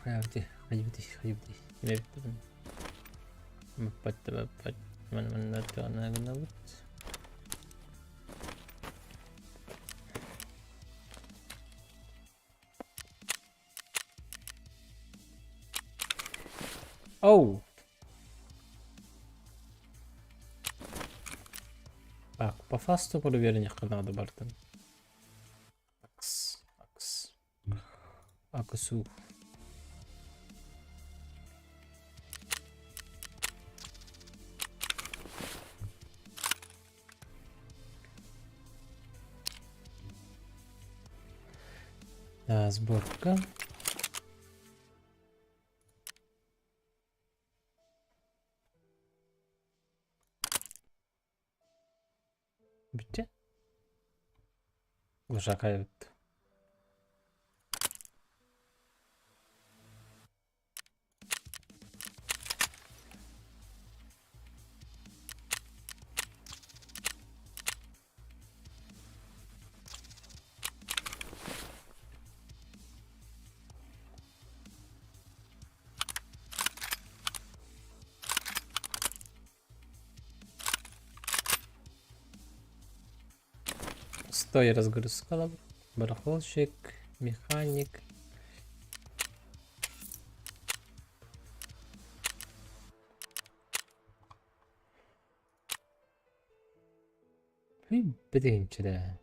Haydi. Ne bitti? Mapatta. Mana tuana guna but. Oh. Так, по фасту проверення надо бартон. Аксу. Да, сборка. Bitti. Uşak kaybetti. Стой разгрузка. Барахолщик, механик. Birinci de.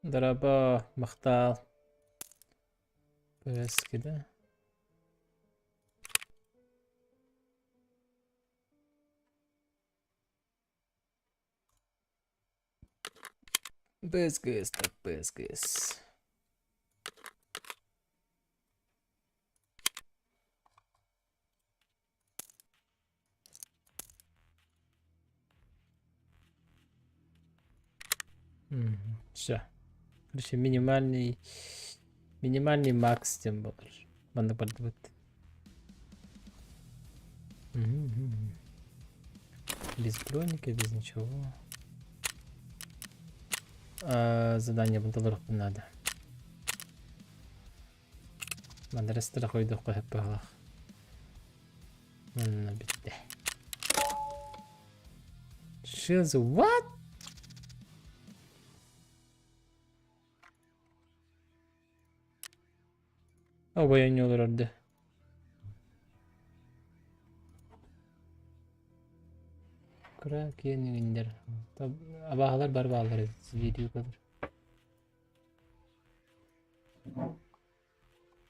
ضربة مختار بس كده. بس طب بس. Все. Короче, минимальный макс тем больше. Надо подбыть. Без броника, без ничего. Задание бунталоров надо. Надо расстраховать по хпх. Bitti. Shields, what? Boyanıyorlar orada. Kırak yeni indir. Abahlar barbalar video kadar.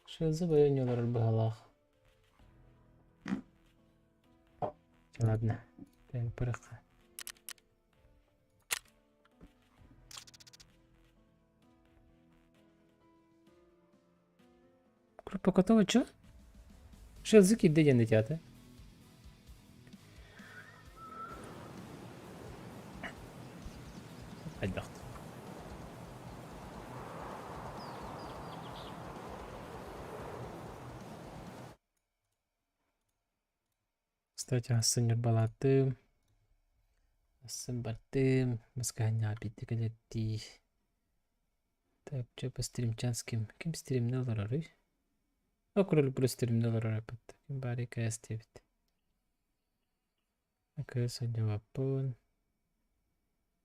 Shields'ı boyanıyorlar arbahalar. Ладно. Ben bırak. Группа готова, чё? Shields'ı kidde yendi tiyatı. Hadi bakalım. Кстати, Ассенер балаттым. Ассен баттым. Масканя битти кадетти. Так, что по стримчанским? Ким стримде olur arıyor? Okurul bu стримде olur arıyor. Kim bari kayas tevit. Kayas cevapın.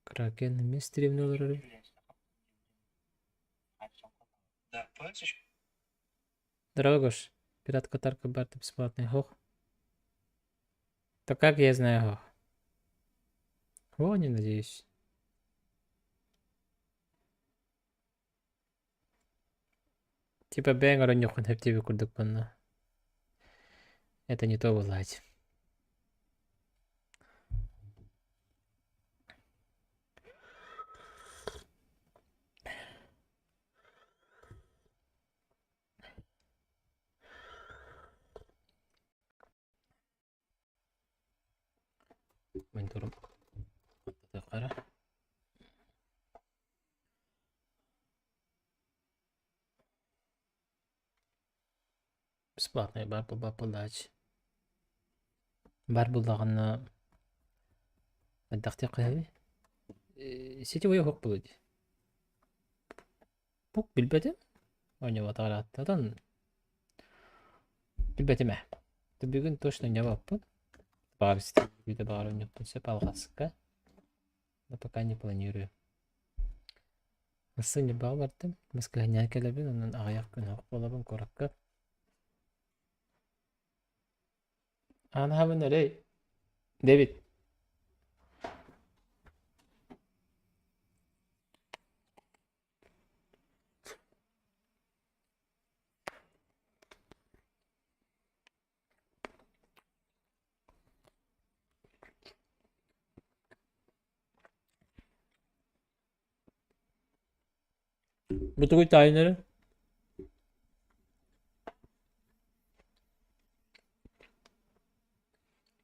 Kraken mi стримде olur arıyor? Дорогош, пират катарка барты бесплатный хох. То как я знаю хох? О, не надеюсь. Типа бэнг оронёхун хептеби курдук банна. Это не то вылазь. Монитором. Вот это кара. Бесплатный бар попадать. Бар булдагына аддакты кыяби. Сетевой хок булды. Бук билбетим. Ойнап аталаттан. Билбетиме. Бүгүн точно ойнабаппын. Бар сетевойде бар ойнаппын. Сөп алгаска. Но пока не планирую. Сегодня бал бардым. Масканя келебин, анан аяк күн хок болобун коракка. Ана хабын элей. Дэвид. Бутугуй тайнери.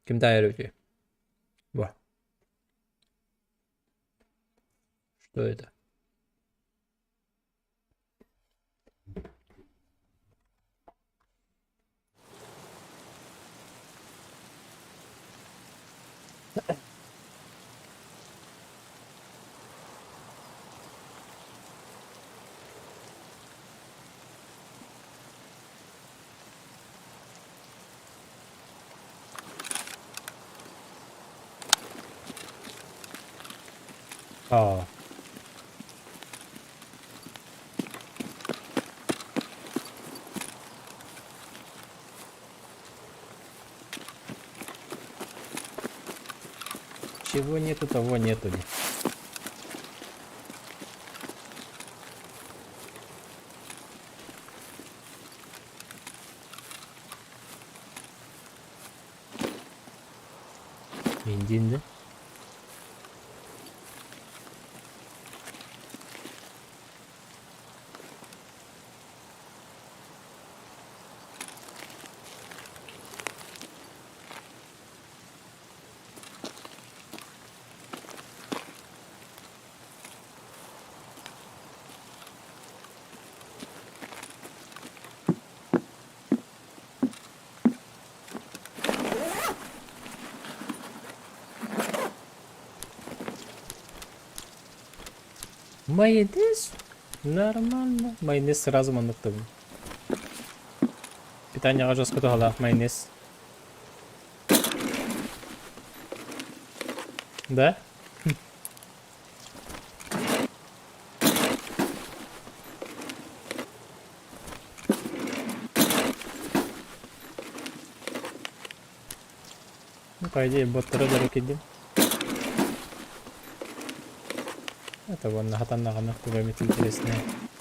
Ким тайнери? Во. Что это? А. Чего нету, того нету. Бензин, да? Майонез? Нормально. Майонез сразу мануктым. Питанияга жоско тоголак майонез. Да? Ну, по идее, боттары да рекидим. Это вон на хатанна гана кубамит интересные.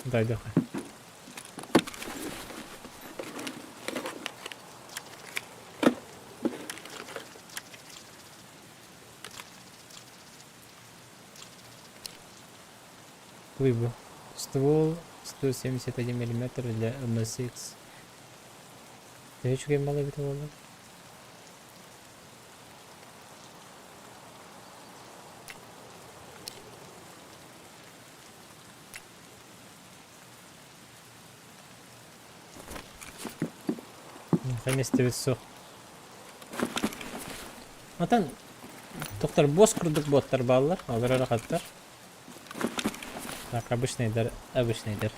Дайдыха. Выбор. Ствол 171 мм для MSX. Я чугай мало битого. Вместе все. Атан доктор бос курдук боттар балалар, алар аракаттар. Так, обычный дар, обычный дар.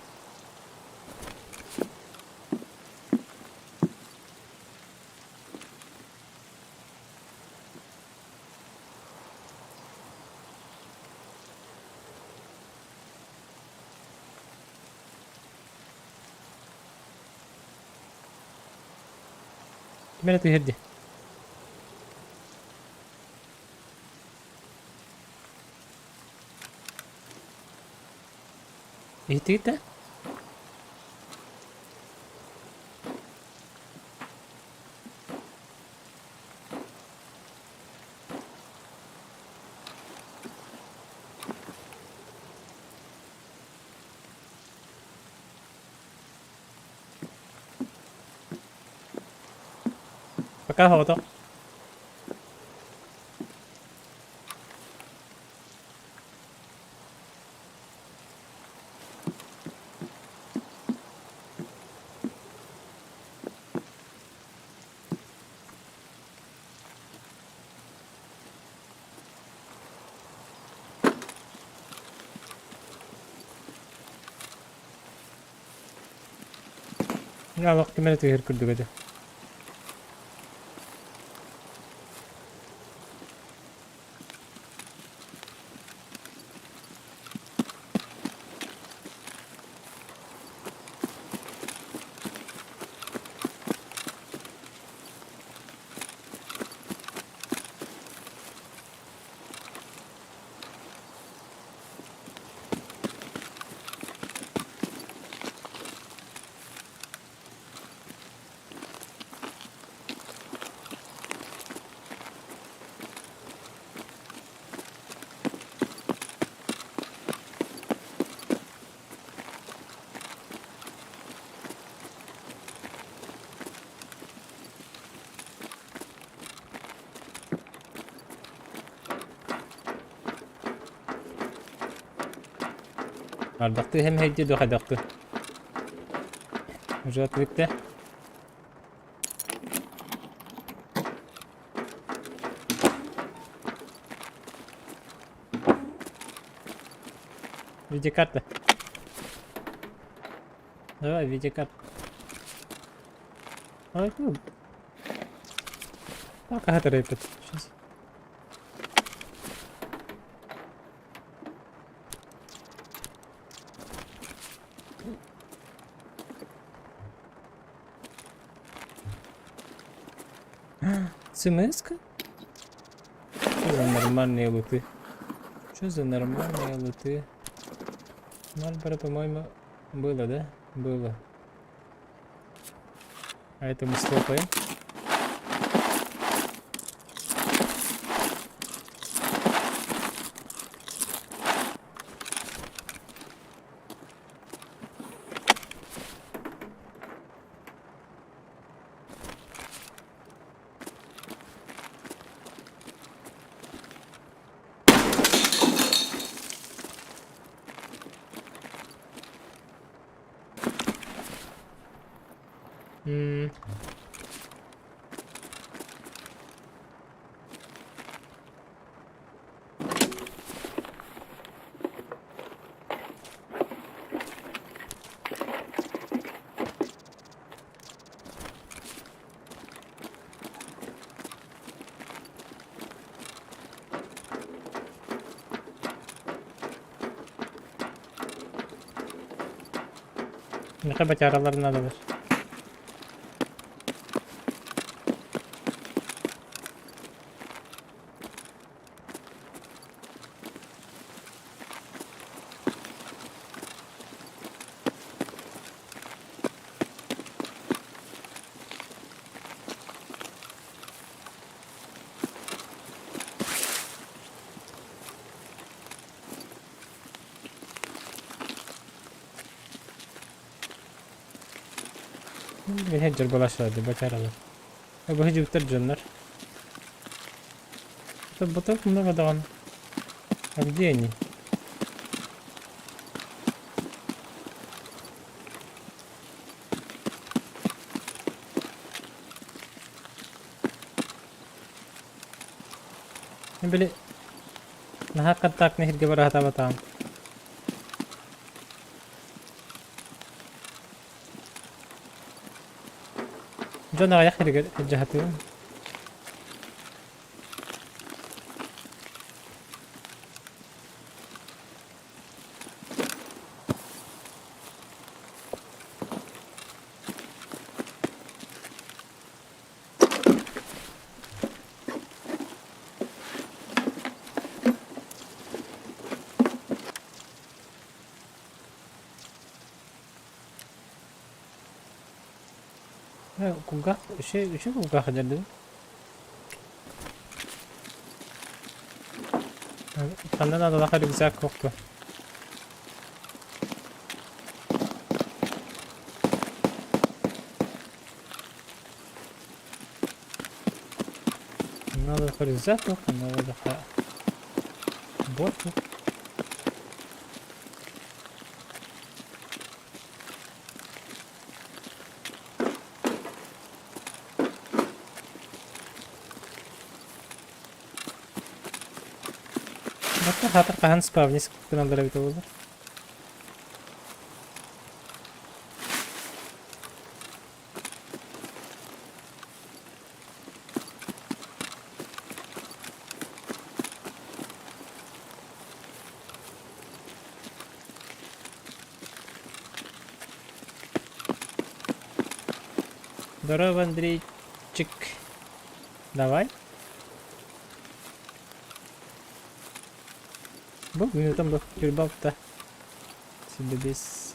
Gimana tuh Herdi? Itu kita? Pakai foto. Ya bak gimana tuh Her kurduk aja. Aldaktı hem hecci de hadaktı. Ucat bitti. Видеокарта. Давай, видеокарта. Ой, ну. Пока это рэпит. Сейчас. СМС-ка? Что за нормальные луты? Что за нормальные луты? Мальборо, по-моему, было, да? Было. А это мы слопаем. Ne kadar aralarında da var. بنهجر بالاشرار دي بكرة. بهجي بترجنر. طب بطلت много давно. А где они? Были. Нахакат так нехер гибарахата батам. جونا يخرج الجهتين. Kuka, şey kuka hajardı. خلينا ندخل ركزاك كوكو. ندخل ركزاك كوكو ندخل بورتو. Bakın hatır kahan spavni sıkıntı alır bir olur. Здорово, Андрейчик. Давай. Бог, у меня там был перебав-то. Себе без...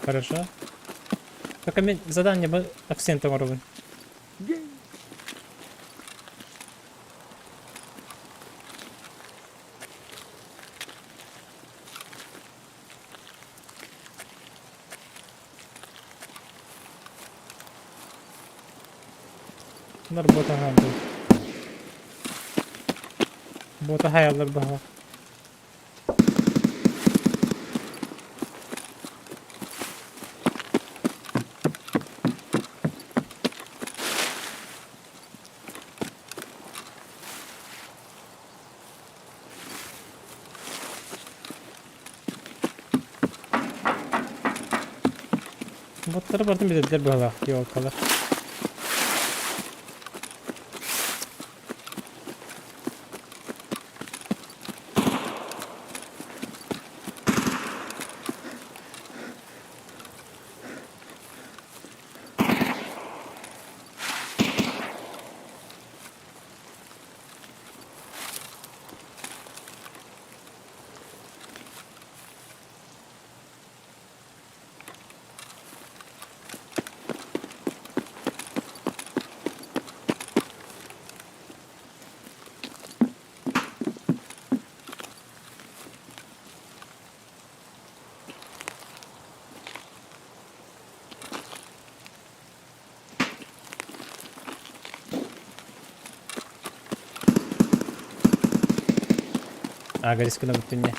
Хорошо. Только задание бы акцентом ровен. Bunlar bota halde. Bota hayallar baha. Botlara bardım bir dediler baha. Yok kalır. Agak riskli bütünle.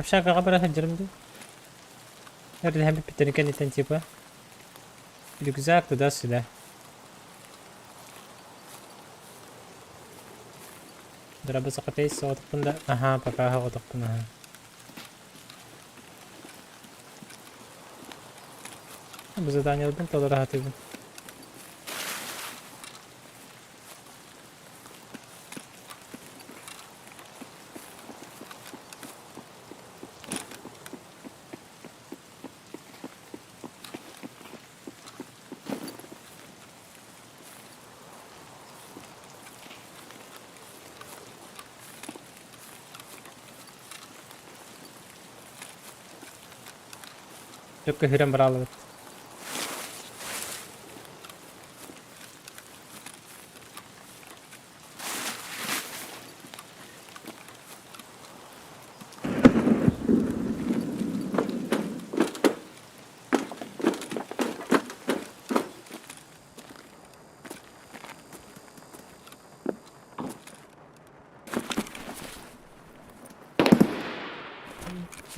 Siya kakabara sa drum din. Nerede hem pitanikan itan tipa. Rükzak da sila. Daraba sa kapes sa otak punda. Aha, pakaha otak punda. Bu zadanie odbędę, to rahat edin. Только грем брали.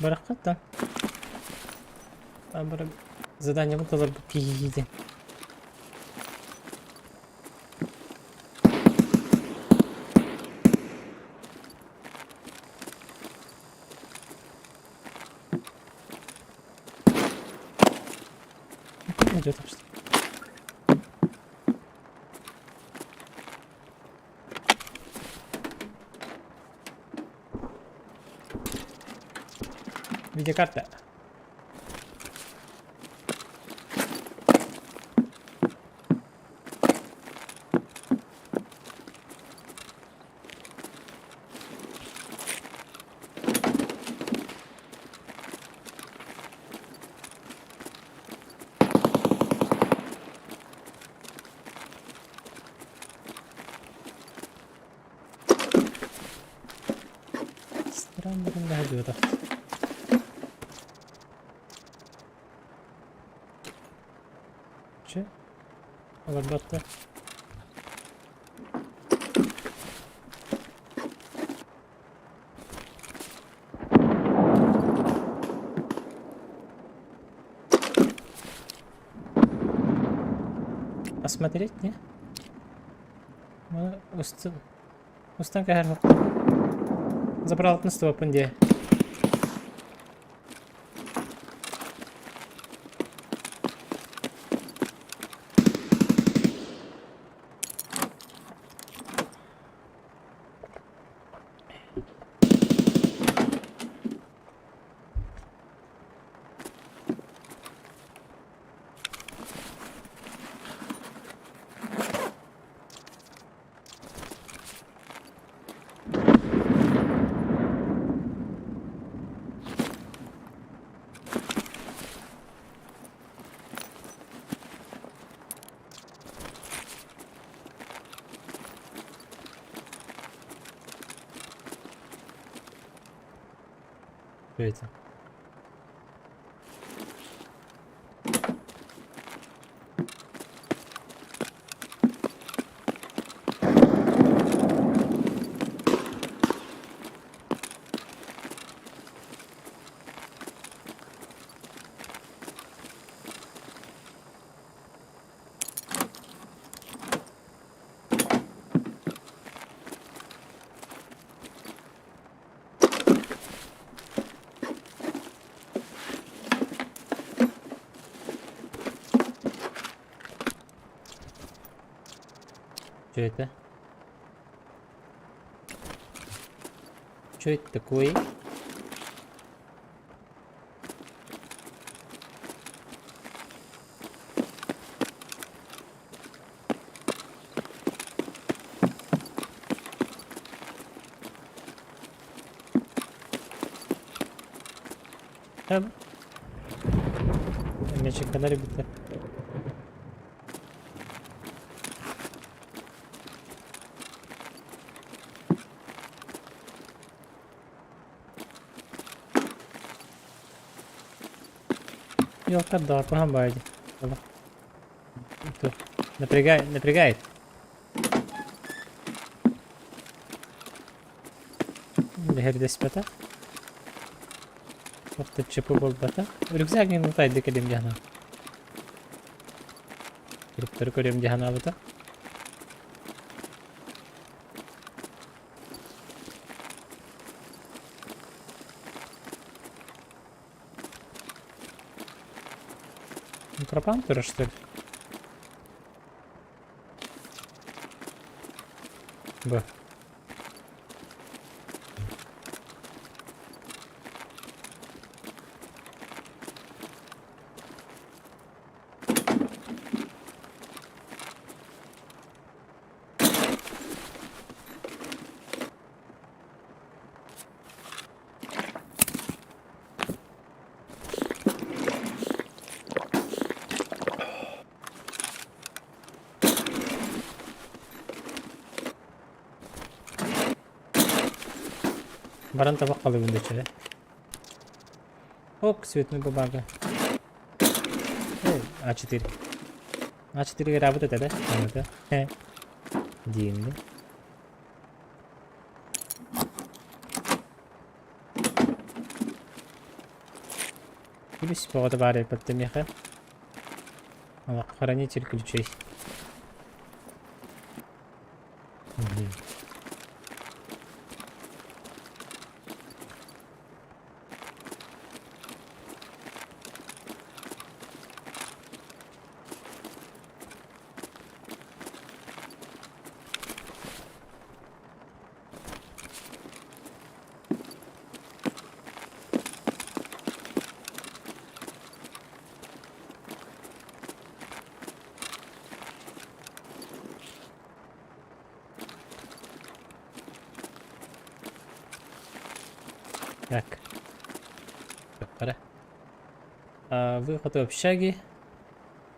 Барахат да. Там бір задание бұл тазар бұл кейде. Идет так что. Видеокарта. Странно, когда идет. Че? Лобота. Посмотреть, не? Устан кәһәр забрал от нас пунде. Что это? Что это? Что это такое? Там мячик kadar bitti. Yok kadar погам байди. Напрягает. Дегерде спята. Вақты чепу бол бата. Рюкзак не нутайды келем жана. Кириптер көрем жана бата. Пропампера, что ли? Б. Баран табак калды бунда чөй. Ок, цветный бумага. О, А4. А4 работает, да? Это. Динли. Плюс повода баре подтемеха. Хранитель ключей. Так. Пора. Выход в общаги.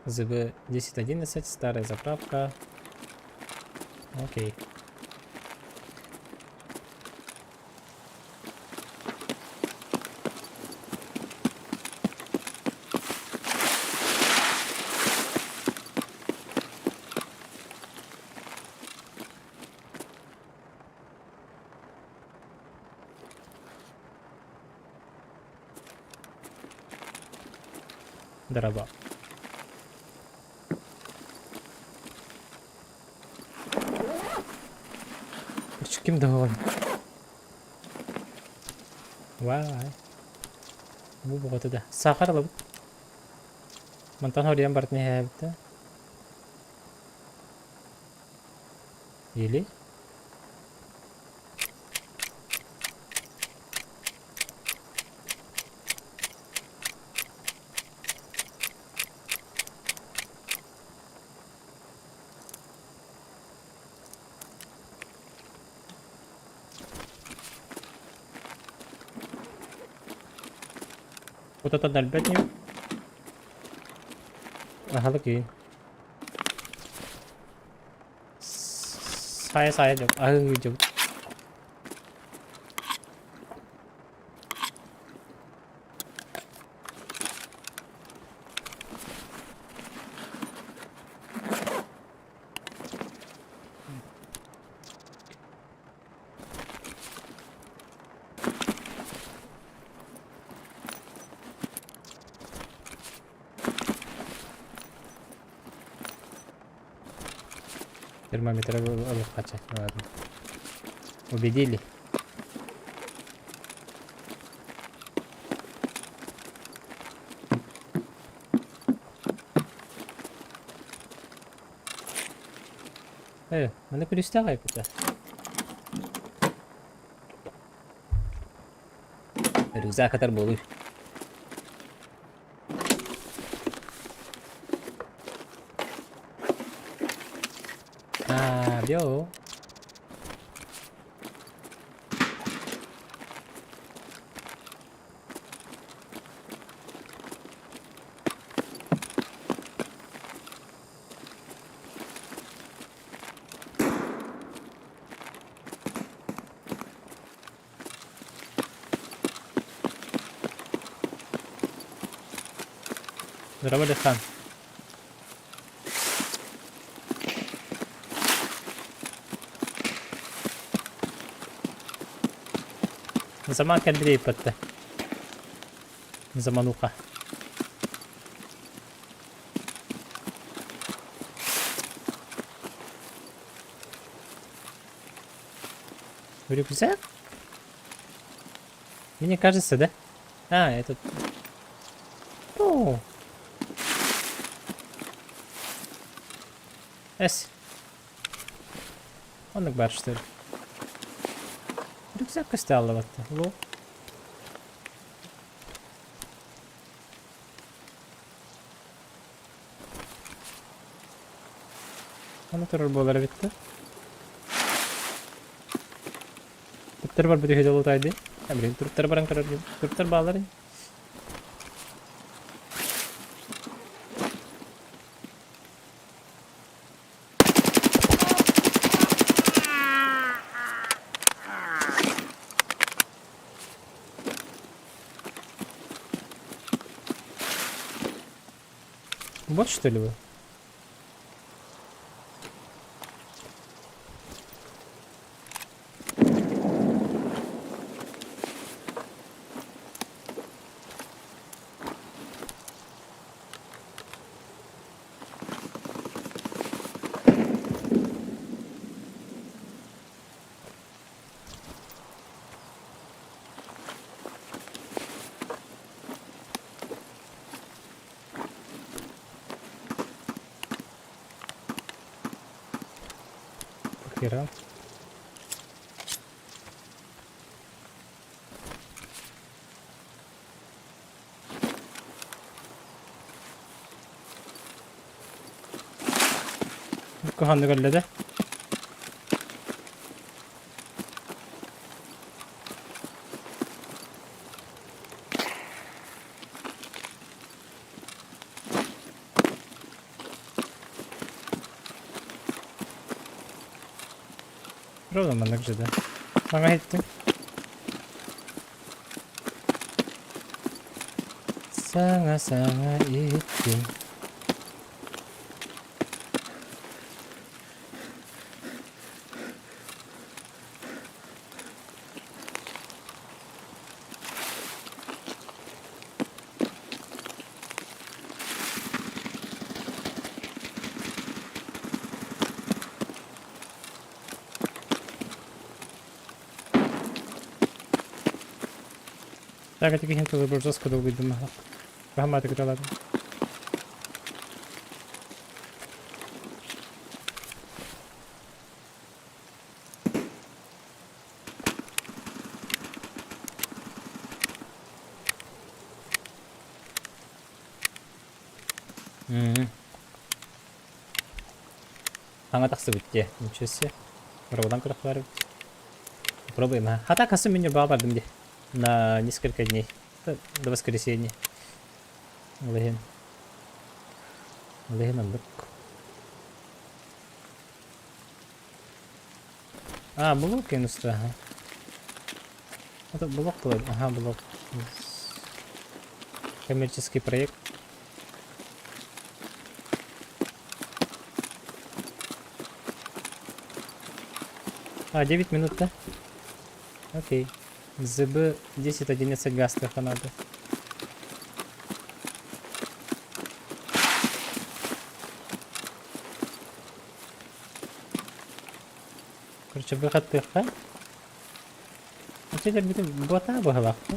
ЗБ 1011, старая заправка. Окей. Дрова. Ким доволен. Вай. Bu बहुत है साखर लब मंतन हो रियाम बरतने हैं अब ये ले вот это дальбет не ага локи saya jauh jauh термометр качать ладно убедили mana перестягай куда рюкзак катар болуй Yo. Berapa depan? زمان كان بدي يبته زمانوقة рюкзак? Мне кажется, да? А, этот... О! Эс. Он акбар, что ли? Рюкзак остался вот. Ло. Аны турар болар битте. Туттар бар бите хедолу тайды. Абрин туттар баран карар. Туттар балар. Бот, что ли, вы? Хера. Коханный галледе. Правда, мене вже де. Ага, геть. Сага идти. Так, я тільки гінту вибрав жорстко довго відомого. Гамати крилати. Аңа тақсы бітте. Ничего себе. Проводан кырықлары. Попробуем, а. А так, меня бабардым де. На несколько дней. До воскресенья. Леген. Леген алdık. А, блок инстра, ага. Это блок был. Ага, блок. Коммерческий проект. А, 9 минут, да? Окей. ЗБ 10-11 гастрофа надо. Короче, выход ТХ. А теперь будем бота обыграть, да?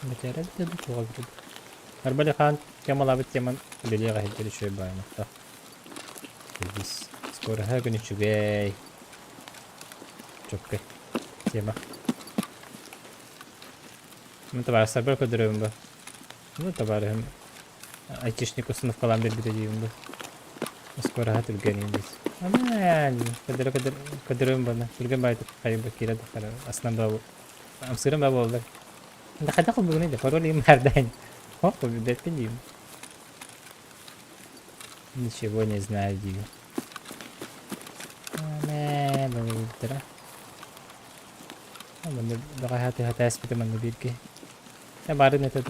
Бетер это до Арбали хан Kemal abi Kemal beliye gahitleri şöyle baymakta. Biz skor her gün üçü bey. Çok iyi. Kemal. Ну товар собаку деревом бы. Ну товарым. Айтишник уснув калам bir diyeyim bu. Skor her türlü geleyim biz. Ama yani kaderim bana. Türlü baydı kaybı kira da kara. Aslında bu. Amsırım baba oldu. Nakada ko bunu da parol yung merdan. Hop, победим. Ничего не знаю, Диви. Быстро. Baka hati-hati aspect naman na birke. Baru na ito.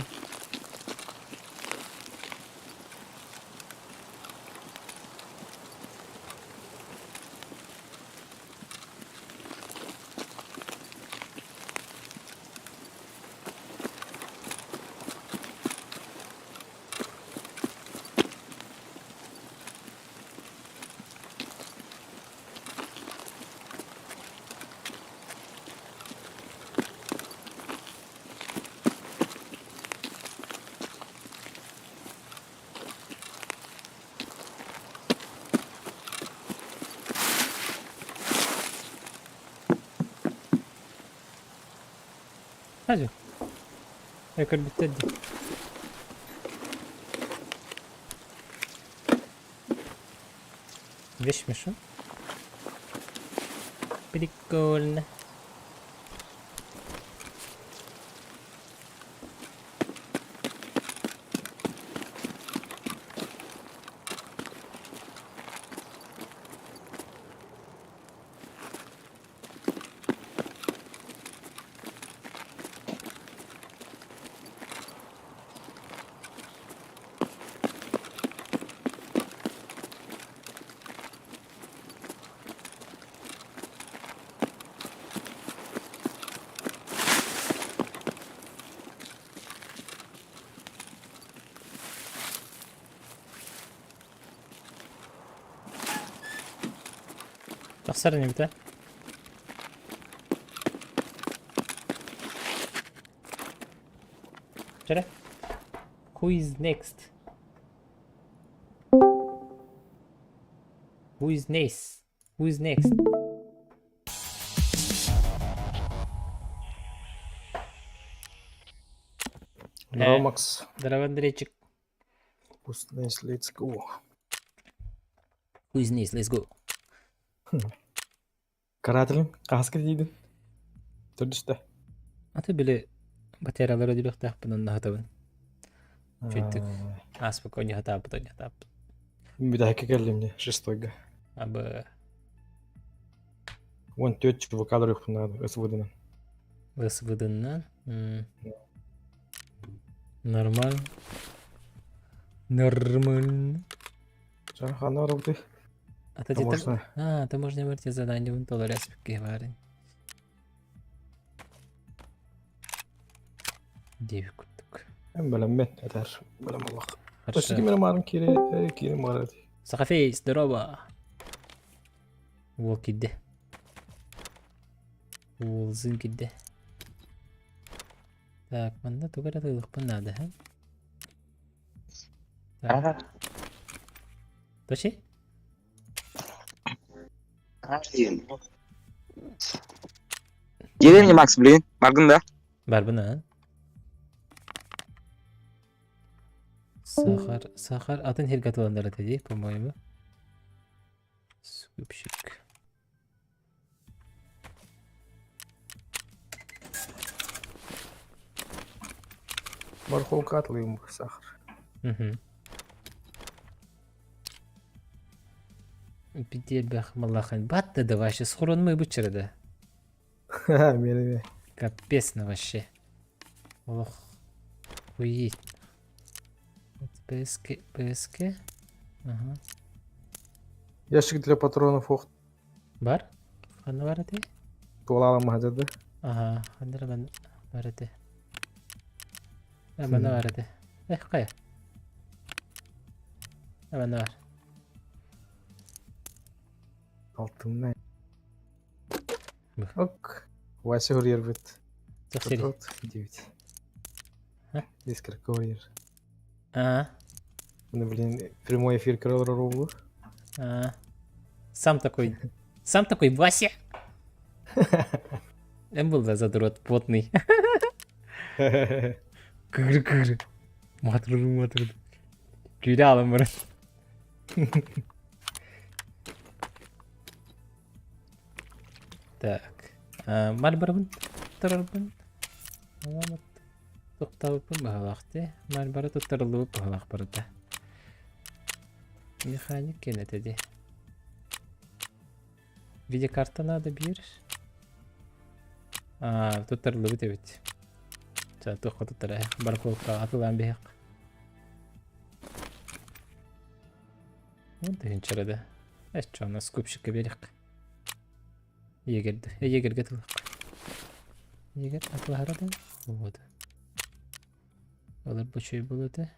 Hadi. Ekor bitti. Вещь-мешу. Прикольно. Aksarın bir de. Şöyle. Who is next? Who is next? Who is next? Romax. Dragon Drechik. Let's go. Who is next? Let's go. Karatılın. Kaskı giydin. Dur işte. Ata bile bataryaları ödülük bunun daha tabi. Çöktük. Спокойно хатап. Bir daha geldim мне. Шестойга. Абы 14 чего кадров надо. СВД'den. СВД'нен. Нормально. Нормально. Sen hanı aradı. Ата Таможня. таможня верти задание вон толы респекки варен. Девик курдук. Hem bilem ben eder. Bilem Allah. Taşı Хорошо. kimin marım kiri marı. Сахафей, здорово. Вол кидде. Волзын кидде. Так, мында тугара тыйлыкпын надо, ха? Так. Точи? Деревня Макс, блин, Маргында. Бар бына. Сахар атын хергатыландары dedi, по-моему. Скупщик. Бархолка атлıyım sahar. Бедер бахмалахан. Батты да вообще, схорон мы бычыры да. Beni. Капец на вообще. Ох. Уит. ПСК. Ага. Ящик для патронов ох. Бар? Ханна бар эти? Туалалам махажады. Ага, хандыр ben бар эти. Бана бар эти. Кая? Бана бар. Altın ne? Bak. Ok. Вася Гурьер бит. Çok seri. 9. Ха? Дискер Гурьер. Ага. Ну, блин, прямой эфир Кроллера Рублу. Ага. Сам такой Вася. Em был да задрот потный. Кыр. Матыр. Güyle alın bunu. Так. Мальбарбын. Тұрарбын. Аламат. Тоқтабын бағалақты. Мальбары тұттырылып бағалақ барды. Механик кенетеді. Видеокарта надо bir. Тұттырылып evet. Тоққа тұттыры. Барколка атылан бейік. Онда чарада. Çoğuna скупщикка берек. Егерге тылық. Егер атыларады. Вот. Олар bu şey болады.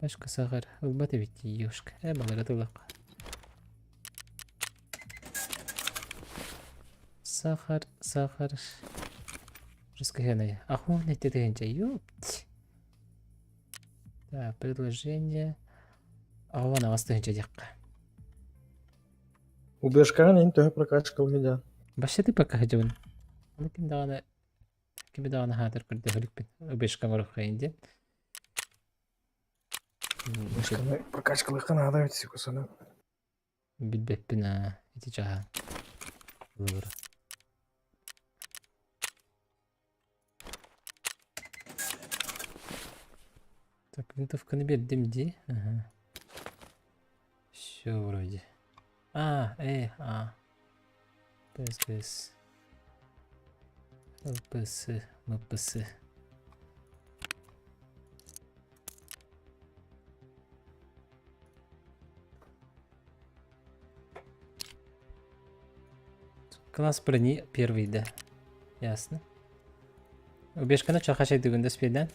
Başka sağır. Olmadı bitti yiyoşka. Balara tılıq. Сахар. Раскаянная. Аху, не ты дэнча. Ёпть. Да, предложение. Вона вас дэнча дякка. Убежкан ин төһө прокачкал гыда. Başladı baka hacımın. Onu kim dağına hadır kırdı hölük bin. Beşka var okuyunca. Убежкан прокачкал канада бит кусана. Bilbep bin ha. İti caha. Doğru. Так, винтовка наберем где? Ага. Все вроде. ПС. МПС. Класс брони первый, да. Ясно. Убежка чо хашай дегенде спейден.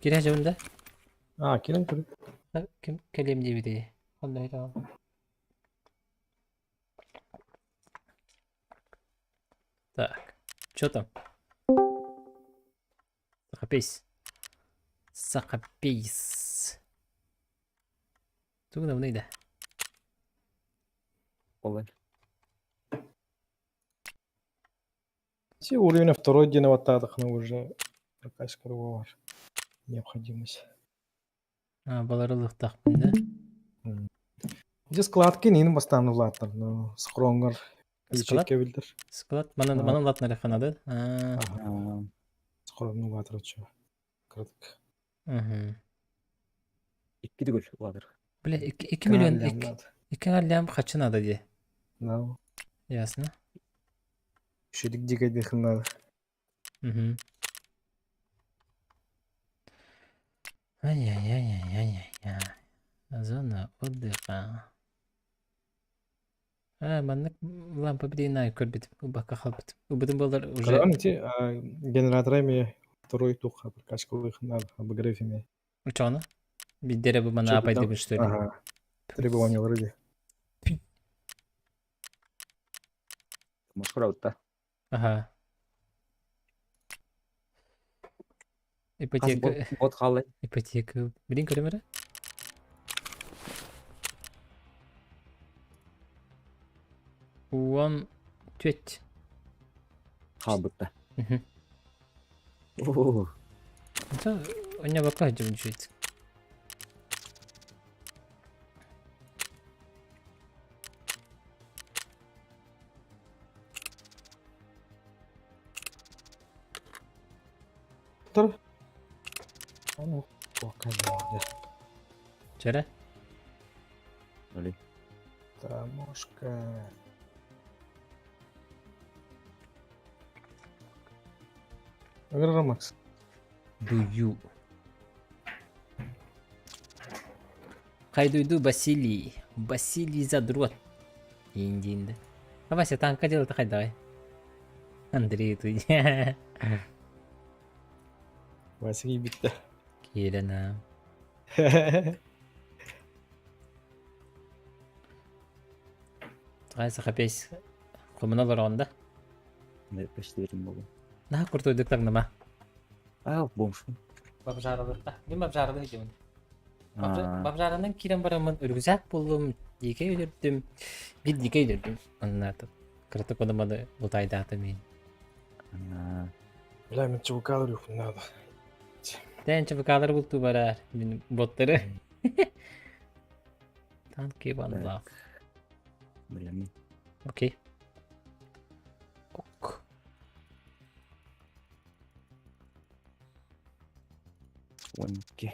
Кире жабында? Кирен күрүп. Кем келем дебиде. Кандай да. Так, что там? Сахапейс. Сахапейс. Тут давно да. Олай. Все уровень второй день аватадах, но уже прокачка другого необходимость. Баларылық тақпын да. Здесь складки не бастан влатар, но скронгар Склад? ячейка билдер. Склад, манын латнары қанады. Скронгар влатар чё. Кратко. Икки түгел ладыр. Бля, 2 миллион, Галям надо. 2 галям қачы надо де. Да. Ясно. Шедик дикой дыхал надо. Ай-яй-яй-яй-яй-яй. Зона отдыха. Маннык лампа бідейна көрбет. Убаққа қалбет. Убыдың болдар уже... Короче, эти генераторами второй тух прокачка надо, обыгрывами. Ученый? Биддері бұл мана апай дебін что ли? Ага. Требования вроде. Машкура утта. Ага. Ипотека... Бот қалай. Ипотека... Білін көремері? Он... Төт. Қал бұтта. Мхм. Ооо. Оня баққа жібін жүйт. Тур. Ну, покажи. Чәрі? Олай. Тамошка. Аграра Макс. Дую. Қайдуйду Василий. Василий задрот. Енді. Вася, танка дело-то қайдағай? Андрей тут. Василий битті. Келіна. Қайсы қапес. Құмыналар онда. Пешті берім болу. Наға құртойдық таңнама. Бомшын. Бабжарылықта. Мен бабжарылық екемін. Бабжарының керен барамын үргізак болдым. Деке өдірдім. Bir деке өдірдім. Оның артып. Кыртық одамады бұтайды аты мен. Бля, мен чего калорию надо. Тәнчі бұқалар бұлту барар. Мен боттары. Танки ванлав. Білемін. Окей. Ок. Онке.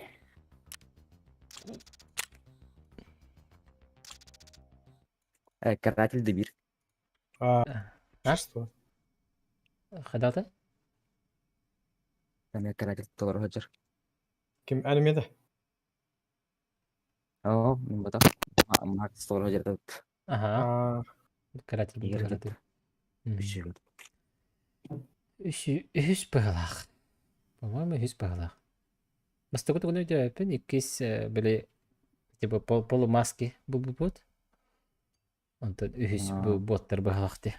Каратель бір. Что? Қадаты? Әне каратель толар ғажар. Кем әлімеді? Мен бата. Маркс толар ғажар да. Аха. Каратель бұл Егер қарады. Үші ғады. Үш бағалақ. По-моему, үш бағалақ. Бастығы тұғын өйде өпін, еккес біле типа полумаски бұл бот. Онтан үш боттар бағалақты.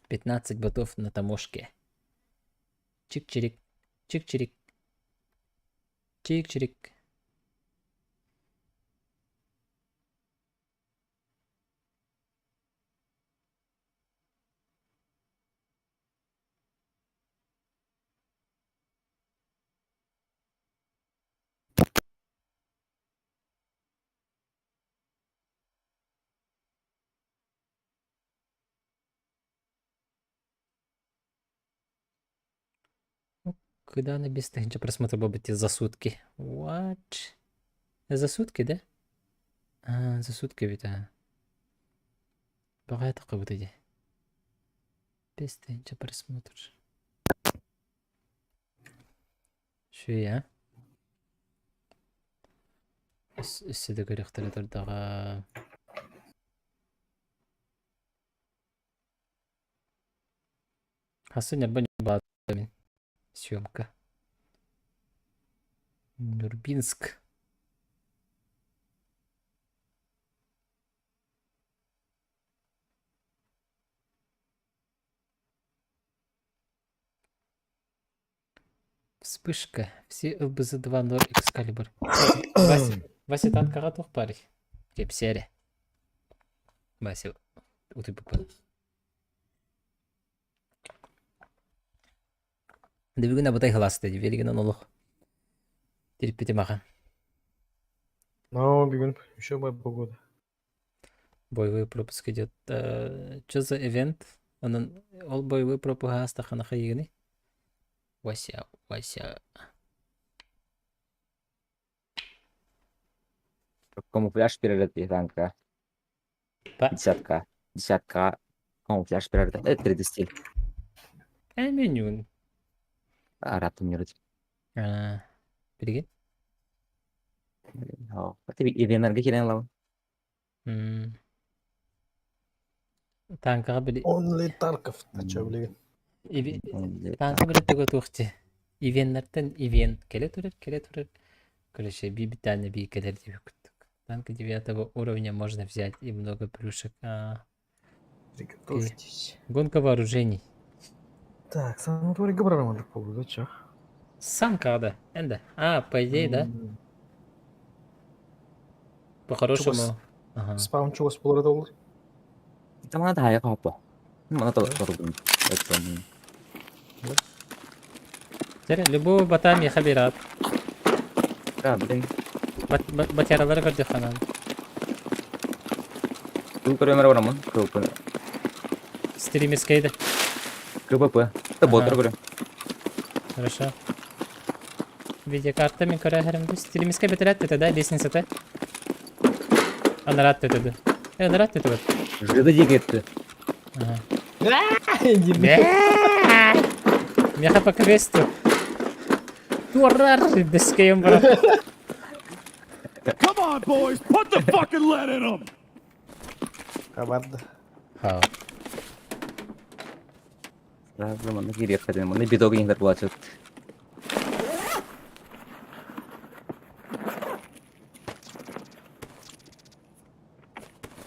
15 ботов на таможке. Чик-чирик, чик-чирик, чик-чирик. Когда на бесстыжие просмотра будет за сутки? What? За сутки, да? За сутки ведь, Богая такая вот иди. Бесстыжие просмотр. Что я? Сюда говорят, что Хасан я бад. Съемка. Нюрбинск. Вспышка. Все ЛБЗ-2 0 Экскалибр. Вася танкаға тоқпар. Кепсері. Вася УТП. Дебігін абытай ғыласты деді. Велігінен олық. Терпеті маға. Но бегун еще бай погода. Боевой пропуск идет. Что за ивент? Ол боевой пропуск астаханаха егіні? Вася. Камуфляж приоритет танка. Па? Десятка. Камуфляж приоритет. Это 3D стиль. Меню. Рад умирать. Білген? Это ивенерге келен лау. Танкаға білі... Only Tarkov. Че білеген? Танка білі түгі тұқты. Ивенлерден ивент келе тұрыр. Короче, битание би кедер деп күттік. Танка 9 уровня можно взять и много плюшек. Приготовьтесь. Гонка вооружений. Так, санаторий Габрама погода, чё? Сам когда? Энда. По идее, да? По-хорошему. Ага. Спаун чего спорта olur? Там надо я копа. Mana tahu turun. Любого бота меха берат. Да, блин. Батяралары көрді ханан. Tuh keren mereka mana? Kau Стримерскейді. КПП. Это ботер keren. Хорошо. Видеокартами көрәһәрімді. Стримерскей бітірәт өті, да? Лестницеті. Анарат өтеді. Анарат өті бөт. Жиды дегетті. Меха по квесту. Турар! Бескейм бро. Come on, boys, put the fucking lead in them. Кабарда. Хау. Сразу mana кирет ходим, mana биток индер плачет.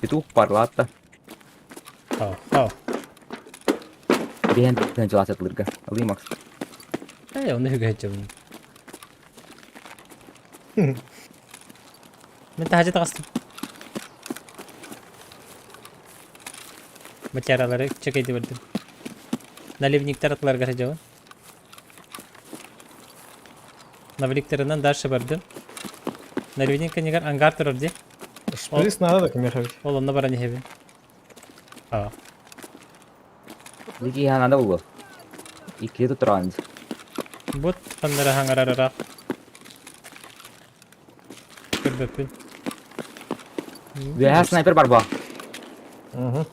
Itu parlata. Хау. Bihen jelas atılırga. Alayım Max. Onu hügəcəm. Mən təhəcət qastım. Бачараları çekeydi verdim. Наливниктер atlar гаража. Наливниктеринен дальше бардым. Наливникке негер ангар турар ди. Шприс надо так мехать. Ол онда бара нехеби. Lagi yang ada gua. Iki itu trans. Бот пандара хангарарара. Көрдөппүн. Dia sniper barba. Угу.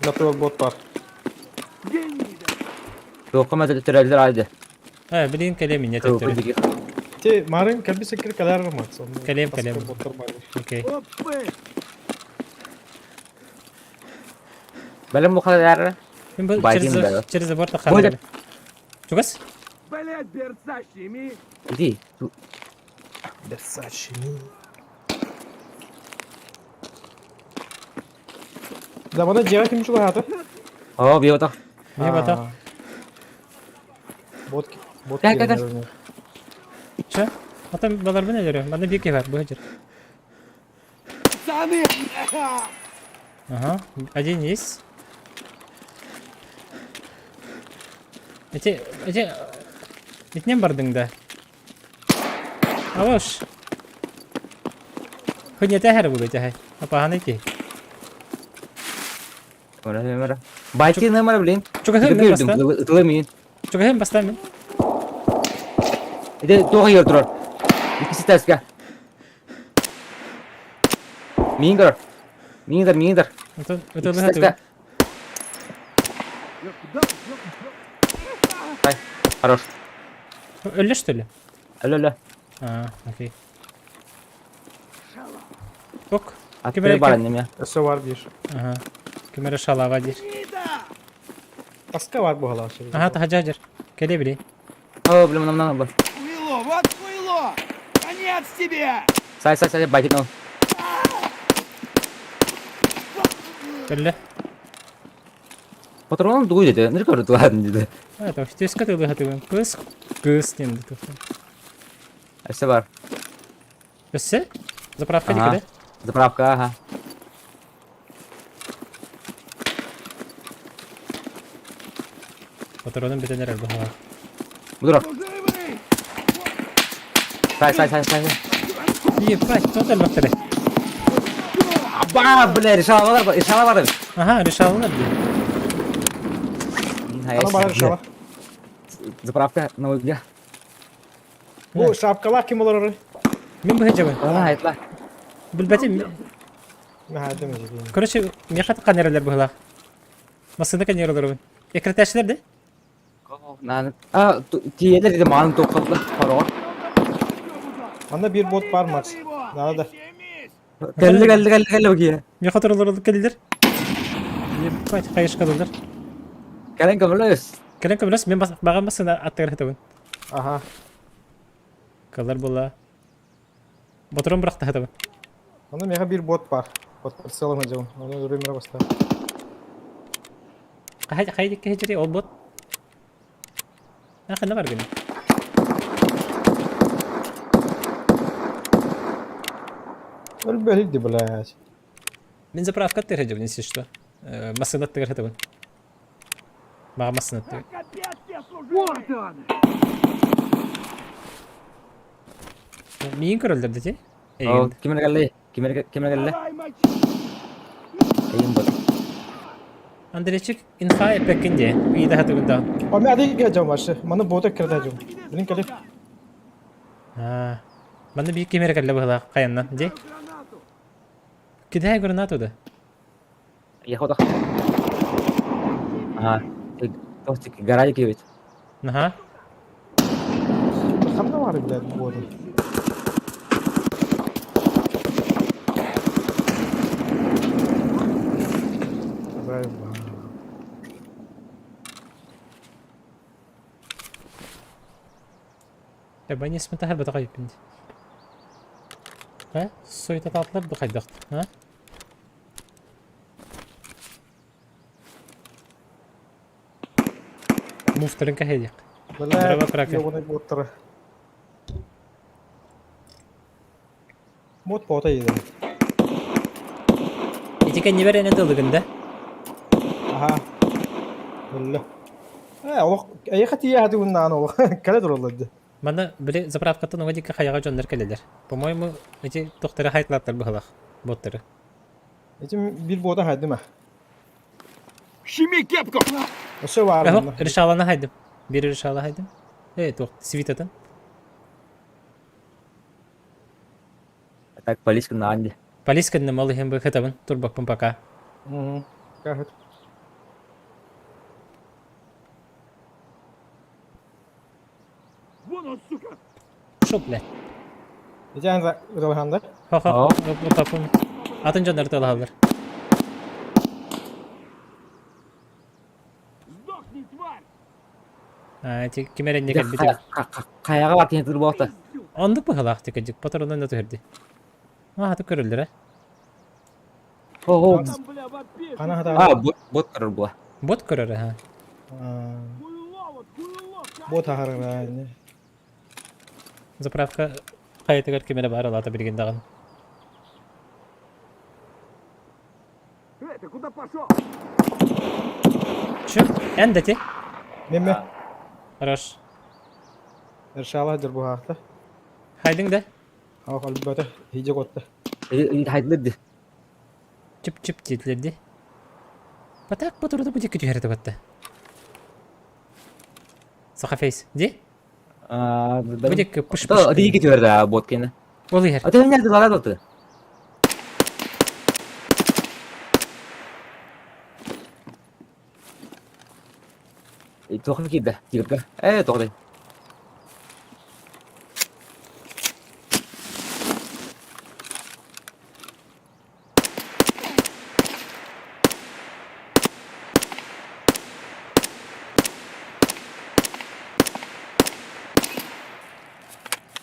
Готов бот бар. Tuh kau masih terlalu aja. Билин келеми не Tuh төттүр. pergi. Те, Марин, как бы секрет кадар мат. Калем. Окей. Belum mau kelar. Мен бул Байкин да. через забор Будет. тахар. Чугас? Блять, берсащими. Иди. Версачи. Да, бана жера ким чуга хаты? Oh, biar tak. Не бата. Бот. Гel. Ча? Атам балар менен жүрөм. Мында беке бар, бу жер. Пацаны! Ага, один есть. Этнен бардың да. Алош. Хыне тәһәр булды тәһәр. Апаһаны ки. Mana? Байки mana блин. Чугаһын Gördüm. баста. Tılamayın. Чугаһын баста мен. Ede tuh yer durur. İkisi ters gel. Mingar. Это İkisi ters gel. Ай, хорош. Ölü что ли? Алло. Окей. Ок. Attırı var annem ya. Öse var bir. Ага. Кемере шалава дир. Taska var bu hala. Ага, тахаджаджер. Келе били. Oh, belum menang bos. Хуйло, вот хуйло! Конец тебе! Saya bajik no. Ölü. Патронын дуй dedi. Ныр көрді дуадын dedi. Это вообще теск катылы хатывын. Кыс тенді туфта. Әсе бар. Өссе? Заправка Ага. дикеде? Заправка, ага. Патронын бітенер әлбі хала. Будурак. Живый! Сай. Ебать, тот әлбақтары. Ба, бля, решала бар. Ага, решалылар бі. Ана бар шала. Заправка на уйге. Бу шапкалар ким болар? Мен бұға жабын. Айтла. Білбәте, Мен хайдым ежи. короче, мен хаты қанерелер бұғылақ. Масында қанерелер бұн. Екретәшілер де? Тиелер dedi малын тоққылды. Пароға. Анда bir bot var maç. Nerede? Келді бөге. Мен қатырылар олып келдер. Ебать, қайыш қалылар. Кәлен көміліс. Кәлен көмілес, мен бағам басына аттығыр хатабын. Aha. Қалар бола. Ботырын бұрақты хатабын. Анда мега bir bot var. Bot прицелом acaba. Onu römere bastı. Қайдек кәжері, ол бот. Қанда бар гүні? Ölbeliydi блядь. Мен заправка аттығыр хатабын, если что. Масына аттығыр хатабын. Бағам масына аттығыр. Опять те служивые! Вот он! Миін көрілдерді те? Кімені келді? Кімені келді? Давай, мочи! Eyim бар. Андрейчик, инфа эпекінде. Үйді хатабында. Ama adı geleceğim başı. Bana bota kirleyeceğim. Benim kelip. Манда бейік кемері кәлі бұғылақ қайыннан, де? Гранату! Кидәй гранату да. Я ходах. Ага. Тостик, гаражы кебет. Ага. Hamda var блядь bu botu. Таба не смета хәл бата кайып инде. Сойта татлар бу кайдак. Муфтарын кәһәдик. Bravo, Блядь, Kraken. yoğunu botları. Bot bota yedi. Итекен не берене дылыгында. Aha. Öyle. Oğlum, ayakta iyi hadi bundan oğlum. Kale duruldu. Манда биле заправкаттан уга дикке хаяга жондар келелер. По-моему, эти доктора хайтлаттар быхалак. Боттары. Etim bir bota haydi mi? Щеми кепку! O şey var Ага, bunda. решаланы хайдым. Бири решала хайдым. Тох, свитатын. Так, полиска на анде. Полисканны малы хем бы хатабын. Турбакпын пока. Hı. Gayet. Вон он, сука! Шоп, блядь. Geçen de Rılhan'da. Ха-ха. Тапын. Атын жондар талалар. Сдохни, тварь! Эти кемерен некел бите. Каяға бар теңтір болықты. Ондук быхалак текежик. Патрондан да төрди. Ага, ту көрүлдөр. О, Там, бля, вопишь! Ana hata. бот көрір бұла. Бот көрөр, ха. Хуйло, вот хуйло! Bot ahar yani. Заправка кайтыгар кемере бар алата билген даган. Ты куда пошел? Чү? Эндети? Memme. Хорош. Erşaladır bu hafta. Хайдың да? Ama kalbide hiç kotta. Хайдылды. Чип-чип титлерди. Батак батурда бу жекке жиберди батты. Сахафейс. Ди? Бу жекке пыш-пыш. Аты екі төрді бот кені. Ол егер. Аты мен нәрді ларад оты. Тоқы кейді. Тигіргі. Тоқыдай.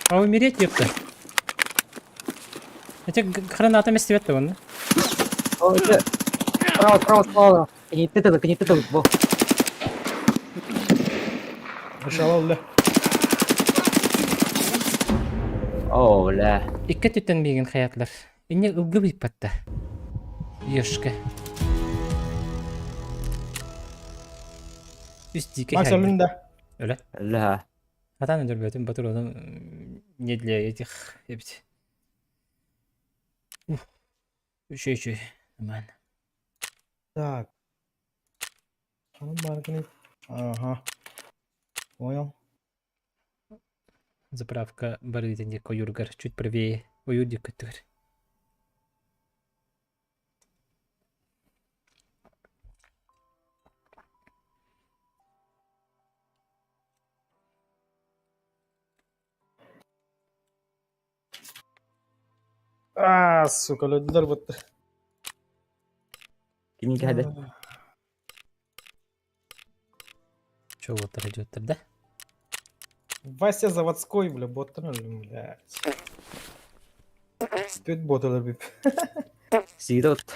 А умереть ёпта. Эти гранатами стебет-то он, да? Право. Кенетті тылып бұл. Ышала үлі. Оля. Икке түттен бейген қаятлар. Инне ұлғы бейпатта. Ешкі. Үстіке Макс өлінде. Öyle. Ля. Хатан өндірбетін батыр оның недле этих ебіт. Үшей. Аман. Так. Қаным барғын. Ага. Понял. Заправка бар едінде койургар. Чуть правее. Уюдик көттігір. Сука, өлділер бұтты. Кенеті хәді. Чё вот идет да? Вася заводской, бля, боттын өлім, блядь. Спет бот өлір біп. Сиді от.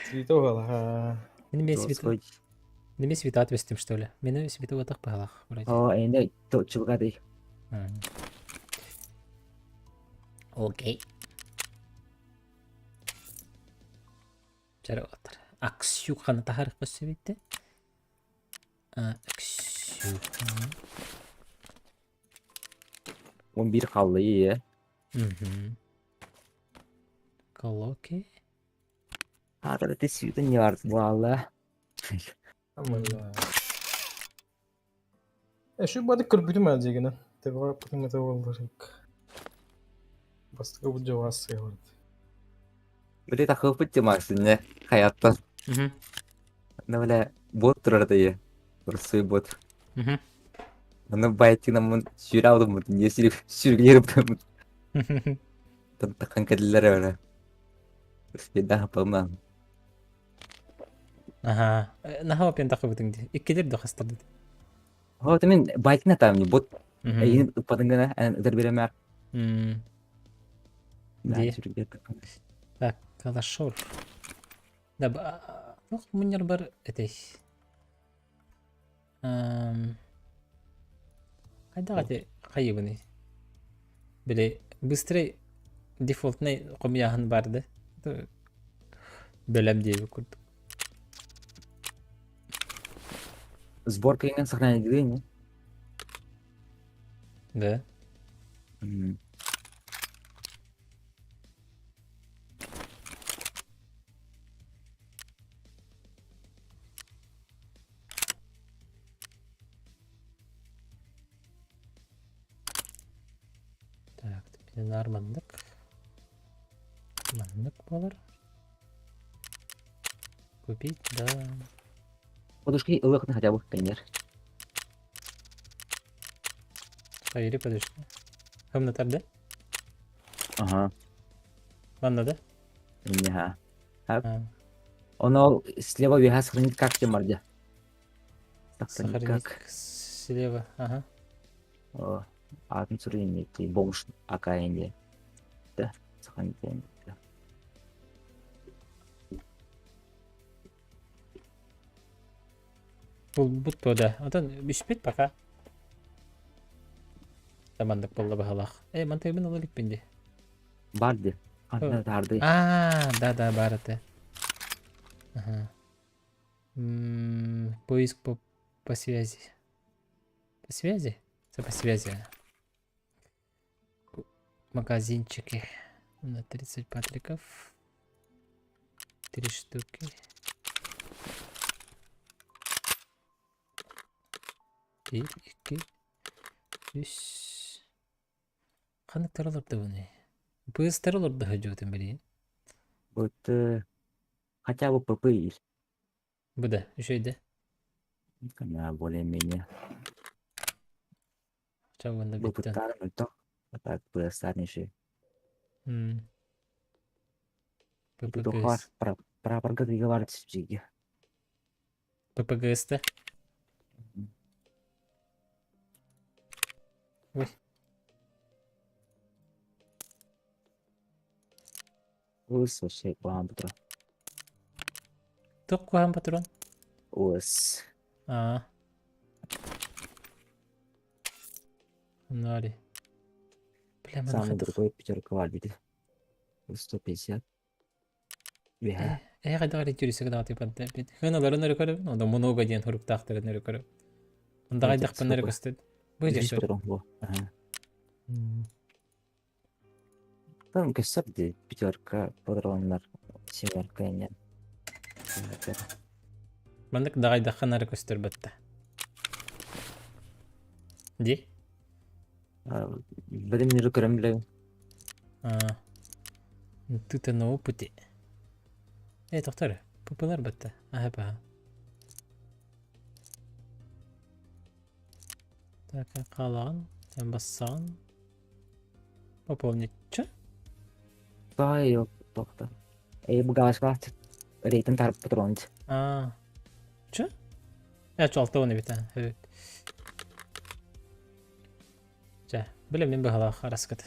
Свито ғала. Неме света отвестим, что ли? Мене света вот так палах. О, әйінде чылға дей. Окей. Жары отыр. Аксюханы тахарық көсі бетті. Аксюханы. 11 қалды, е. Колоки. Ағыры тесуді не барды бұлалы. Şu bana kırpıdım azıcık. Tekrar putun meta olarak. Басқа бұл жауасы vardı. Бір тақы бұтты мақсынне қаяттан. Ана бот тұрарды, е. Ұрсый бот. Аны байтын амын сүйір алдым бұд. Не сүргілері бұд. Таққан кәділері өні. Үспеден қапылмам. Ага. Нахау пен тақы бұтыңды. Иккелер де қастырды. О, мен байтын атам не бот. Әйін ұппадың ғана, ән ұдар берем әр. Так, калашор. Да, ну, мунер бар этой. Қайда қайыбыны. Біле, быстрый дефолтный қомияғын барды. Бөлем дейбі күрді. Сборка еңген сохранять где, не? Да. Так, теперь армандык. Мандык болар. Купить, да. Подушки ылықны хотя бы, конечно. Hayır, подожди. Комната, да? Ага. Ванна, да? Не, Он слева вега сохранить как тебе морде. Сохранить как? Слева, ага. О, атын сүрген не, бомж акайынде. Да, сохранить енді. Бұл бұт да. Одан бүшпет пока. Тамандық болды бағалақ. Мантайбын олылық бенде. Барды. Анда тарды. Да, бар это. Ага. Поиск по связи. По связи? Это по связи. Магазинчики. На 30 патриков. 3 штуки. Bir, iki, üç. Қаны таралырды бұны? Бұыз таралырды хөжеудің білейін. Вот хотя бы ПП. Бұл да, үшейді. Кана более-менее. Чауында Бұл біттен. пыттарын өттік. Так, бұрастарнейші. ППГС. Прапорға дейгі бар түсіпшеге. ППГС-ті? Ой. Өз вообще қуған бұтыра. Тоқ қуған патрон. ОС. А. Нори. Бля, мен Самый хадах. дорогой пятерка var bir de. 150. Веха. Хайда гари жүрісі кіда атып бәнті. Хыналарын өрі көріп, онда много ден хұрып тақтырын өрі көріп. Онда қайдақ пен өрі көстеді. Бұл Здесь жер патрон был. Ага. Там кесап де пятерка патронlar. Семерка не. Бандық да қайдақ қан өрі көстер бәтті. Ди? Білімнері көрем білем. Тут на опыте. Тоқтар, популар бәтті. Аха. Так, қалаған, тән бассаған. Пополнить. Чо? Daha yok. Doktor. Bu galiba рейтинг tarif patron. Чо? Çoğaltı bir tane. Evet. Білем мен бағала қарасқыды.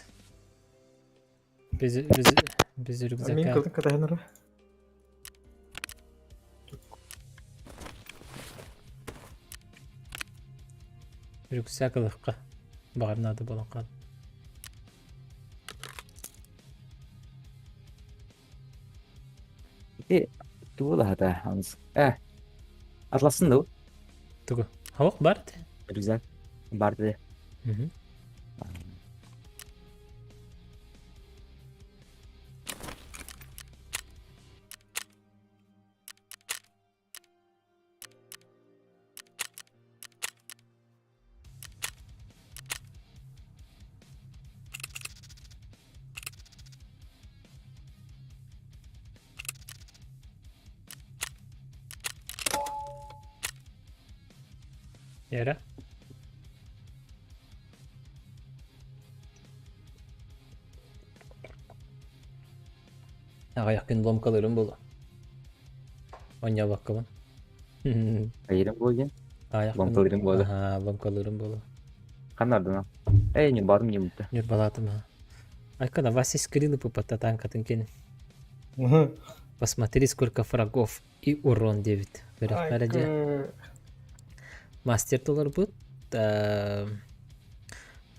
Біз Min рюкзакка. kıldım kadayanları. Рюкзак ылыққа. Бағарнады болан қал. Bu da hata hans. Atlasın da o. Тұғы. Хауық бар ді? Güzel. Bardı. Yere. Ayakın lomkalarım bolu. Onya bakalım. Hayırım bu gün. Ayakın Lomkalarım bolu. Aha, lomkalarım bolu. Kanardın ha. Не бадым не мутты. Юр балатым. Айкана, Вася скрины попата танкатын кен. Посмотри, сколько врагов и урон 9. Ради. Мастер толар бут.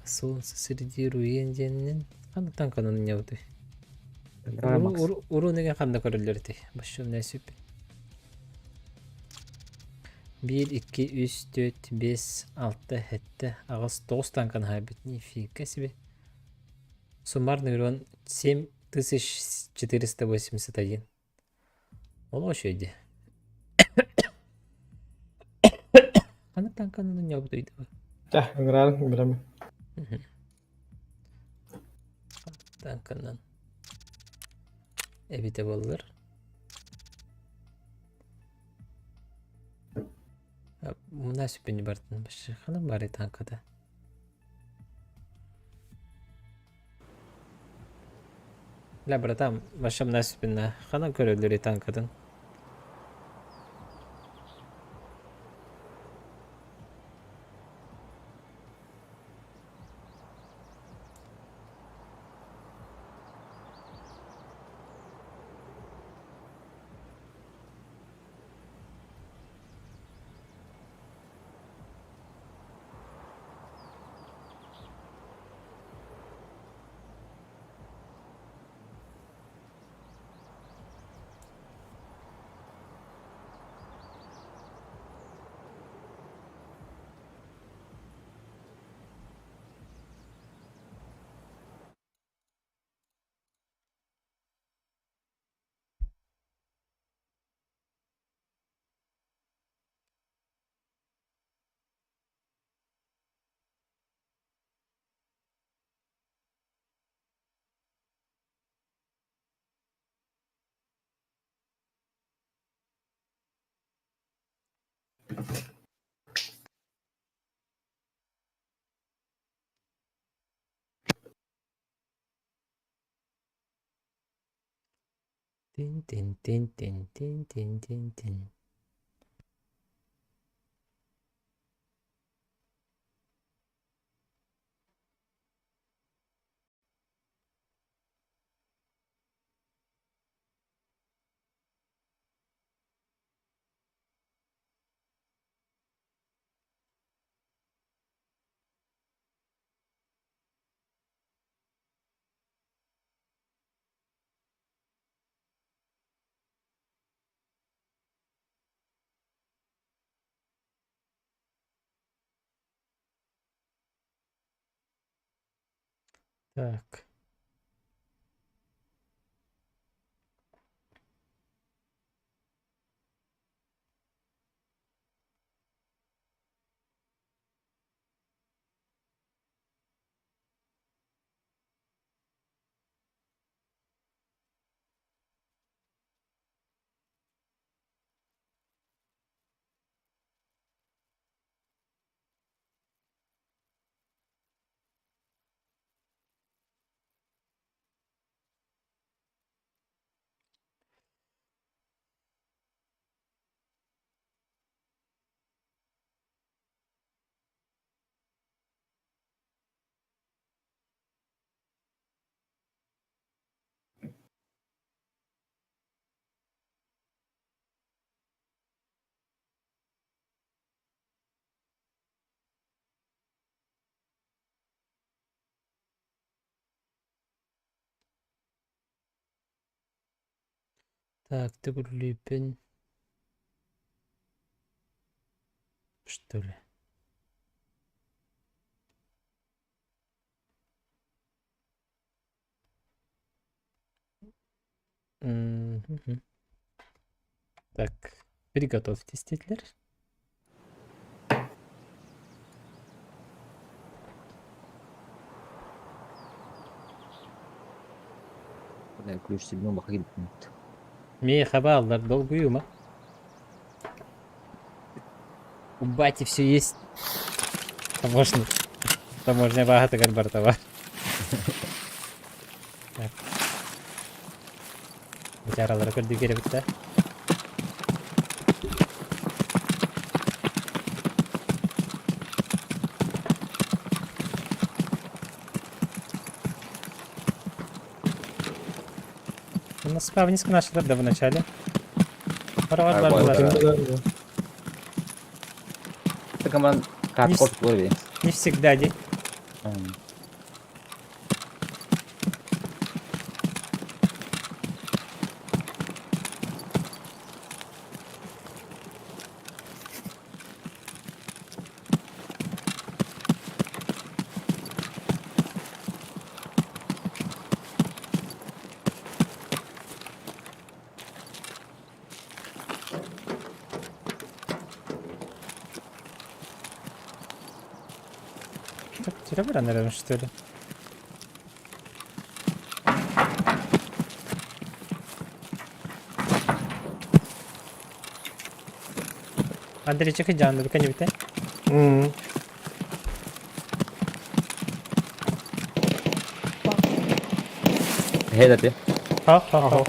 Солнце среди руин деннен. Қаны танканын не буды? Урон деген қанда көрілерді. Башым нәсіп. 1, 2, 3, 4, 5, 6, 7, ағыз 9 танкан хайбет. Нифига себе. Суммарный урон 7481. Ол ошойды. Қаны танканын не буды? Ya, öğrenelim bilemiyorum. Танканын. Эбите болдыр. Мына сүпені бартын башы. Қаны бары танкада. Ля, братам, башы мына сүпені. Қаны көрілдері танкадың. Тин тин тин тин тин тин тин тин. Так. Так, ты Липень. Что ли? Мгм. Так, приготовьтесь, Титлер. Ключ себе bakayım. Merhaba, долго юма. У бати все есть. Таможня. Таможня багато гарбартова. Так. Бачаралар көрдү керек бит да. У нас спавниск нашли да в начале. Паровар бар Арбай, булар. да. Kimdeler ya? Tak aman Yes. kart var bir. Не всегда, ди. Так, теребра, наверное, что ли? Андрей, чекай canlı bir kani bite. Hı. Hey dedi. Хоп.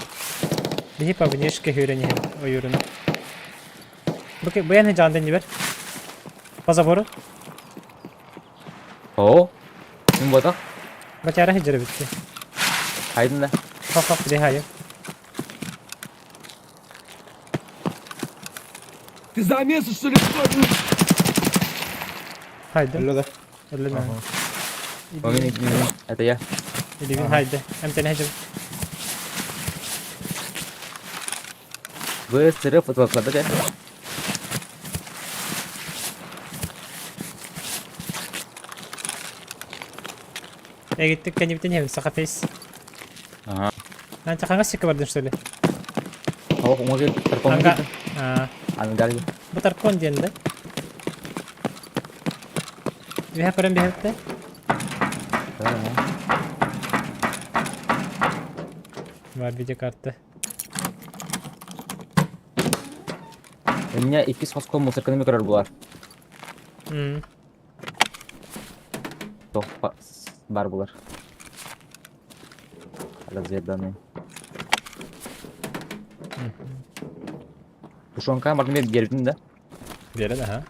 Bihi pa внешке hüreni o yürünü. Bu yana canlı niver. По забору. Oo. Şimdi bu da. Бачара хиджere bitti. Haydın da. Хоп, bir hayır. Ты замесишь, что ли, что ли? Haydi. Öyle de. Öyle mi? O benim gitmiyorum. Hadi ya. İlgin haydi. Hem tane hicim. Bu sırrı fotoğrafladık ya. Gittik kani bitti ne? Sakafes. Aha. Lan çakanga sıkı vardın şöyle. Hava kuma gel. Terpon Anga. gel. Aa. Angal gel. Bu tarkon diyende. Bir hakkaren bir hafta. Var video kartı. Меня iki sosko musakını mı karar bular? Hmm. Çok bar bular. Разведаны. Tuşonka bakın bir geldin de. Bir yere daha.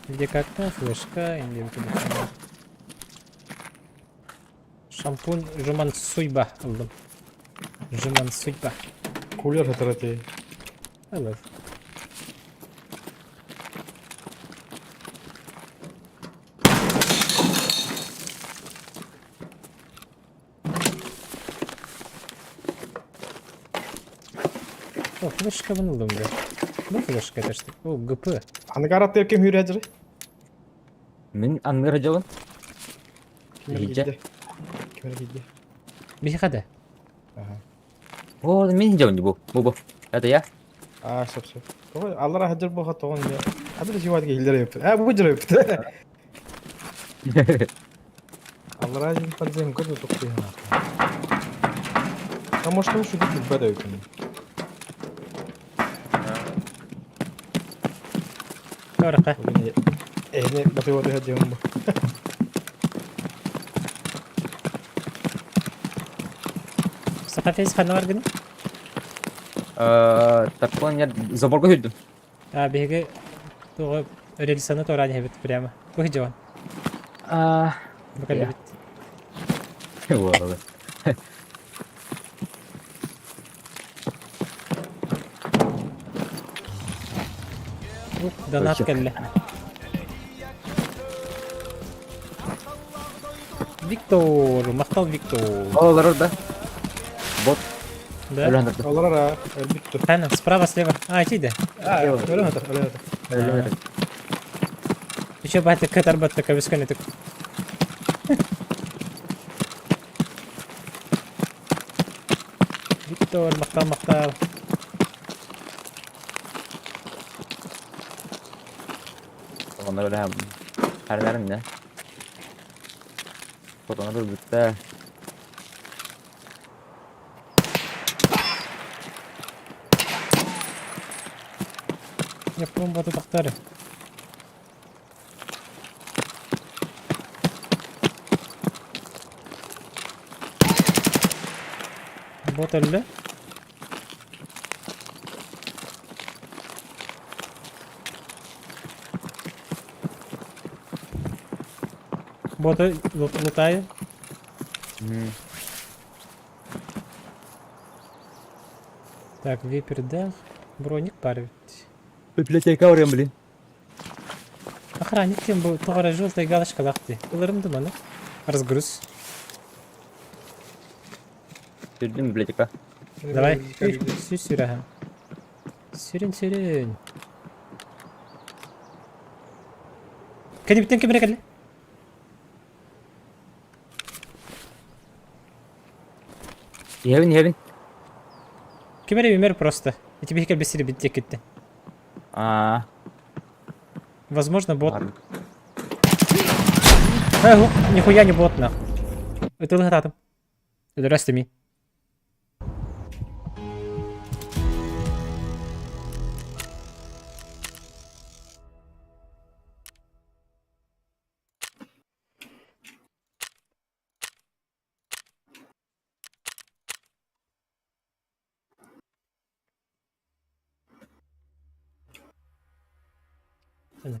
Video kartı, flashka, indi bir telefon. Şampun Juman Suyba aldım. Juman Suyba. Кулер hatırlatıyor. Alır. O flashka bunu aldım. Bu flashka taştı. O gıpı. Angarat derken hür hacırı. Min anlar acaba? Iyice. Kimler giydi? Bir hadi. Aha. О, мен жауын bu. Это я? Стоп. Ой, Аллара хаджар бұл хат тоғын я. Хаджар жеват гейлер yaptı. Bu jira yaptı. Аллара жин подзем көді тоқты яна. А может он шудит без бада өкін. Orqa. Ehne batı batı haджам bu. Saqafes xana var gini. Так, я заборға өйдім. Беге тоғы рельсаны торани хебет прямо. Бу жаван. Бакал Я. бит. Ладно. Донат Ой, келли. Виктор, мақтал Виктор. Олар орда. Бот. Да? Өлендірді. Аллара bitti. Хана, справа, слева. Тиде. Öyle hatır. Өлендірді. Еще баты катар баты кависканы так. Виктор, мақтал. Onlar öyle hem. Herlerim ne? Fotoğrafı bitti. Yapalım batı taktarı. Bot öldü. Боты лутаю. Так, випердах. Броник парит. Библиотека орем, блин. Охранник тем был. Тугара желтая галочка лахты. Уларым думаны. Разгруз. Sürdüm bibliotika. Давай. Сюр, ага. Сюрин. Кәне биттен кемере кәлі? Евин. Кемере умер просто. И тебе как бы сири битте кетті. Возможно, бот. Ладно. Нихуя не бот, нахуй. Это лгататом. Это растами.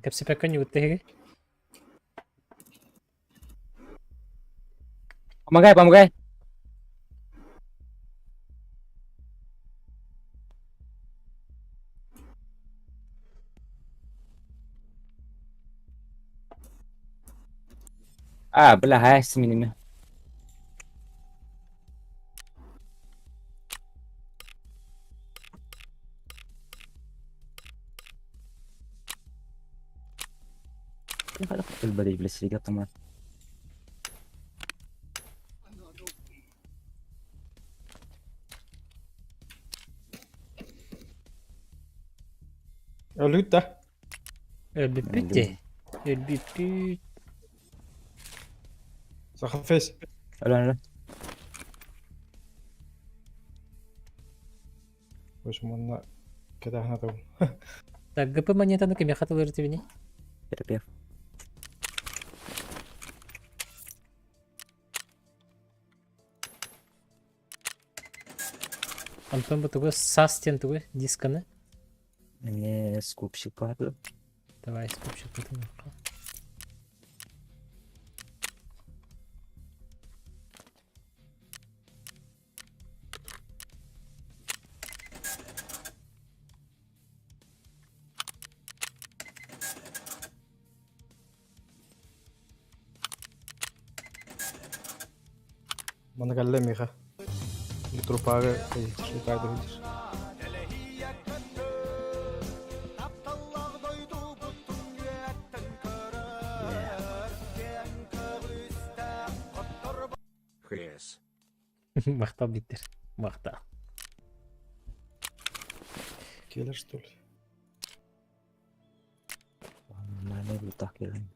Капси пока не вытягивай. Помогай. Бля, с минами. البريد بالسيجا طبعا. Öldü de. Bitti. Sakafes. Öyle. Boş manna كده احنا تو. Так, ГП монета на кеме хатал ртвини. Терапевт. Антон бутугу састен тугу дисканы. Не скупщик падал. Давай скупщик потом. Bana geldi mi ha? Bir trupaga şey kaydırır. Мактал биттер. Мактал. Келер, что ли? Нормально bir tak gelin.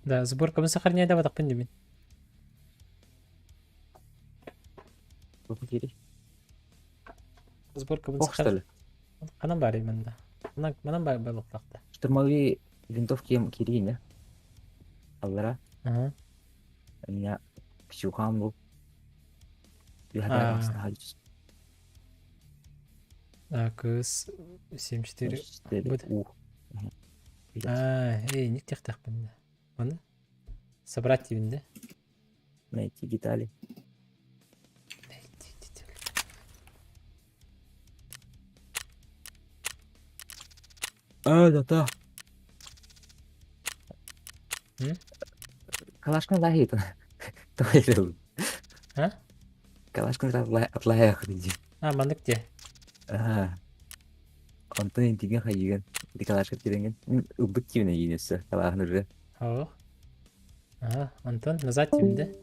Да, сборка сохраняй давай так пендемин. Bu geri. Сборка Ох, что ли? Анан бар именно. Манан бар балыктакта. Штурмовые винтовки Кирина. Аллара. Ага. У меня Ксюхан был. Я А. добавился на Галичус. АКС 74. Будет. Ух. Мгм. Ник тяхтах бенде. Оны собрать дебинде. Найти детали. Да. М? Калашкан лахит. Тойлел. А? Калашкан атлаях диди. Мандык де. Антон деген хайыган. Ди калашкан тиренген. Убык кивне йинесе. Калахын үрі. О. Антон назад дебинде.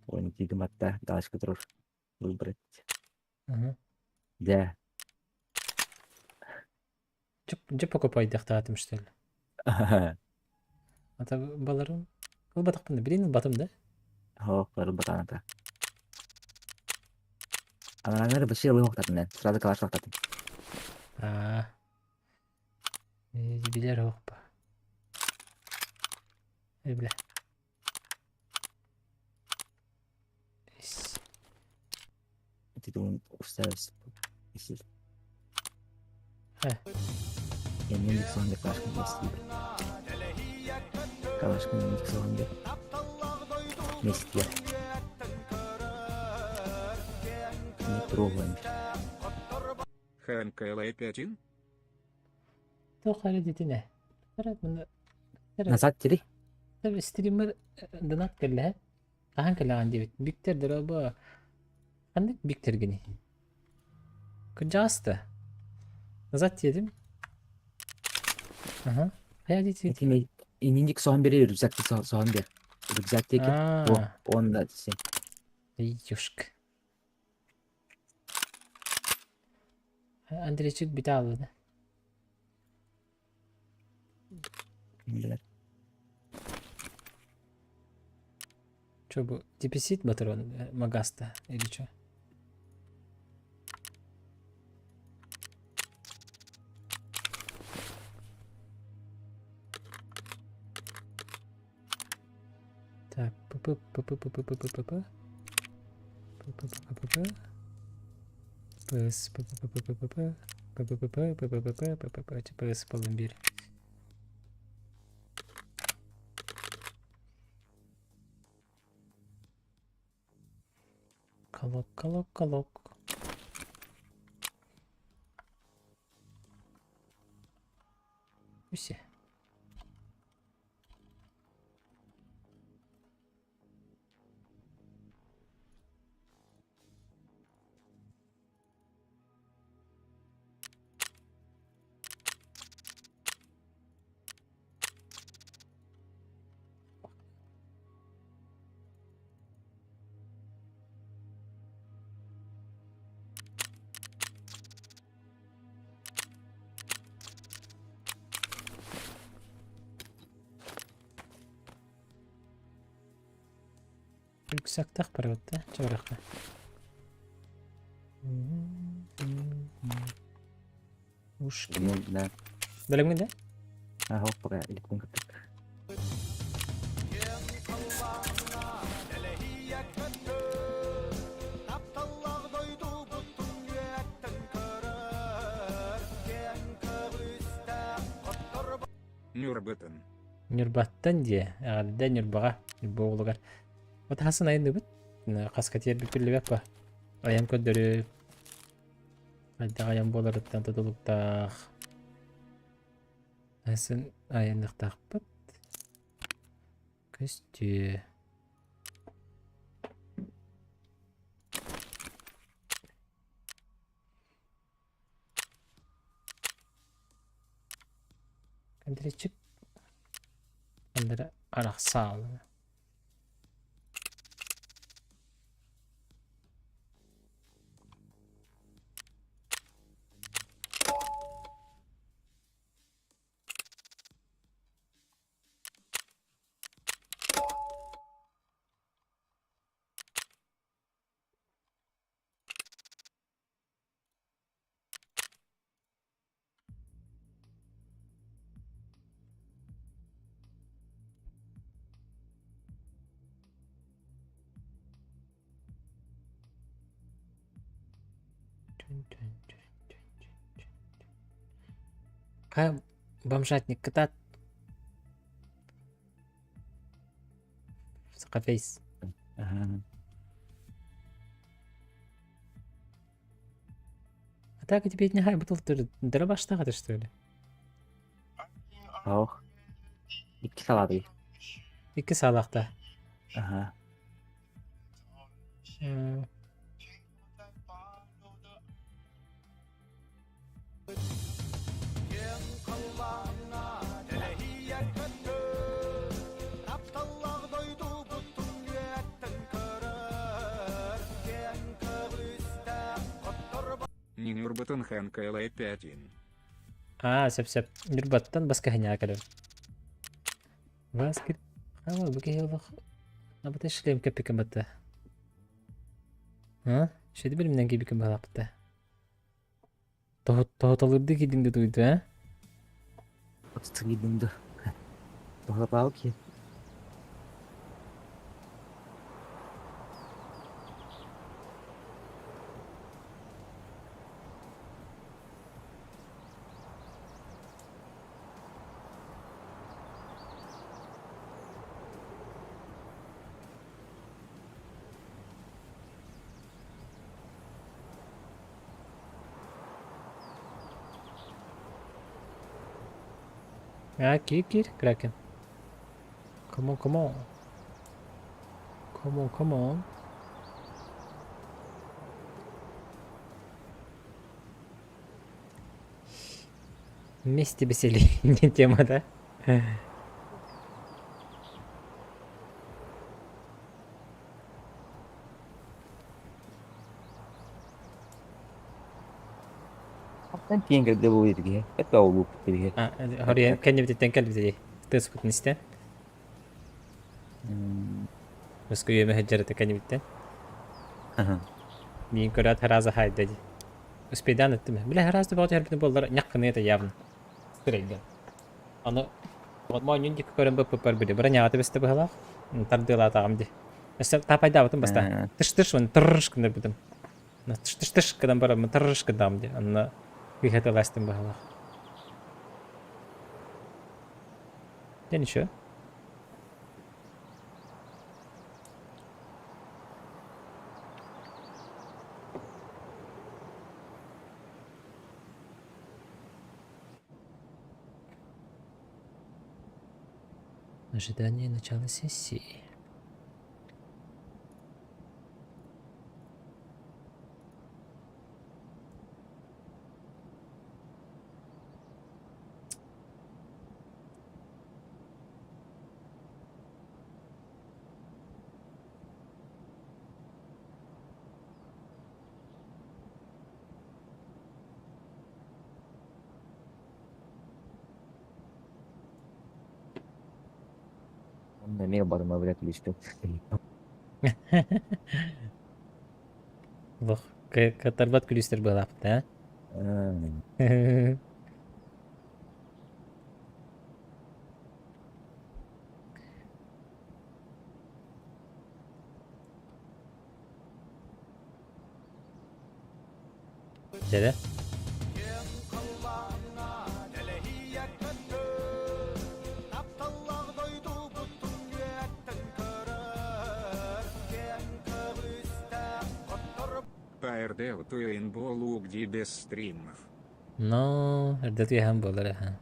Он тиді матта. Калашкан тұрыр. Бұл бірет. Ага. Да. Же покупай дехтатым что ли? Ата баларым. Кыл батак бенде. Биринин батым да. Хо, барыл батаната. Анараңары бір шейлы оқтатын мен. Сұрады калаш оқтатын. Билер окпа. Бля. Тиді он ұстайыз. Есіл. Мен ник соғын деп калашкан естейді. Калашкан ник соғын деп. Местер. Не трогаем. ХНКЛ-5-1? Тохары детине. Назад тири. Tabii streamer donat kelle. Kahan kelle andi bit. Bikter deraba. Kandık bikter gini. Kıcağızdı. Nazat yedim. Aha. Hayal etsin. Etime inindik soğan beri rüzaklı soğan bir. Rüzaktaki bu. Onu da sen. Yushk. Andrechik bir daha aldı. Bildiler. Что bu? Деписит батарон Магаста или что? Так, ПС полумбирь. Колок. Все. Рюкзактах барып да, жабыракка. Уш. Да. Белеңме да? Хоп, пока электron каттык. Нюрбытын. Нюрбаттан де, ағалда нюрбаға, нюрбоғылығар. Вот хасын айынды бұд, қасқатер бүкірлі бәп ба. Аян көддірі, айда аян боларыттан тұтылықтақ. Хасын айындықтақ бұд. Көсті. Кәндіречік. Кәндірі арақ сağlı. Ка бомжатник катат. Сакафейс. Ага. А так тебе не хай бутылтыр дырабаштагы что ли? Ох. İki saladı. İki salakta. Ага. Нюрбытын Хэнкэла 5-1. Сеп. Нюрбаттан баска хыня калып. Баскет. Ава бу гейлох. Абыта шлем кепикем бата. Шеди билимден кебикем балапты. Тоғыталырды кедіңді дойды, Отсты гидімді. Тоғырал ки. Кир, кракен. Come on. Вместе веселее, не тема, да? Ben tienga de bu irgi. Et oğlu irgi. Хория, кәнебітеттен кәлбіде. Тыз күтін істен. Өскі өйемі хәджарыты кәнебіттен. Ага. Мен көрәт харазы хайд деді. Успейдан өтті ме? Біле харазды бағыты әрбітін болдары няққыны еді явын. Сүрейген. Аны мойнын декі көрін бұп бұпар білі. Бұра няғаты бісті бұғалақ. Тардыла атағым де. Өсі тапайда бұтын баста. Тыш-тыш вон тыррыш күндір бұтын. Тыш-тыш кыдан бара мы тыррыш кыдам де. Анна күйхеті ластын бұғалақ. Ден еще? Ожидание начала сессии. Onda ne barıma bırak lütfen. Лох, катарбат күлістер бұлапты, Dede. РД утуин болу где без стримов. No, эрдет яһан болар аха.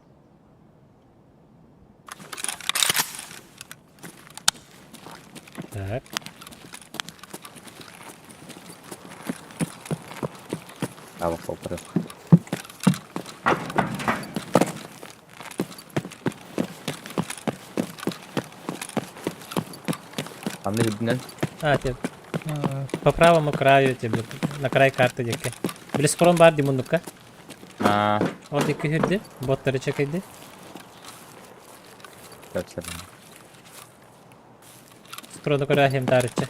Так. Абы қолтырып. Қандай жүрдіңнен? Тебе. По правому краю тебе, на край карты деке. Биле скорон бар димуннукка. Ол деке хүрдү, боттары чекейди. Көпсірдің. Скорону көрө хем тарычы.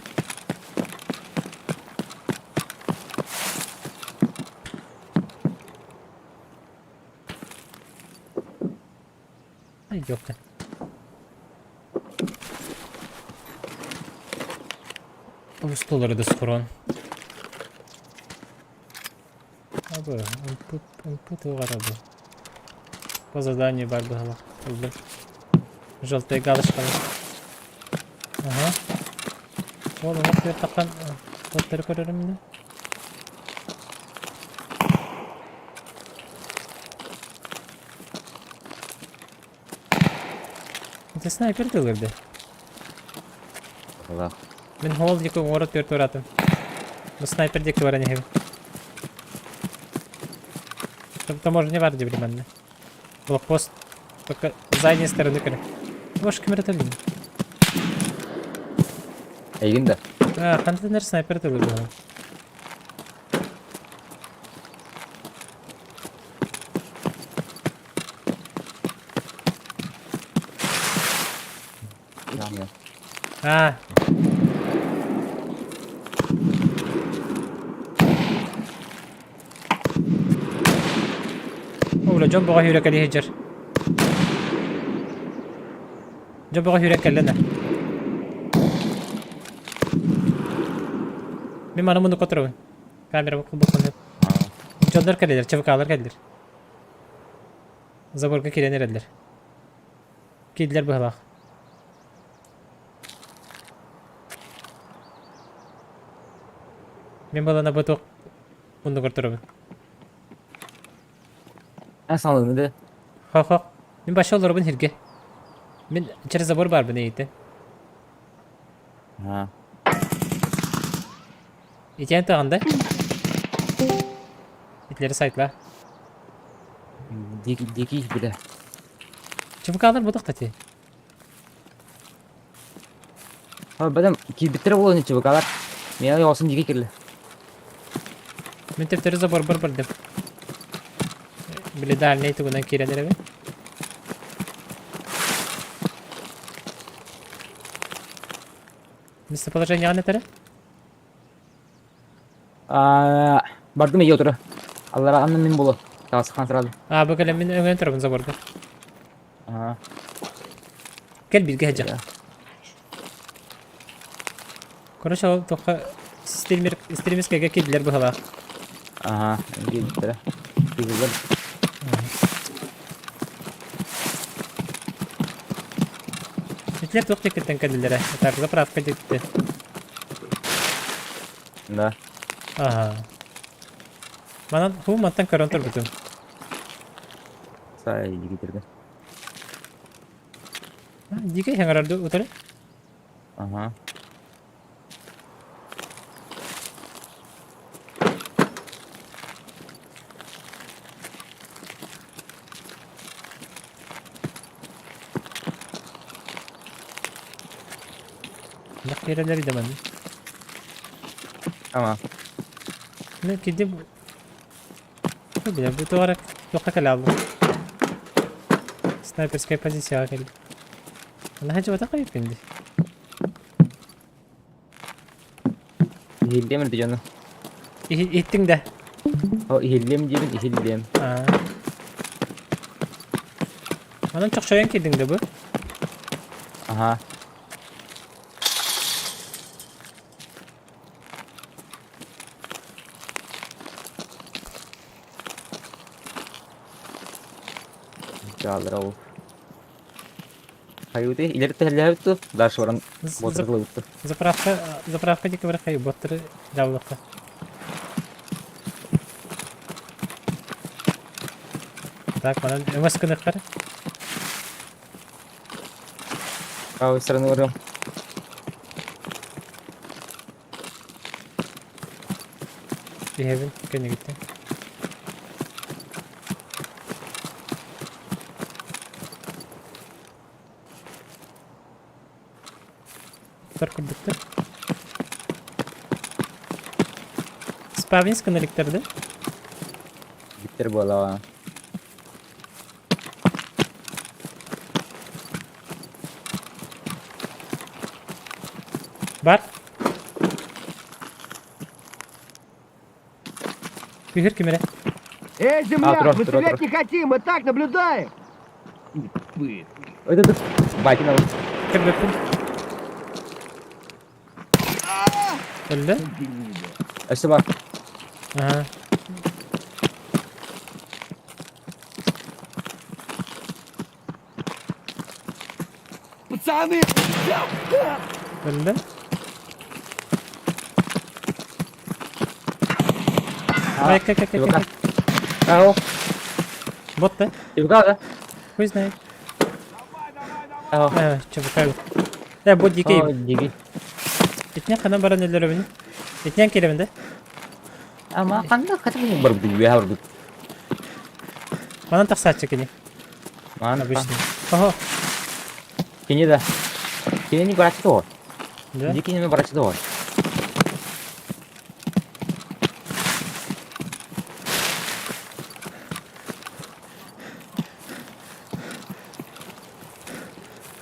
Ай, yok. Ustaları da skron. Abi, input o kadar bu. По заданию бар было. Желтая галочка. Ага. Вот он вот такан. Вот теркорерим мені. Это снайпер дылырды. Олақ. Мен хол дико орот төрт оратым. Bu снайпер дикті бар әне. Таможня бар деп білемін. Блокпост. Только с задней стороны кірі. Бош кімір тәлін. Әйгінді? Контейнер снайпер тәлі бұл. Oğlum jumboga yürek ali hijr. Jumboga yürek lana. Bir mana bunu kontrol. Kamera bakın. Jodlar kaleler, çabuk geldiler. Zaborga kirenler ediler. Kediler bu halak. Ben balana batok bunu kontrol. Sanırım ne? Hak. Ben başa olur ben hirge. Ben içeri zabor var bu neydi? İçen tağında. İtleri saytla. Deki bile. Çabuk alır bu da ti. Abi benim ki bitir bu ne çabuk alır. Niye olsun deki kirli. Ben tepleri zabor barbardım. Bile daha neydi bundan kirenlere be? Место положения не тара? Bardым iyi otur. Allah razı olsun bulu. Tamam sıkan sıralı. Bu kalemin ön tarafını zabordu. Gel bir gece. Konuş o toka istirimiz kege kediler bu hala. İyi bitir. Güzel. Hitler çok dikkatten kedilere. Tarafı zapravka gitti. Da. Aha. Bana bu mattan karantor bütün. Saya iyi getirdi. Dike hangarardı utarı. Bak yerleri de ben. Tamam. Ne kedi bu? Bu bile bu olarak yok aldım. Sniperskaya позиция geldi. Ana hacı vata kayıp indi. İhillem canım. İttin de. O ihillem diyelim ihillem. Anam çok şoyan kedin de bu. Aha. Çaldır o. Hayır değil, ileri tehlikeli tuttu. Ders oran botırlı tuttu. Заправка дико врахай, боттары жабылыққа. Так, bana ömür sıkıntıları. Правой стороны вырыл. Bir evin gene gitti. Торкубуттар. Спавнинск наликтерди. Биттер бола. Бар. Бігір кемере. Эй, земляк, трос, мы трос, стрелять трос. не хотим, мы так наблюдаем. Это. Баки на. Kır bakın. Öldü. Açtı bak. Aha. Пацаны! Öldü. Ay kay kay kay Тивка. kay. Ау. Bot da. Тивка, да? Хуй знает. Ау. Çabuk kaybol. Ya bot О, dikeyim. диги. Etnen kanan baran eller beni. Etnen keliminde. Ama kanda katı berbudi ya berbudi. Bana tak saat çekini. Mana Обычный. Ого. Kini да. Kini не брать то. Да? Дики не брать то.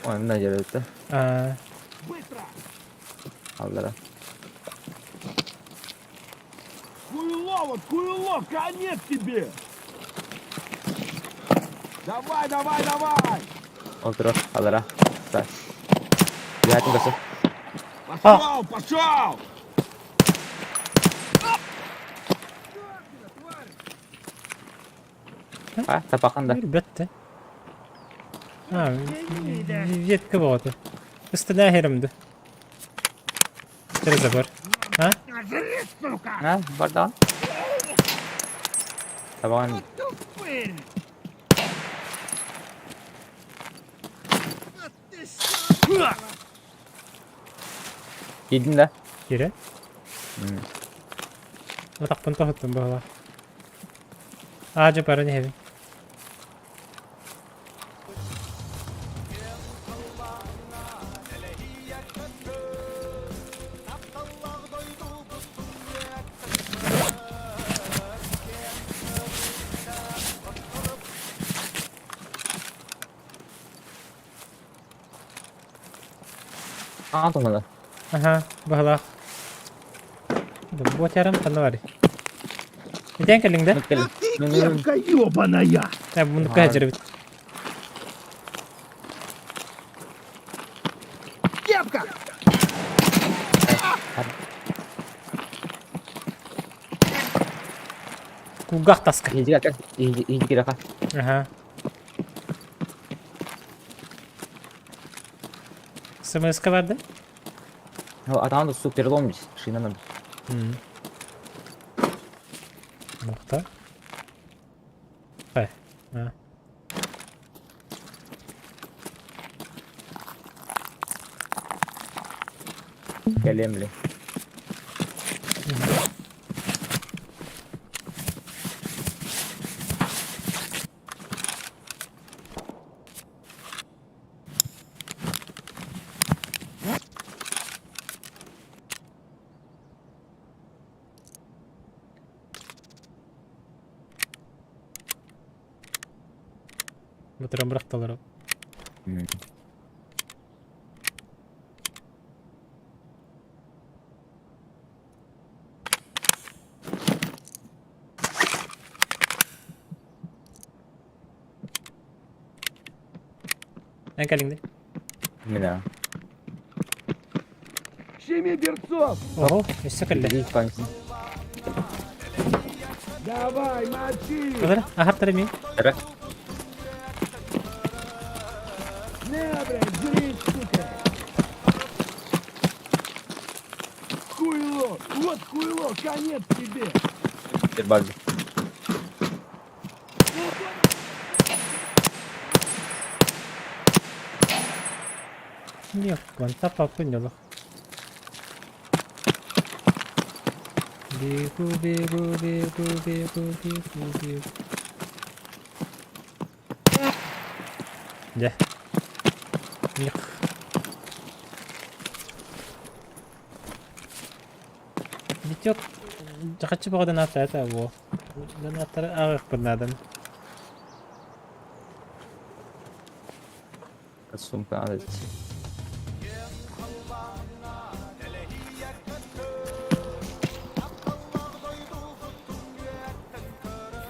Ой, ne diyor это? Aa, Aldılar. Хуйло, конец тебе! Давай! Otur, aldılar. Sağ. Diğerini basın. Пошел! Ha, tapakanda. elbette. Ha, ветка вот. Üstüne Через забор. А? Ha, bardan. Tabakan. Yedin de. Geri. Hmm. Ataktan tohuttum bu hava. Ağacı paranı hevi. Aa, tomadı. Aha, bahala. Buat yarım tanı var. Neden kelingde? Gelin. Кепка ёбаная! Ya bunu kaçırı bit. Кепка! Kugak taska. İyice gel. İyice gel. Aha. Смска vardı. Adam da su переломить. Шина надо. Nokta. Ha. Geleyim bile. Батырам быракталар. En kelingde. Mina. Щеми берцов! Oho, istekelle. Gidiyor kansın. Давай, мочи! Kadar ahar taremi. Evet. Не, блядь, жри, сука! Хуйло! Вот хуйло, конец тебе! Bir bazı. Yok lan tapapın yolu. Bigu bigu bigu bigu bigu bigu. Gel. Yık. Bitiyor. Kaçı bu kadar nafta ya bu. Ben atları ağır bir adam. Sumka adet.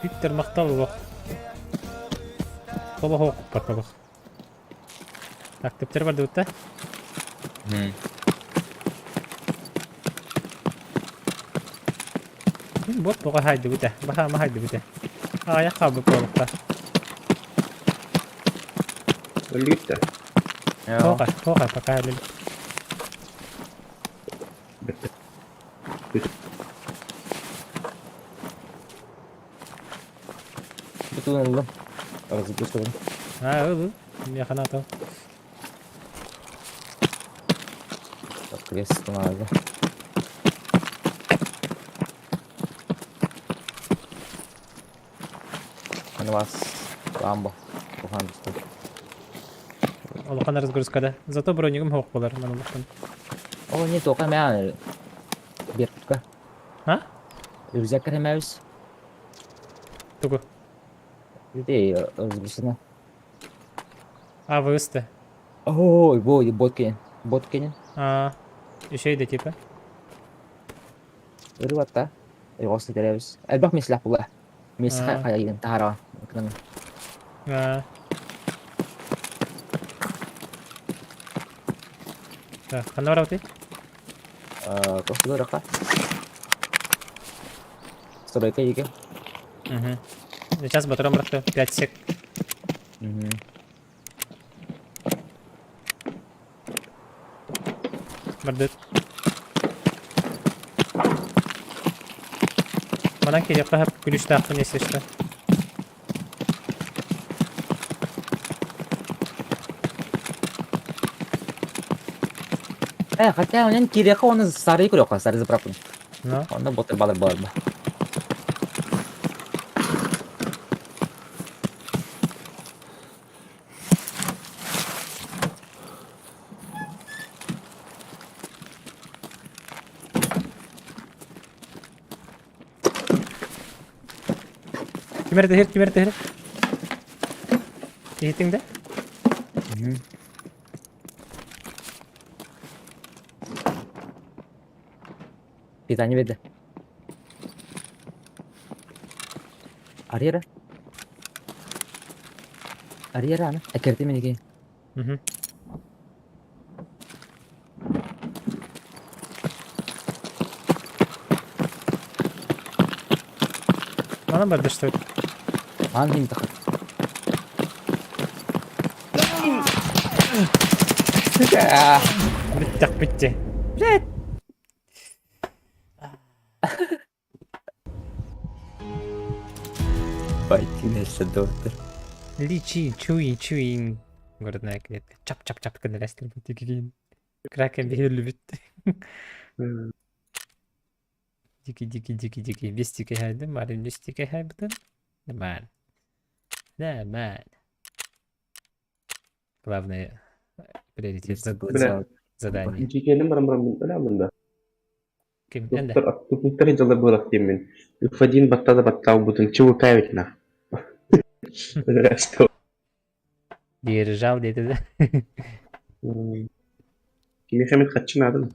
Bitter maktal bak. Baba hok bak. Aktifler var da. Bot bu haydi bu da. Baha ma haydi bu da. Ayak kabı kolukta. Öldü gitti. Ya. Hoka bak haydi. Betul oğlum. Arası betul. Ha oğlum. Yakın atam. Bak kestim abi. Mana bas. Lambo. Bukan işte. Олохан разгрузкада. Зато бронигім хоқ болар. Мен олохан. О, не только меня. Берка. Ha? Рюкзак кремевс. Тугу. Людей özgürsüne. А, вы üstte. Ой, бой, Боткин. Боткин. А, şey de tipi. Irvatta. Yoksa terevüz. Elbak mislah pula. Ha. Mislah kayak tahara. Kena. Ha. Так, хана врати? Kau sudah kah? Стройка juga. Угу. Сейчас батаром врати. 5 сек. Бардык. Bana ki yakla hep gülüş tahtı neyse işte. Хотя он kiri kau onu sari ikut kau sari seberapa? No. Onu boter balik balik. Kimer tehir. Eğitim de. Питание beda. Ariera. Ariera ana. Ekerti mi ki? Hı hı. Bana barda işte. Andim tak. Bitti. Fighting neyse doktor. Чуин. Городная клетка. Чап, каналястер бутикин. Кракен бегали бит. Дикий. Без тики хайды, марин без тики хайбытын. Нормально. Главное приоритет задание. Cikenin mırmırım öyle mi? Ким? Энде? Доктор жылы было темен. Господин баттада будут чего кавить на. Что? Держал dedi de. Mehmet kaçın adı?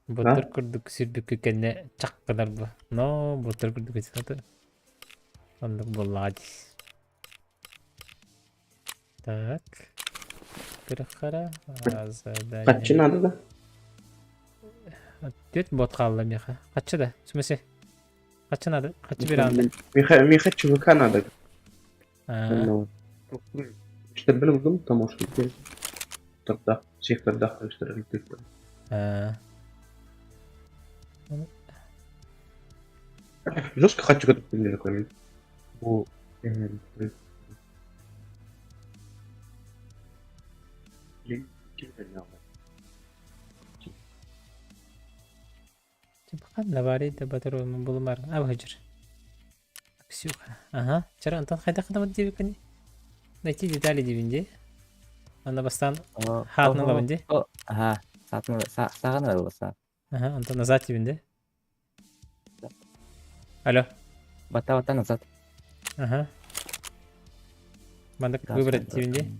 Былтыр курдук сүрбүк экенне чаккалар бу. Но, былтыр курдук эсаты. Андык боллади. Так. Кырыхара. Kaçın adı da? Төт бот калды меха. Качы да, сүмөсө. Качын ады. Качы бир анда. Меха чего канада? А, İşte benim buldum tam o şekilde. Тогда секторда işte. а. Жестко хочу готов не такой. Bu Типа навари да батару булмар. Абхажир. Ксюха. Ага. Чара Антон хайда кадамат дебикани. Найти детали дебинде. Ана бастан хатны лавынде. Ага, саған ой болса. Ага, Антон назад дебинде. Алло. Бата назад. Ага. Мандак выбрать дебинде.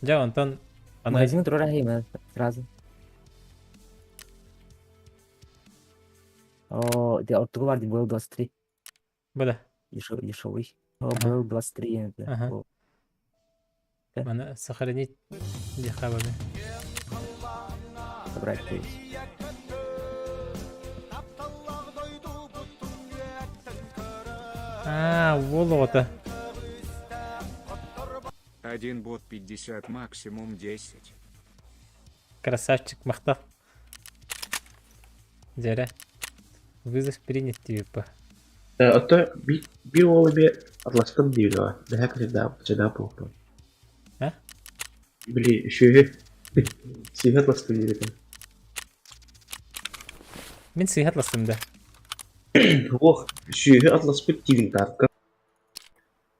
Жа Антон. Магазин тұрар әйме сразу. О, де ортығы бар де был 23. Бада. Дешевый. О, был 23. Ага. Мана сохранить дихабами. Собрать то есть. Вот. Один бот 50, максимум 10. Красавчик Махтав. Зеря. Вызов принят типа. Ото bir oğlu bir atlastan değil o. Daha kadar pohtu. Ha? Bili şu atlastan değil. Мен сыйгатластым да. Вох, şu atlas bir divin tarka.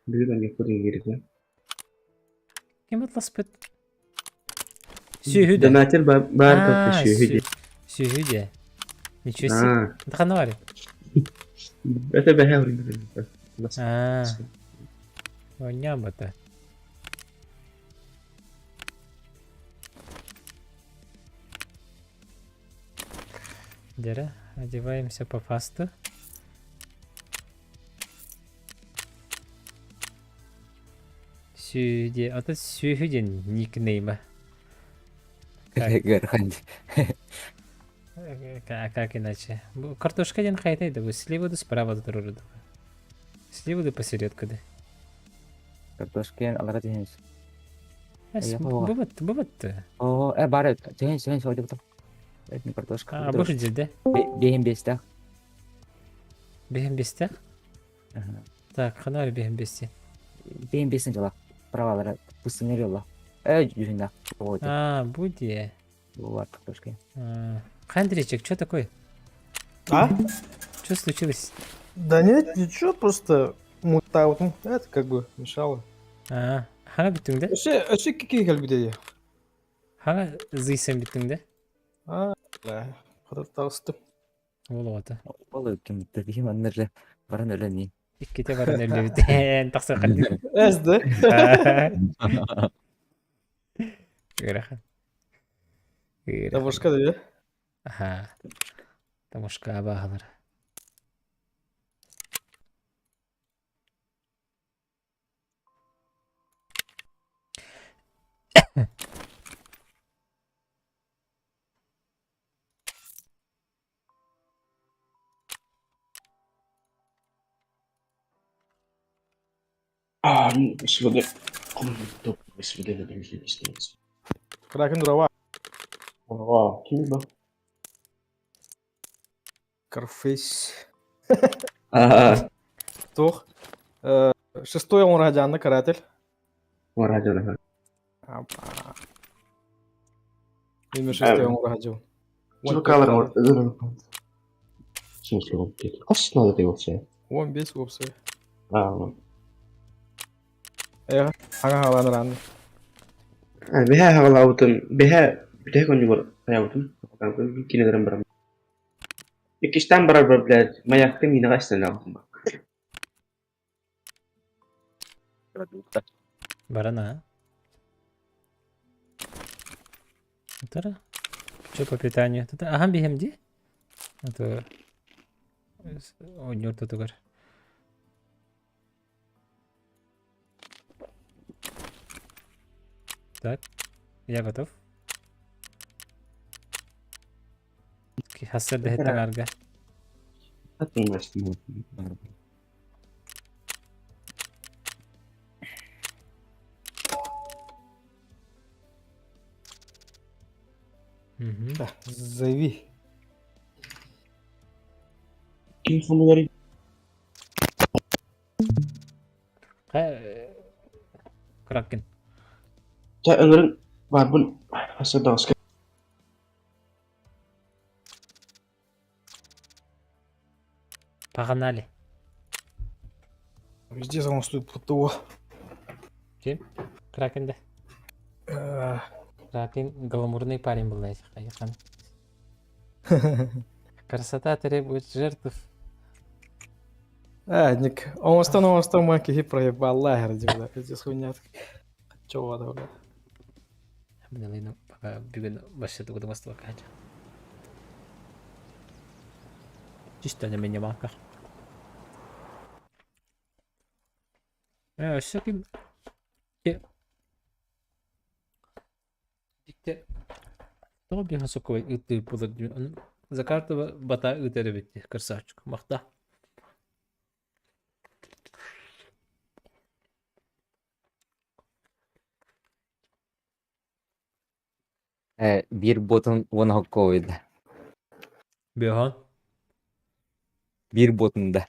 Bilmem ne kadar gerekli. Кем атласпыт? Сүйhү да. Donatel bar kapı şu. Сүйhү да. Ничего себе. Дахана бар. Это бахаврин. Понятно. Дера, одеваемся по фасту. Сүйде, ата сүйден никнейма. Как иначе? Картошка ден хайтайды, вы сливу справа тұрырды. Сливу посередку да. Картошкен алға дейміз. Быват. О, бары, дейміз, ойды бұтым. Это не картошка. Бұшы жерде? Бейім бесті. Бейім бесті? Так, қанар бейім бесті? Бейім бесін жала. Правалары пустынер yolla. Жүзінде. Буде. Бұл бар картошка. Хандричек, что такое? А? Что случилось? Да нет, ничего, просто мутаут. Это как бы мешало. Хана биттің да? Вообще какие кальбидеи? Хана зыйсан биттің да? Да. Қыдыр тауысты. Ол оғата. Ол өкім бітіргейм анныры барын өләнейін. Иккете барын өлі бітен тақса қалды. Әзді. Гырахан. Табушка да, я? Ага. Табушка бағалар. Сегодня... Сегодня не снится. Кракен дрова. О, kim bu? Карфейс. Aa, Тух. Шестой он радианна каратель. var hadi öyle. Имя шестой он радио. Çok kalır orada. Şimdi sorun değil. Kaç sınavda değil olsa? 15 опция. Aa, Ага, халаны ранды. beha havalavutun, bir tek önce var hayavutun. Kanka kine derim beram. İkişten beraber bilet. Mayakta mine kaç tane aldım bak. Барана. Тара. Что по питанию? Ага, бегем где? А то... О, нет, тут угар. Так, я готов. Хасер дехет тагарга. Atın başını. Заяви. Kim konuları? Кракен. Ta öngörün var bun. Asa dağıska. Погнали. Везде за мосту ПТО. Kim? Kraken'de. Kraken гламурный парень был на этих хайках. Красота требует жертв. Ник. Он маки проебал лагер, дебила. Здесь хуйня. Чего да, блядь. Блин, пока бегаю başladı bu da mastı bakacağım. Чисто на минималках. Все ким. Дикте. То біган соковий іти подадю. За карту бата үтері бітті. Красавчик. Мақта. Bir botun onu hakkı oydu. Біган. Bir botunda.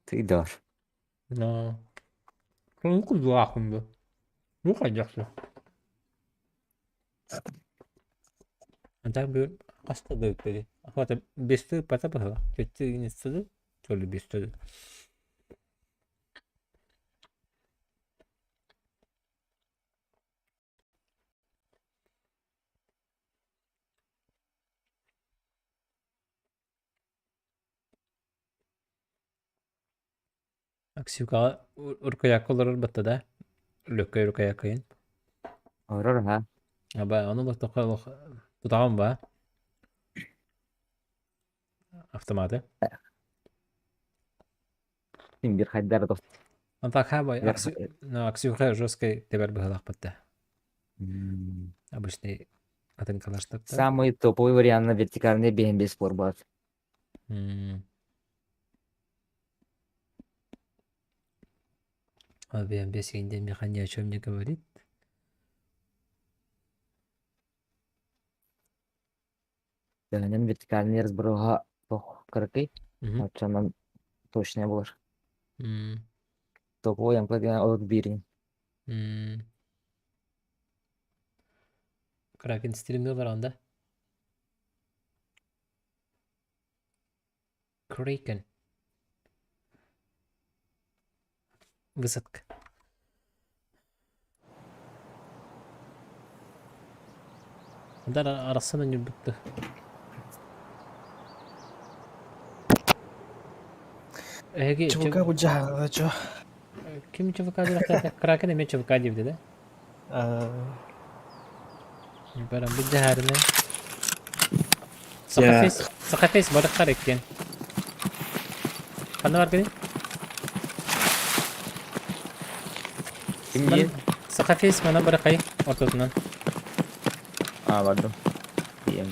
Тыйдар. No. Ну, куда ахунду? Ну, конечно. Так bir hasta da yükledi. Hatta besti pata pata. Kötü yine istedim. Şöyle besti. Aksiyuka urkayak olur batta da. Lökkay urkayakayın. Aurora ha. Ama onu da tutamam ba. Автоматы. Тим bir хайдар дост. Он так хабай. Я- Но Аксиюха жесткой теперь бы галах патта. Обычный атынкалаш тапта. Самый топовый вариант на вертикальный BMB спорбат. А BMB сегодня механи о чем не говорит. Jangan вертикальный разброха тох кыркый. Macamdan точно болар. Топовый yang kelihatan olot birin. Kraken stream'i var onda. Kraken. Высадка. Да, арасана не бутты. Чувака bu cahil ço. Kim çabuk adı da Kraken mi çabuk adı dedi. Barang bejaharnya. Sakafes badak kareken. Kan var gini? Kim birin? Sakafes mana badak kay ortasından. Aa vardım. Diyem.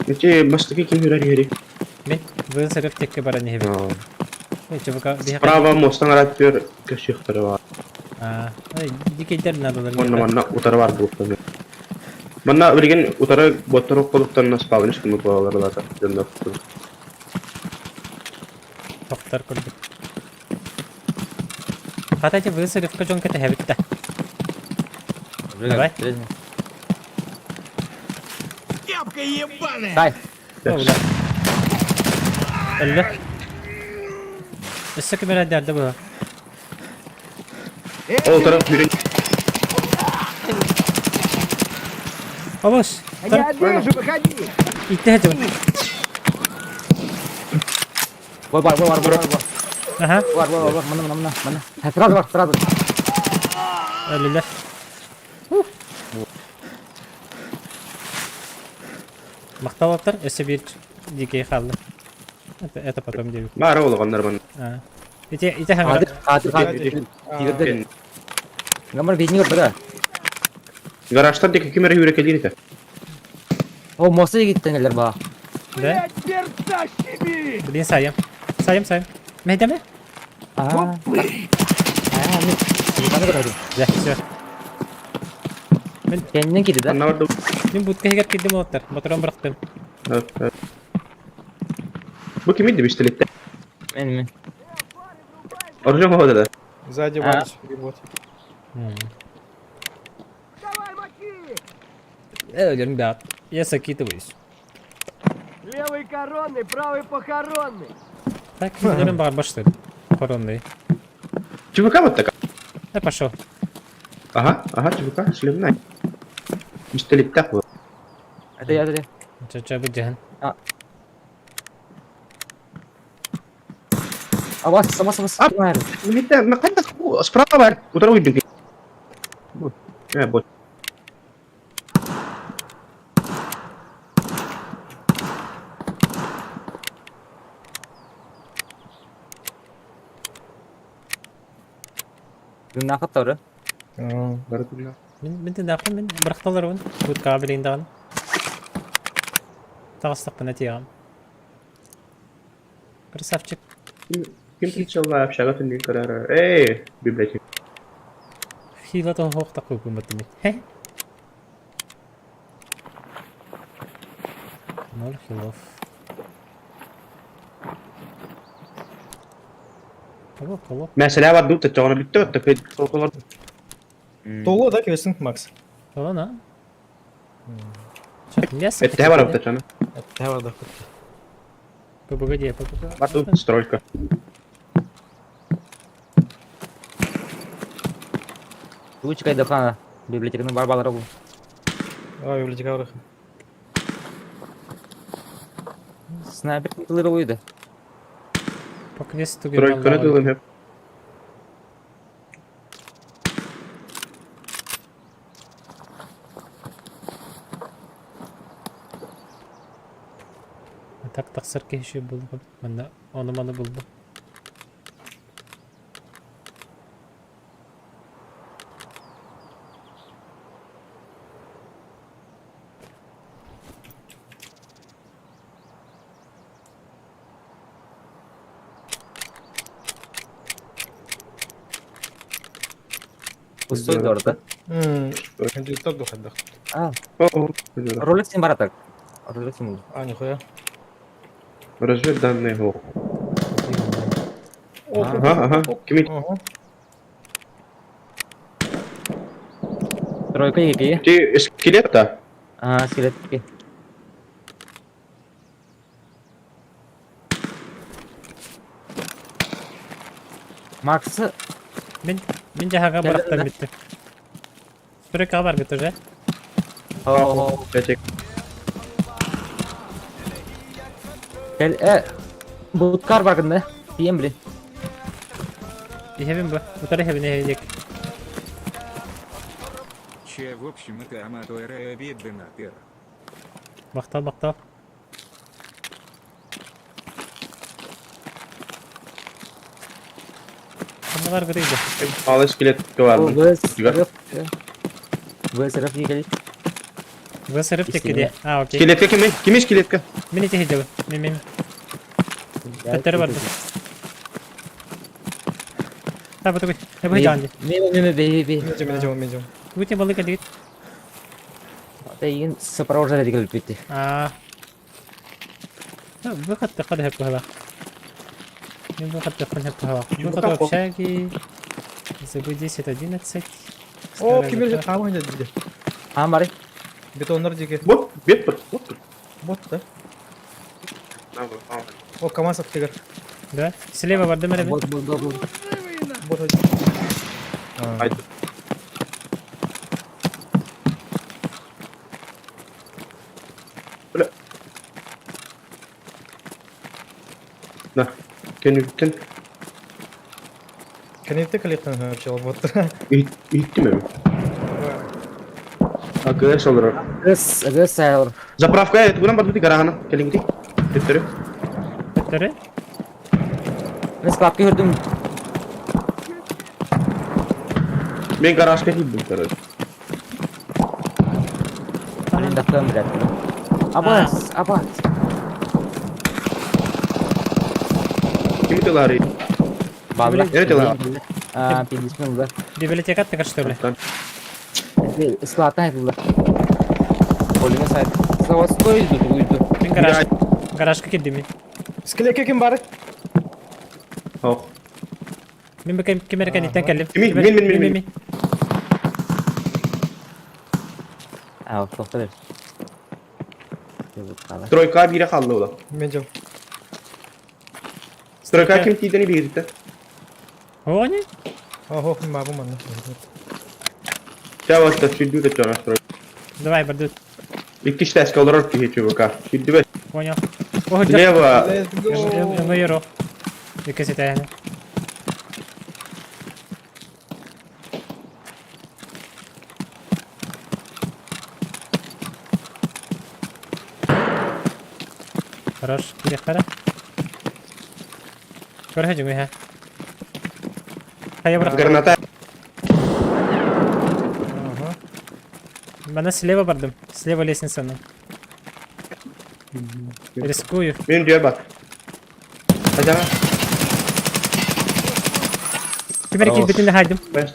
Geçe bastaki kim hürari heri. Ben bu serif tekke barang heavy. Çabuk bir Prava mostan aratıyor köşe yukarı var. Dikeyler nadalar. Manna utara var bu tabii. Manna birigen utara botoro koluktan nas pavniş kimi bağlar zaten. Dönmek tutur. Doktor kurduk. Fatih'e bu serif ka jonka heavy ta. Давай. Кепка ебаная! Kay. Öyle. Öyle. Üstteki böyle derdi bu. O taraf birin. Baboş. Я вижу, выходи! İhtiyacı var. Var. Aha. Var. Mana. Ha, seratus. Öyleler. Мақталаптар, өсі бір дикей қалды. Это потом деу. Mara olğanlar bana. Ите хаңар. Kadir. Tigirdir. Gambar birini gördü da. Garajdan deki kim hürari edin ite. O mosa gitti neler ba. Да? Блядь, перца щеми! Блин, sayım. Sayım. Mehdi mi? Aa. Gimana kadar? Güzel, güzel. Kendine girdi de. Anna vardı. Ben butkaya gidip gittim motor. Motorumu bıraktım. Evet. Bu kimindi bir stilette? Men. Оружие вот это. Сзади А. валишь. Вот. Ölürüm bir at. Я сакитываюсь. Левый коронный, правый похоронный. Так, ölürüm barba что ли? Коронный. ЧВК вот такая. Да пошел. Ага, ЧВК, шлемная. Пистолет так вот. Hadi hadi. Çocuk bu cihan. Bas. Gimana? Kita, makanya sправа var. Putar uydum. Вот. Вот. Gimana kata Baru tuh bilang. Мен тендақпын, мен бірақталар он. Бұд қабілейін дағын. Тағыстықпын әтеғам. Красавчик. Ким причала общага ты не карара. Эй, библиотека. Хилата хоқтақ көкімбітімі. Хе? Нол хилов. Колоп. Mesela var dut çağına bitti ötte kayıt kollar. Толы, да, кевесің, Макс? Коло на? Чё, мясо? Это var ötte çağına. Да, да. Погоди. Var dut стройка. Лучше кайда хана. Библиотеканың барбалары бұл. Ой, библиотека var. Снайпер кылыры ойды. По квесту Стройка ne diyorum hep. Так тақсыр кеші болды. Мында оны болды. Пустой орда. Где-то дух отдох. О. Rolex бар атак. Rolex бұл. А, нихуя. Разведданные го. Ага. Ага. Кими Ага. Тройка екі. ти скелет-то? Скелет екі. Максы Мен жағаға барақтан бітті. Стройкаға бар бітті же? Gerçek. Gel Butkar бар кында. Дiyem білin. Ехебін бі. Бұтары ехебін ехедек. Че, в общем, это аматоры видно на пер. Бақтал. Bunlar gırıydı. Pahalı skelet vardı. Выз рыф егелі. Вы сырып теккеде. Окей. Skeletka kimi? Kimi skeletka? Мен ете хедебі. Мен. Бәттері барды. Та, бұты көй. Әбі жанды. Медиум. Өте балы кәдегет. Тайын сопровождать егелі бітті. Выход-то ходы хэп көхала. Мен выход-то хон хэп көхала. Выход в общаге. ЗБ 10-11. О, кем лежит? А, вон где? Бары. Бетондар диги. Вот, бет бар. Вот. Вот, да? О, КамАЗ оттегер. Да? Слева барды мәрі бен. Вот один. Haydi. Böyle. Da. Kendin Кенетте коллектор вообще вот. gitti mi? Arkadaş olur. Гыз сайылыр. Заправка это buradan bardı garahana. Kendin gitti. Defteri. Бәттері? Мен складка көрдім. Ben garajga gittim garaj. Мен дақтан білет. Абас. Kimi telari? Балла. Nerede lan? Пиндисмен ұлдар. Библиотека аттығыр что ли? Складтан айтылды. Олиме сайт. Заводской үйді. Мен гаражға келдім мен. Скелекке кем бар? Oh. Min bakayım kim erken itten kellim. Min. To'xta ber. Troyka biri kaldı ola. Медиум. Troyka kim tiydiğini bilirdi. O ne? Ого, мабу манна. Cevap da sürdü de sonra Troyka. Давай, бардут. İki işte eski olarak ki hiç yok ha. Sürdü ve Понял. О, да. leva. Let's go. Ну, Еро. Яка си тая? Хорош, перехара. Көрһәҗү миһә. Хая бара. Granata. Ага. Бана слева бардым. Слева лестницаның. Рискую. Benim diyor bak. Hadi ha. Кимер кил битинде хайдым. Ben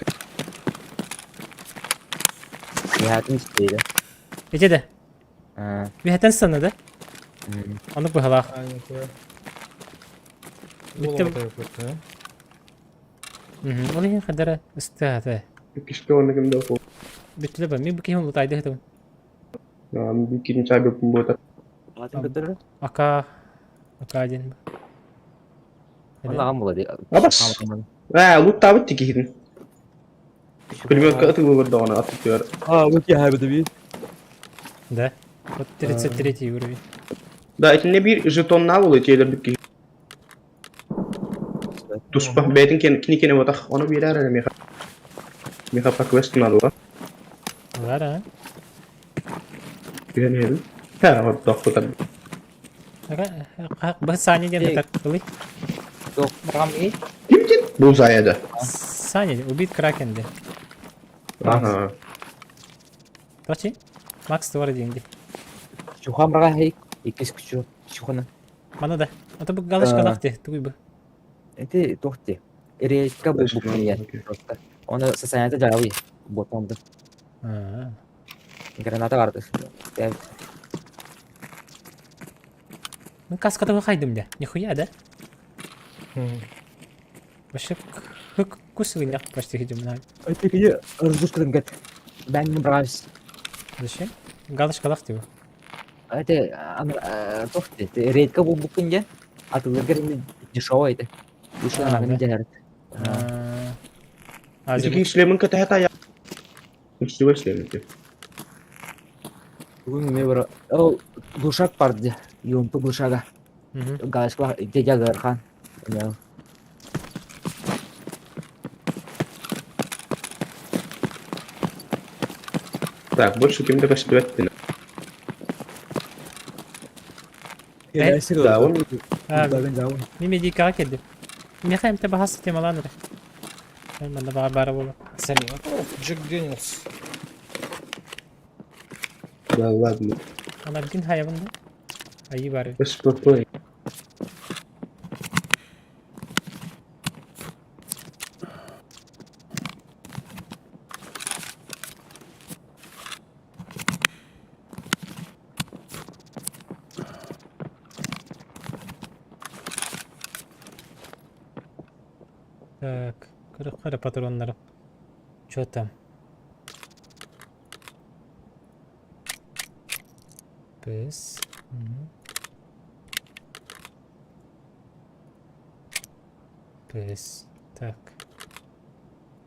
Nihayetin isteydi. Ичеде. Ha. Вихәтән санады. Аны быһалах. Aynen koy. Bitti. Bitti. Bitti. Оны һин хәдәре истәһә. iki işte onu kimde oku. Битле ба, мин бикем лутайды хәтәм. Bir kirin çay yapım bu da. Атын көтөрөр. Ака один. Лаган болады. Абас. Loot da bitti ki gidin. Bilmiyorum ki atı bu burada ona atıp diyor. Өте хабыды би. Да. Вот 33 уровень. Da içinde bir jeton ne oluyor şeyler ki. Tuspa betin kini batak onu bir ara mi mi kapak quest nalı. Lara. Güveniyorum. Ha o da fotoğraf. Ага, бas saniye gene tak kılı. Жоқ, барам и. Kim? Bu sayede. Saniye убит кракенде. Aha. Точи? Макс твори деньги. Чухам бара хей. Икес күчү. Чухана. Мана да. Это бы галочка лахте, туй бы. Эти тохти. Эрейка бу букния. Просто. Оны состоянието жагы. Ботомду. Граната барды. Ну каскада хайдым да. Нихуя, да? Вообще хык кусылыня почти хидим на. Это где разушкадан гет. Бәң брайс. Зачем? Галочка лахте его. Это тохти. Эрейка бу букния. Атылыргар дешевый это. Еще А, она не да. делает. Bizimki işlemin kötü hata ya. Üstü var işlemin ki. Бүгін мен бір ол глушак бар де юмпы глушага галашка дега гархан Так, больше кем-то кашпивать. Да, он Мими ди как это? Мне хаем тебя хас тема ланера. Man da bara bola. Салим. Джек Дэниелс. да ладно. Она бин хайванда. Аи бары. Спокойно. Так, кыры патронları. Чё там? Без. Без. Так.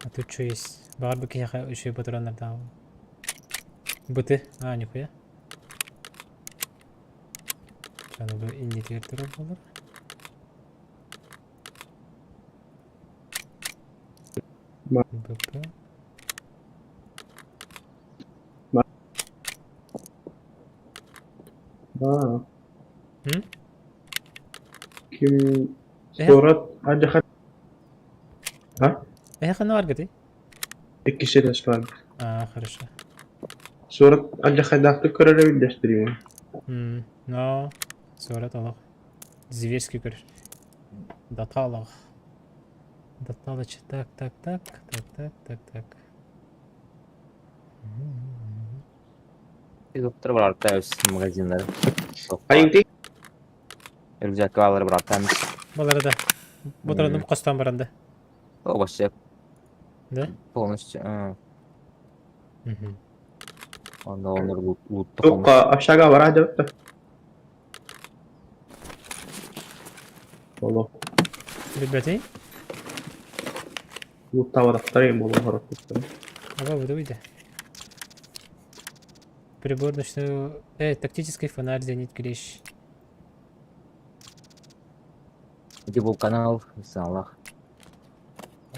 А тут что есть? Барбеки еще и патроны дал. Буты. А, нихуя. Надо бы индикатор было. БП. Да. М? Kim sonra ancak ha? خلنا ورقتي. İki şey de var. Хорошо. Sonra ancak hayatta kararı birleştiriyor. Но. Sonra Allah. Зверский кореш. Даталах. Даталыч. Так. доктор бар тәус магазинлары. Haydi. Рюкзак алар бар тәміз. Баларда. Ботараным костан баранда. О, вообще Да? полностью. Мгм. Он лутты Yok aşağı var hadi. Allah. Ребята, Bu tavada tarayayım oğlum harap. ага, вы давайте. Прибор ночного... тактический фонарь, зенит, клещ. Где был канал, в залах.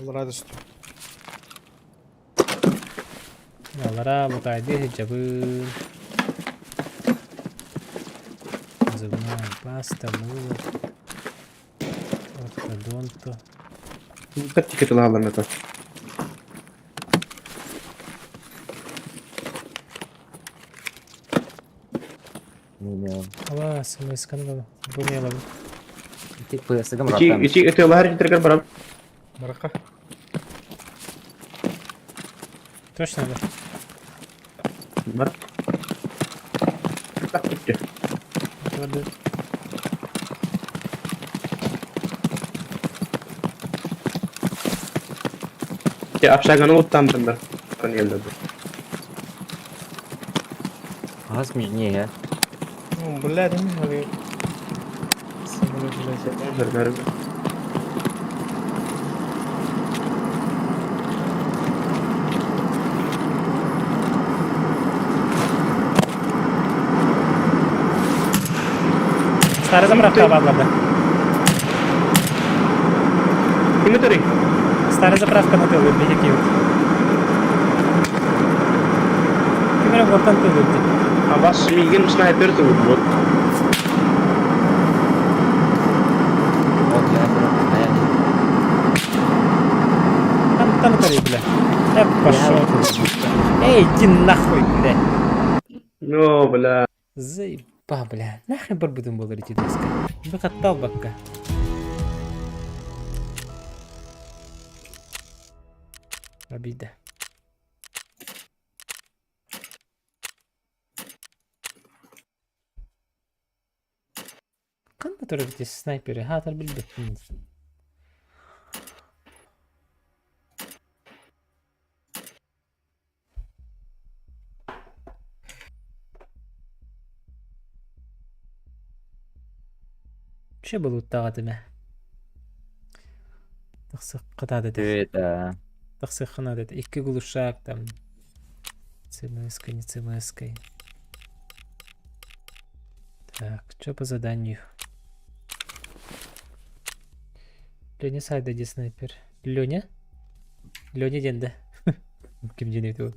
Allah razı olsun. Алара, мутайдир, жабыл. Зубная паста, мыло. Ортодонто. Dikkat dikkat ala halarına kaç. Не, Ала, самый скандал. Бумела. ты пысыгам ратам. İçi eti yola her şey tekrar beraber. Baraka. Точно, да? Var. Tak gitti. Ладно. Ya aşağıya uttam ben. Ben geldim. Газ не, я. Ну, блядь, не могу. Самолет, блядь. Ver ver. Старая заправка обладала. Kimi tarayayım? Старая заправка на тылу, видите, вот. Примерно вот там тылу, где. Havas milgin sniper tuh buat. Вот я Там тылу, бля. Я пошел. Эй, иди нахуй, бля. No bla. Заеба, бля. Нахрен барбудun болар ити деска. Бакаттал бакка. Обида. Кандай турабите снайпери? Хатар билбет. Че был уттагатыма? Тахсык кытады де. это. Тахсык хана де. Икки глушак там. ЦМС-ка, не ЦМС-ка. Так, что по заданию? Леня сайда де снайпер. Леня? Леня денде. Ким денет его?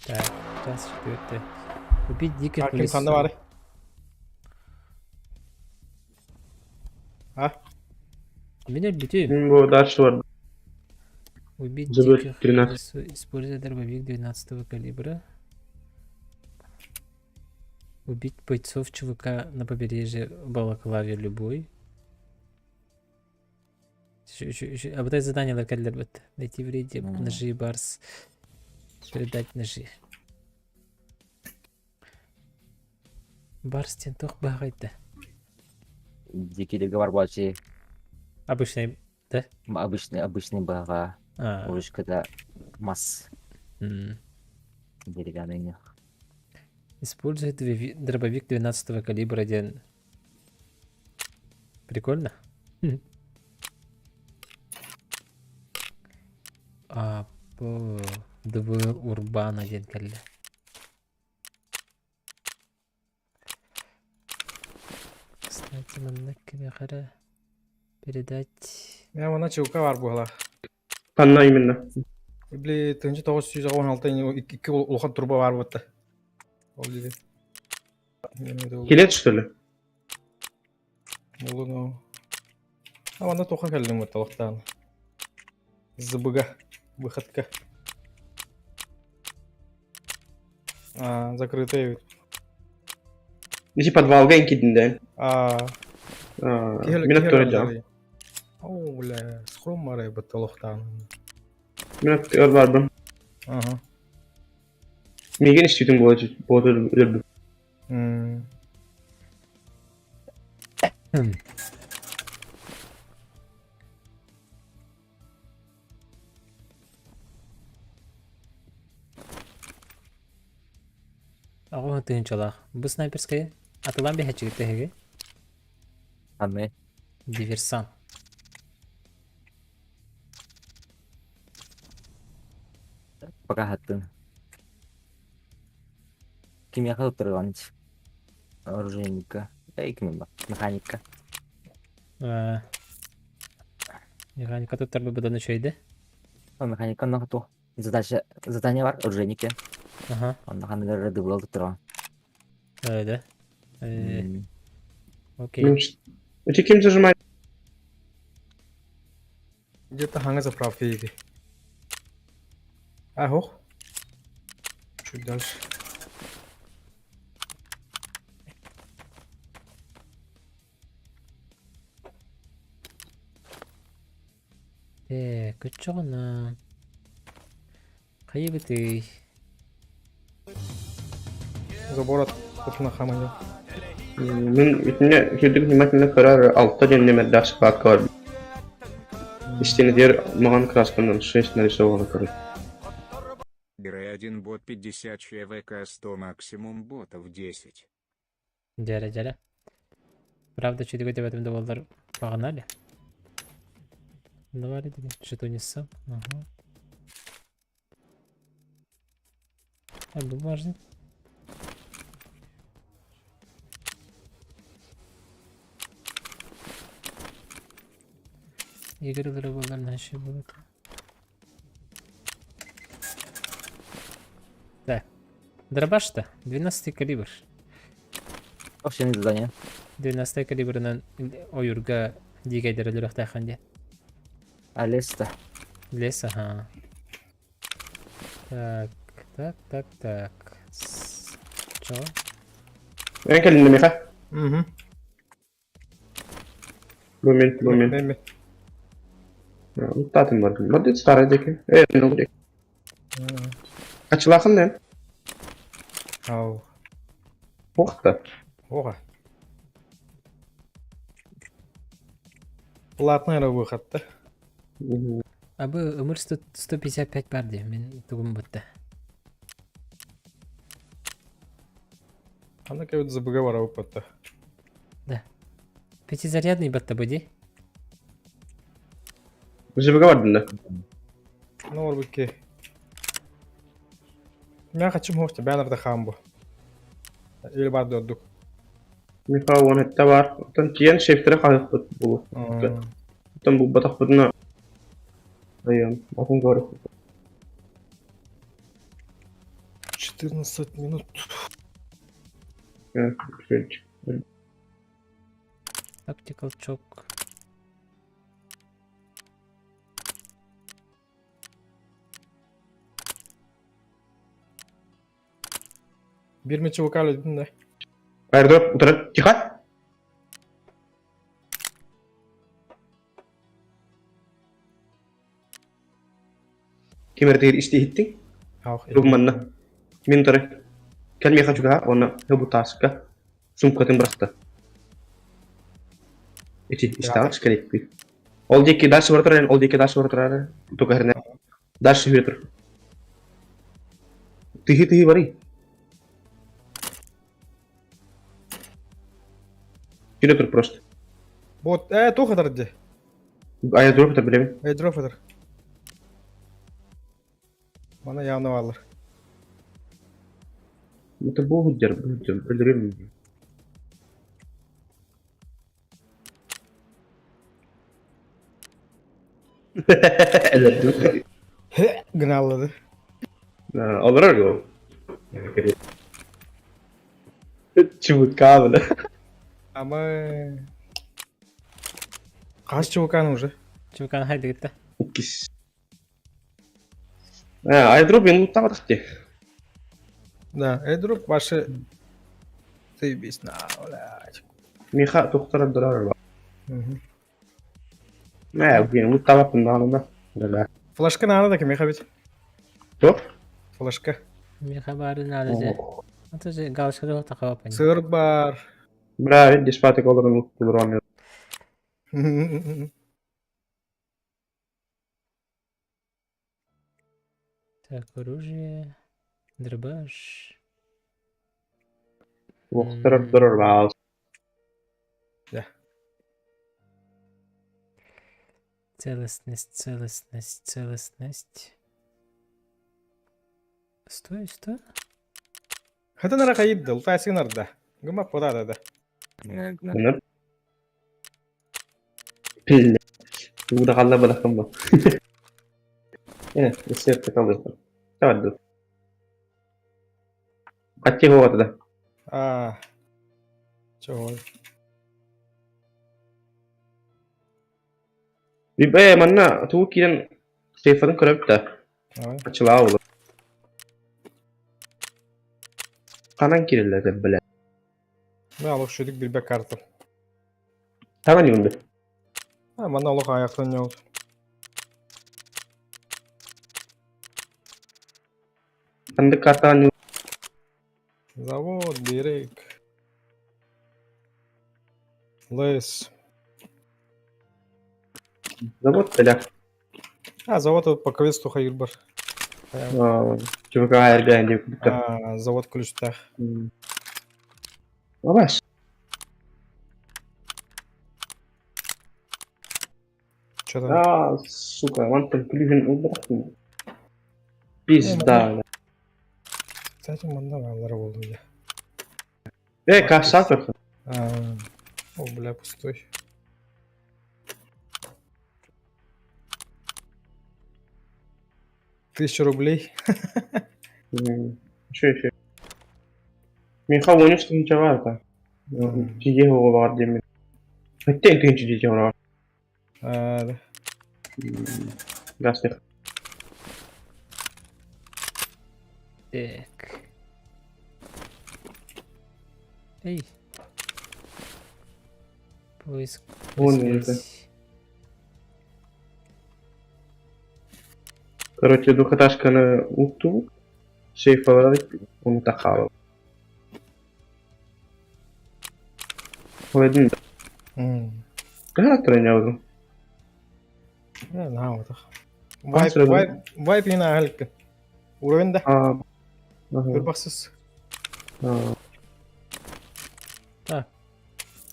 Так, час четвертый. Убить диких Hakim kanda var. Ha? Меня битюм. Bu ders var. Убить Забыл диких 13. используя дробовик 12 калибра. Убить бойцов ЧВК на побережье Балаклаве любой. Обдай задание локаль бет. Найти в рейде ножи и барс. Передать ножи. Барс тентох багайда. Дикий договор бачи. Обычный, да? Обычный бага. А, Уже когда масс м. деревянный. Использует дробовик 12 калибра один. Прикольно. А по ДВ Урбан один калибр. Кстати, манеккене передать. Ya bana çubuka var bu hala. Kanla yeminle. Bile 1916 iki ulkan turba var bu da. Oldu. Kilit üstüle. Oldu no. Ha bana toka geldim bu talaktan. Zıbıga. Выходка. А, закрытая. İçi подвалга enkidinde. А, Minut duracağım. О, бля, схром маре bu talaktan. Minut var bu. Ага. Megen istiyorum bu öldüm. Ага, тыгынчалах. Бу снайперская атылан бе хәчигит тәһеге. Аме. Диверсан. Пока хаттын. Кимияга отырганч. Оружейника. Ким бар? Механика. Механика тут торбы будан өчөйдү. Механика нахту. Задание бар, оружейнике. Ага, Он ханнары дублал турган. öyle. Окей. Өте кем зажимает? Где-то ханга заправки иди. Ох. Чуть дальше. 그쪽은 가이브드 Забор отпуск на хамане. Мен ütüne hürdük nimetine karar altta cenneme ders farkı var. İsteni diğer mağan kraskandan 6 нарисовано, короче. Грей 1 бот 50 ЧВК 100 максимум ботов 10. жаре. Правда, чуть где в этом доллар погнали. Давай, что не сам. Ага. Бумажник. Игры болар наши будут. Так. Дробаш-то 12 калибр. Вообще задание. 12 калибрынан ойурга дигайдерелер таханде. Алеста. Лес, ага. Так. Чё? Ben kelinde meha. Угу. Момент. Мен. Tatim var. Madde старая деки. Ne oldu? Kaçılakın ne? Ау. Оқта. Ога. Платный выход, да? Абы өмір 155 бар де, мен тугум бутта. Она как будто забыговара опыта. Да. Пятизарядный батта буди. Жибігі бардın da. Ну, может быть, я хочу мощь, бәнерді хамбу. Или бар дördük. Meha onu hette var. Otan kiyen şeftere kalıp bu. Otan bu batak buduna. Ayağım. Bakın görüp. 14 минут. Evet. Güzel. Tactical çok. Bir meçe vokal edin de. Airdrop utarı. Çıkar. Kemerdir istihittin. Ау. Rugmanna. Min tarı. Kelmeye kaçuka ona hebu taska. Sumkatın bıraktı. İçi istağı çıkarıp bir. Ol deki ders vardır, ol deki ders vardır. Tukarına. Ders vardır. Tihi bari. Кинотур просто. Вот, туха дорди. Airdrop это білемін. Airdrop edir. Bana yanı alır. Это будет, білдірем. Gınalladı. Olur öyle o. Çubuk kablo. Ama... Kaç çubukan уже? Чувакан хайда гитта. Кис. Airdrop benim mutlu diye. Да, airdrop başı... Заебись, на, блядь. Miha doktora durar var. Мгм. Ne benim mutlu bundan da. Böyle. Флешка надо, так меха ведь. Çok. Флешка. Bir haberin alıcı. Atıcı gavşada o takava pani. Sığır var. Bravo, dispatik olur mutlu olur. Так, оружие. Дробаш. Muhtarım durur bazı. Целостность. Стой. Hadi nara kayıp dıl. Taysın arada. Gıma poda da. Bunlar. Pille. Bu da kalla bırakın bak. Evet, ısırtı kalıyor. Tamam. Kaç yıl oldu da? Çoğul. Bir manna tuğ kiren sayfanın kırıp da açılağı olur. Kanan kiriller de bile. Ne alık şudik bir bek kartım. Tamam yumdu. Ha bana alık ayaktan yok. Sandık kartan yumdu. Завод, direk. Les. Zavod bile. Ha завод тут по квесту hayır var. Çubuk ayar beğendi. Завод ключта. Babaş. Что там? Сука, вантом клювен убрахну. Пизда. Kısaca bunda varlar oldu ya. Kaç saat var? О, бля, пустой. $1000. Şey. Minha oynuyorsun hiç var da. Çiğ hava var diye mi? Hatta en kötü çiğ hava var. Да. Gazete. Так. Эй. Поиск. Вон связь. Короче, двухэтажка укту. Şey falan onu takalım. Koydun da. Kaç tane yavrum? Не знаю, вот. Kaç tane? Вайп yine halka. Уровень de. Aha. Baksız. Так.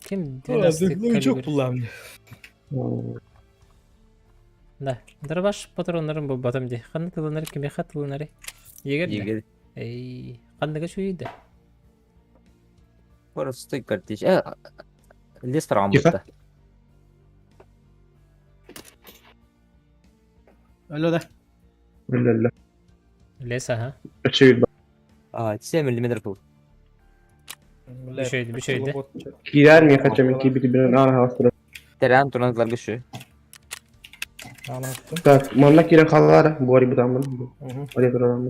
Kim? 12 çok kaliber. kullandı. Да. Дробаш патронların bu батам де. Қанды тылынары кеме ха тылынары. Егер де. Егер. Эй. Қандыға шүйді. Просто картиш. Лес тұрған Тихо. бұтта. Öyle de. Öyle. Леса, ha? Açıyor. 7 мм бұл. Bir şeydi. Gider mi kaçamak gibi bir ana hastır. Terän turanıklarga şu. Anlattım. Tak, manna kiren kallar bu arayı butamam. Araya duramam.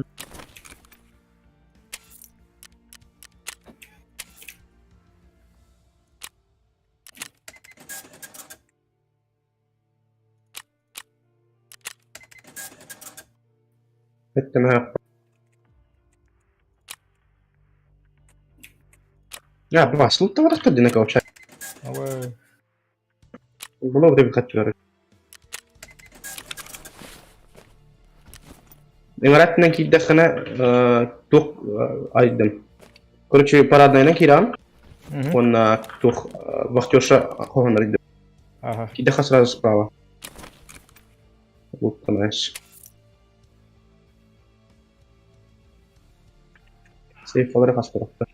Ettim ha. Ya bu aslı da var da kavuşak. Ama Bunu da bir kaçıyor. Imaratdan ki dakana tuh aydım. Короче, парадная кирам. Он тух вахтёша хоханрид. Ага. Кидаха сразу справа. Вот понимаешь. Сейф olarak az tarafta.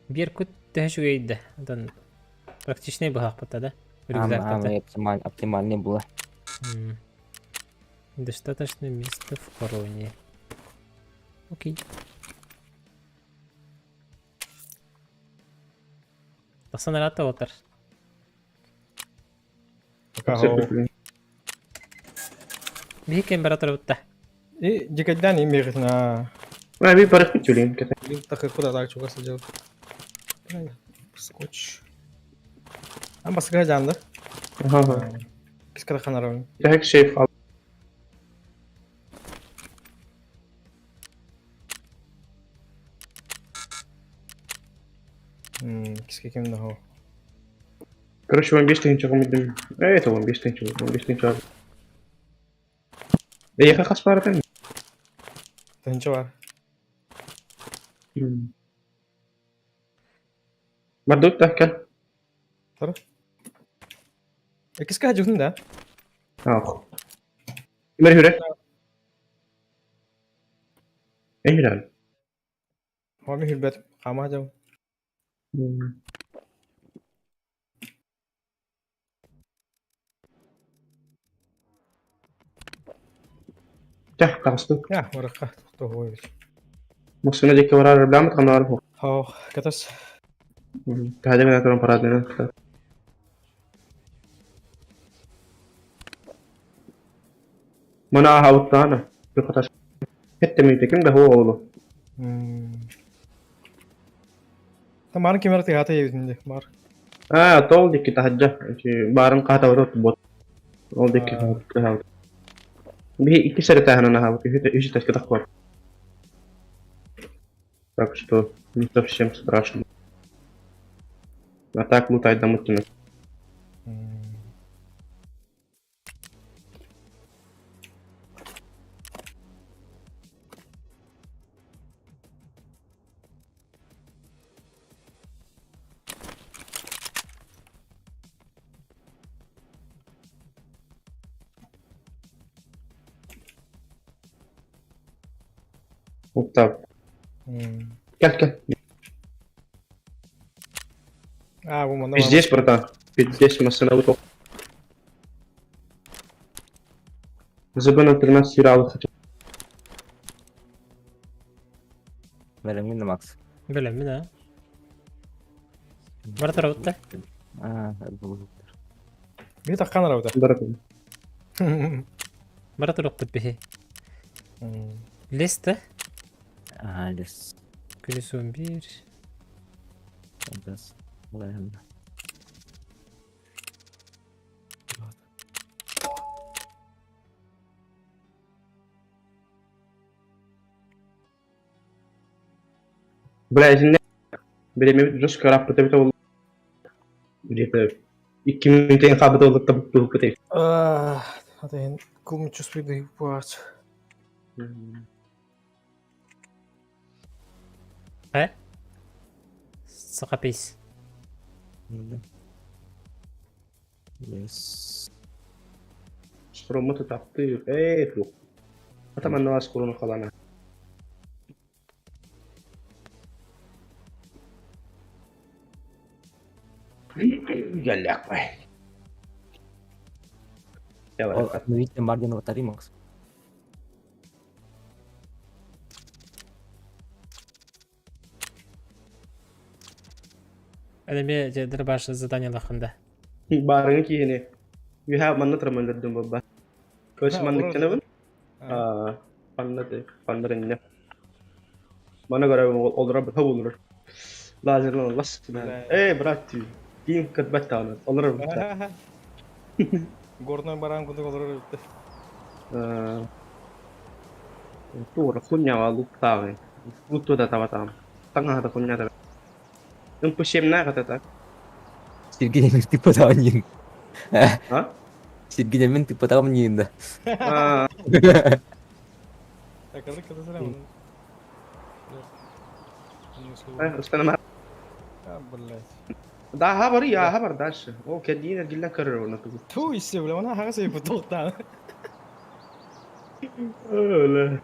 Bir kut тәшүгейді. Одан практичный бұғақ бұта да. Рюкзак Оптимальный было. Достаточно места в короне. Окей. Тасанарата отыр. Bir температура бұтта. И дикадян имеет на Ben bir barış bütçüleyim. такой куда так чука сидел. Скотч. Ama басқа жанды. Aha. Кискада ханарабын. Tek şey kaldı. Киска кем да хо. Короче, 15 тысяч çıkamadım. Evet, 15 tane 15 tane var. Яка kaç para ben? Тэнче бар. Бардык та gel. Тара. Киска хажуун да. Ах. Mer hur? Ehral. Хоми хилбет. Хама хажуу. Tah, kastı. Я, маракка. То хой. Muksuna deki var arabam mı kanal bu? Хоо, катас. Hadi ben atarım para dene. Mana havutana. Bir kadar. Hette mi tekim de ho oğlu. Та мар кемер те хата евдинде. Мар. Ha, tol deki tahajja. Barın kahta var bot. Ol deki havut. Bir iki sene tahana havut. Hiç taş kadar var. Так что не совсем страшно. А так лутать до мутина. Вот так. Гel. Bu manda Здесь, братан. Здесь машина вот. Забыл 13 сериалов. Benim mi Max? Böyle mi de? Var tarafta. Bu. Bir takkan arabada. Братан. Var tarafta bir. Liste. Les. Kulüs 11. Biraz. Olay hem de. Блядь, Bilemiyorum. Rus karapıta bir oldu. Где-то 2000 тен хабыта oldu da bu pıtı. Hadi hen kum çuspuydu bu ağaç. He? Sakapis. Yes. Скромно taktı. Yok. Ataman navas korunu kalana. Gel yak be. Ya var. Видите, Мардин Ватари Макс. Öyle bir cedir başı zadanya lakında. Barangnya kini. You have mana termandat dum baba. Kau mandik kana bun? Pandat. Mana gara olur bir olur. Lazım lan Allah. Bırak diyor. Kim katbat tane. Olur bir. Горный баран куды olur öyle. Tuh rakunnya walu tahu. Butuh data batam. Tengah ada kunnya ada. Yang pushimna kata tak. Сергей типа того не. Hah? Сергей мен типа того не да. Kazık kazık selam. Ustana mah. Ya billahi. Dah habar ya habar dash. O kedine gillen karır onu tuh. Tu ise bile bana haka sayı bu tane. Öyle.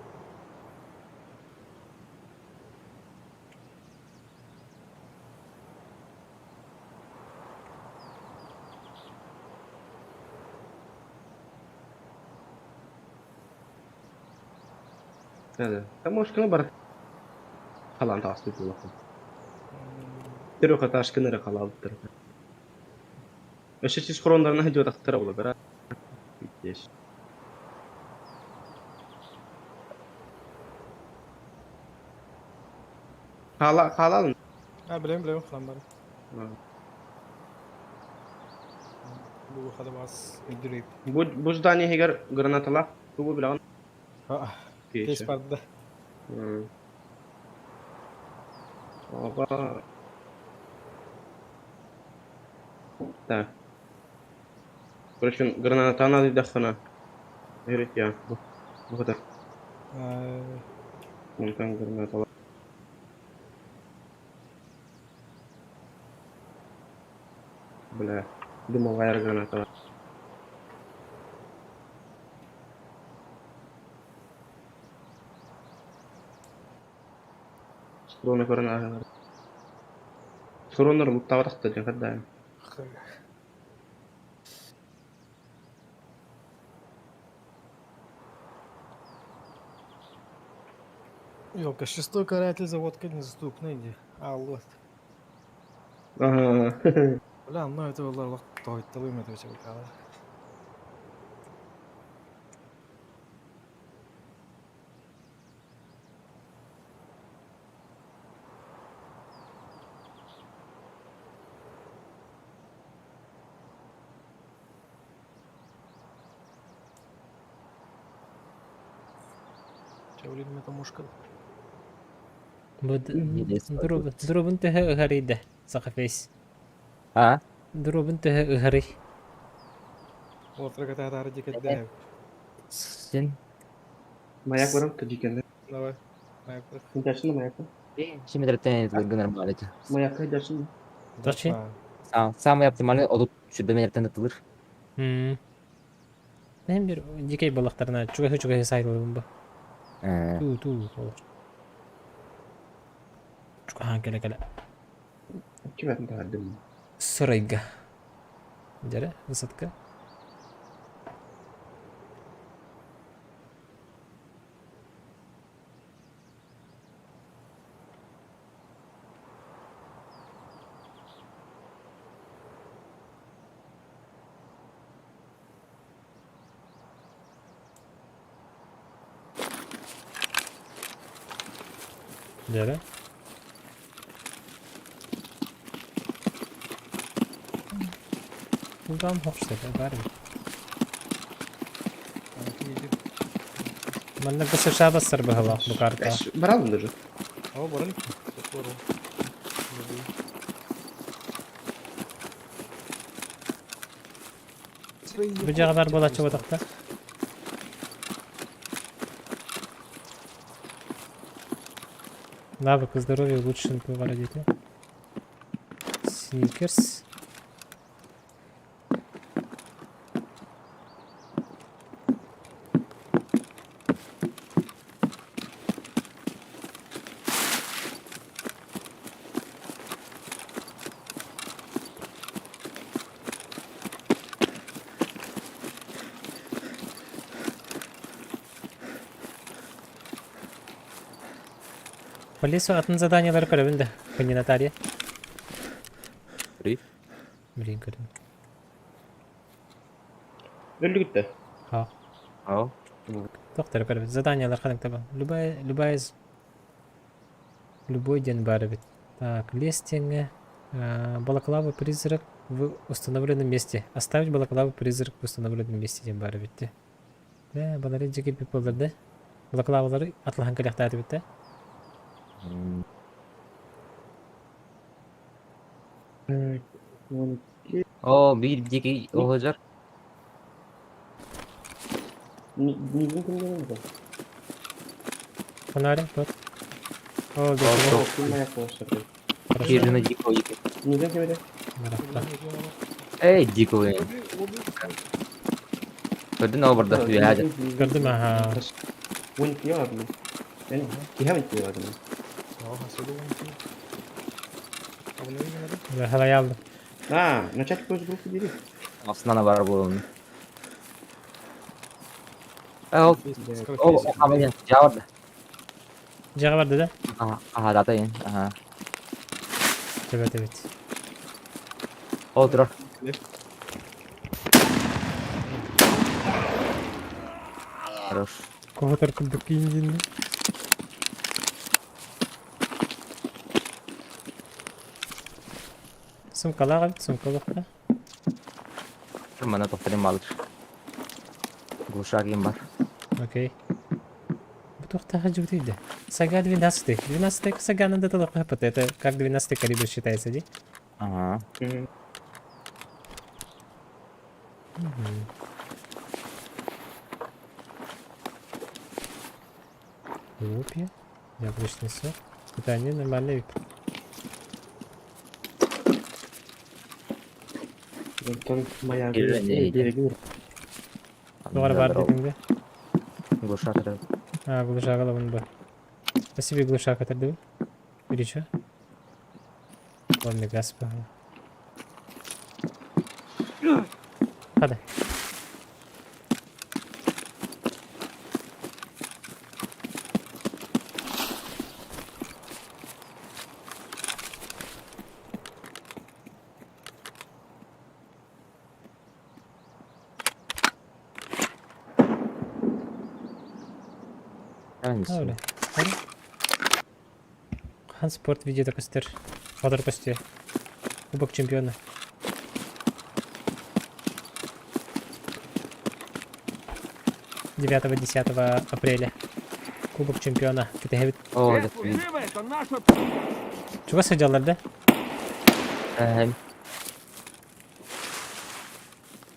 هذا مشكلة برد خلان تعصب والله تروح تاش كنرة خلاص تروح ايش تيجي خرون هجوا تختار ولا برا ايش خلا Ha bileyim falan bari. Bu hadi bas. Müdüreyim. Bu zdание егер гранаталар тугу билган Aa. Geç кече. parda. Оба. Так. Короче, граната надо дохана. Говорит я. Вот так. Вон там гранаталар. Бля. Думал, аэр гранаталар. Скроны гранаталар. Скронер муттаваракта жакада. Yok, шестой каратель заводка недоступна иди. Алло. Ага. Бля, ну это было тойталым это все кала. Çevireyim mi tamuşka? Bu Yes, durubun tühe ıharıydı. Sakafeys. Ha? Durubun tühe ıharı. Ortaya kadar harcı kedde. Sen Маяк барам таджикенде. Давай. Ayak bırak. Интересно маякка. şimdi de gönderim böylece. Маякка edersin. Taşı. Sağ yaptırmalı olup şu bemelerden atılır. Benim bir dikey balıklarına çuga sayılırım bu. Ee, Tu olur. Çuga gele. Kime verdim? Sırayga. Jere, vısıtkı. Jere. Buradan hoş sefer var mı? Ben de kısa şaba sır bahala bu karta. Баралым даже. Ama barın ki. Doğru. Bu kadar bola çıvadıkta. Навык здоровья улучшен по валидите. Сникерс. По лесу атын заданиялар көрөбүн да. Комбинатария. При. Блин, көрөм. Öldü gitti. Ha. Ау. Доктор көрөбүн. Заданиялар кандай таба. Любой день бары бит. Так, лестинг. Балаклава призрак в установленном месте. Оставить балаклаву призрак в установленном месте ден бары бит. Да, балары жеке пиполдар да. Балаклавалары атылган калякта бит да. O bir diki olacak. Nizin kimde oldu? Фонарик вот. О, да, Kim mayak başladı? Birine diko yıkı. Nizin kimde? Ey diko ya. Gördün mü burada? Ya hadi. Gördüm ha. Win diyor abi. Yani haven't diyor abi. Aa, hasılı olmuş. Abone olun hadi. Ve havaya aldım. Ha, начать какой группы бери. Aslında var bu onun. O kamerayı cevap. Cağı var dedi. Aha datayın. Aha. Evet. Otur. Хорош. Коватор кубок индин. Сумкалар, сумка бакта. Mana tohtarım alır. Глушак бар. Окей. Бутух-то хаджутиде. Сага 12. 12 сага надо туда хапать. Это как 12 калибр считается, ди? Ага. Мгм. Глупья. Яблочный сок. Это они нормальные. Ondan bayağı İyi, iyi. bir Doğru var dedim de. Глушак это. А, глушак алабын ба. Спасибо, глушак атырды. Бірінші. Ладно, газ бағала. Hadi. Hangisi? Öyle. Hadi. Хан спорт видео көстер. Қадыр көсте. Кубок чемпиона. Девятого 10 апреля. Кубок чемпиона. Кетегебит. О, да. Шеф, живо, это наша... Чуга сыдяларды? Эм,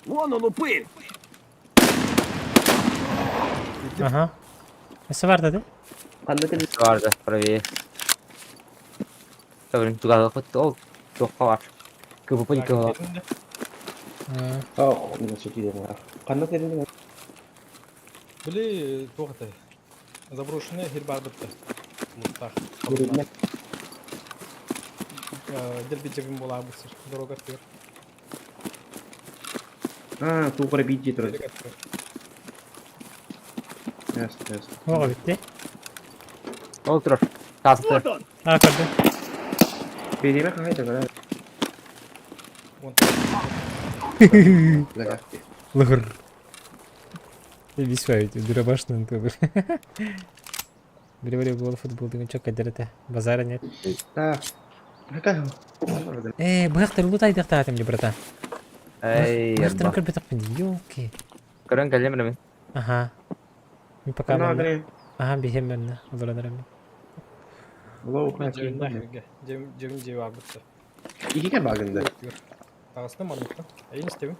Вон он, упырь! Ага. Несі бар деді? Qanday tele vardı правее. Tabii tugalı kut o çok var. Kıvıpı yıkıyor. Oh, ini çekiyor ya. Qanday tele Біле, тоғытай. Заброшенный хер бар бітті. Мұттақ. Görünme. Дербеджегім бола бұсыр. Дорога төр. Ha, туғыры бейджи тұрады. Дербеджег төр. Ясно, ясно. Оға бітті. Otur. Kastı. Вот он! А, көрді. Береме қағайды ғана. Вон. Загадки. Лығыр. Бесвайт, дурабашный тобыр. Біреу гол футбол деген чок кәдірді. Базара нет. Так. Какая? Бұяқтар ұлыт айдықта атым де, братан. Ey, Бұяқтар bak. өкір бітіп пін. Ёлки. Kırın geleyim mi? Ага. Мен пока Она мамна. говорит, Ага, бейхем мамна. Оларадырам. лоу, Жегім жеп бар бітті. İkiге bagındı. Тағысына манықта. Әйін істеуім.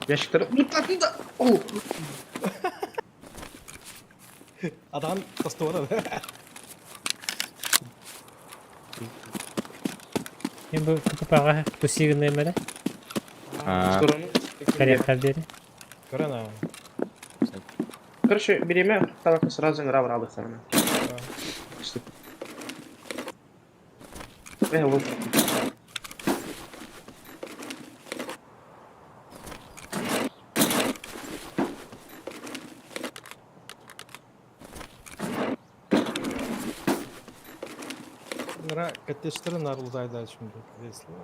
Yaşıkları mutlatında. Oh. Адам тасты болады. Мен бұл күпіпаға көсегін емелі. Сторону. Қарек қалдері. Көрі ана. Короче, береме табакы сразу нрав алды sana. İşte. Вот. Нара кәттештері нарылдайды şimdi. Весело.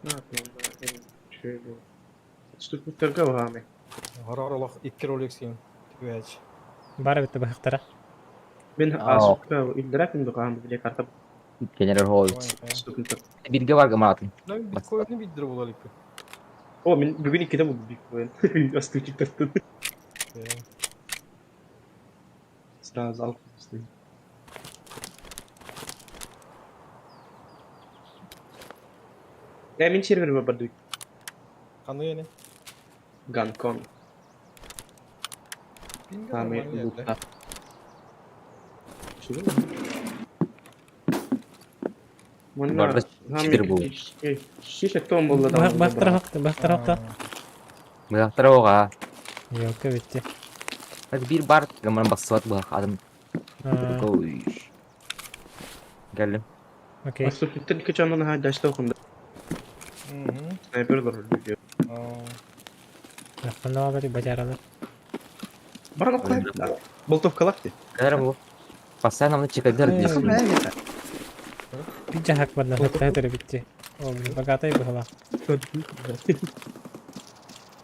Ne yapayım ben? Şöyle. Ступенька вами. Ғараралық 2 ролик сен. Тігәч. Бары бітті бұяқтара. Ben Aa. asıkta ildirak mı dokan bile kartı General Hall. stupinta. Bilgi var gamaatın. Lan Bitcoin'i bildirip olalım. O ben bugün ikide buldu Bitcoin. Aslı çıkarttı. Сразу алып тастайын. Мен сервер бардым. Қандай ене? Ганкон. Самый лутта. Что? Барда читер был. Шиша том болды да. Бұяқтара бақты, бұяқтара бақты. Bıraktır oğa. Ёлка бітті. Hadi bir bar gaman basıvat bu adam. А, Koy. Geldim. Окей. Астыктын кечанын ха дашта окунда. Снайпер дөрүлү. Бұяқтан алары бачаралар. Баран окуйт. Болтовкалак де. Kadar bu. Постоянно мына чекайдар дейсің. Bir cahak bana hıttaydır bitti. Oğlum bagatay бұғыла.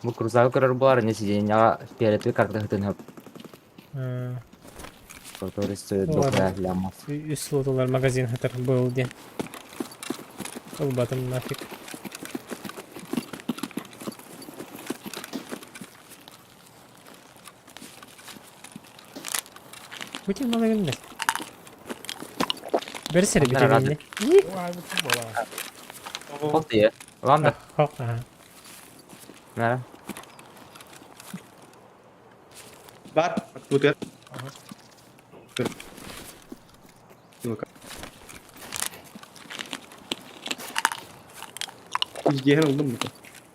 Bu крузак көрөр булар не сиденья перед карта хытын. Который стоит Ладно. 2 лямов. Үс лотолар магазин хытыр бұл ден. Ол батым нафиг. Bütün malı gönder. Versene bir Onlar herhalde. deneyini. Vay bu kim bala? Bot ya. Lan da. Hop aha. Nere? Var. Bak bu diğer. Yok. İzleyen oldun mu?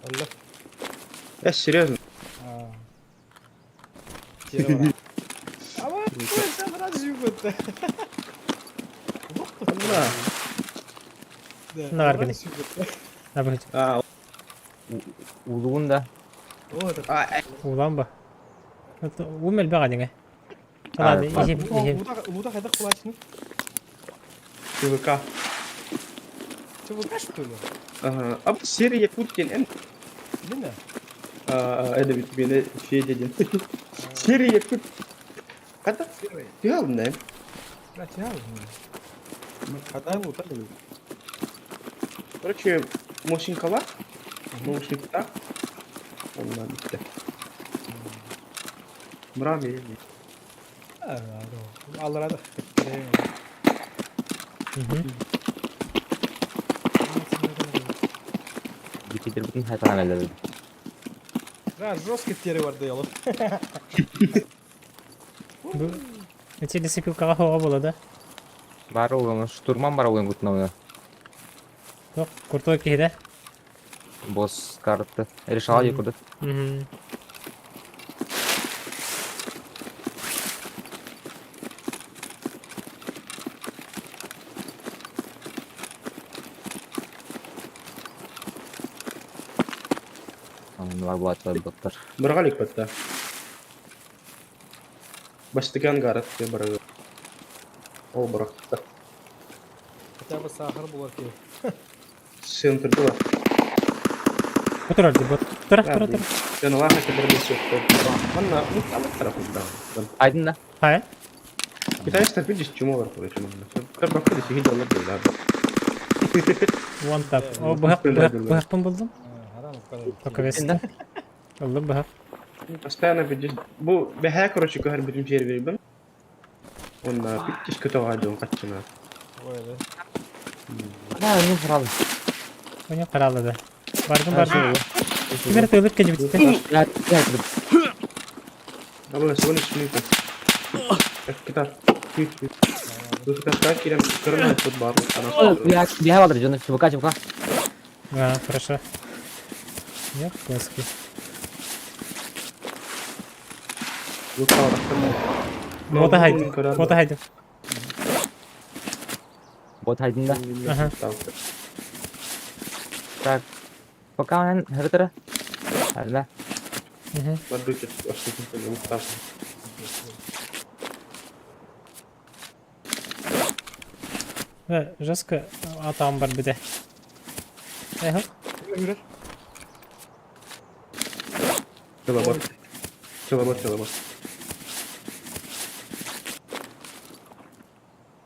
Allah. Ya серьезно. Aa. Kere var. Ama bu sen bana düşük etti. Allah. Ne var gene? Ne bakayım. Aa. Uluğun da. Aa. Ulan bu. Umel bir kadine. Evet, Hadi iyi iyi. Umuda kadar kulaçını. ЧВК. Çabuk kaç türlü? Ага. Ama серия Putin en Değil mi? это ведь beni şey dedim. Серия Putin. Kata? Diyorum ne? Kaç ya? Kadar bu tabii. Короче, Мошенька var. Наушникта. Ondan bitti. Bravo. Evet. Allah razı Hı hı. Bitir bütün hayatına belirledim. Biraz жесткий yeri vardı yalı. Bu içeri sıkı hava buladı. Var oğlum. Штурман бар ойын күтін ойны. Yok kurtuluk ki de. Босс карты. Решала Мгм. екуді. Hı hı. Var bu atlar bottар. Брагалик бітті. Бастыган гарат diye бұрағы. Ол бұрақты. Хотя бы сахар bular ki. Центрді var. Otur orada bot. Dur. Ben Allah hakkı bir de yok. Bana mutlaka tarafında. Aydın da. Hayır. Китайский видишь, чему var короче. Как бы ходишь, и доллар değil abi. One tap. O bu hak buldum. Haram bu kadar. Toka vesti. Oldu bu hak. Постоянно видишь. Bu behe короче her birim şey veriyorum. Onda bitiş kötü vardı on kaçına. Böyle. Ha önüm kralı. Onu kararladı. Bargın. Kimere tığılıp gece bitti. Ya Ama сегодня шмика. Kita. Terus kita sekarang kirim karena ikut baru karena bir hava alır canım. Çabuk. А, хорошо. Нет, плоский. luka orang kan. Foto haydi. Bot aydın da. Aha. Tak. Bakalım her taraf. Hadi. Hı hı. Подойдет, что ты не устал. Ve жестко atağım var bir de. Hop. Yürü. Çalabot.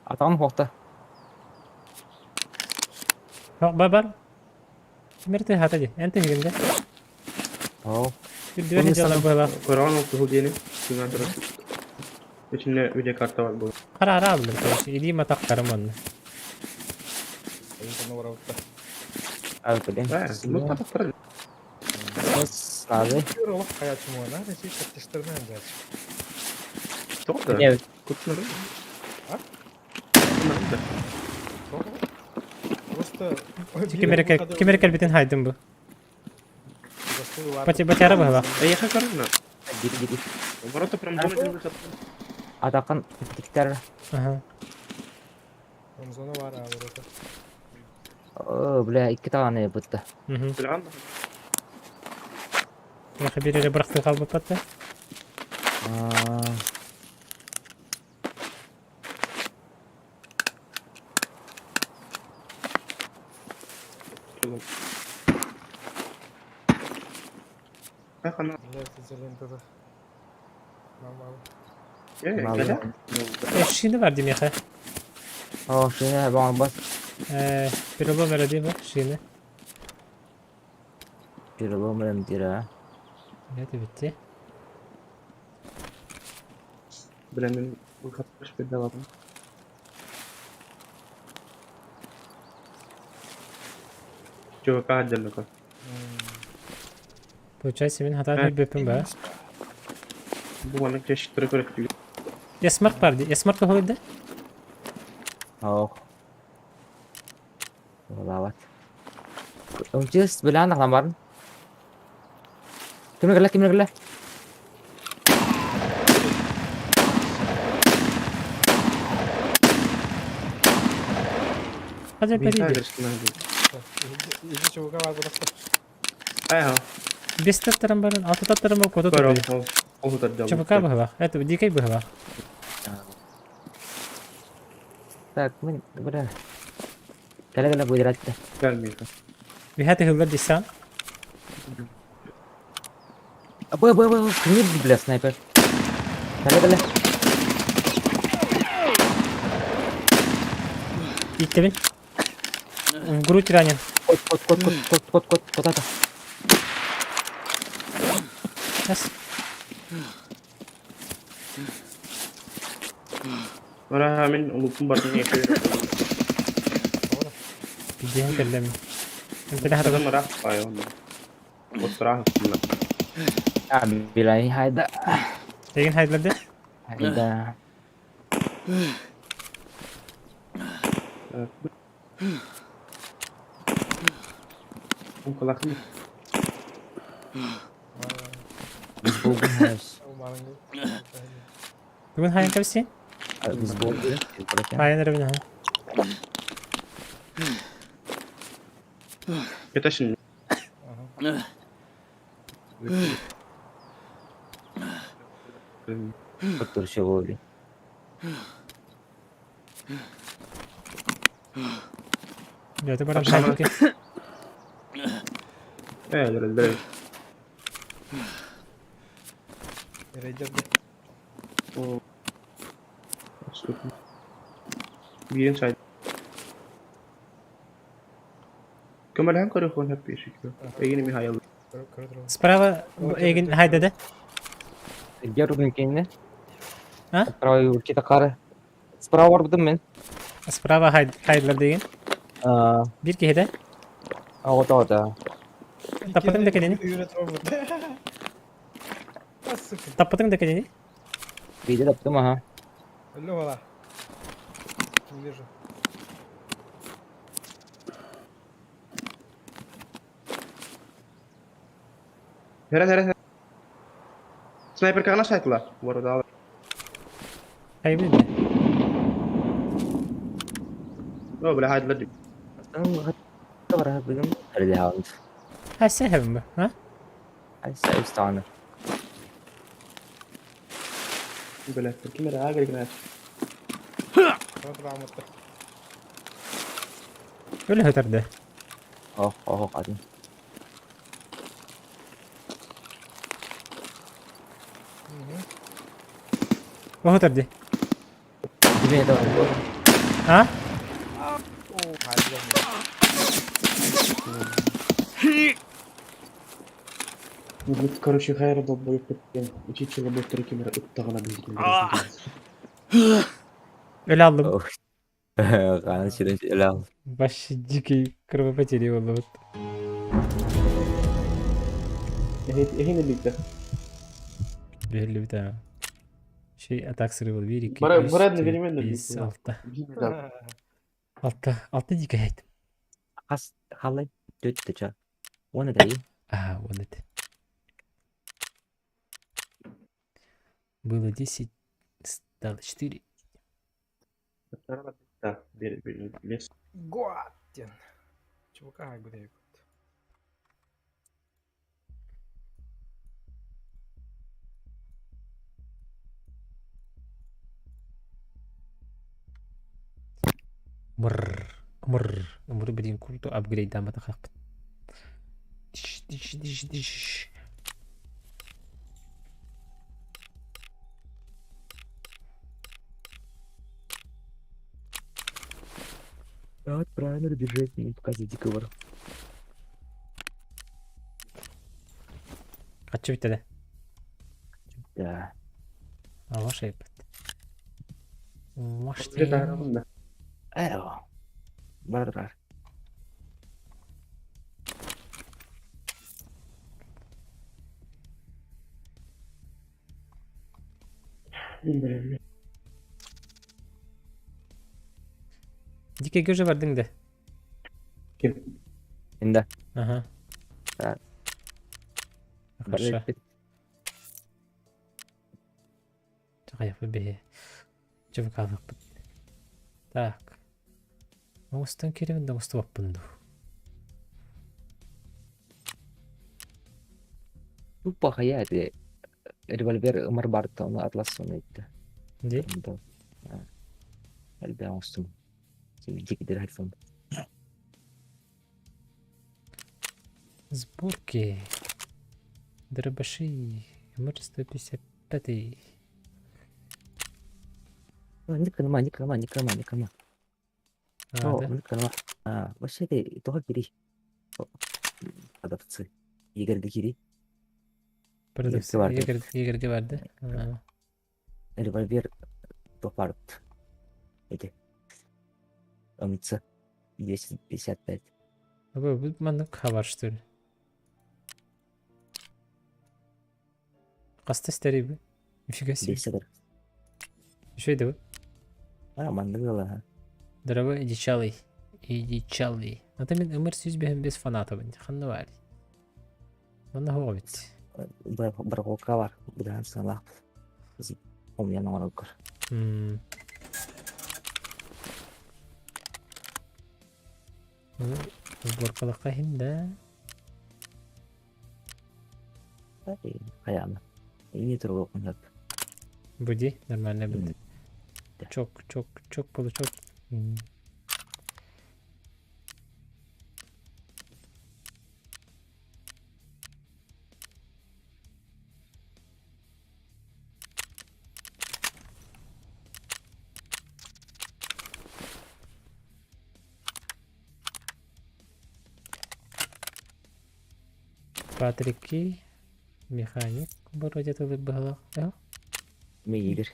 Atağın hokta. Hop babar. Kimere hataji. Ente higinde. Oh. Bir düğün jalan böyle. Koran tuh gini. Dengan terus. İçinde video kartı var bu. Karar aldım. İdiyim ataklarım onu. Benim sana var avutta. Evet öyle. Bu tatak para. Bos abi. Yürü oğlum hayatım o. Neredeyse katıştırma önce. Çok da. Evet. Kutları. Ha? Kutları da. Просто... Kimere bütün haydım bu. Просто var. Bacara bahla. Я как карна. Gidi. Ворота прям дома. Atağın dikler. Aha. Omzona var abi orada. Oo bile 2 tane yapıttı. Hı hı. Bilan. Waxa bir yere bıraktı kalma patta. Ben kana. Neyse tada. Normal. Ya. Şimdi verdim ya. Oh şimdi bana bas. Bir ola verdi bak şimdi. Bir olmayan dira. Ne de bitti. Bilenin Bu katmış bir de aldım. Çok acil mi? Получается, мен хатан Evet. bir böpüm var. Bu bana çeşitleri öğretiyor. Esmark vardı. Esmark koydu. Oh. Lawat. Just sebelah anak lambaran. Kim gelah. Hadi Bir periydi. tane İyice çabuk var burası. Ayha. Без татарам баран, алты татарам бар, кото Karo. топли. O da da. Чапака бахва. Это дикай бахва. Tak, min benar. Kala gue jerat. Gelmiyor. Vi hade huvud dissan. Apa. Ini di belah sniper. Kala. Gitti bin. Грудь ранен. Kot ata. Yes. Ora hemen unuttum barını yaşıyor. Gidiyorum kellem. Entä dah Kadın ada? marah payo. O sıra hıkkında. Bilai haida. Egin haydladı. Haida. Bu kulak mı? Biz buldum harus. Umarım. Bugün hayan kapsin? Biz buldum. Hayan arabına ha. Kita şimdi. Betul sih boleh. Jadi barang hayan ki. Evet, evet. Recep O. Birin say. Kemal hem karı hep bir şey. Egin mi hayal. kırdı. Sprava egin haydadı. Jarur mungkin ya. Hah? Kalau kita kar. Spravor betul men. Sprava haydladı egin. Bir ki hede. Aku tahu dah. Tapatın da kedini. Üretim olmadı. Nasıl? Tapatın da kedini. Video dapat mah. Öyle valla. Не вижу. Her. Sniper kana saytılar. Bu arada. Haybi de. O böyle haydiler. Berapa belum? Ada di hound. Ha sen hevim bu. Ha? Saya istana. Böyle. Kim era agri kana. Kırdı rahmetli. Öyle höterde. Oh, kadın. O höterde. Gimana tuh? Ha? Oo, harbiden mi? Вот, короче, хайра долбой подтем. Учить работать кемера оттагана билген. Öyle aldım. Oh. Kan sudah jelas. Baş ciki kırma peçeli oldu. Ehine birlikte. Belli bir tane. Şey atak sırrı var. 1, 2, Bana- 3, bana ne 4, vereyim ben de 5, bilmiyorum. 6. Altta dikkat. Kas halay döttü ça. Onu da iyi. Вот это. Было 10, стало 4. Да, bir лес. Guattin. Çabuk ay bu değil. Мр блин, круто апгрейд дам это как. Диш. Вот правильно бежать не показать дикого. Kaçı bitti de. Да. Ama şey yaptı. Bir de arabam da. Ayo. Var. Bilmiyorum. Dike göze verdin de. Kim? Inde. Aha. Evet. Хорошо. Şaka be. Çabuk aldık. Так. Мостан керевин да мост ваппынду. Lupa kayak deh. Revolver Umar Barto sama Atlas sama itu. Де? Itu. Revolver langsung. Jadi kita iPhone. Сборки. Дробаши. МР-155. Ini kemana? А, Oh, да? ini kemana? Вообще itu kan kiri. Ada fıtsı. Yeger de kiri. Продавцы. vardı. Игорь vardı. А. Revolver Topart. Эти. Умница. 255. А вы мандык хабар, что ли? Каста старый бы. Нифига себе. 200. Что это вы? Мандыгала. Дорогой дичалый. Дичалый. А ты мен өмір сөз бәхін без фанатов. Ханны var. Бана ховит. Berkoka var. Budan salah. Olmayan orang okur. Сборкалыкка хинде. Kayak mı? Ini terlalu kuat. Буди, нормально будет. Çok полу çok. Патрики, механик, вроде это было. Meyir.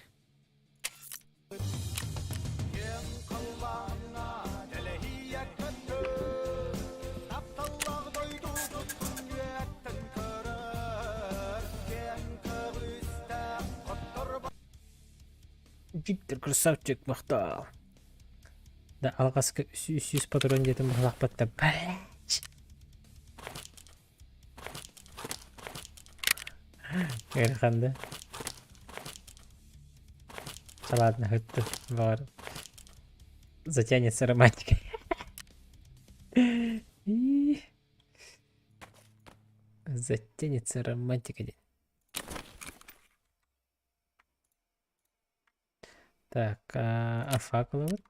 Виктор красавчик мақтал. Да, алғасқы 300 патрон жетім лақпатта. Блять. Ерханды. Ладно, это бар. Затянется романтикой. Затянется романтика. Так, а факел вот?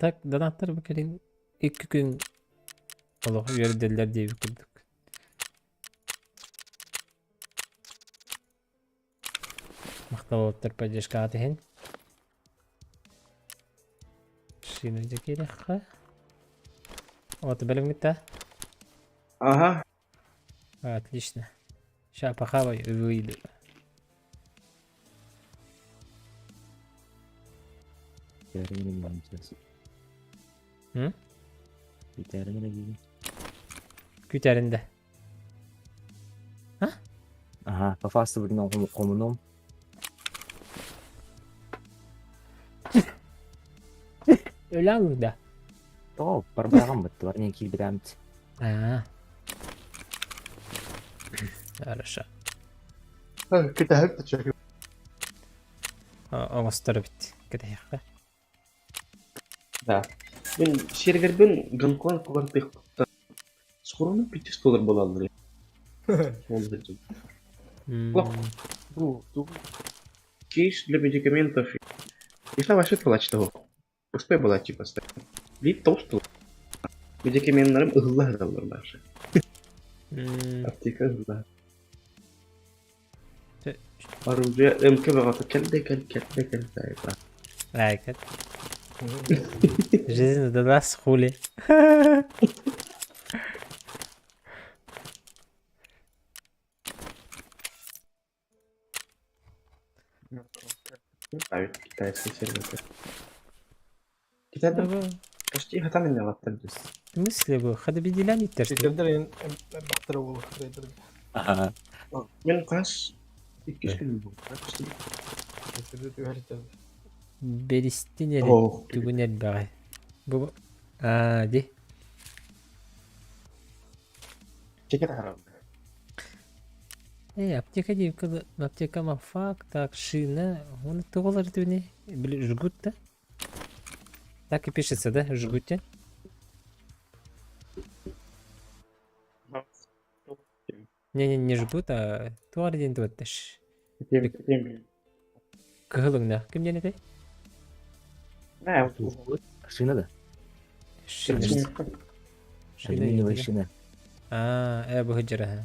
Так, донаттар бакелин 2 gün Allah verdiler diye bir kurduk. Мақталоттар поддержка атыхын. Шино керекқа. Вот белемгитта. Ага. Отлично. Ща похавай и выйду. Biterinin mantısı. Hı? Biterinin lagi. Küterinde. Aha, pafasta bugün komunum. Öyle mi da? Oh, perbankan betul. Warnanya kiri beramti. Ha. Хорошо. كده هبت شكله. مسطرة بت كده يا أخي. Да. Ben serverden Guncoin kuvar pek tuttu. Skorunu $500 bola aldı. Oldu için. Bu кейс для медикаментов. Если ваша плачь того. Успей была типа ставить. Вид толстый. Медикаментlerim ıhıllah alırlar. Apteka ıhıllah. Оружие МК багато келде сайта. Лайкет. Жизнь задалась хули. Ставить китайский сервер. Китайда Ага. почти хатан не лаптан. В смысле bu? Hadi bir dilan ittirsin. Фикердер бахтыры болу трейдер. Ага. Мен каш 2 gün bu. Почти. Фикердер тüheriter. Beristin eri. Oh. Tügün el bağı. Bu. Aa di. Çeker haram. Аптека девка, аптека мафак, так, шина. Он тоголар тюни. Били жгут, да? Так и пишется, да? Жгуте. Не жгут, а туар ден туатташ. Тем. Кыгылыңна. Ким дене тей? Ne? Шина да? Шина. Шина Алюминиевая дейді. шина. Bu hıcıra.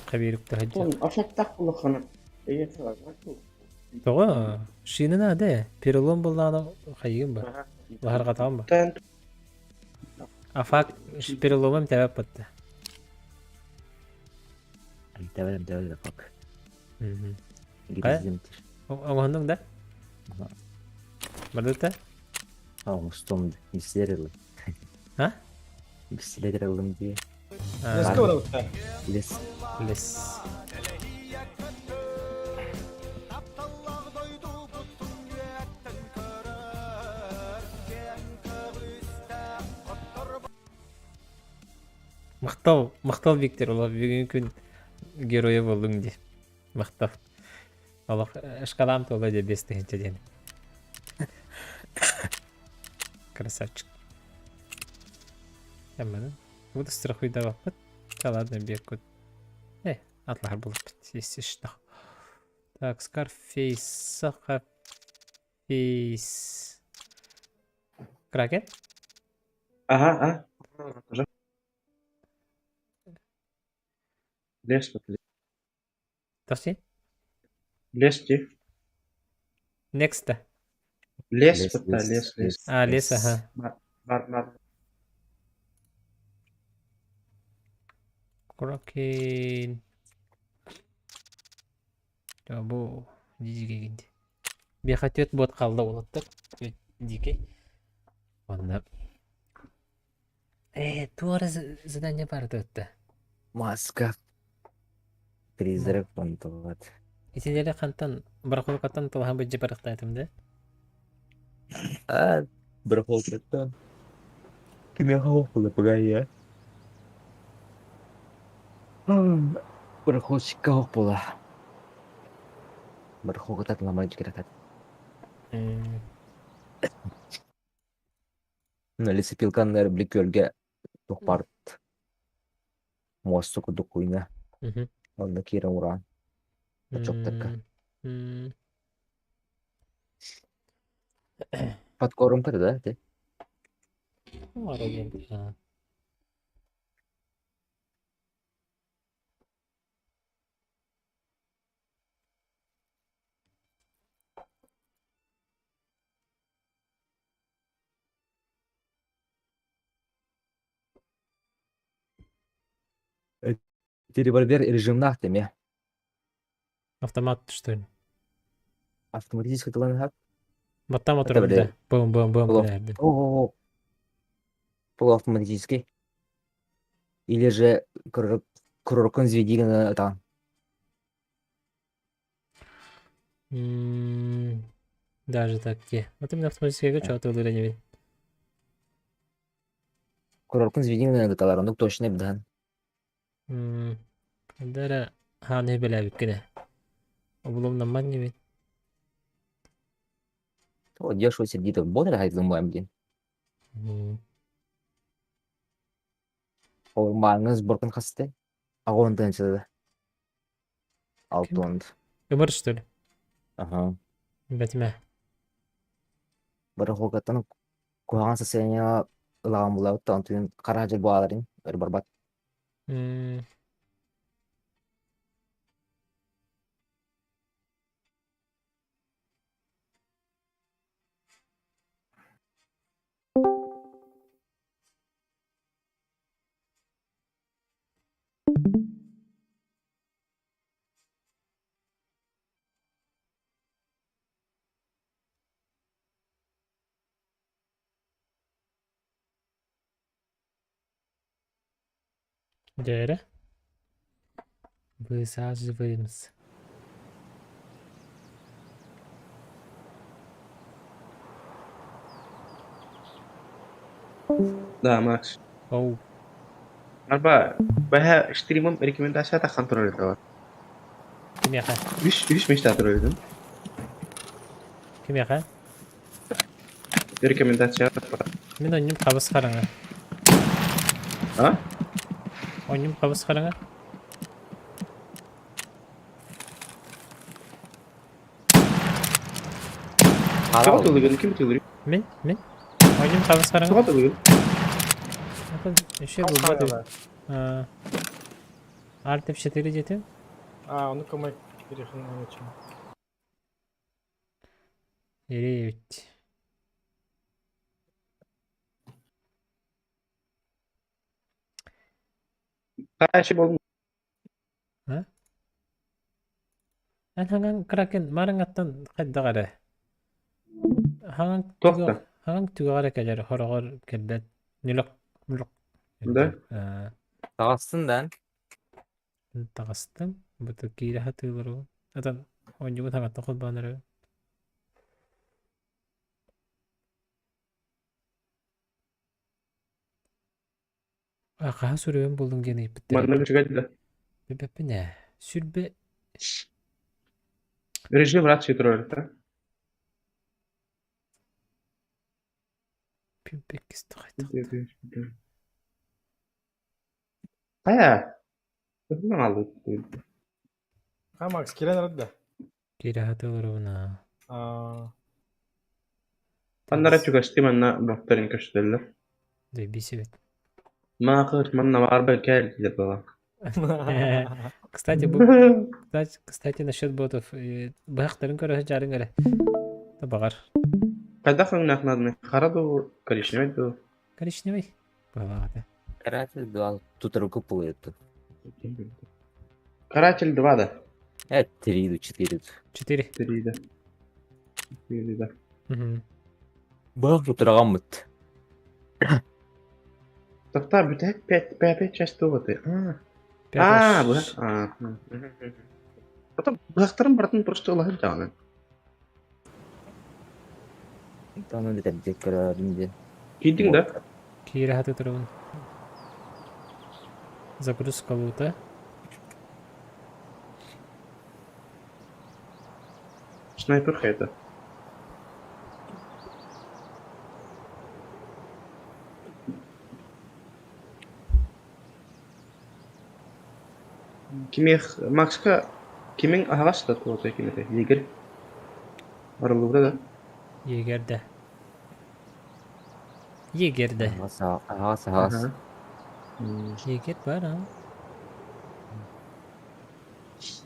Kabiruk da hıcıra. Oğlum afet takılı kanı. İyi var. Toğa, şinin adı. Perulon bullağına kayığım bu. Bahar katağım bu. Ben Afak perulonum tebep battı. Давай, fuck. Hı hı. Грязентиш. Oğundun da? Ага. Bardı da? Стом исследовал. Ha? Исследовал diye. Let's Ha, go now then. Les. les. Мақтал Виктор, ола бүгін күн героя болдың де. Мақтал. Ола шкалам толы де 5-тігінші дені. Красавчик. Әммені. Бұды страхуйда бақпыт. Çalardan bir kod. Atlar bulup bittiyse işte. Так, Scarface, Scarface. Kraken? Aha. Лес вот. Tavsiye? Лес где? Next. Лес вот, да, лес. Les, aha. Бар. Kraken. Ya bu Diji'ye gitti. Bir hatiyat bot kaldı olattır. Dike. Onda. Туара задание барды өтті. Маска. Призрак понтоват. Итинеле қантан бір қолқаттан тылған бұл жепарықта айтымды. Бір қолқаттан. Кіме қауқылы бұғай, я? Бір қолшыққа қауқ бола. Бір қолқаттан ламай жүгіретат. Лесіпилканлар білікөлге тұқпарт. Муассу күдік қойна. Онда кері ұран. Чоқтырка. Подкорым кірді, да? Те? Var o game. Ha. Револьвер режимнах теме. Автомат что ли? Автоматически тыланхат. Батта мотор Это да. Бум Плов. килерди. О. Полуавтоматический. Или же кророкон зведигана там. Даже так те. Вот именно автоматически что то не вид. Кророкон зведигана гаталар. Ну точно бдан. Дара ханы беле кене. Облом наман не вид. То дешево сидит. Бодр хайзым буам блин. Маңыз боркын хасты. Агондан чыды. Алтонд. Ömür что ли? Ага. Бәтиме. Бір қолқаттан куған состояние ылаған бұлау. Тантуын қара жыл бұғаларын. Бір барбат. Değeri. Высаживаемся. Да, Макс. Оу. Арба, бая стримом рекомендация та контроль этого. Kim яка? Üç meşte hatırlıyordum. Kim яка? Рекомендация. Мен ойным қабыс қараңа. А? Oyunum қабыс қараңа. Kim Halal. atılıyor? Kim atılıyor? Мен? Oyunum қабыс Kim қараңа. atılıyor? Еще был бот. Alt F4 жетем. Onu кому перехрен очень. Еревит. Kaç şey oldu? Ан ханган кракен марангаттан қайда қара. Тоқта. Ханган түгі қара кәлер хорогор кәлбет. Нүлік. Да? Tağasından Тағыстым. Бұты кейді хатылыру. Атан ойнымы таңатта қолбаныру. Ақаға сүрөйін болдың гені біттер. Bana bir çıkardı da. Беппі не? Сүрбе Rejim rahat şey duruyor da. пимпек кісті қайта. Kaya. Ne aldı? Ha Max kiren radda. Кейді хатылыруына. Anlara çıkıştı bana doktorun köşedeler. Дай бесебет. Ma kır manna var be geldi de baba. Кстати, кстати, насчет ботов. Бахтарын көрі жарын көрі. Табағар. Когда хан naknadını? Karadı коричневый. Коричневый. Балағады. Каратель 2 тут руку плывет. Каратель 2 da. Evet 3 идут, 4 идут. 4. 3 de. 4 de. Бах тут рагамыт. Hatta bir tek pet часто вот. Bu. Потом бахтарым бартын просто Allah'ın canı. Там bir de körümde. Gidin de. Кейді хаты тұруын. Загрузка лута. Снайпер хейта. Kimih Max'ka kimin ahas da tuğda kimite? Yeger. Arılı burada. Егерді. Егерді. Ағасы. Егер бар, а?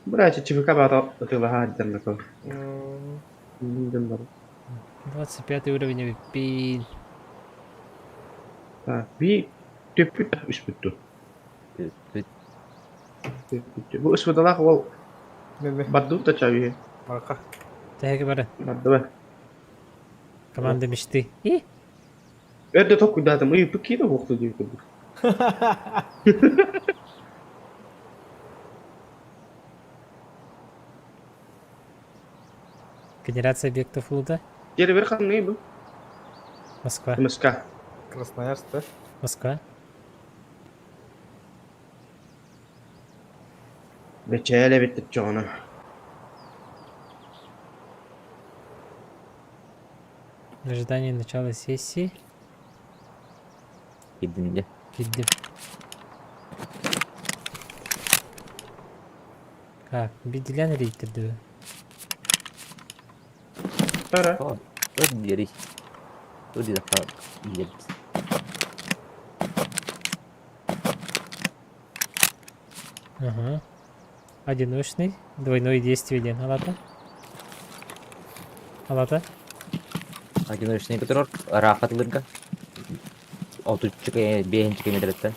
Братья, ЧВК бата отыла хадден накал. Bildim var. 25 уровень пин. Ha, bir tüpü üst bütü. Bu ısvıdalar ol. Ne? Baddu da çavi. Marka. Тәгі бары. Baddu be. Команда мечты. И? Öyle çok kudadım. İyi peki de vakti diyor. Генерация объектов лута. Geri ver kan ne bu? Москва. Mıska. Красноярск, да? Москва. Beçele bitti canım. В ожидании начала сессии. Gidince. Gittim. Как? Bir dile nereye ittirdi? Para. Öyle diğeri. Öyle de falan. İyi. Ага. Одиночный. Двойное действие ден. Алата. Алата. Одиночный патруль. Рахатлырга. 30 kilometreden.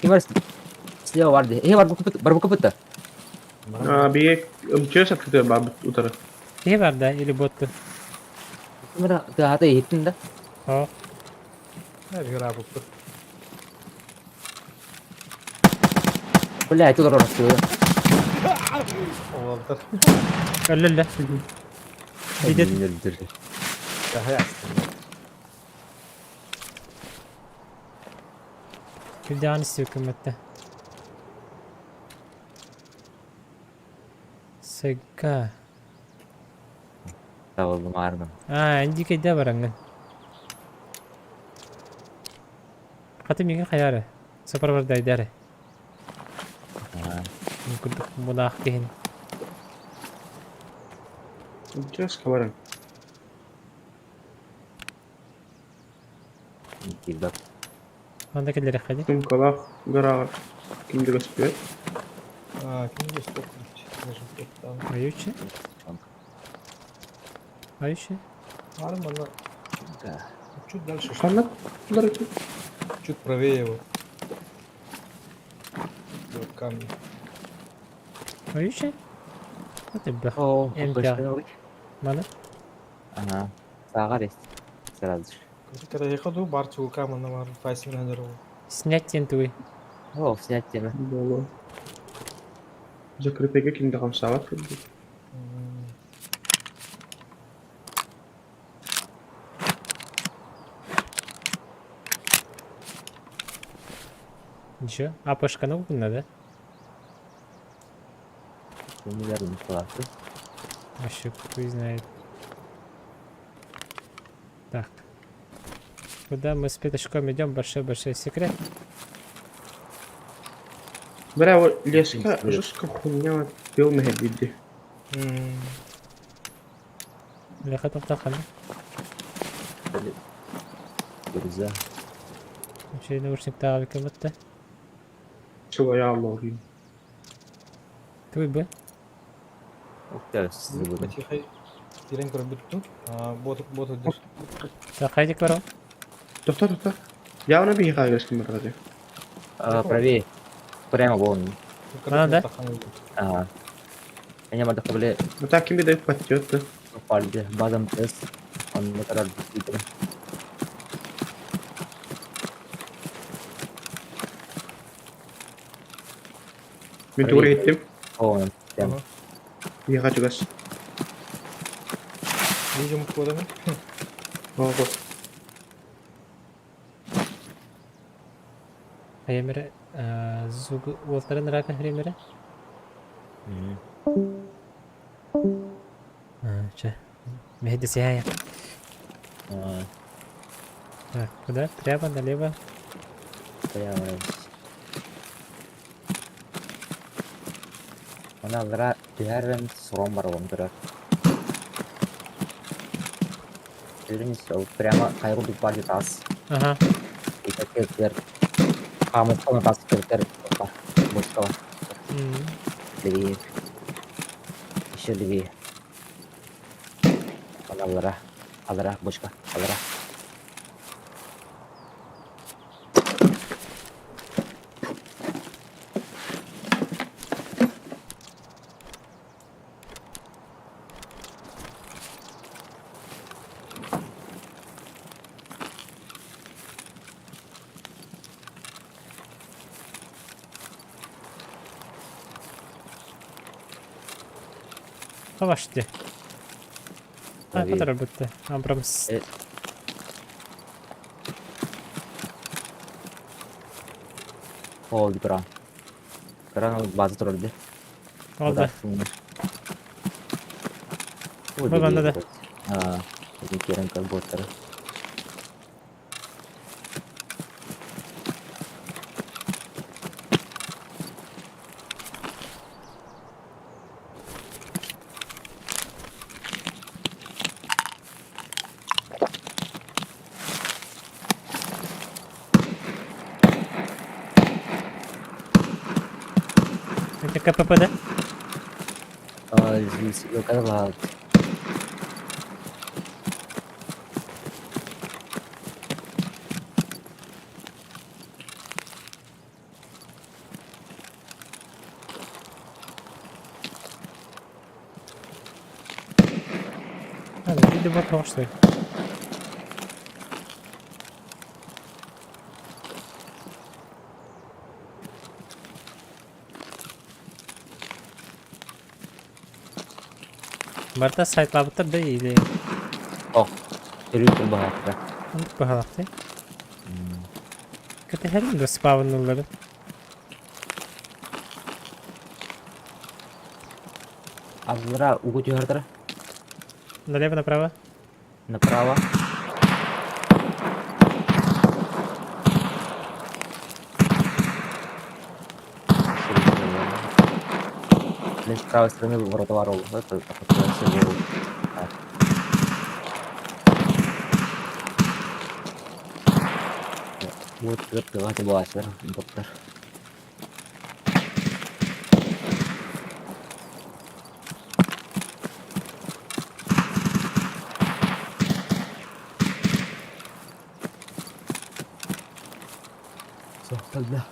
Kim var? Silah vardı. Var bu kapıda. Bir ömçeye satıyor abi utarı. Şey var da или ботты. Kamera daha da hittin de. О. Her gün abi bu. Блядь, тут росту. Oğuldur. Ölle. Gidet. Daha yazsın. Bir daha istiyor hükümette. Sega. Tavaldım ağrıdım. Indi kayda baranggan. Katım yenge kayare. Seper berdaya. Mungkin mudah kihin. Just kabarın. Gilbap. Anda kelleri hadi. Tüm kalak gara kimde gösteriyor? Kim geçti okumuş. Mecbur tuttu. Ayuçi. Ayuçi. Var mı lan? Чуть дальше. Anlat. Bunları Чуть правее его. Вот камни. Ayuçi. Hadi be. Oo, Emka. başlayalım. Mana? Aha. Sağa rest. Сразу же. Когда я ходу, барчу камни var. Файс менеджер. Снять тентуй. О, снять тему. Bolu. Закры пеге kimde kamsa var. Ничего. А пашка ну надо. Не верю, класс. Вообще хуй знает. Так. Куда мы с пятачком идем? Большой секрет. Бля, вот леска жестко хуйня вот бил на гибиде. Ляха тахана. Güzel. Şey naушник tabi kapattı. Чего я ловлю. Твой бы. Okey, sizi buldum. Потихо. Терен көріп бітті. Бот өдер. Так, хайдик вару. Тоқта. Я оны бейге қайгырсын бір ғады. Правее. Прямо вон. да? Ага. Они мадах были Ну так кем бедек патет, да? упали. Базом тест. Он не тарар действительно. Мен тура еттім. О, он прям. Бейге қачығас. Не жұмыс болады ма? Оғы. Хаймере. Зуг волтарын рака хаймере. Че. Мехди сияя. Так, куда? Прямо, налево. Прямо. Она вра диарен сром баром дыра. Дырын сол прямо кайру дупали тас. Ага. И такие каму кому тас кертер. Бочкова. Левее. Еще левее. Алара, бочка, алара. Хавашти. Правее. Куда работа? Абрамс. Oldu Kıran. Kıran bazı trollü. Oldu. Bu bende de. Ha. Bugün Kerem kal botları. Это КПП, да? Здесь когда Видно вот что ли? Барта сайтлабыттар да или Ох, төрүйтүн баһаатра. унут бахалакты. Кетехерин да спавнылары. Аллара угу тюхардара. Налево, направо. Направо. С правой стороны ворота воров. Это всего. Вот это лати бластер, доктор. Все, тогда.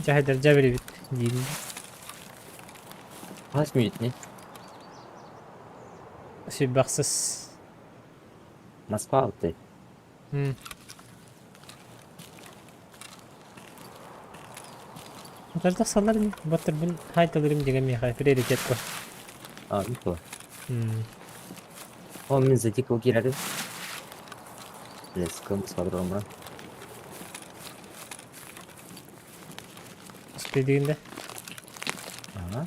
Жахайдар жабери бит. Дейін. Kaç minut ne? Sübbaksız. Moskva aldı. Otlarda sallarım. Batır ben haytalarım деген меха. Приоритет кой. А, не то. Он мне затекал кирары. Let's go, смотрим, да? Успей дегенде. Ага.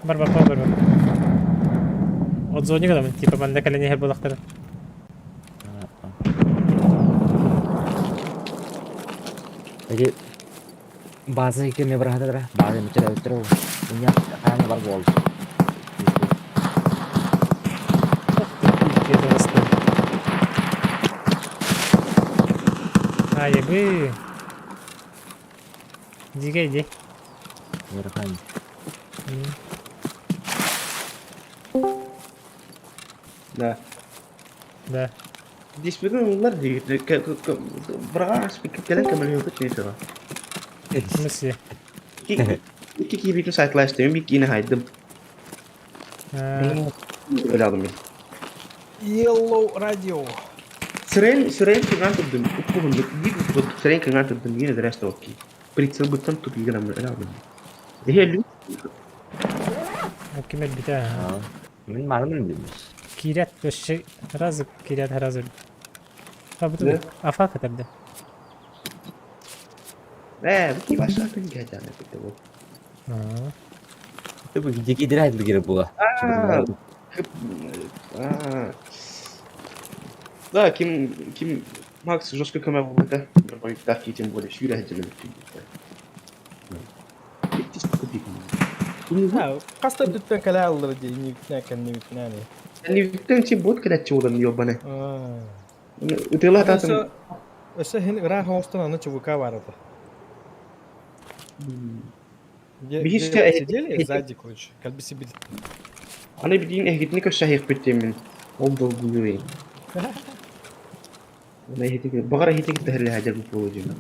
Бар бар бар бар. От зоне кадамын. Типа банда калени хер болактар. Jadi bahasa iki me berada dara, bahasa bicara bicara, punya kan бар gol. Ай, бы. Дига иди. Верхан. Да. Да. Диспетер onlar değil. Bırak speaker gelen kamera yok neyse var. В смысле? İki kibritini saklaştırıyorum. Bir yine haydım. Öyle aldım ben. Yellow Radio. Süren kırgan tuttum. Ukku hunduk. Bir tuttum. Süren kırgan tuttum. Yine de rest okey. Pritzel button tut bir gram öyle aldım. Hello. Кимет бита. Мен мармын bilmiş. Кирят вообще разы кирят разы. Ha bu Ne? da afa katardı. Bu ki başlatın geleceğim efekte bu. Bu gideki diraydı girip bu. Да, Kim Max жестко камера burada. Bir dakika için böyle şöyle hecelemek için. Bitti kopik. Ha, kasta dütten kala alır diye nükne kan nükne ne. Yani bütün için bot kadar çoğulan diyor bana. Aa. Ütülah tatım. Ese hin ra hostan ana çubuka var orada. Bir hiç de сидели сзади, короче, как бы себе. Ana bildiğin ehliyetini köşehik bittiğimin. Oldu gülüyor. Ona ehliyeti, bağır ehliyeti tehirli hacer bu projemi.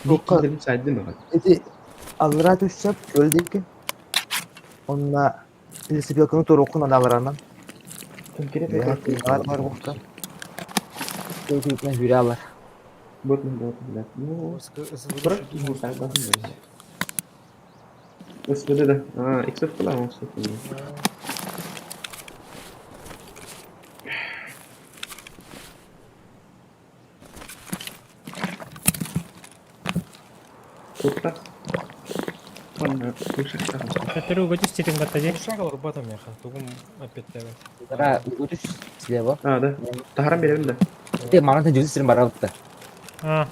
Bir kaldırım saydı mı? Jadi Allara düşsep öldük. Onunla birisi bir yakını torokun analarından. Var boşta. Gördükten hüralar. Bot mu? Bırak bu sen bakın. Isıdı da. Aa, eksik falan olsun. Toprak. Bana kuşak takmış. Который угодишь тетим батаде. Шагал батом яха. Тугум опять тебе. Sonra uçuş silahı. Ha da. Taharam verelim de. Itu mana tuh justru barat tuh. А,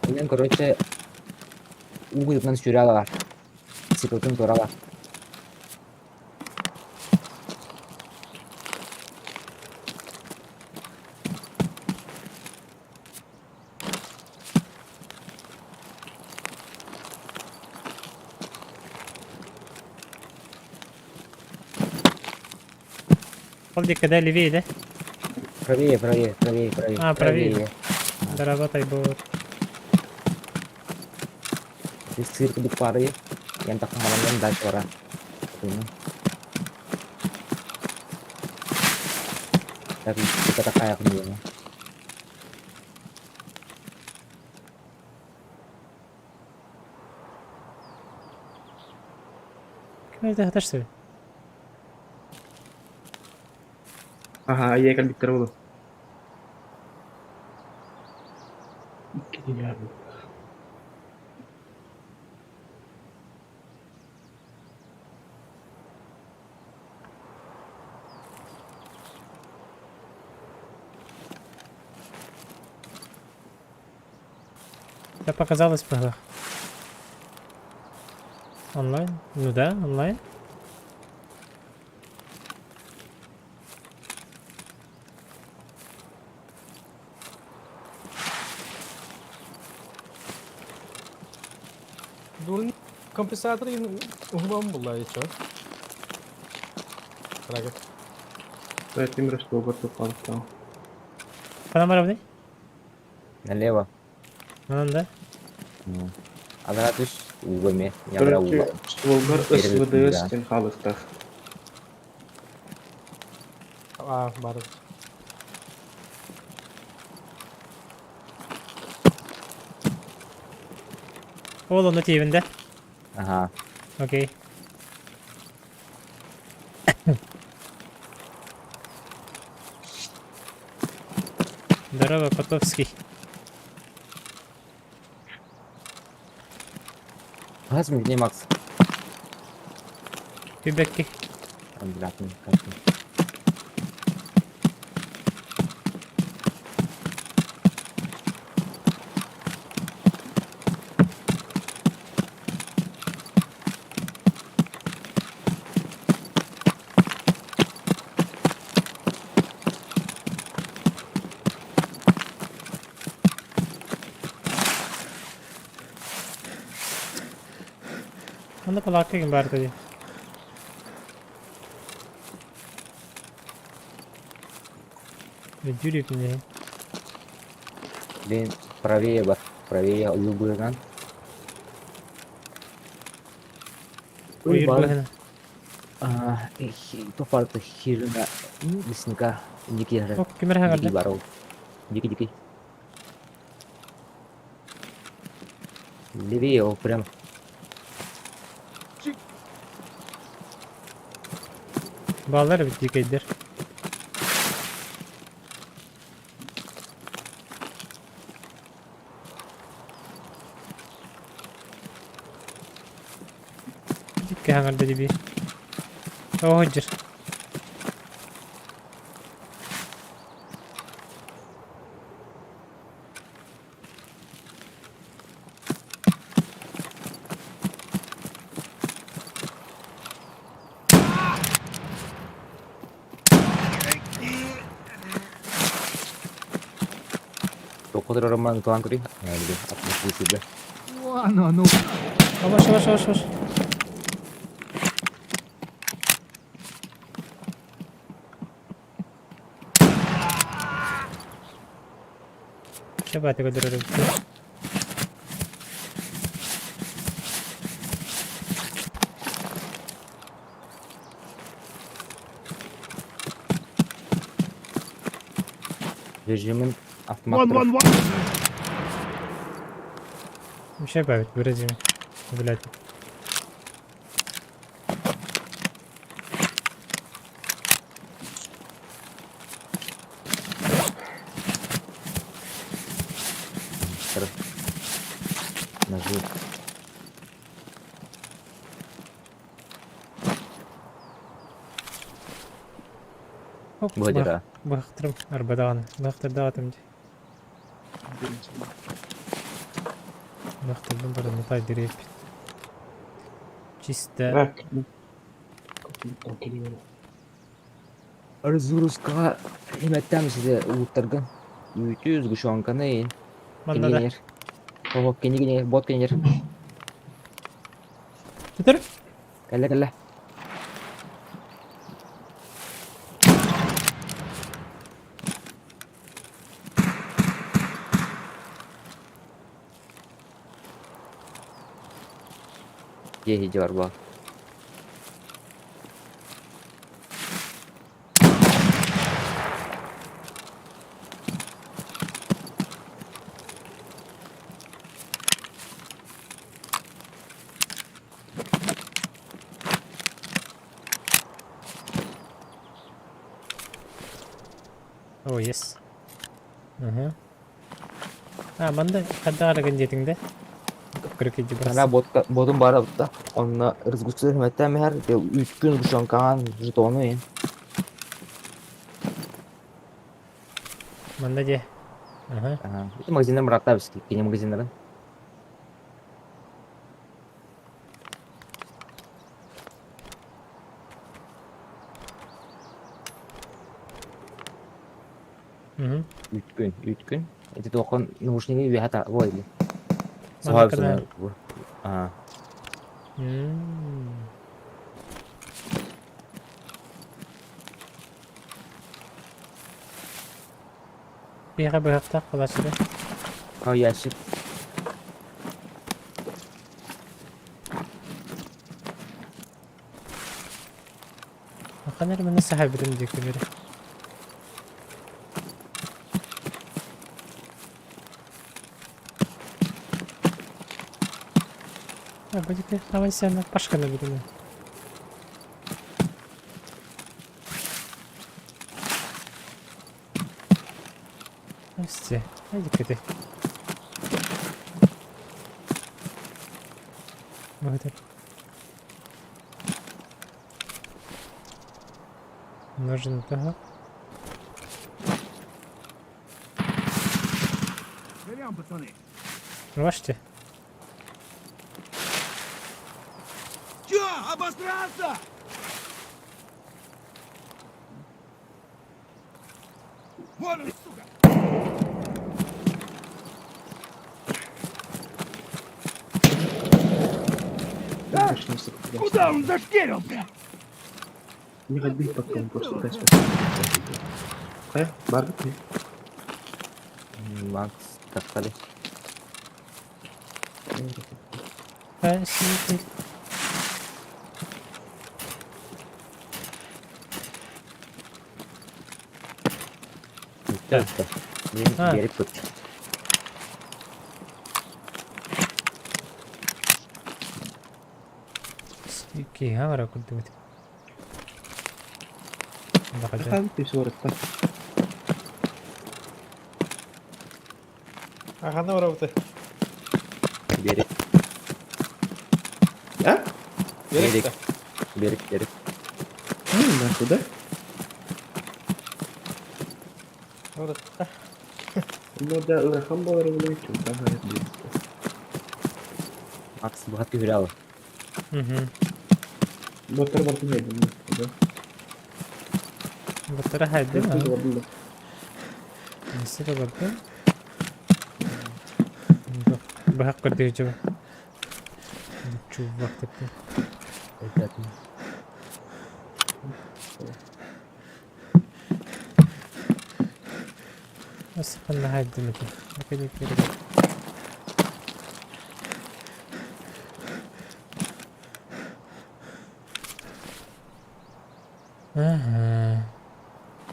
Ini короче уйыпнан сүрэ алар. Сикотун туралар. Пол диккаде левее, да? Правее, правее, правее, правее. А, правее. Доработай бот. Di sirkuit di pare yang tak kemalangan dari orang ini. Tapi kita tak kayak punya. Кем это хаташты? Aha, iya kan bitter dulu. Iya. Я показалось в играх. Онлайн? Ну да, онлайн. Дурн компенсатор углом была и чё? Рагет. Этим расту пал стал. Панамаровный? Налево. Да? Ada terus UGM yang berapa Короче, стволдар СВДС тен халықтар. А, бары. Ол оны тиебінде. Ага. Окей. Здорово, Котовский. Kas mungkin Max? Фидбэки. Обратно, как-то. Onda palakka kim bari tadi. Juri punya. Din правее, бар. Правее любой kan. Oh, yürü bakana. Itu part hirna disnika jiki ada. Oh, kamera hangar Jiki da. baru. Jiki. Левее его прям. Bağlar bitti dikeydir. Dikey hangar dedi bir. Oh, hıcır. Toko teroreman tuan kuri. Ya gitu. Aku di sini. Yavaş. Coba tengok dulu. Rejimin автомат. Вообще бавит, выразим. Блять. Нажи. Оп, Bu aja. Бахтырым, арбадан. Бахтыр датым. Бақтырдым бараны тайдырып. Чисто. Bak. Келейін. Разгрузка хеметтем сизе улуттарган. 300 гушонканы. Манда да. Кенигенер. Ого, кенигенер, бот кенигер. Tutur. Келле, келле. Ехиде бар ба. Oh yes. Ага. Манда кадда араган жетиңде. Кыркыйды Ана бас. ботун бара бутта. Онна разгрузка хеметтем her 300 гушонкан жетону ен. Манда же. Ага. Это магазиндар муракта біз, кене магазиндарын. Мгм. 3 күн. Это тоқын наушники бехата ойли. Манда када. Бияга быакта калачыды. Ящик. Аканер мені сахабирим декі бері. Бәдекі авансияны пашканы біріне. Асте, айди кәді. Бағытыр. Нужен того. Прям, пацаны. Ваште. Чё, обосрался? Вон он, сука! Куда он зашкерил, бля? Не ходить потом, просто дальше. Бар бит. Макс, таққали. Спасибо. Өтті. Мен беріп көт. Ики, авара курдумет. Бақаджа. Хан ты все растак. Ағаны барабыты. Беріп, А? беріп, беріп, беріп. Нахуй, да? Барабыты. Ну да, ырахам балары ойлайды. Макс бұғат көйіралы. Ботар бар деймін. Баттара хайды ма? Да. Несі де барды? Бағақ көрді жеба. Чувак тепті. Өтетін. Осы қанда хайды мәті. Әкелі керді. Ага.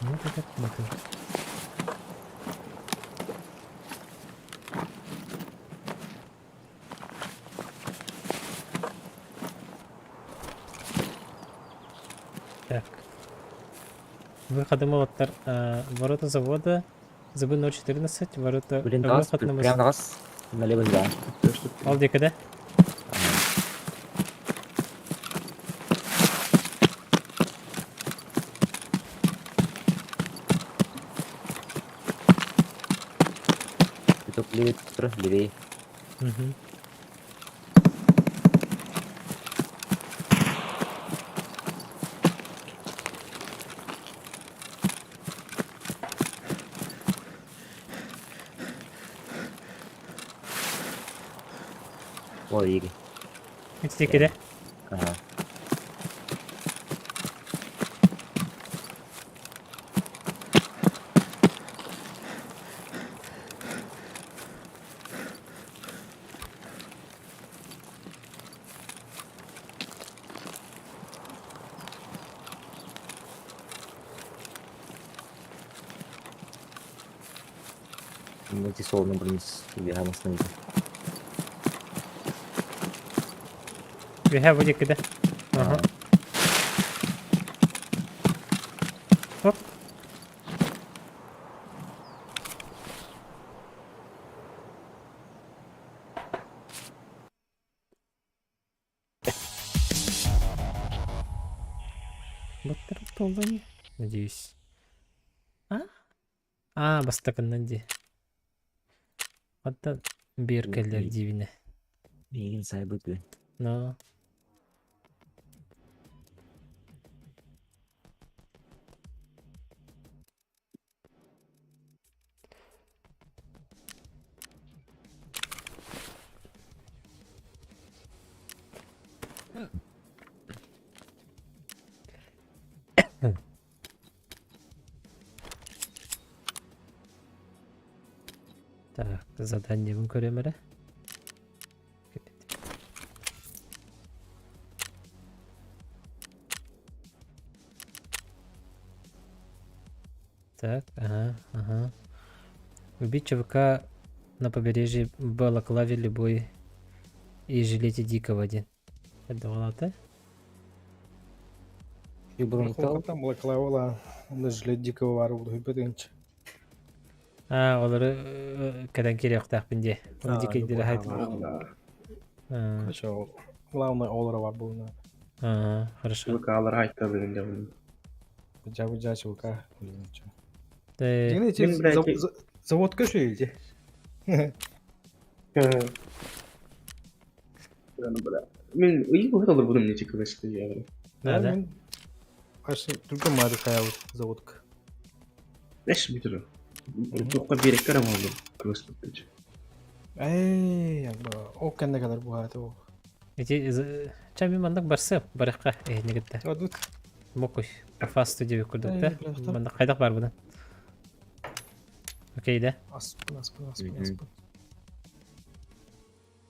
Ну, как это смотрит? Так. Выходы молоттар. Ворота завода. Забы 014. Ворота. Блин, тағас, Выход на прям тағас. Налево сюда. Ал декада. Только левее, левее. Угу. Ой, Игорь. Эти тикеде. Ага. Эти солны біріміз ұяғанысынан еді. We have вот тикеде. Ага. Оп. Вот так толдың. Надеюсь. Бастаканнан де. Оттан беркелер дивине. Егін сай бұты. Но. Так, задание мы көрем әлі. Так, ага. Убить ЧВК на побережье Балаклаве любой и жилете дикого один. Это олаты? Там Блэклай ола. Оны жилет дикого бар болды. Хөйбетенчі. Олары кәден керек тақпінде. Оны дикейдері хайты. Хорошо. Главное олары бар болуна. Хорошо. ЧВК-лар айтты бүгінде бұны. Жабы ЧВК. Ты... Дегенде Мен, блядь, заводка шу елде. Мен ұйы бұғыт олар бұның не чекілі шықты жағыры. Да, да. мен... Аш, только мады қаяу заводка. Эш бітірі. Тоққа берек қарам алды. Көз бұттыншы. О кәнде кадар бұғаты ол. Эти... Чами мандық барсы, барыққа негітті. Адут. Мокуй. Фас студия көрдік та. бляхта. Мандық қайдақ бар бұдан. Окей, да? Аспын.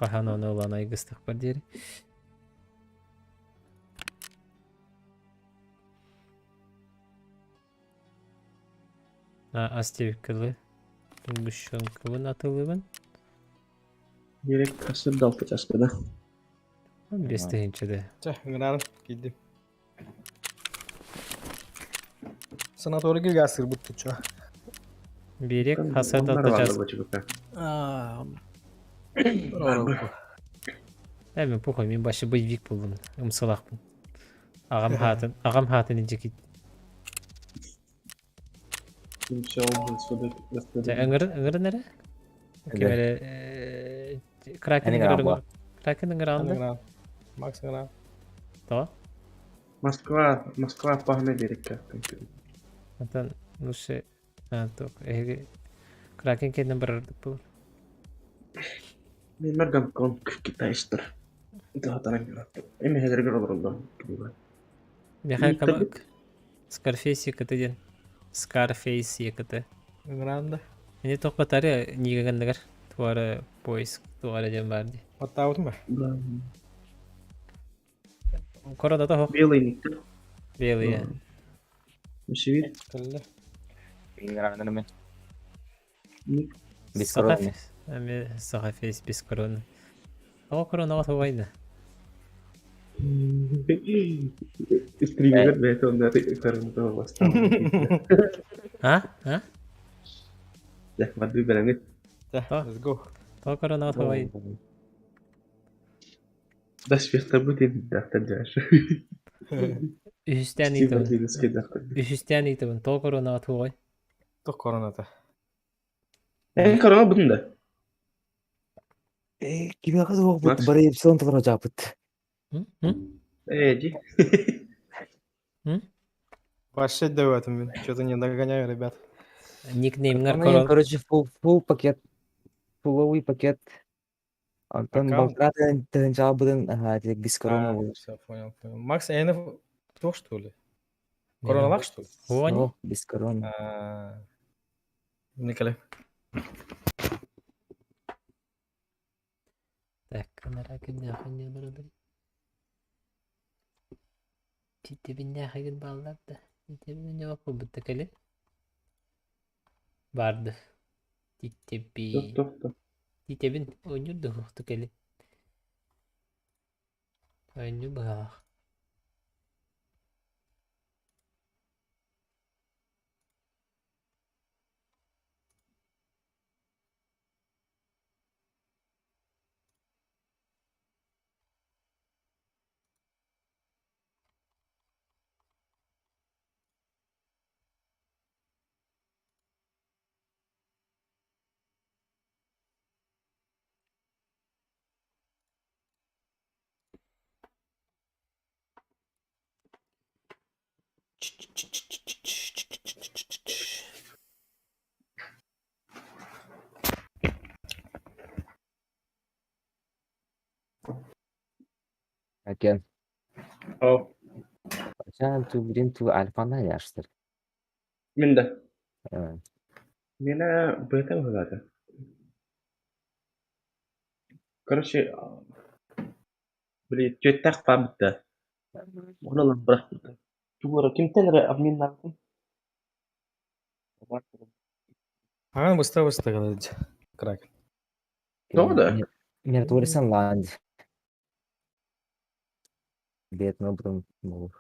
Қахан оны олан айгыстық бар дері. Астевик кылы. Түнгішін кылын атылыбын. Берек қасыр далты жасқыда. Бестігінші де. Ча, ыңырарым. Кейдім. Санаториге гасыр бұтты ча. Берек хасар далты жаз. Әмін пұқой, мен башы боевик болдым. Ұмсылақпын. Ағам хатын инжекет. Үңірі нәрі? Кракен үңірі алды. Макс ыңырарым. Тоға? Москва пахне берек кәттің. Атан, лучше... Кракен кенден бір ұрдық бұл. Мен мәрган кон китайстыр. Датаран гөрәтті. Эме хәзергә олырылды. Мехай камак. Scarface екіті ден. Scarface екіті. Ыңырарым да. Мене тоқпатары негегендігір. Туары поиск, туары ден бар де. Отта аутым ба? Корона да хоқ. Белый никтер. Белый, я. Мешевит. Кәлі. Играны мен. Ник. Без короны. Әме Scarface без корона. Оға коронаға тоғайды. Стример бәйті онда коронада бастан. А? Як мадуй бәләңет. Let's go. Тоға коронаға тоғайды. Даш фестар бұтен дақтар жаш. Үхістен етібін. Тоға коронаға тоғай. Тоқ коронада. Корона бұтында. Кime kadar o Max. bari epsilon tavara capıt. Эди. Вообще даватым мен. Что-то не догоняю, ребят. Никнеймгар Короче, full пакет. Фуловый пакет. Антон Аккаунт? Балтра тыгынчаабытын дик Бискорона А, был. всё, понял. Макс, кто, что ли? Коронавак, что ли? Вони? О, Бискорона. Николай. Так, merak ediyorum ne olur. Ciddi bir nehir bağladı. Ciddi bir ne yapı bu tekeli? Vardı. Ciddi bir. Ciddi bir oynuyordu tekeli. Oyunu bak. Hakan. اه Sen tu birin tu alfandan yaştır. من ده Evet. من انا بيتابع هذا короче بلي تقطع بده والله برا تورا كم تلرى أبنين نعرفهم Быстро говорить. Крак. Doğru. Mir tulisan land. Vietnam butun bu.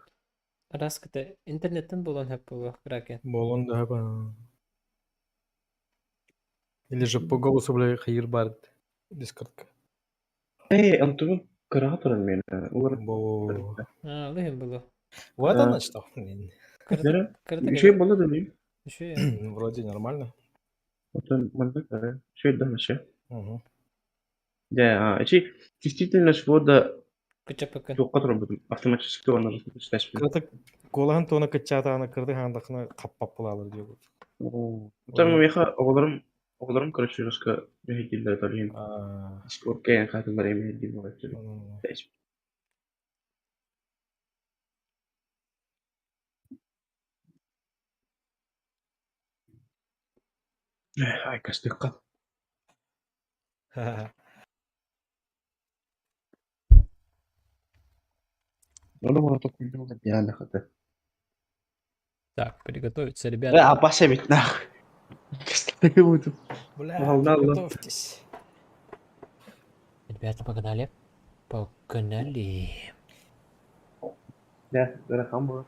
Raskıda internetten bulan hep bu kraken. Болон да ба. Или же по голосу, бля, хайыр бар. Дискордка. إيه أنتم كرهتوا من Бо. Ha, alayım bunu. Вот А. оно что. لا Kırıta شيء gel. والله دليل Şu ya. Вроде нормально. вот من ذكر شيء ده ماشي Мгм. да شيء действительно свода Bıçak bakın. до которого автоматически он различается Кырдык колаһын тоны кычатаны кырды хандакны каппап булалар диyor. تمام يا أخي أقدرهم короче راسك بهدي اللي طالعين А. ديسكورد كاين خاتم مريم هدي مرة هاي كاستيقظ والله مرة تكون جودة ديالنا خاطر Так, приготовиться, ребята. لا أباسي بتناخ كاستيقظ Бля, Волна, приготовьтесь. Ребята, погнали. Погнали. لا أنا خمرة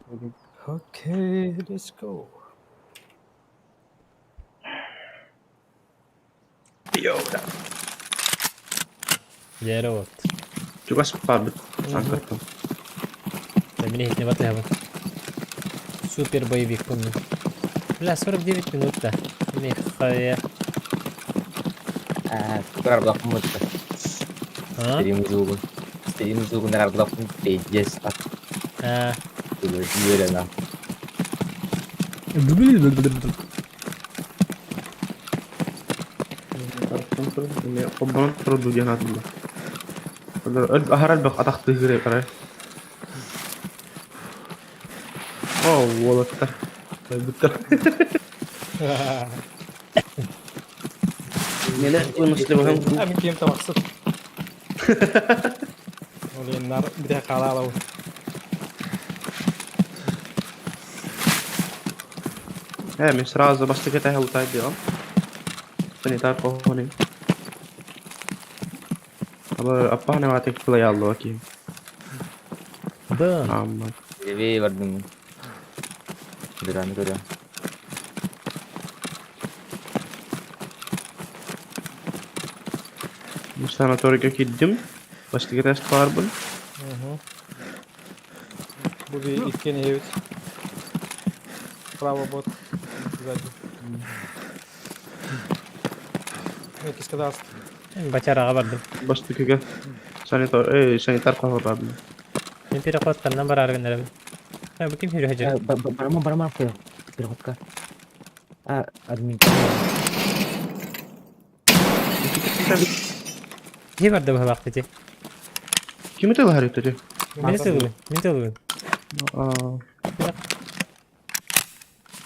Okay, let's go. يو Yere ot. شو بس قابل سانكرتم Да меня не хватает. Супер боевик помню. Бля, 49 минут-то. Нихуя. Tukar blokmu tuh. А? Stream zoom dengan blokmu pages tak А. dulu dia lah. قبلت تردد جنات الله أهرب بق أتخطي غير قرار والله تر بتر لا ونسلم هم Abi kim maksud? Olayınlar bir de kalalı. مش رازة بس كده هو تايدي بني تعرفوا هوني أبا أنا ما تكفل يا الله أكيد Да. عم Jadi warden. Beneran itu dah. مش أنا تورك أكيد دم بس كده استقاربن Bu bir itkeni evet. Право бот. Сзади. Ne сказал? Бачара vardım. بس كده سانيتار إيه سانيتار قهوة بابنا Ben bir rakot kandan barar gönderelim. Ha bu kim hürü hacı? Barama apa ya? Berhut kah? Admin. Ki var da bu vakti ti? Kimi tıl harita diyor? Min tılgın. Aa.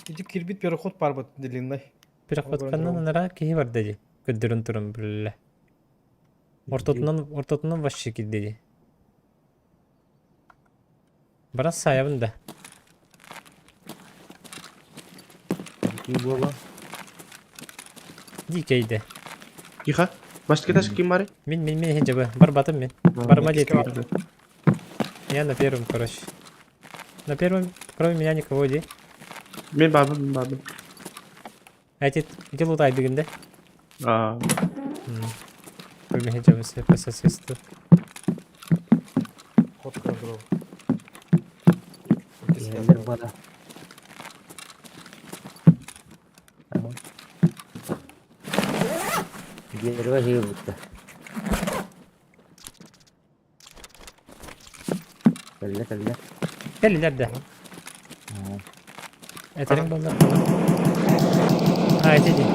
İki kirbit bir hot par bat dilinde. Bir akvatkandan onlara ki var dedi. Güdürün turun böyle. Ortadan baş şekil dedi. Bana sayabın da. Dikeydi. Yıka. Başka taş kim var? Min hece bu. Бар батым мен. Барма дети. Я на первом, короче. На первом, кроме меня никого иди. Ben babam. А эти иди лутай дегенде. Aa. Кроме хece bu по соседству. Hot kadro. Yerler bana. Tamam. Diğeri var şey burada. Kelle. Gel ileride. Eterin bunlar. Ha eti.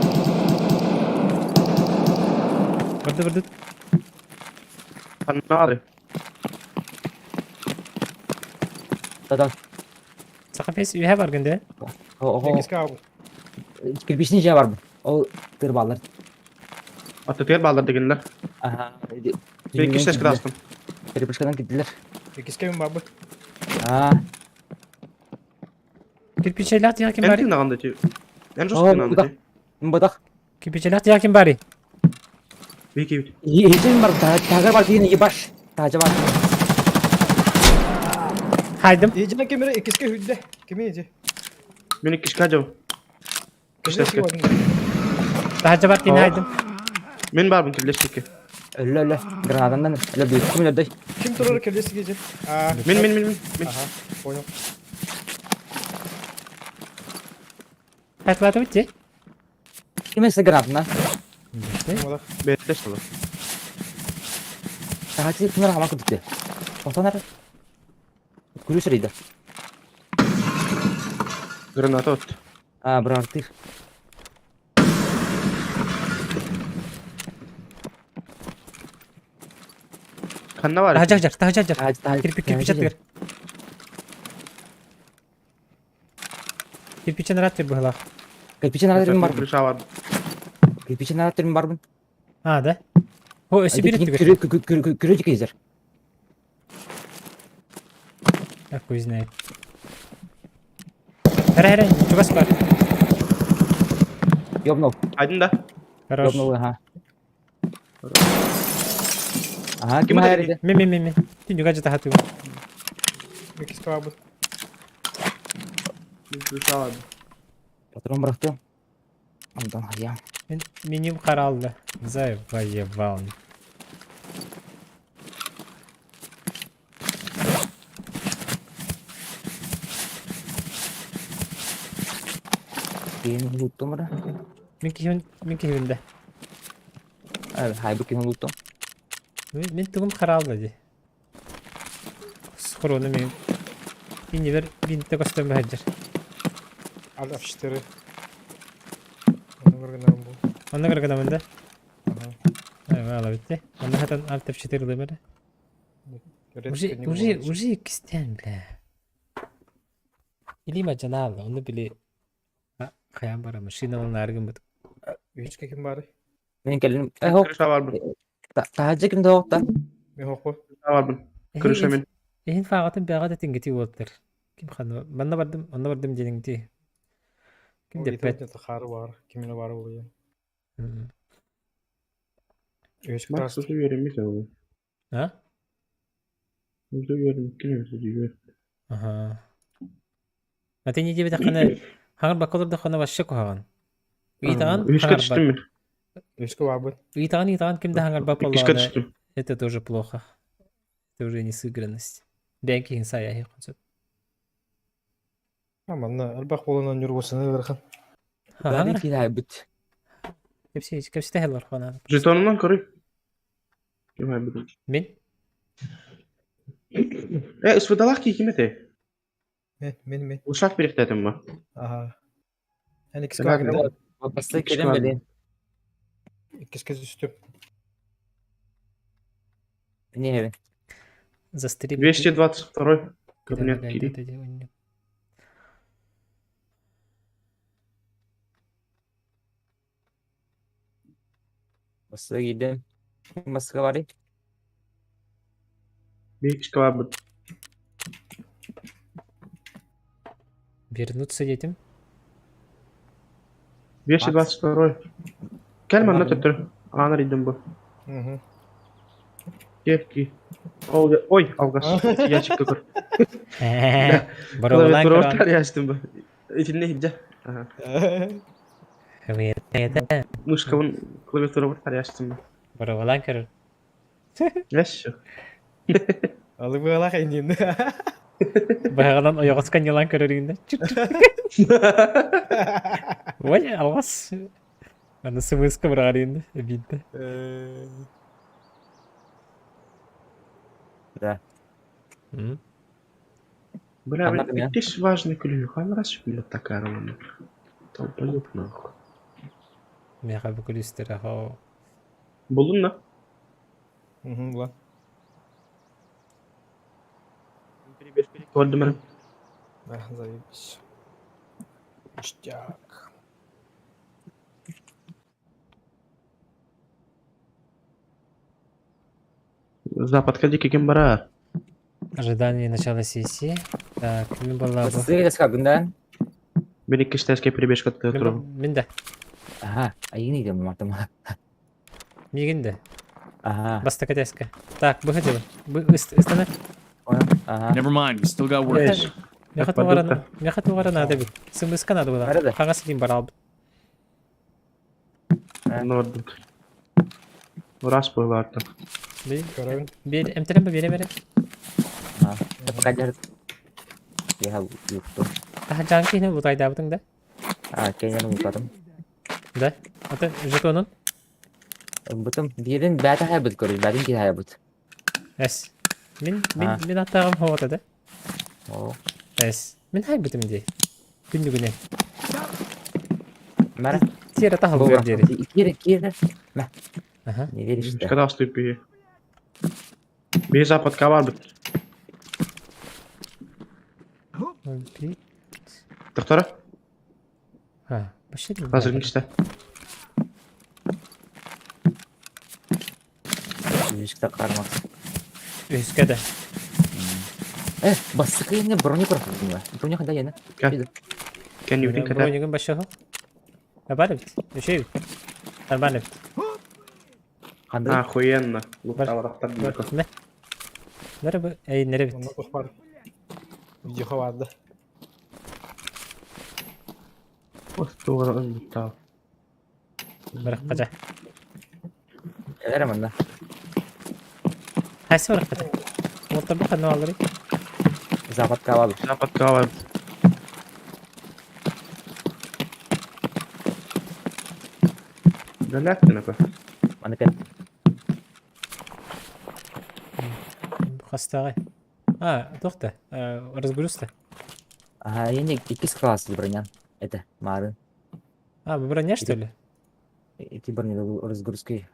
Vurdu. Ne var? Adam. Sakın pes üye var günde. O. Cengiz abi. Kirpiçin içine var mı? O tırballar. Atatürk bağlar degenler. Aha. Ben iki ses kırarsın. Kirpiçkadan gittiler. Cengiz Kevin babı. Ha. Kirpiçelat yakin En bari. tığın ağındaki. En sos Oo, tığın ağındaki. Badak. Kirpiçelat yakin bari. Peki. Hiçbir var. Tagar var yine baş. Taca var. Haydım. İyicine kemire ikisi ke hüdde. Kimi iyice? Ben iki şikacım. Kimde İşte ki var? Daha var yine haydım. Ben babam kirleştik. Öyle. Granadandan öyle büyük. Kim öyle? Kim turur kellesi gece? Aa. Men. Aha. Oyun. Patladı bitti. Kim ise granatından? Moda. Betleş olur. Taci kimler hamak gitti. Otanar. Kulüsürüydü. Granata ot. Ha bıraktık. Kanna var. Daha car. Taci. Kirpiç atıyor. Kirpiçen rahat ver bu hala. Kirpiçin aratırım var mı? Bir şey var. Kirpiçin aratırım var mı? Ha da. O ösü bir ettik. Kürücük izler. Ya хуй знает. Хара, чугас бар. Ёбнул. Aydın da. Хорош. Ёбнул, ага. Ага, Kim kim adı? hayal Мен. Ты не гаджет хату. Cengiz abi. Bir şey var. Patron bıraktı. Ondan ya. Меню қаралды. Заебал. Benim loot'um var. Мен күйінде. Evet, hay bu kimin loot'um. Мен түгім қаралды де. Схороны мен. Бейне бір бейнетті көстен бәйдер. Al afişleri. Onu görgünlerim bu. Оны көргенімін да. Aha. Ала бітті. Оны хатан алып тепшетер де бәрі. Уже ikisinden бля. Или macana aldı. Onu bile. Kayam bara машиналарын аргын бұд. Üç kim bari? Benim gelinim. Hop. Bir şey var mı? Taci kimde hop da. Ben hoku. Bir şey var mı? Kırışa men. Ehin fağatın bir ağada tingeti oldular. Kim xanı? Bana vardım jeningti. Kim O de İtalya pet. takarı var. Kimine var oluyor. Hı. Üç Bak kras. susu verin bir tane. Ha? Susu verin. Kim susu verin? Aha. Ate не дебе тахана хангар бакалар да хана башша кохаган. Уйтаган Üçe хангар düştüm mü? Üç var bu. Уйтаган ким да хангар İkiş бапалла. düştüm. Это тоже плохо. Это уже не сыгранность. Бенки инсая я концепт. Aman ne? Elbak bolunan yürüyorsun. Ne verken? Ben iki daha bit. Кепси тахел бар хана. Jetonumdan koruy. Kim var bu? Мен Isfıdalak ki kime de? Men. Uşak biriktirdim mi? Aha. Yani ikisi Sen var. hakikaten- Babası İki kelim var. böyle. İkisi kez üstüm. Не, Застриб. 222 кабинет Кири. басқа кейден. Басқа бар ей. Bir kişi var bu. Вернуться детям. 222. Gelme lan tuttur. Ana ridim bu. Угу. Kepki. Oy algaz. Gerçek kakır. Бұры Klaviatura олан ortar yaştım bu. İçinde hidce. Aha. кірін. Muşkavın klaviatura ortar yaştım bu. Бұры олан кірін. Yaş. Алып алах инде. Бағадан ояғысқан елан көрерінде. Ой, алғас. Аны смысқа бұрағар енді. Бейді. Да. Бля, Anladım ya. müthiş важный клюв. Хан раз şöyle takar onu. Там поёб нахуй. Меға бүкіл істері ау. Buldun mu? Угу, ла. Gördüm ben. Заебись. Ништяк. Запад кәдеке кем бара? Ожидание начала сессии. Так, мен была Басқа кейден скагындан. Ben iki iştesке перебежка тұру. Мен да. Ага, айын идем мартыма. Мегенде. Ага, Баста кәтескі. Так, бұғыдылы. Үстіні. понял. Ага. Never mind, we still got work. Еш. Меха туғары надо бит. Смысқа надо была. Арада. Қағасы дейін бар алып. Norduk. Раз boylardı. Көрәбін. Әмтілін бі бере. Ага. Покажар. Я юкту. Жан кейіні ұтайды абытың да. Кейнен ұмытадым. Да. Аты жетонын. Бұтым, бірін бәті хайбыт көріз, бәтін кей хайбыт. Әс. Мен аттағым хауаты да. О. Әс. Мен хайбытым де. Күнді күні. Мәра. Тері тағыл Бұл көрдері. Кері. Мә. Ага. Не веришь, да? Когда вступи? Bir западка var bit. Doktora? Ha. Başı değil. Hazır işte. Ешікті қармақ. Üskede. Басықы енді брони құрақпын ба? Брони қандай ені? Gel. Kendi yürüdüğün kadar. Бронигін başı хо. Абарып. Үшеу. Арбанып. Қандай? Охуенно. Луктал рахтар бит. Ne? Nere bu? Nere bit? Онда бар. Видеоға барды. Остугар луктал. Bırak kaca. Әрі мында. Haysi bırak kaca. Motor bakın ne olur. Западқа алады. Западка var. Галяктина ка. Маны пен. Хастагай. Тоқта. Разгрузка. Ага, енді 2 класс бронян. Это, марын. Вы броня что ли? Эти брони разгрузки.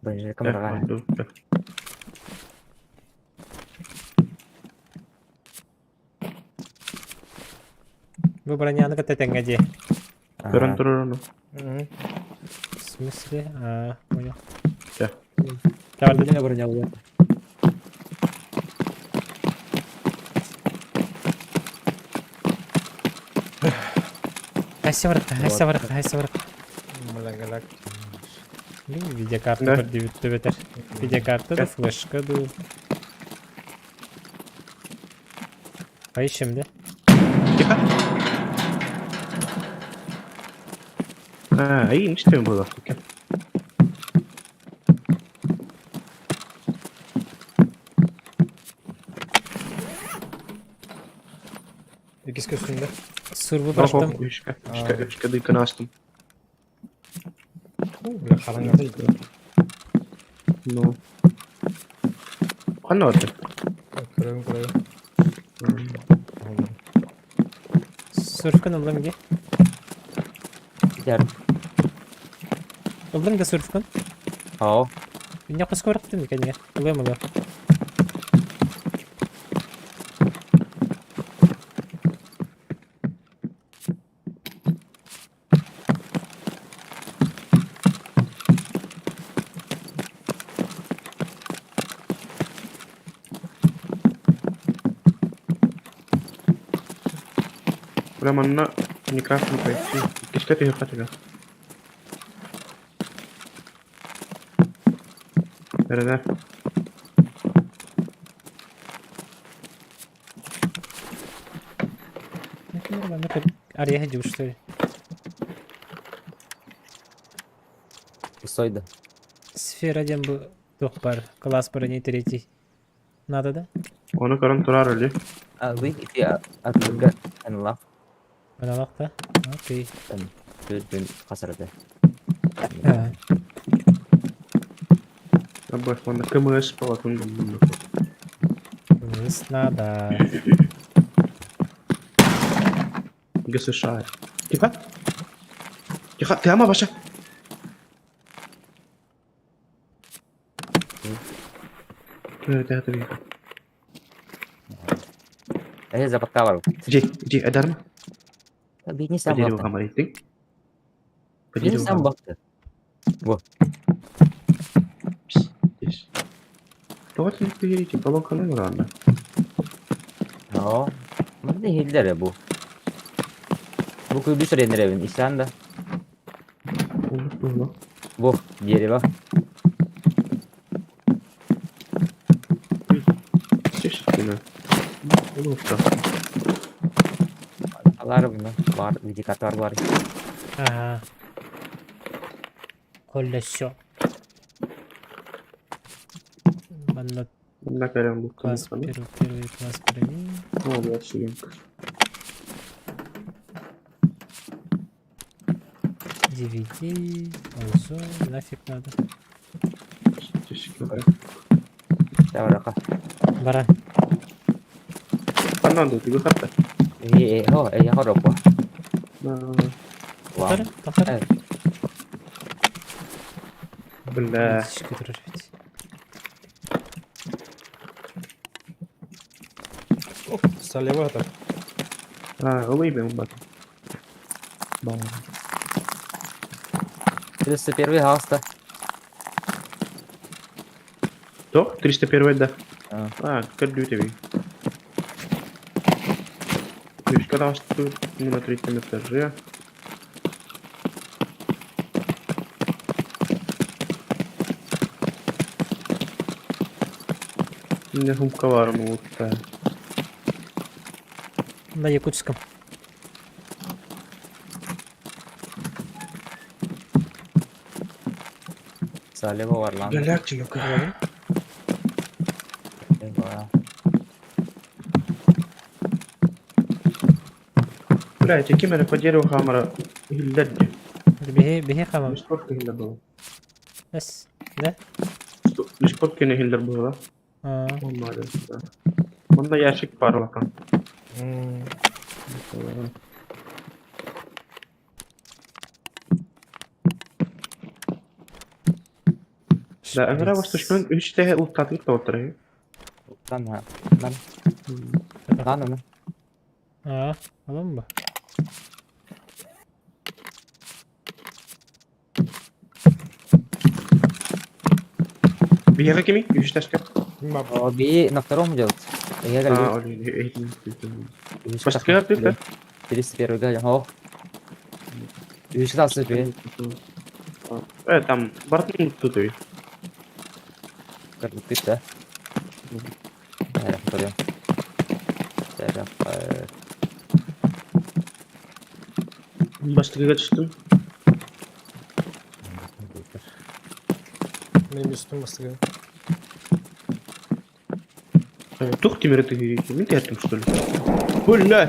Броня камера. Вы броня на ката тенгаде. Durun durun. Угу. В смысле? Понял. Да. Давай, Броня броня вот. Haysi bırak. Мләгәләк. Видеокарта Да. бір дебютті бетер. Видеокарта да флешка да. Ay şimdi. Dikkat. Ha, iyiymiş değil mi burada? Gel. İkisi üstünde. Surbu Bak baştan. bak. Üçka dıykanı açtım. Бля, қараңғыда еді. No. Kan orada? Көрәбін. Surfkan oldum ki. Gider. Oldum da surfkan. Oo. Hindi ako score din kanya. Uwe mo ba? Udah mana ini craft nih guys. Kiska tuh hebat ya. Nerede? Ben de araya hece uçtu. Пустойда. Сфера дем bu dokbar. Класс брони третий. Надо, да? Onu karın turar öyle. We if you atlaga and laugh Bana bak da. Okey. and düzgün kasardı. Ha. Abah mana kemes pawatun dulu. Вниз надо. Gese şair. Kifa? Kifa tema başa. Evet, evet. Ayo dapat kawal. Ji, ada mah? Bini Jadi sambak. kamar itu. Bini sambak. Yes. Tuh sih pilih di bawah kanan orang. Oo. Mana hilder ya bu? Bu kuyu bir süre indir evin. İşten de. Unutma. Bu. Diğeri bak. Yes, yine. Unutma. Alar bunu. Var. Indikator var. Aha. Kolleşiyor. Bana Bunda kalian bukan класс sana. первый класс брони. Oh, ya sih. DVD. Озон. Нафиг надо. Saya udah kah. Бара. Kanan tuh juga kata. Oh, ya kau apa? Nah, Wow. Тахар. Тахар. Evet. benda. Yetişik götürür. Слева так. Ой, блин, бат. Бам. Terus первый хаста. Кто? 301 да. А. Kedua TV. Видишь, когда вас тут на 3 этаже. Не губка варма вот так. На якутском. Salih var lan. Галяк чилок. Eyvah. Блядь, какие меня по дереву хамара. Хилдерди. Беги хамам. Сколько хилдер было? Бес. Да? Сколько не хилдер было? Aa. Olmadı. Bunda yaşık var bakalım. Da Emre başta 3 tane ultatlık da oturuyor. Lan ha. Lan. Lan onu. Aa. Alalım mı? Bir yere kimi? 3 taşka. Oh, bi на втором идет. Я говорю, Öyle. видишь, Başka как- yaptık da. 31 гален. О. Видишь, что себе. Evet tamam. Baratın tutuyor. Как бы ты, да? Я повторю. Başka kaçtım. Benim üstüm bastık. Тух темir ты не терпим что ли? Бля!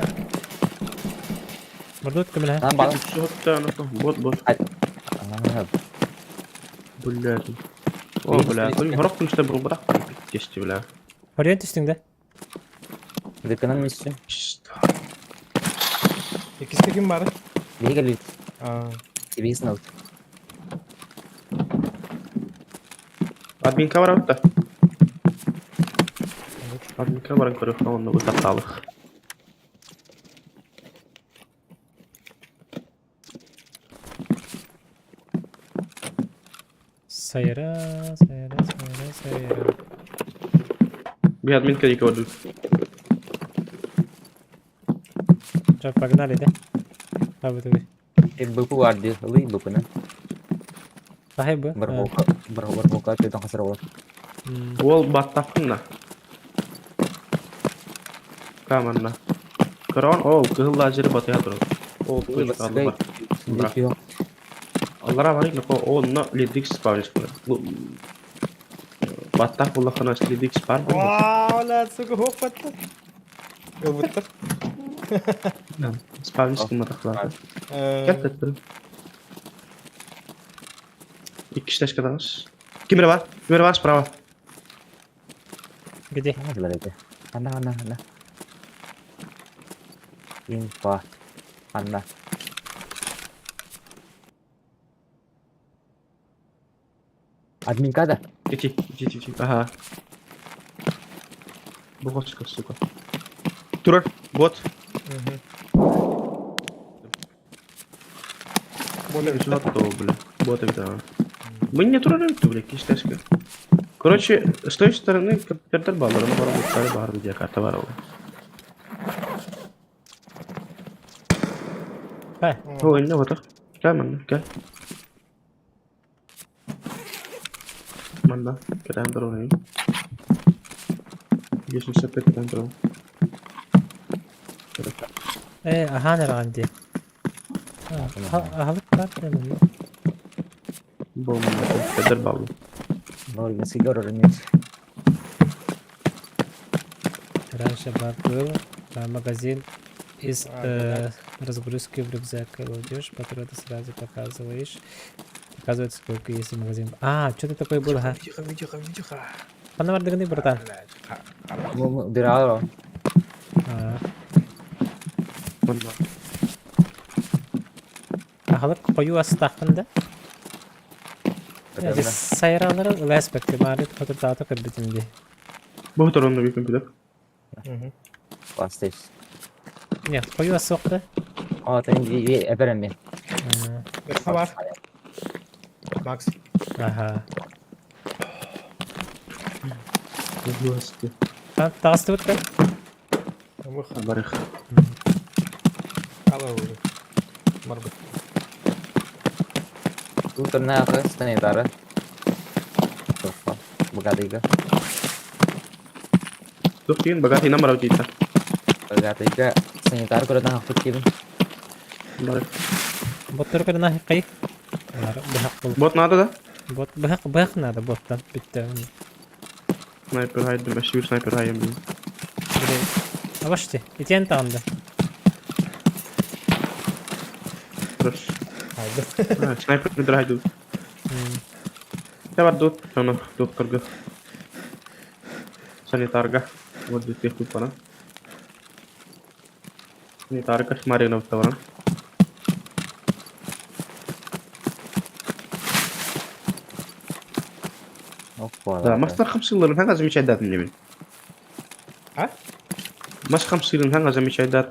Burada ötkümle. Lan bak. Все это оно бот. Aa, Бля. О, бля. Горох işte bu bırak. Geçti bля. Orient üstünde. Dükkanın üstü. İkisi kim var? Bir geliyor. Aa. Bir sınav. Adminka var orada. Adminka var görüyor onu bu taptalık. Sayra. Bir adminka gördüm. Coba pagnar deh. Apa tuh? Buku guardi, lu buku na. Sahib bu? Berbuka itu tong kasar wal. Wol battaqınna. Kamanna. Kron o gıllacırı bataya durur. O çocuk adı var. Bırak. Yok. Allah'a var ya o onunla lidik sipariş kılır. Bu battaq bulla kana lidik sipariş kılır. Wah, lah suka hopat tuh. Gak betul. Sipariş kılmadıklar. Gel tettir. İki kişi teşkil ederiz. Kimere var? Kimere var? Sprava. Gede. Ada lagi. Ana. Info. Ana. Admin kada. İki. Aha. Bu hoş kız suka. Durur. Bot. Boleh Что то, бля. Вот это. Мы не трогаем, бля, киштешка. Короче, с той стороны компьютер балларım var, bu sarı bağırdı diye karta var oğlum. Heh. O oyunda bak. Gel bana, gel. Manda, kita antar oraya. Geçmiş sepet kita antar. Aha nere andi? Ahalık var dedim. Bom, компьютер баллы. Oh, ini sih gor ini. Раньше был магазин из разгрузки в рюкзак кладешь, патроны сразу показываешь. Показывает сколько есть в магазине. А, что-то такое было, ха? Видео. Mana var dengan bratан? Mau viral. Manda. Ahalık koyu astağında. Yani sayraları aspekti mari foto data kırdıcımdı. Bu tarafında bir компьютер. Pasti. Ne, koyu asokta. Oh, tadi efendim ben. Berapa var? Max. Aha. Bu hastı. Ben tağıstı bıkkı. Kamu Barık. kalau marbet. Tuh kena ke sanitara. Tuh, buka tiga. Dur din bagati number av kita. Buka tiga. Sanitara ko na ako kirim. Barık. Botları kadar kayık. Bıhak bul. Bot nada da? Bot bıhak nada bottan bitti. Sniper haydi, meşhur sniper haydi. Avaştı. İtiyen tağında. Terus. Ada. Nah, sniper bener haydi. Ya var dot, sana doktor ga. Sanitarga. Вот здесь их тут пора. Sanitarga смотри на втором. Да, ماستر 5 يلر هذا زي مشاهدات من اليمين. ها؟ ماش 5 يلر هذا زي مشاهدات.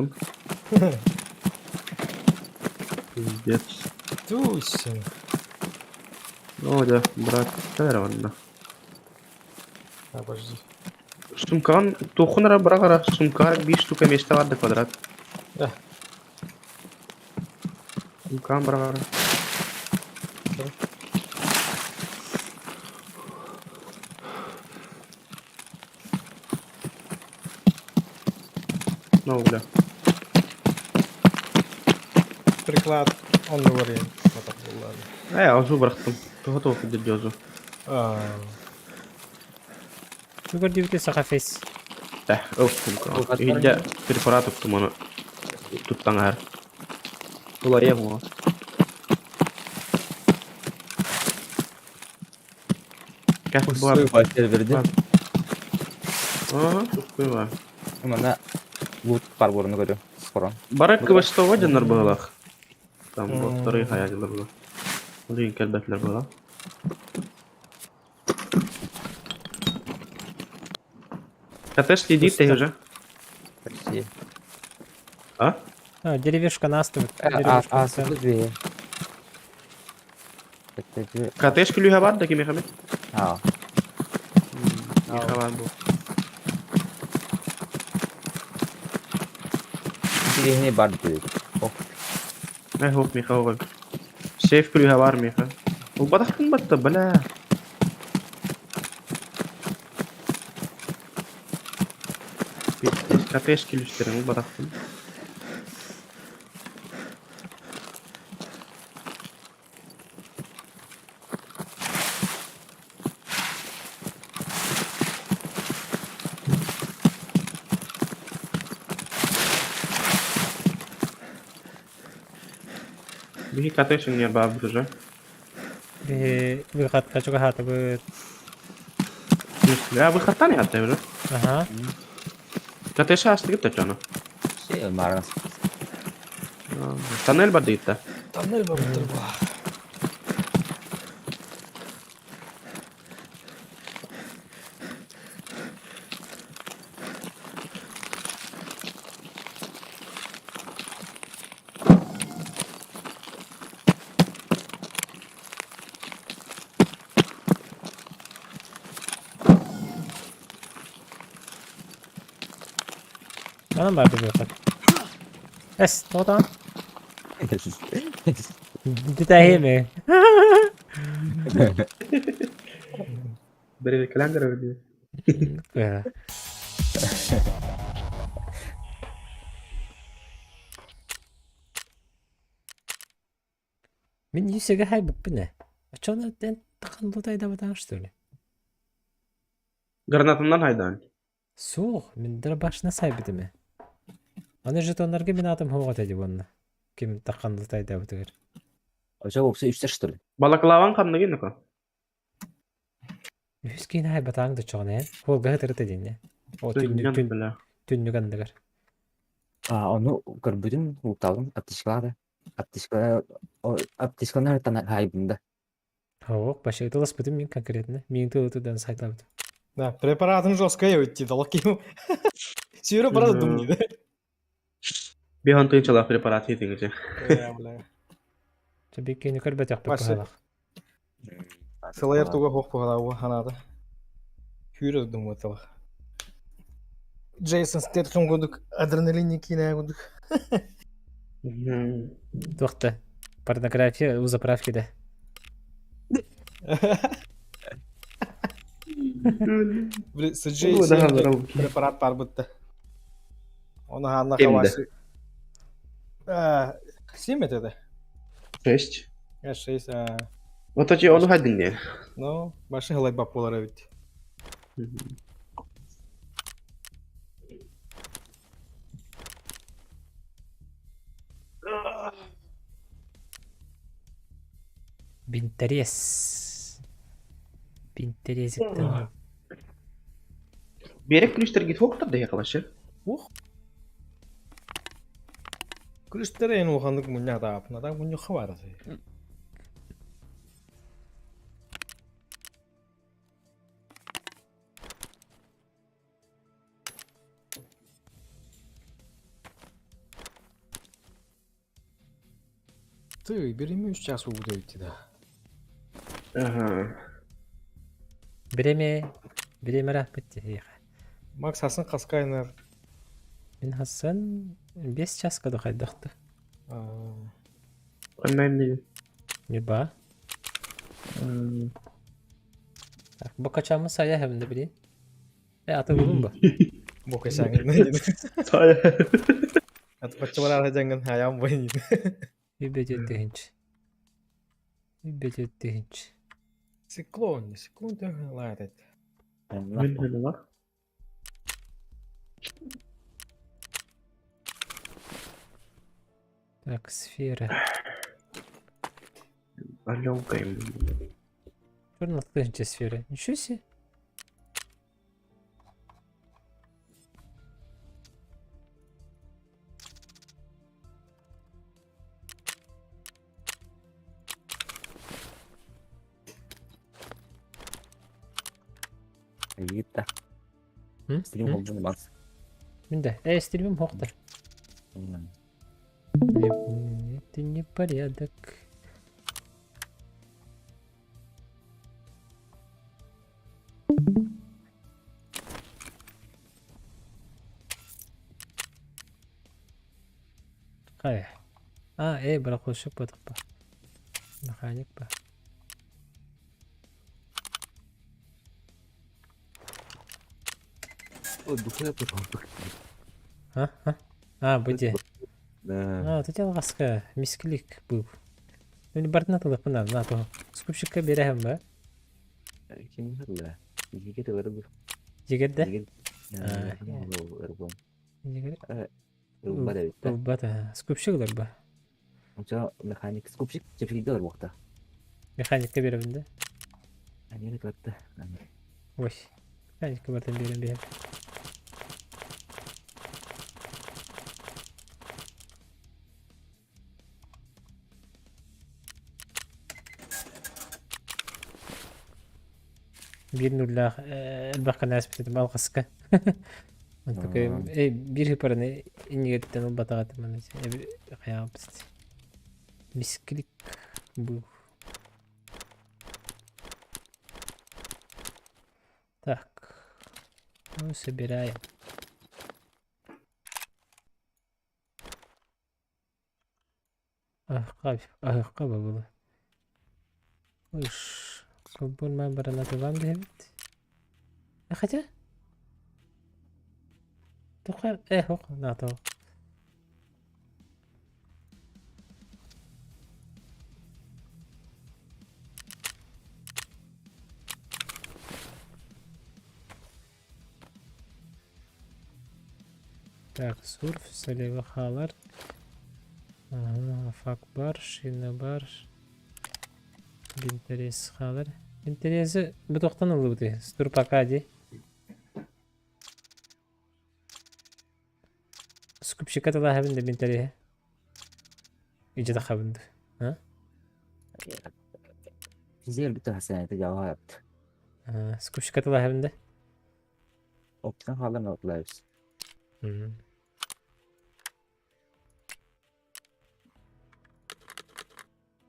Пиздец. Тусин. О, да, брат, нормально. Подожди. Сумкан, тухунара брагара, сумкар 5 штука места vardı kvadrat. Да. Сумкан брагара. Ну, бля. Приклад он говорит. Вот так было. Я уже бıraktım. Готов для дёзу. Yukarı divite sakafes. Öf suмкан. İyice prepara tuttum onu. Tuttan her. Olaya bu. Gel bu abi. Başları verdi. Ага, тут var. Mana loot parborunu görüyor. Skoran. Барак квестов вадянар было. Там вот вторые хаягилар было. Лин келбетлер было. КТшки идите Пусто. уже. Почти. А? А, деревишка наступ. Asılı bir. Bekle. КТшки лühe var da ki Mehmet. Ha. Miha var bu. Birini var diyor. Oh. Ne hop Miha var. Şef lühe var Miha. Bu batakın battı bala. КТшки lüslerin bu batakın. Mihi КТшин не баб уже. Выход, хочу гахата будет. Ya выходtan ya hatta уже. Ага. КТши açtı gitti canı. Şey Mars. Tonnel var gitti. Тоннель бар бутыр ба. Anam vardı bir выход. Es, doğdan. Detayı mı? Böyle kalender öyle. Böyle. Мен yüzüge haybıp ne? Açana den takan lodayda badan что ли? Granatından haydan. Soğuk. Мен dara başına saybıdı mı? Ana jetonlarga men adım hoğat edip onunla. Kim takan lodayda badan. Hoca olsa üstte что ли? Balaklavan kanına gene kan. Yüz kine haybatan da çoğun Holga hatırıt edin ne? O Tünlük bile. tünlük andıgar. Onu gördüm, unutalım. Atışkalar. Atışkalar her tane haybında. Hoğuk. Başa italas bıdım men конкретно. Мен тылытыдан сайтлабыды. Да, препаратын жесткая өтті далаким. Сүйрі барады дум дейді. Bir hantayın çalak preparatı yedince. Tabii ki ne kadar betek bir Başı. pahalak. Сылайыр туға хоқ бұғалауы ханады. Хүйрі дум өтілі. Джейсон Стэтхэм көдік, адреналинне кейіне көдік. Тоқты. Порнография у заправки да. Bir Bu sıcı da hazır oldu. preparat var бұтты. Оны ханна Kimde? хавасы. Сем етеді. 6. 6. Otocu onu haydın ya. Ну, başı hılay bap olar evet. Бинтерес. Бинтерезиктен. Berek kulüşler git hoktar da yakalaşı. Күрістері ең оғандық мұнja тағап. Надан мұнja қывар. Ты, бери 3 час буде өтті да. Aha. Биреме рахмет те. Максасын қасқайнар. Мен Хасан 5 часка да хайдақты. Anlayın değil. Не ба. Bu kaçamı saya hem de bileyim. Atı bulun bu. Бұл кешаңыз не дейді. Saya. Аты баччалар жаңын хаям бой дейді. Übecet dehinç. Übecet dehinç. Циклон төгін лайт ет. Ben öyle var. Так, сфера. Алёнкаем. Черно открытие сферы. Ничего себе. Gitti. Stream oldu bak. Мінде. Стримим хоқты. Это непорядок. Қай? Бірақ ол шөп бұдық па. Механик па. Ой, бухая потолок. Бұде. Да. Тут алғасқа мискілік бұл. Мен бартына тылық бұна, то. Скупщикка берәхім ба? Kim bilir? Yigit de var bu. Жегерді? Yigit. Жегер? Var evet. Бұл бата. Скупщиклар ба? Onca mekanik skupşik çiftlikte var bu vakta. Механикка берәбінде? Yani ne kattı? Ой. Механикка бартын берем. Bir nulla الباقي ناس بتتم القسكة انت كيم بير هيبرني اني قد تنو بطاقات من خيام بس مسكليك بو так ну собираем قابل والله وش قبول ما برنا تمام دهبت أخذه تقول هو نعطوه так сурф سليبة خالر فاك برش هنا برش بنتريس خالر بنتريس بتوقتنا اللودي ستور باكادي سكوب شكات الله هبند بنتريه يجي دخبند ها Fiziğe bir tane sene tecavüz yaptı. سكوب شكات الله هبند Optan hala ne otlayız?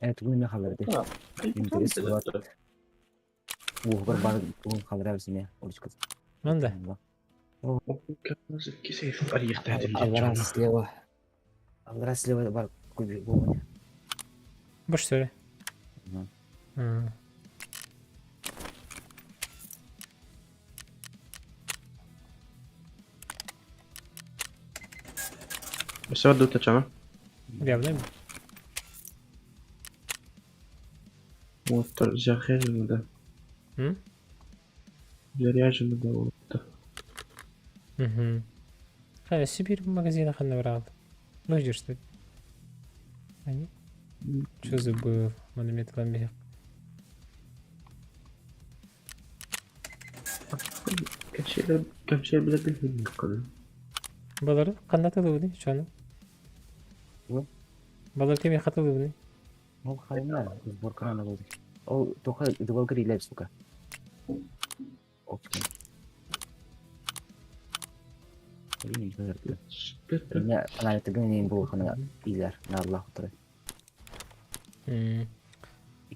Evet bugün ne haberdi? İnteres var. Bu haber bana bugün haber versin ya. Oruç kız. من ده كيف أريح تحت Alvara sileva. Alvara sileva var. Kubi bu. boş söyle بس ودو تجمع Yapayım mı? موتر جاخير المدى Hı? جرياج المدى وقته خلاص سيبير магазина خلنا وراه ну ждешь что они что забыл монумент ламбе كم شيء بلد الهند قدم балары қандай тылыбыны чаны Ne? балар кеме қатылыбыны O hayırlı. Biz borkana oldu. O toka duvar gri ile suka. Optan. İyi gördü. Ya ana tegin bu kana izler. Allah hatırı.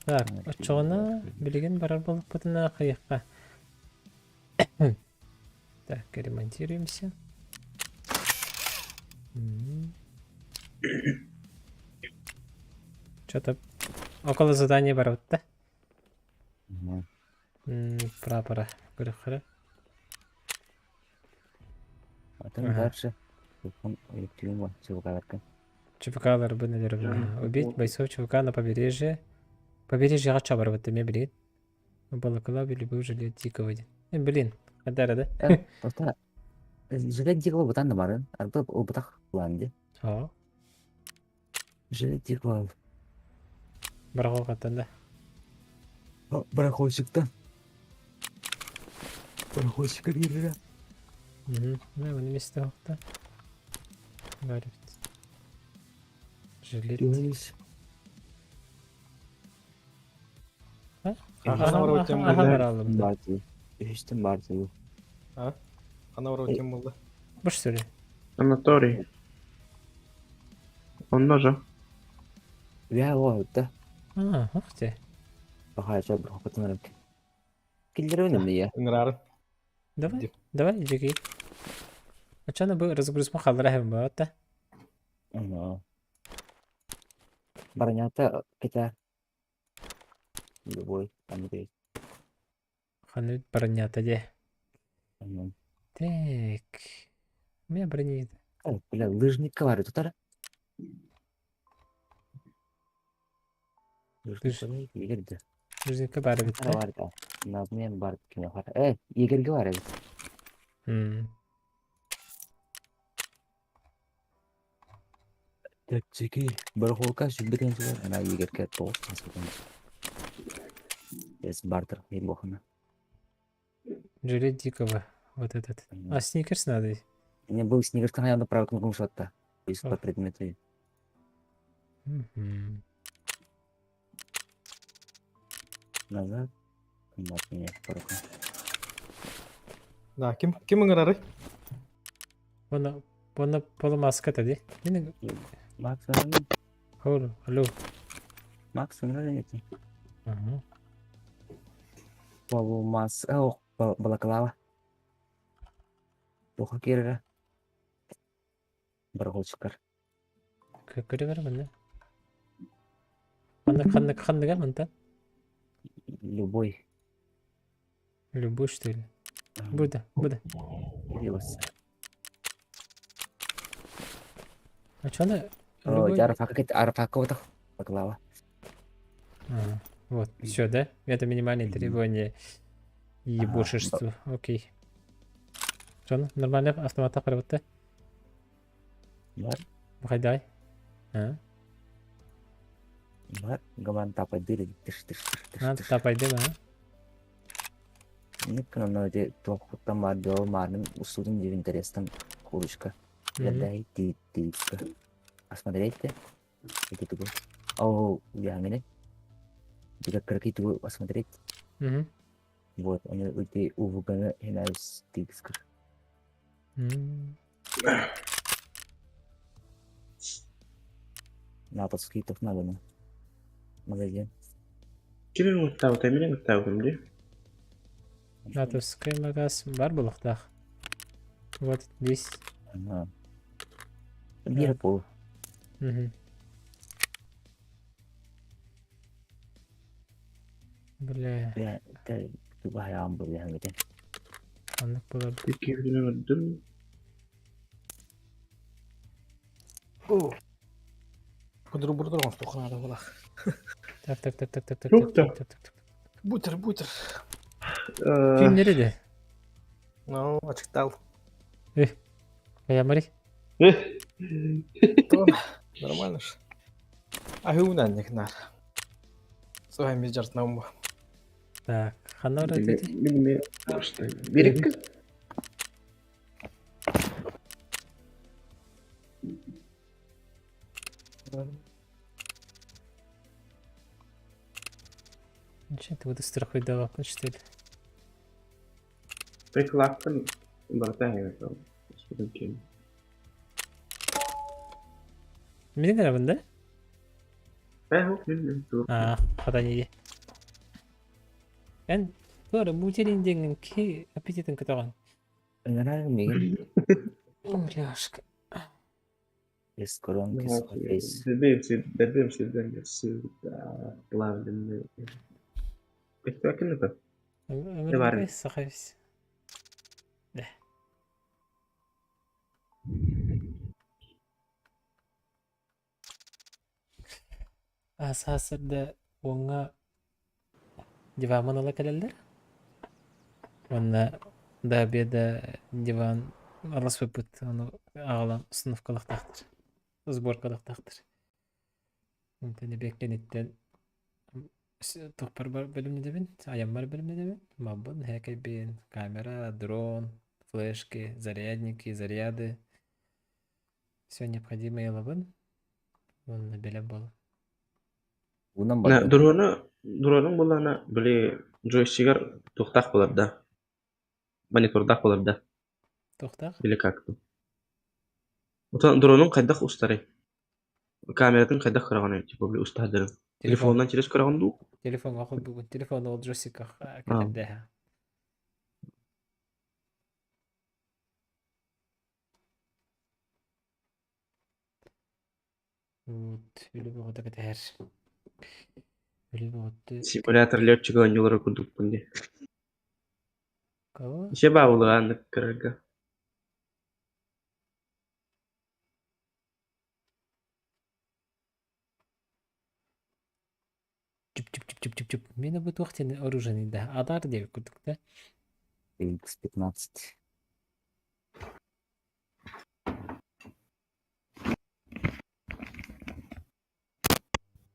так очоғына білеген барар болып бұтына қиыққа так ремонтируемся что-то около задания бар вот да прапора көріққыры Атын дальше. Он электрин var. Çabuk alırken. ЧВК'лар бінелер убить бойцов ЧВК на побережье побережьеға чабар вот деме білейін балакала били бы уже лет дикого блин қадар да Tosta. Жили дико бутан да барын. Арба о бутак буланды. Жили дико. бірақ ол қаттан да Бірақ ол шықты. Бірақ ол шықты келді. мына неместе оқта говорит жилет Görüyoruz. Ага, бар алдым Bartı. Üstün bartı. Ha? Ана вроде кем болды. Boş söyle. Санаторий. Онно жо. Вя олда. Ух ты. Бахача бір хопытын рынок. Киллер өнімді я. Ыңырарын. Давай, Джеки. А что она бы разгрузку халдыра хем ба отта? Баранята kita любой Андрей. Ханы бронята де. Так. У меня брони. Бля, лыжник var tutar. Лыжник егерде. Жүзіңкі бары бітті. Var da. Nazmiyen бар kime var. Yegerge var evet. Так, чеки. Бір қолқа жүлдеген жылы. Ана егерге тоғыз насылдан. Ես бартыр. Ел боқына. Жилет дикого. Вот этот. А сникерс надо. Мне был снегошка, я на правой кнопку шота. Из Ох. под предметы. Назад. Вот мне порука. Да, кем ыңырары? Оны полы маска тади. Мені Макс, хоу, алло. Макс, нет. Ага. Полумас. Балаклава. Плохо керера. Барголчикар. Көре бәрі мені. Қандыға мұнта? Любой. Любой, что ли? Буде. Вилос. А что она? Арфака вот так. Балаклава. Вот, все, да? Это минимальные требования ебошишству. Окей. Что, нормально автомата работает? Бар. Хайдай. Бар. Гаван тапай дыры. Тыш. Надо тапайды ма? Мне канал де тоқтан бар дел марным усудын де интересом курочка. Дай типка. А смотрите. Это туго. Я мене. Jika kerja itu смотреть. Вот, они эти увуганы хинайс тикскер. На подскитов надо на магазин. Кирин гыттабы, тәминен гыттабы кімде? Натовская магаз бар булықтақ. Вот здесь. Мир пол. Бля. Это тупая амбур, я говорю. Анық болады. Кирин гыттым. Күдірі бұрдыр ғой, тоқынады болақ. Так. Жоқ та. Бутер. Фильм нереде? Ну, очықтал. Каямари? Нормально ж. Ағуынан некінар. Соғай мез жартынауым ба. Так, қанна ұрады деді? Мен берік. Ничего, ты буду страхуй давал, что ли? Приклактын бартайын. Менің арабын да? Мен Қада неге? Ән, бұлары мутериндеңін ке аппетитін күтіған. Нравится мигель. Бляшка. Без коронки, сухофейс. Дербем сиден сюда плавленый. Это как это? Өмірге сақайыз. Да. Асасырда оңа диван ала кәлелдер. Онна да беда диван алас өпіт. Оны ағалан ұсынывқалық тақтыр. Сборкалық тақтыр. Онтаны бекленеттен тоқпар бар бөліміне дебін, аян бар бөліміне дебін. Мабын, хәкай бен, камера, дрон, флешки, зарядники, заряды. Все необходимое лабын. Онна белем болу. Bundan başka. Дроның болана біле джойстигер тоқтақ болар да. Монитордақ болар да. Toxtaq. Bile kalktım. Otan drone'un kaydak ustary. Kameranın kaydak kırağını tipo bile usta hadırın. Telefondan çiriş kırağını du. Telefon aqul bugün. Telefon ol Jessica Ha. kadar. Öyle bir oda kadar. Öyle bir oda. Simulator lotçu oyuncuları kurduk bunu. Kau? İşe bağlı anlık kırarga. Чуп-чуп-чуп-чуп-чуп. Мені би тухтін оружейний, да. Адар диye kurduk da. X15.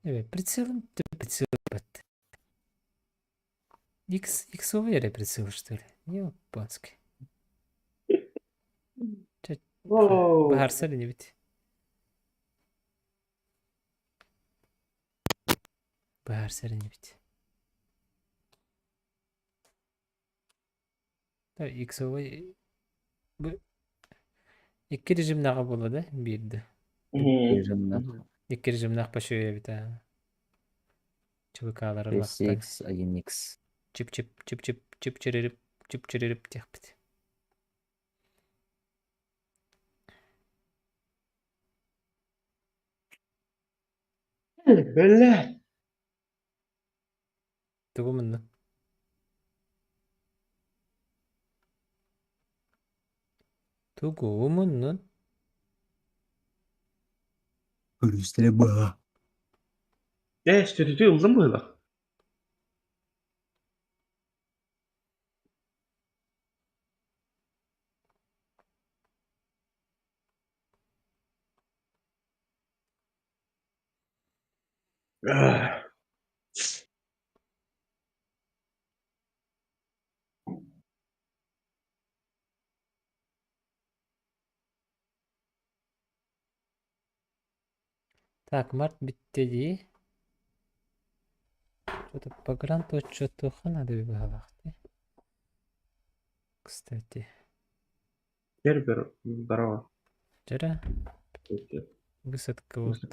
Evet, прицел бат. Иксовый прицел, что ли? Ёпанский. Bahar Selini bit. Bahar Selini bit. Tabii Иксовый bu iki rejimnağı boladı birdi. Rejimler. İki rejimnaq başıyor bir tane. Çubukları baktı. PSX, INX. Çıp çıp çıp çıp çıp çırırıp diye bit. Böyle. Tuğumunlu. Tuğumunlu. Üstüne bağ. Stüdyo yıldın mı bak? Ah. Так, март bitti diye. Что-то по гранту что-то надо выбивать. Кстати. Гербер, здорово. Жара высадка вот.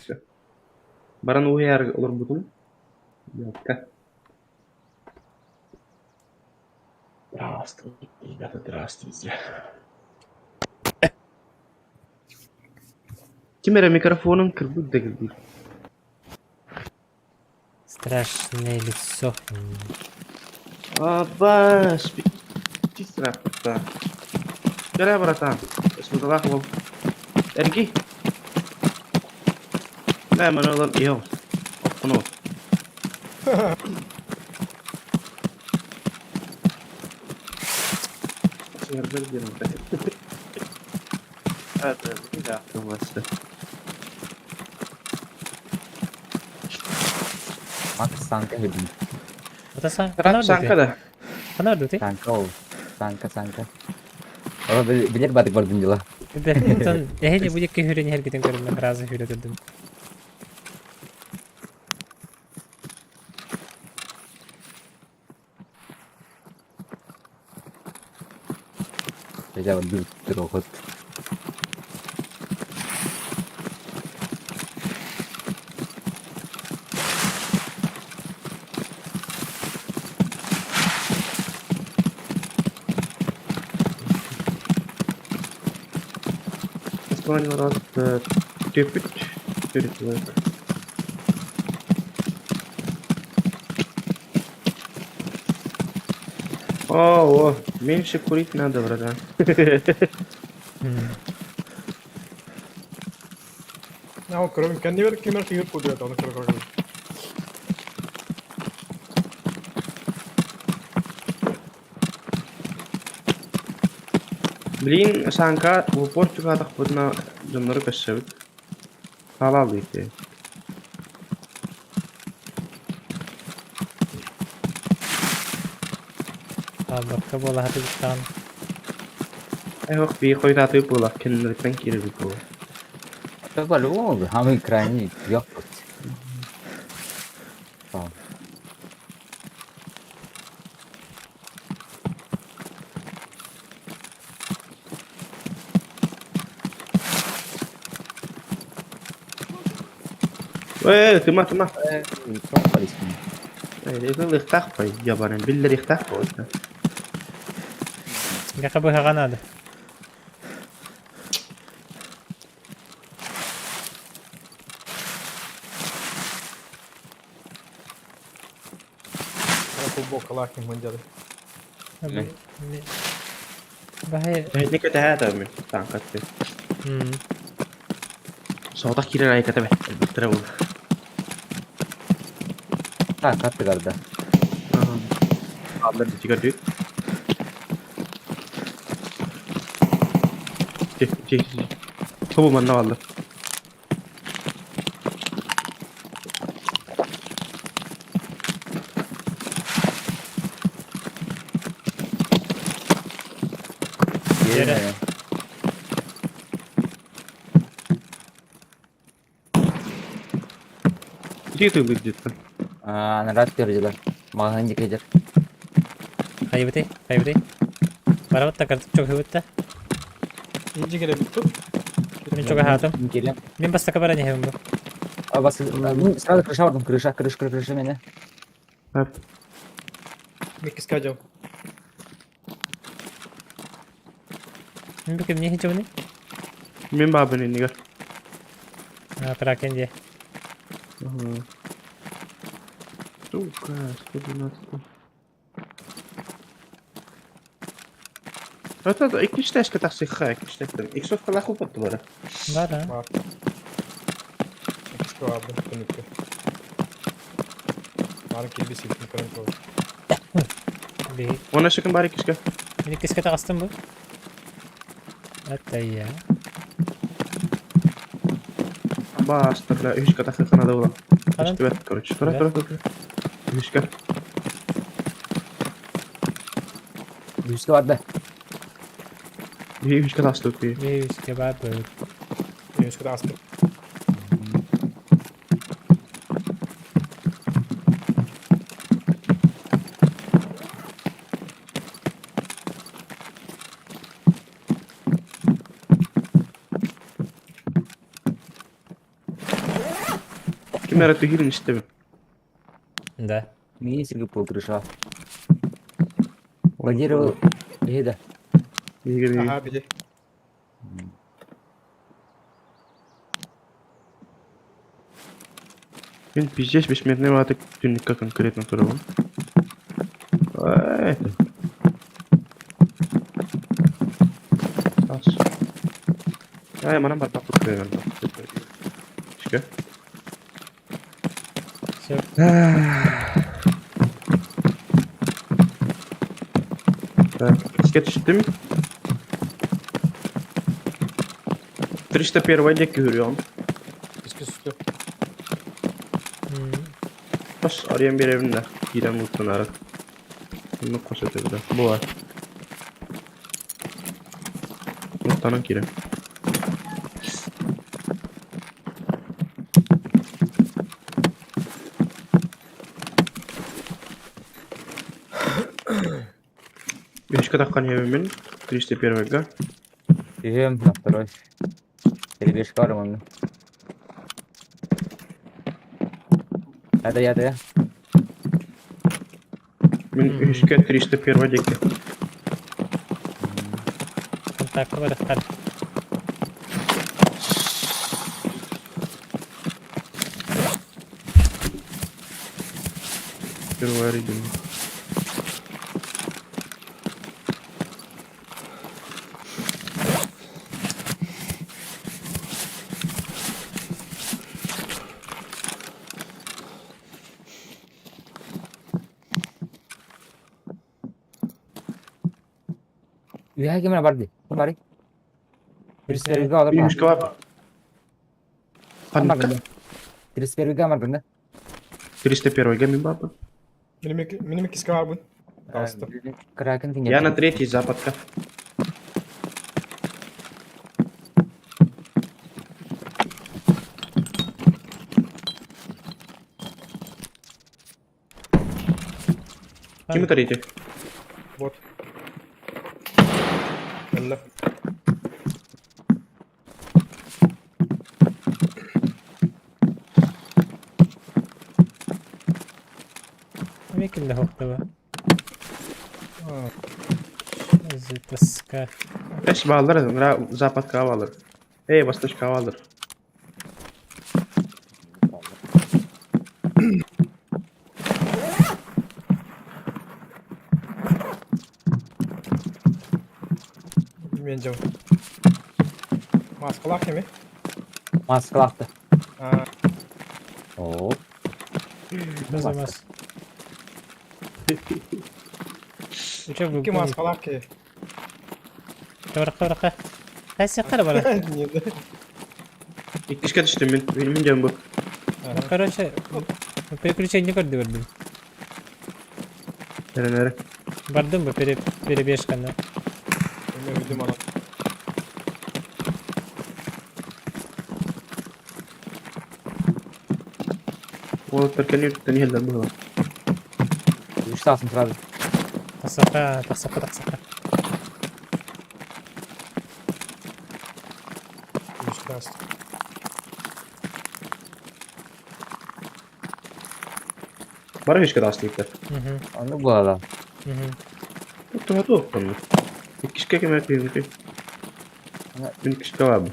Баран уяр olur budum. Якка. Здравствуйте, ребята, здравствуйте. Камера микрофоном кырбык да кырбык. Страшное лицо. Аба, спи страпта. Gel bratан. Bismillah ol. Ergi. Ne man olan iyo. Bunu. Yerler diyorum ben. Evet, bir dakika varsa. Max sanka hedin. Это сам. Trap sanka da. Kanar dute. Sanka ol. Sanka. Ama bilir batık vardın lah. Дэн эхне будет ke hüreni her giden görünme razı hürededim. Recep dur okut. Испанил раз тюпить. Тюрит. О, меньше курить надо, братан. Ya o kırım kendi ver kemer kıyır koyuyor onu kırıyor. Блин, Санка, в упор тюка так вот на жонları kaçırdık. Halal değil. Bakka bola hadi bir tane. Yok bir koyda atıp bulak kendilerden girdik bu. Coba lu, kami krani yok. Tamam. Tuma. Çok var ismi. Itu ikhtak pay. Yabanan bildir ikhtak pay. Gaka bu hagan hadi. Futbol kalak mancalı. Bahaya. Ini kita hada min. Tangkat. Sautak kira ay kata be. Betra bu. Ha kattı garda. Allar da çıkar diyor. Çoğu manna vallahi. Yerine Yere. ya. Gitu begitu. Narat görücüler. Mahınca gelir. Kaybetey. Barabat da kartıp çok hıvıttı. İyice gele bitti. Benim çok hayatım. Geliyorum. Benim basta kabara ne hevim bu. Abi bas. Sırada kırışa vardım. Kırışa beni. Hep. Mik iskacağım. Benim bakayım niye hiç bunu? Min babın ini gör. Ha Kraken diye. Tuh, nasıl? Rata ik niet steeds gedacht zich gek. Ik zat vandaag op het worden. Var ha. Var. İkisko vardı. Dönüktü. Var ki bir silkin karın koy. Bir. Ona şakın bari kişka. Beni kiskete kastım bu. Hatta iyi ya. Bastır la. Üç kadar kana da ulan. Kalan. İşte bet korç. Tora. Kişka. Yüzü vardı. Bir üç kadar astık bir. Bir işte var böyle. İkisko da astı. Kim era tu hilin işte. Da. Niye silgi pul kırışa? Vajir o. İyi de. İyi gibi. Aha bile. Він піздець безсмертний тюнника конкретно турова. Это. Ас. Ай, манам бар бак кырган. Чика. Все. Так, скетч değil mi? 301 dek görüyorum. İkisko sütü. Bas arayan bir evinde. Giren mutlu arak. Bunu koşatıyor da. Bu var. Mutlu'nun giren. Üç kadar evimin. 301 vega. Biliyorum na второй. Или бежь каром он. Это я. Min 301 dek. Kontaklı var efendim. Bir var idim. Ya gimana bardi? Kembali. Terus Verga alır Bir mı? müşkü var. Amar Panik. ganda. Terus Verga amar ganda. 301 vega min baba. Benim ikisko var bu. Astı. Kraken tinggal. Я на третий западка. Kimi tretий? Вот. Önde. içinde hokta bu. Aa, Zıtaska. Eş bağlar, zapat kahvalar. Ey, bastoş kahvalar. bilmeyeceğim. Maskalak mı? Maskalaktı. Aa, Oo. Bozamaz. Uçak bu. iki maskalak ki. Kıvırka. Kaç yakar bana? Niye de? İlk kişi düştüm, benim canım bu. Короче, переключение не gördü. Nere. Bardın mı перебежканы? Benim öldüm anam. O perkeni yurttan yelden bu. Üçte alsın Turabi. Тасака. Üç Var mı hiç kadar aslıklar? Onu bu adam. Tuh tuh. İlk kişi kemer bir. Bir kişi kahvabı.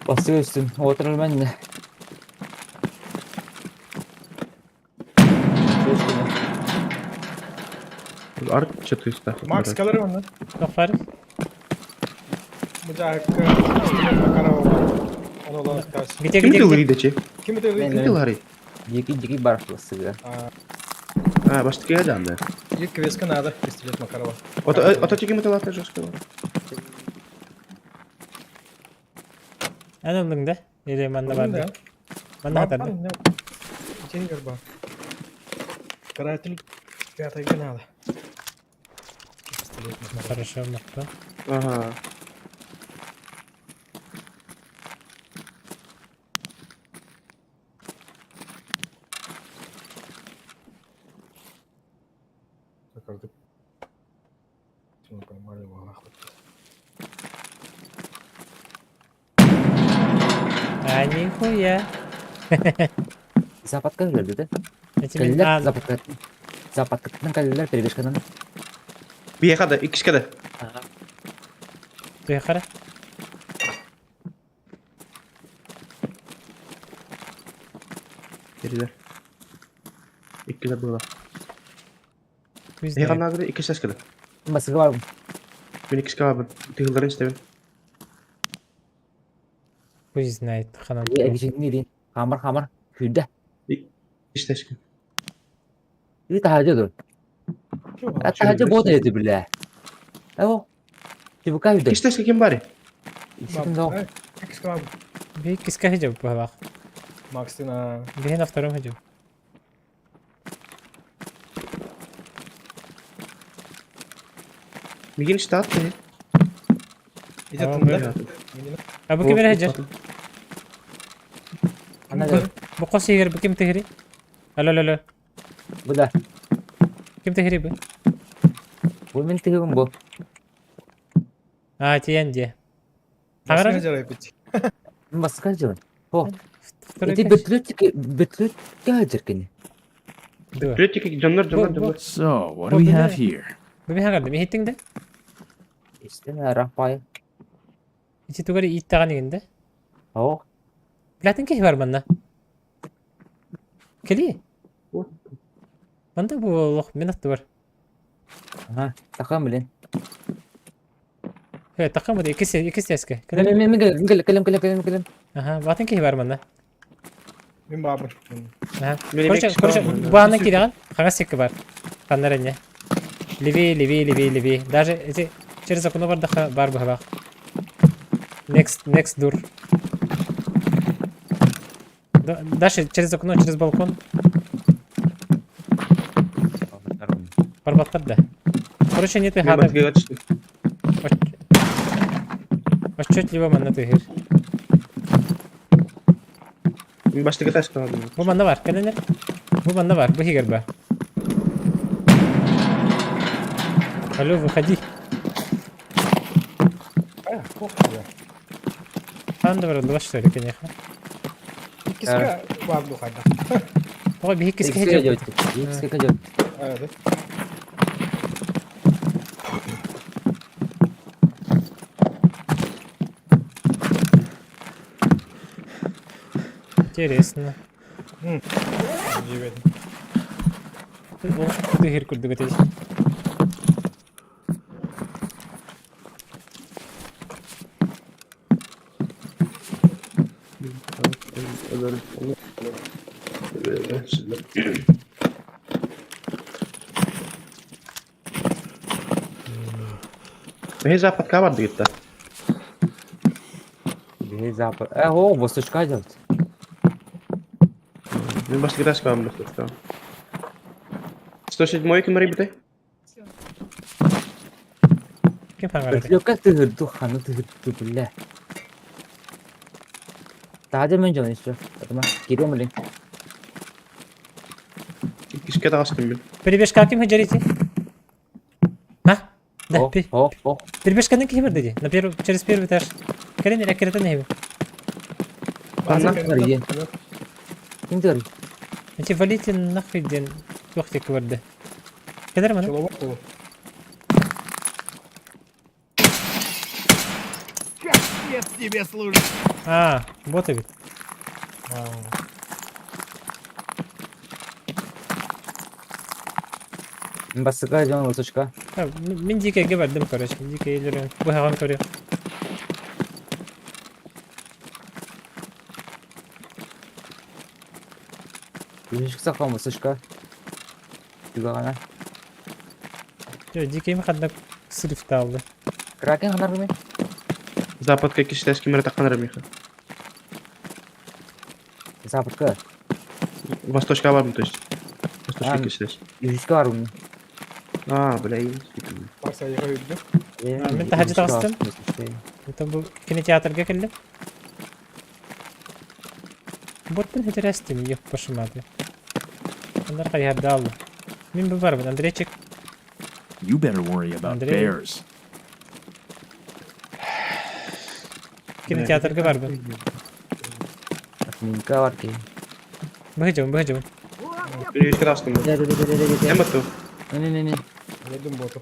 Basıyor üstün. Oturur ben de. Ark çatı üstü. Max kalır mı? Kafar. Mücahit makara var. Onu olan ters. Gide Kim gide yılları gide. ideçi? Kim de Ben- Kim yılları? Jiki barflı sigara. Ha, başta geldi anda. İlk kveska nada. Pistolet makara var. Ota çekim atalatlar coşku var. Ana oldun da. Yere manda Onun da. vardı. Manda hatardı. Ne? İçeri gör bak. Karatıl fiyata gene nada. Pistolet makara. Хорошо, махта. Aha. Bakalım. Şunu koymalım valla. А, нихуя. Zapat kalırlar dedi. Эти Kalırlar а, zapat kalır. Zapat kalırlar kalırlar перебеж kadar. Bir yakada, iki kişi kadar. Тихо. Geriler. İki de burada. Пусть Yakanlar kadar iki ses kadar. Masıgı var mı? Ben iki kişi kahvabı. Tığılların işte ben. знает. Ханам. Bu egişin neydi? Hamar. Hüdde. İşte eski. Bir tahaca dur. Tahaca bu da yedi bile. Evo. Dibuka hüdde. İşte eski kim bari? İşte o. Киска var. Би киска хиджаб бах. Макс на Би на втором хиджаб. Bir gün işte attı. идет Tamam, там, böyle. да? А bu kim hicab? Anladın. Bu qosi yer bu kim tehri? Alo. Bu da. Kim tehri bu? Bu mintikim bu. А, тиян diye. Макс Тагара? не жарай пить. Masıgı harcıyor. Ho. Второй Eti betlüt gelirken. Dur. Ürettik canlar. So, what do we have here? Bu bir hangarda. Mi hittin de? İşte ne rahpayı. İçi tugari it tagani ginde. Oh. Platin kih var manna. Keli. Manda bu Allah minat var. Ha. Takam bilin. He takım da ikisi eski. Kalem. Aha, batin kih var manna. Min babur. Aha. Benim Korça eksik var. bu anan ki dagan. Хага сек var. Kanlaranya. Леви. Даже эти через окно бар да бар бах. Next dur. Дальше через окно, через балкон. Барбаттар да. Короче, нет Ben хата. başka kaçtı. Отчетливо манна тыгыр. Ben başka taş kaldım. Bu manda var. Kadınlar. Bu manda var. Bu higir be. Alo, выходи. Там да вроде что ли, конечно. Киска var bu kadar. هو بيهكس Ikisi كده jauh. Ikisi ke jauh. Evet. Интересно. Evet. Куда гир куда гатеш? هي زعفت كعبة دقيقة. Dia zapar. Oh, bos tu jauh. من بس كده اسكام بس اسكام. 107 كم مريب بتاعي؟ كيف هنعرف؟ Beliau kan terhidup, kan terhidup belah. Tak ada main jauh ni sudah. Kata mah, kiri maling. كيش كده اسكم بال. Перебеж каким хаджарите? А? Да, Oh. перебеж кадын кем берди? На первый, через первый этаж. Калин или акирата не хиби? Анна. Hari Ini hari. انت валите нахуй ден. Вахтик варда. Кадар мана? Çalabak bu. Капец тебе служит. А, боты бит. Bas sekali jangan bos suka. من ديك قبل دم كرش من ديك يجرون وها غن كوريو Ini suka kamu bos suka. Juga kan. ديك ما خدنا صرف تاول Kerakin kan rumah. زعفت كيش تاس كم مرة تقن رميخة. Sahabat ke? وستوش كعبة بنتوش. وستوش كيش تاس. Yuska rumah. بلاي. Bak sen yıkayabiliyor. انت حاجه تغسل انت كني تياتر كله بوتن هجرستني يف باش ماتي انا رقي هاد الله مين ببربن اندريتشك You better worry about Andrei. bears. كني تياتر كبربن Minka var ki. بهجم كيش كده اسكم بال. هم تو. Ini. Yedim botu.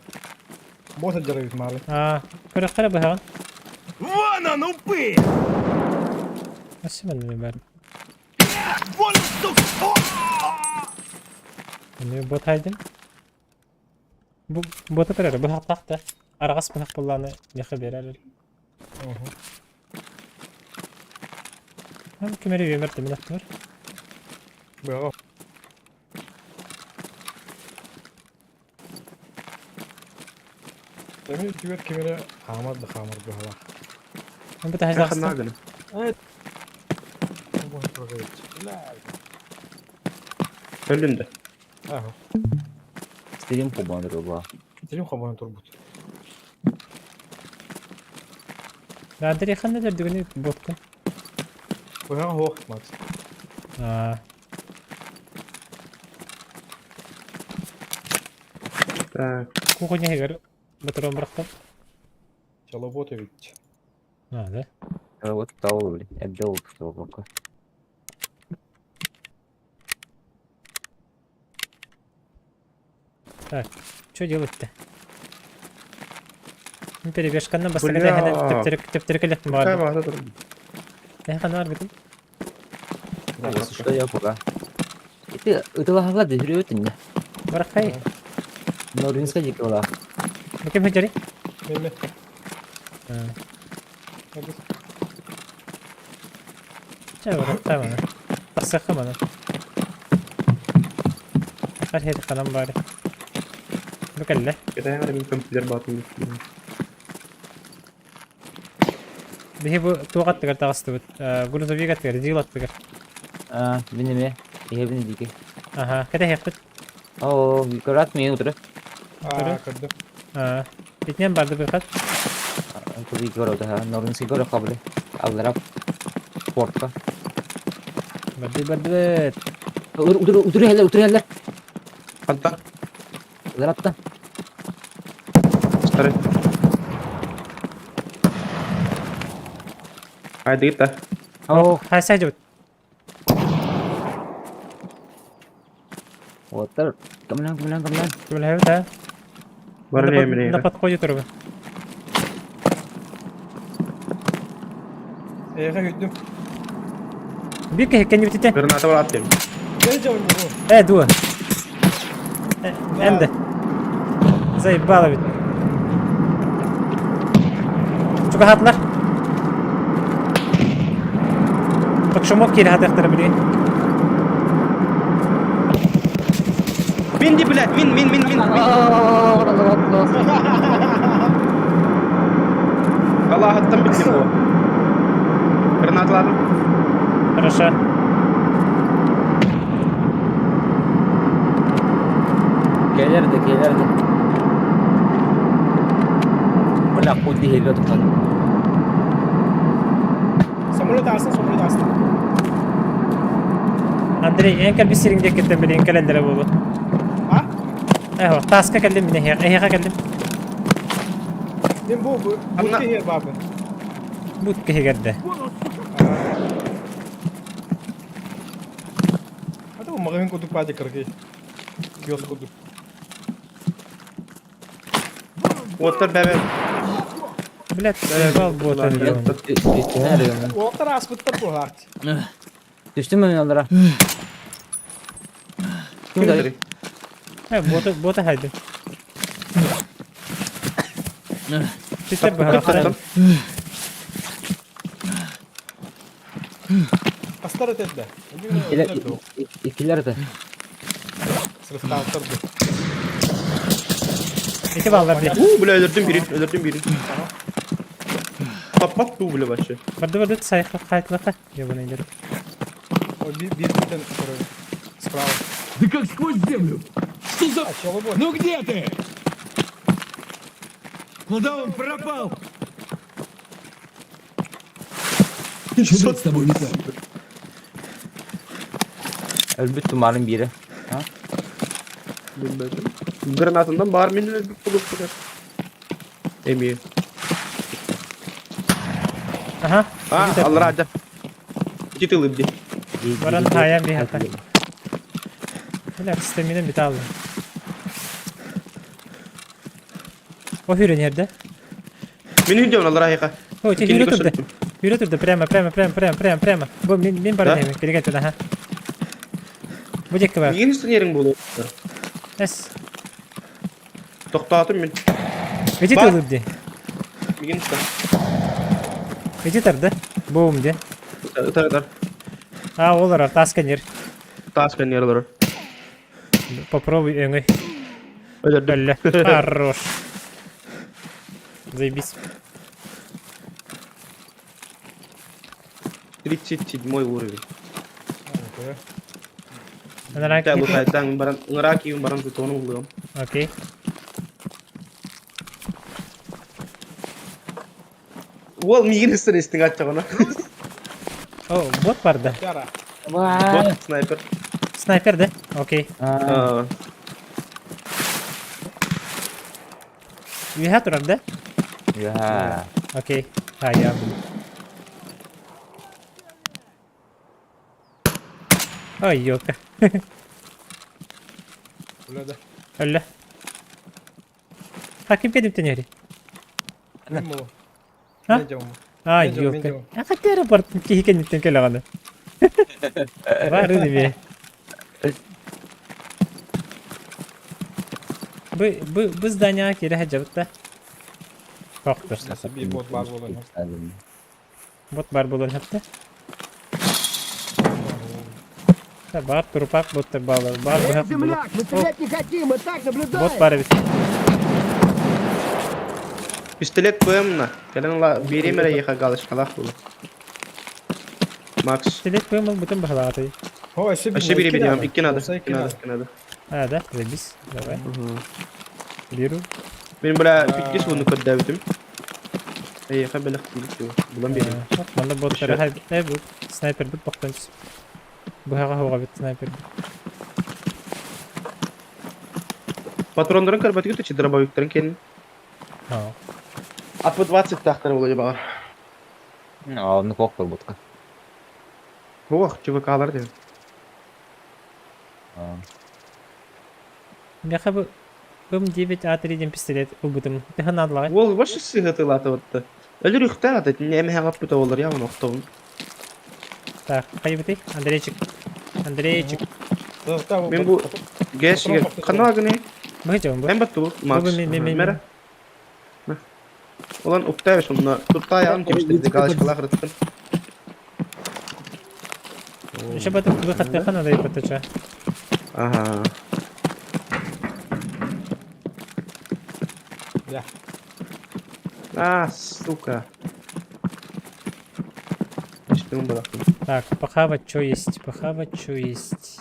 Bot acayip mali. اه كره قرب هون Вон он, упырь! بس من بار Вон он, сука! انه بوت هايدن بوت كره بها تحت ارغس بها والله انا يا خبير على هم كمري بيمرت من اكتر Bravo. Emin tüvet kemere hamar da hamar bu hava. هم بتحتاج اخذنا تغسل عقنا. Bu proje. La. حلو ده. Aho. Istediğim kubandır o. Dilim kabanı turbut. لا ادري خلنا ندردقني بوتكم Bu hava hoş Max. اه Так. كوكو هيجر بترون مرخب Çalabot evet. هذا Вот того, это что пока. так что делать-то من перебеж كنا بس بلا. كده هنا تفترك اللي احتمال كعبة هذا ضرب. ايه خلنا نربط Bos suka ya poka. Itu lah dihuriutin ya. ورق خي Norin sekali kalau lah. كيف هجري Menne. اه Hadi. جاي ورق تمام بس خمنا خل هيد خلنا مباري بكله كده يعني من كمبيوتر باطن. بيهبو توقت تقدر تغسل قولوا زبيقة تقدر ديولت تقدر Benim ya. Iya benim dikit. اها كده هيفت Oh, kerat mi udah. Aa kırdım. اثنين بعد بيخت Aku pikir udah Norin sih udah kabel. Alrap port ka. بدت Udah heller. حطها. Alrap ta. اشتريت. هاي دقيقة. Oh, هاي سجود Botar. Kemana. Böyle evet ha. Var ne emine Da pat koyu turu. Eğer hüddüm. Bir ke kendi bitite. Granata var atayım. Ne cevap bu? Dua. Ende. Заебало ведь. Çok rahatlar. Bak şu mok geri hadi aktarabiliyor. Min di блядь, min. Allah'tan bittim bu. Granatlarım. Хорошо. Gelirdi. Bırak o değil tutan. Samurat alsın. Андрей, enkel bir siring dekketten beri enkel ellere bolu. Ha? Eho, taska geldim yine her. Ehe geldim. Ben bu Anla- ki yer babı. Bu kehe geldi. Hadi bu magazin kutu pade karke. Göz kutu. Otur bebe. Блядь, заебал бот регион. O taraf bitti bu hart. Düştün mü yollara? Kim dayı? Бота haydi. Bitti bu harita. Astar etdi. İkiler de. Sırf altırdı. İki ballar bir. Bile öldürdüm birini. Pat bu bile başı. Vardı sayfa kayıtlıkta. Ya bunu indirip. O bir tane sonra. Справа. Да как сквозь землю! Что за... А чего вы? Ну где ты? Куда он пропал? Что с тобой не так? Ölbüt dumanın biri. Bilmedim. Granatından bağır min öldük bulup duruyor. Emiyor. Aha. Allah razı. İki tığlı bir. Varan hayal bir hata. Böyle sisteminin bir aldım. O hürü nerede? Min hüdüyorum Allah razı. O hürü turdu. Hürü turdu. Prema. Bu min para değil mi? Geri getir aha. Bu cekki var. Yeni üstün yerin bulu. Es. Toktatım min. Vecit Bak. olurdu. Yeni üstün. Vecit ardı. Boom diye. Itar. Ha olur artık askenler. Taskan yaraları. Попробуй öngöy. Öldürdüm. Öyle. Хорош. Заебись. 37 уровень. Merak Kita lu etme. kaitan barang ngeraki barang tutonu belum. Okey. Wal migin üstüne isting açacak ona. Oh, bot vardı. Yara. Bot sniper. Sniper de. Okey. Aa, Vi har turardı. Ya. Okey. Hayır. Ay yok. Öyle de. Öyle. Hakim benim teneri. Ne bu? Ha? Ne cevap? Ay Medium, yok. medium. Akak aeroport kihiken nitten kailangan. Var öyle bir. Bu zdania kira hacabıtta. Korktur. Nasıl bir bot var bu lan? Bot var bulun hatta. Var trupak bot bağlar. Var bu hep. Земляк, мы стрелять не хотим, мы так наблюдаем! Bot var bir. pistolet koyayım na. Kalian la vereyim mere yaka galış kalak bulu. Max. Stilet koymalı bütün bahalatı. O eşi Aşağı biri biliyorum. İki nadı. Olsa İki nadı. Ha da rebis. Давай. Biru. Benim böyle pitkis bunu kod davetim. Yaka belak değil. Bulan vereyim. Bak bana botları hay. Bu sniper bot baktan. Bu hava hava bit sniper. Patronların karbati götü çidıra bayıkların kendini. Ha. Atma 20 tahtarı olacak bağır. Onu koktur budka. Oh, çubuk ağlar diyor. Мяха бы М9А3 пистолет убытым. Тыхан адлага. Ол башы сыгытылаты отты. Өлür үхтәр аты, неме хагап бута олар явын оқтауын. Так, хайбыты. Андрейчик. Андрейчик. Мен бу гэшиге канагыны, Быхычам бы. мен бату, Макс. мен. Мера. Olan уктайбы шумна, турта ягын кемштерді, галашкалах рыттын. Еще бы выход тыхан надо и поточа. Ага. Бля. А, сука. Что он был? Так, похавать что есть, похавать что есть.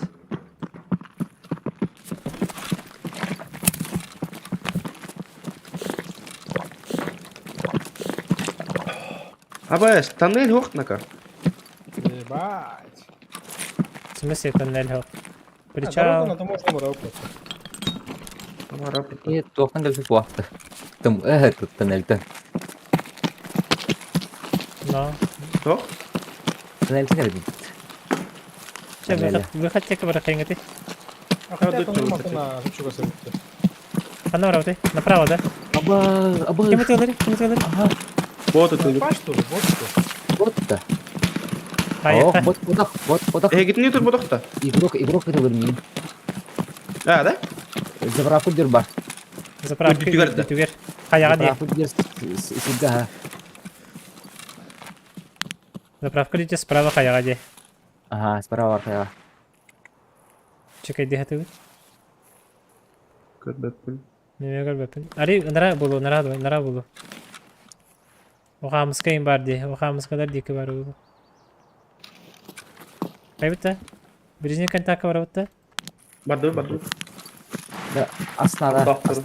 Абайс, тоннель хохтнака. Ебать. В смысле тоннель хо? Дорога Причал. на таможенном работает. И тохан дальше плохо. Там этот тоннель-то. Но. Что? Тоннель тоннель. Че, выход тебе кабара хенгати. А хотя Ходить это не нормально вот на жучуга садится. Направо ты? Направо, да? Аба. Кем ты говоришь? Вот это. Бач, что ли? Вот что. Вот-то. О, Hayır. вот. Gitini tur bodokta. Игрок это верни. Ha da? Заправку дерба. Заправка. Dütüger de. Dütüger. Ayağa diye. Заправку дер сюда. Заправка идет справа, ayağa diye. Ага, справа архая. Чекай, где ты? Көрбөппүн. Не görбөппүн. Ари, нара болу. Оғамыз кайын бар де. Оғамыз кадар декі бар болу. Кайбытта? Бірізіне контакты бар бұтта? Барды. Да, аснада. Доктор.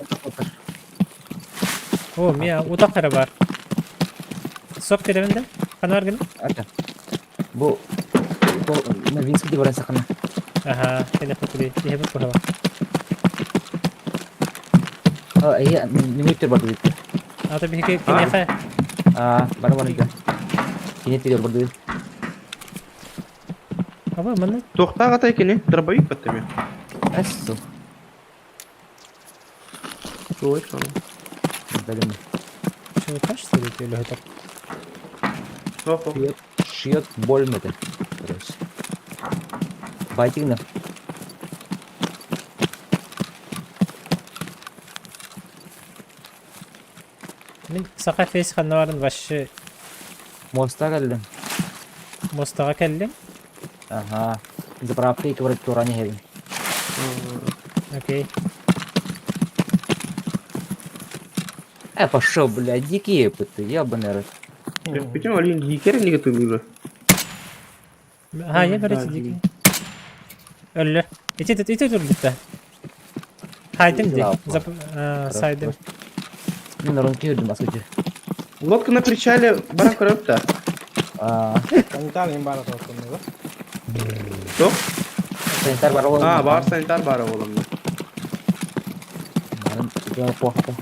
О, мия, утақыры бар. Соқ керевінде? Қаны бар гені? Это. Бу на Винский дворе сахана. Аха, кені құтылы. Ехе бұт бұхава. А, я не мөттер бар дейді. Ата бихеке кені еқа? Бар да. Кенет тирер бар дейді. Аба, мұны? Тоқта қатай кені, дробовик батты мен. Әссу. Ой, что? Дәлем. Чего таш, что ли, или это? Шьет больно это. Короче. Байтигна. Мен сақа фейс қануарын башы Моста geldim. мостаға кәлдім. Ага. Заправка и говорит, тура не хевин. Окей. Пошел, блядь, дикие пыты, ебаный рот. Почему Алин гикер не готовы? Ha, ya böyle çizik. Öyle. İti dur bitti. Haydim de. Saydım. Ну, на рынке идем, асуджи. Лодка на причале баран коротта. Санитар не бара толком, да? Что? Санитар баровал. Бар санитар бара olan. Барым, это плохо.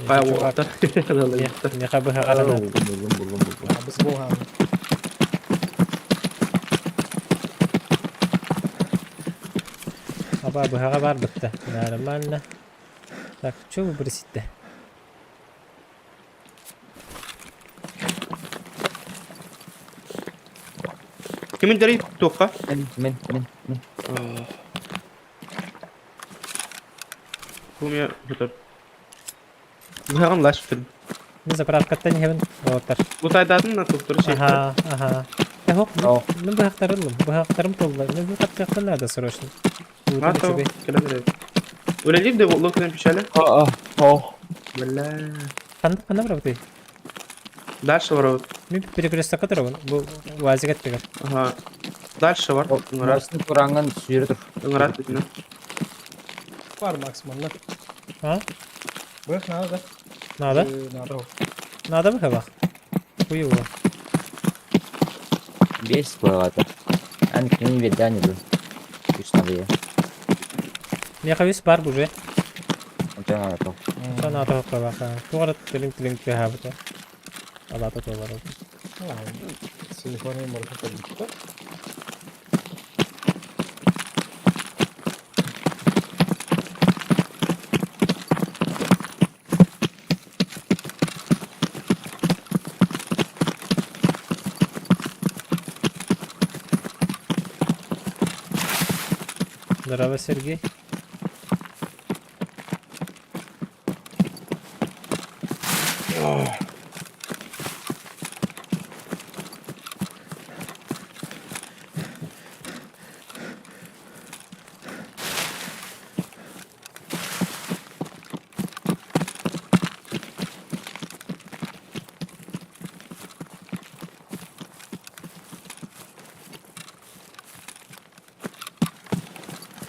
Бая уақытта. Ne kabı arada. Без бога. Aba bu hava var bitti. Нормально. Так, что выбросить-то? Kimin dari toqa? Мен. Bu ya götür. Bu hemen laş bitirdim. Ne zapravka-то не хевен. Вот. Bu taydatın na toqturu şey. Ага. Хок, мен bu haqtarılım. Bu haqtarım toldu. Men bu haqtarım надо срочно. Hatta kelem. Öyle değil de lodka на причале. Бля. Қандай правда? Дальше ворот. Мен перекресток которого bu вазигат пегар. Ага. Дальше var. Ыңырат. Мостың тураңан сүйері тұр. Ыңырат битіне. Бар максимум, да? А? Бэх надо, да? Надо? Надо. Надо бы хавах. Хуево. Бес плавата. Ан к ним видание был. Точно вы. Я хавис бар уже. Вот я надо. Надо хавах. Тугара тилинг пехавта. Алата товаров. Телефоны можно ходить, да? Здорово, Сергей.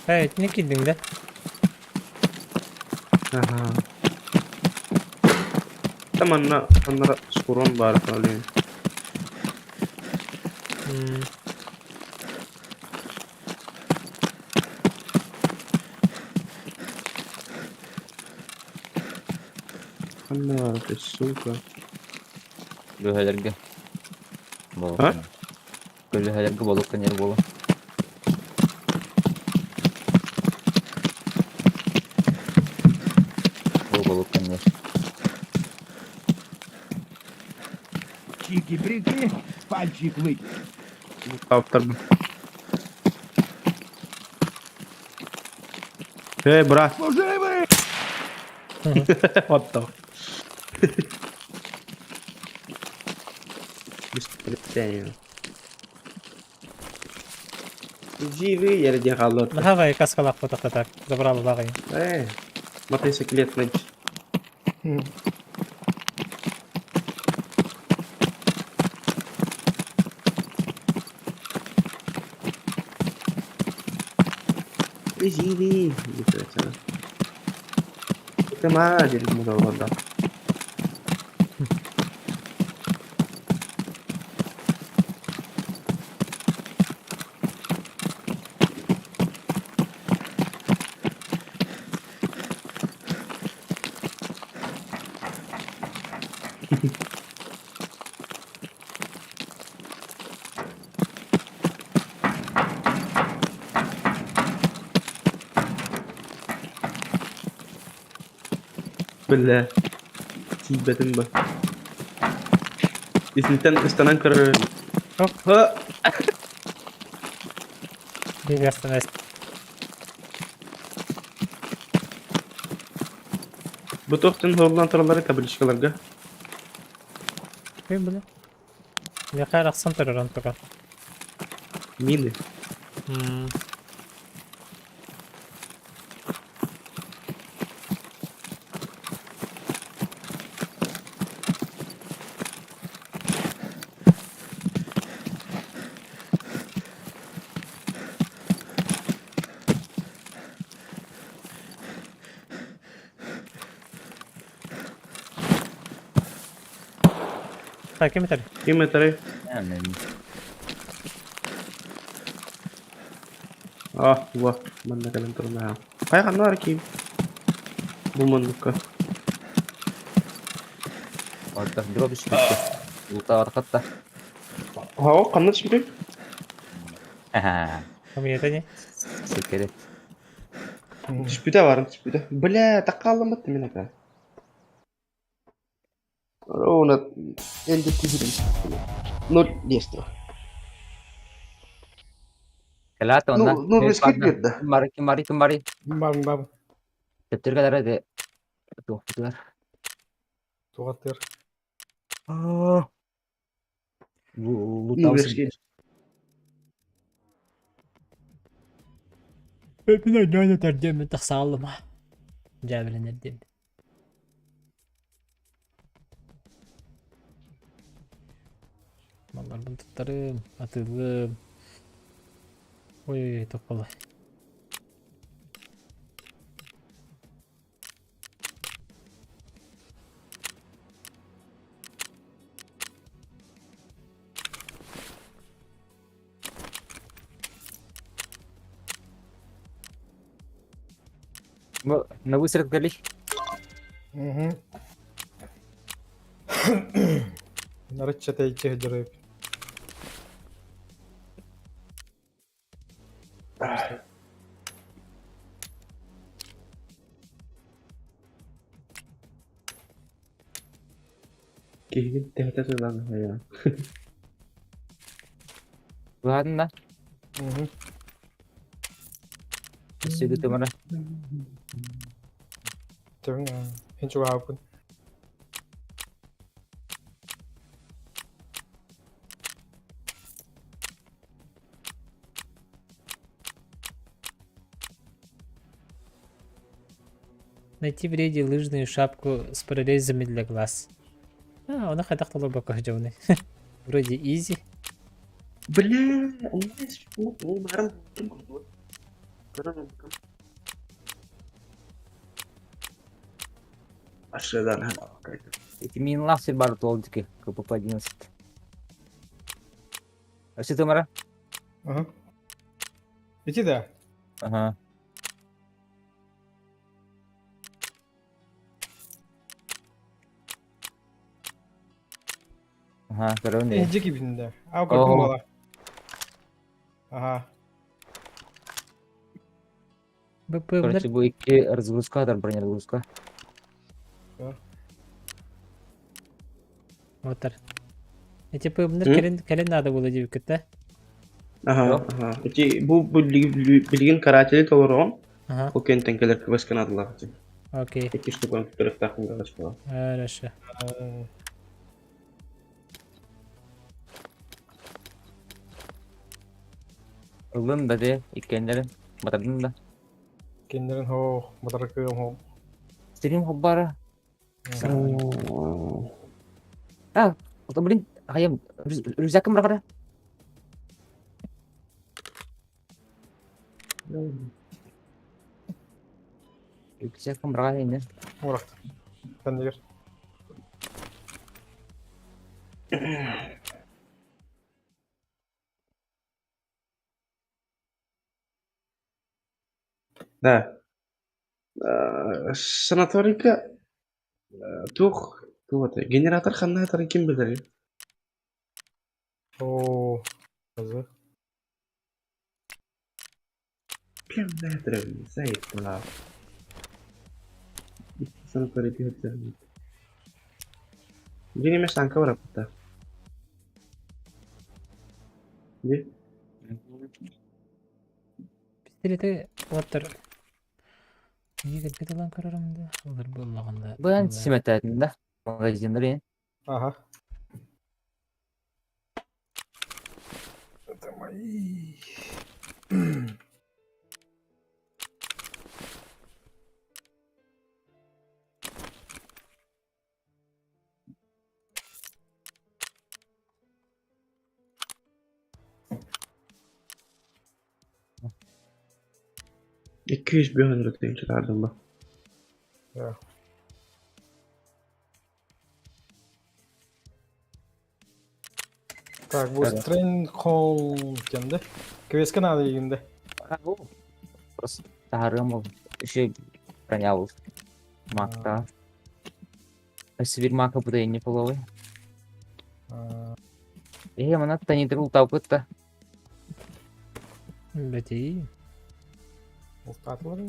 Evet, ne kildin de? Aha. Tamam, onlara skorun bari falan. Hmm. Onlar da suka. Göhelerge. Bolokkan. Göhelerge bolokkan yer bola. Bolokkan yer. Чики-брики, пальчик вытянуть. Kaptar bu. Hey bırak. Служивый! What the? Бесполезно. Живи, я ради халат. Давай, каскалак фотота так. Забрал багай. Мотоциклет ночь. Живи. Это маленький мудак, да. بالله تيبتن بقى استنكر Hop. ها Bir yastan bu tohtun horlantıraları kabelişkalarga Ne bu? Ne kadar aksan terör toka. mili Hmm. Takip et. kim etere Yani ah wah mana kalian turun kayak kan var kim bu manduka orta drop iş bitti. Ulta arkada. ha o kanat şimdi Haha. Hamiyete Sekeret. Dispute var dispute bля takalım mı temine ka ona elde tibirin no listo Kelata ondan. no riskit bir de Kemari. Бам-бам. Teptir kadar hadi. Tuh, tuh. Тугатыр. Bu no tavsiye. riskit Ben ne tercih et sağlam ha. Cevlen edin. Mallar bunu tutarım, atılım. Oy, çok kolay. Ne bu sırık kali? Угу. Нарыча тайче жырып. Kayaknya ternyata selang ya. Ладно, все gitu mana? Terus yang coba pun. Найти в рейде лыжную шапку с прорезами для глаз. А, он хотя глубоко ждённый. Вроде изи. Бля, у меня есть барang. Asyik kayak Эти минлах все бар толдики, КПП 11. А что ты, Мара? Ага. Иди да. Ага. Ага, кeren deh. İnce gibinde. Aa gördüm Oh. valla. Aha. Короче, bu iki разгрузка, там броня разгрузка. Отыр. Эти пыбныр келен надо было деп кетті. aha. Bu bilgin karateli doğru. Ага, O kentenkeler kıvaskan adılar. окей. İki штук он których takım kaç falan. Хорошо. Ulun da de, ikenlerin. Batırdın da. Kendilerin ho. Madarakım ho. Stream hobbara. Ah, atau beli ayam. Rüzakım bırakır. Rüzakım bırakır ini. Murat. Sen de gir. Да. Sanatorika tuh это генератор ханна тары kim bilir ya? Oo. Hazır. Kim ne tırı zayıf la. Sanatorika hatır. Gini mes angka berapa ta? Ji? Пистолеті отыр. Неге кетті lan қарарымды? Олар болмағанда. Ben simetetinde. Magazinleri. Aha. Tamam. $200 bir ödeyim çıkardım bak. Ya. Так, bu Evet. Stronghold kendi. Kıvaskan adı yiyinde. Oh. Terus taharum mau. Şey bроня Makta. Сибирь мака буде не половий. Mana tanya terus tahu kita. Бәтей. Устатылар.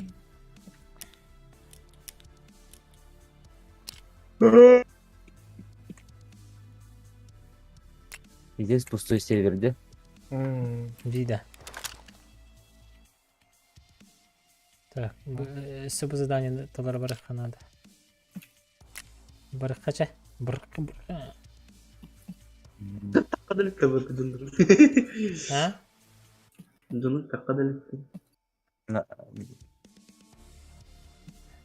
Здесь пустой серверде. Вида. Так, все по заданию товар барахка надо. Барахача. Барахка. Takkadelik de var kızındır. А? Canım takkadelik.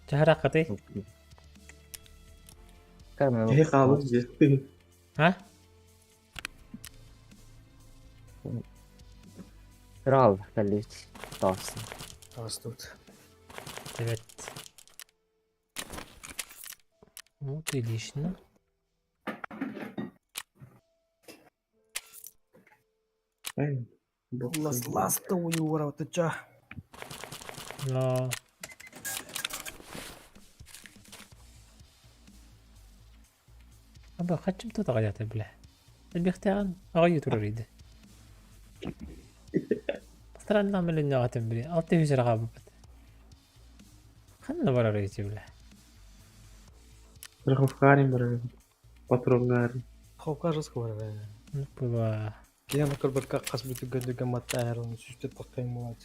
Чахара каты. Karena He kalın diye. А? Kral kali tavsiye. Астут. Evet. Вот и лично. Aynen. Lasta uyuyor ataca. Но... Абы қачым тұтаға жаты біле. البيختان أغير تريد ترى نعمل النوع تمرين أعطيه في رغبة خلنا برا ريتي ولا Rokok karim berarti. Patrol ngari. خوف كاش راسك ولا نبغى كاين هذاك البركة قاس بيتو قال لك ما طاهر ونشوف تقييمات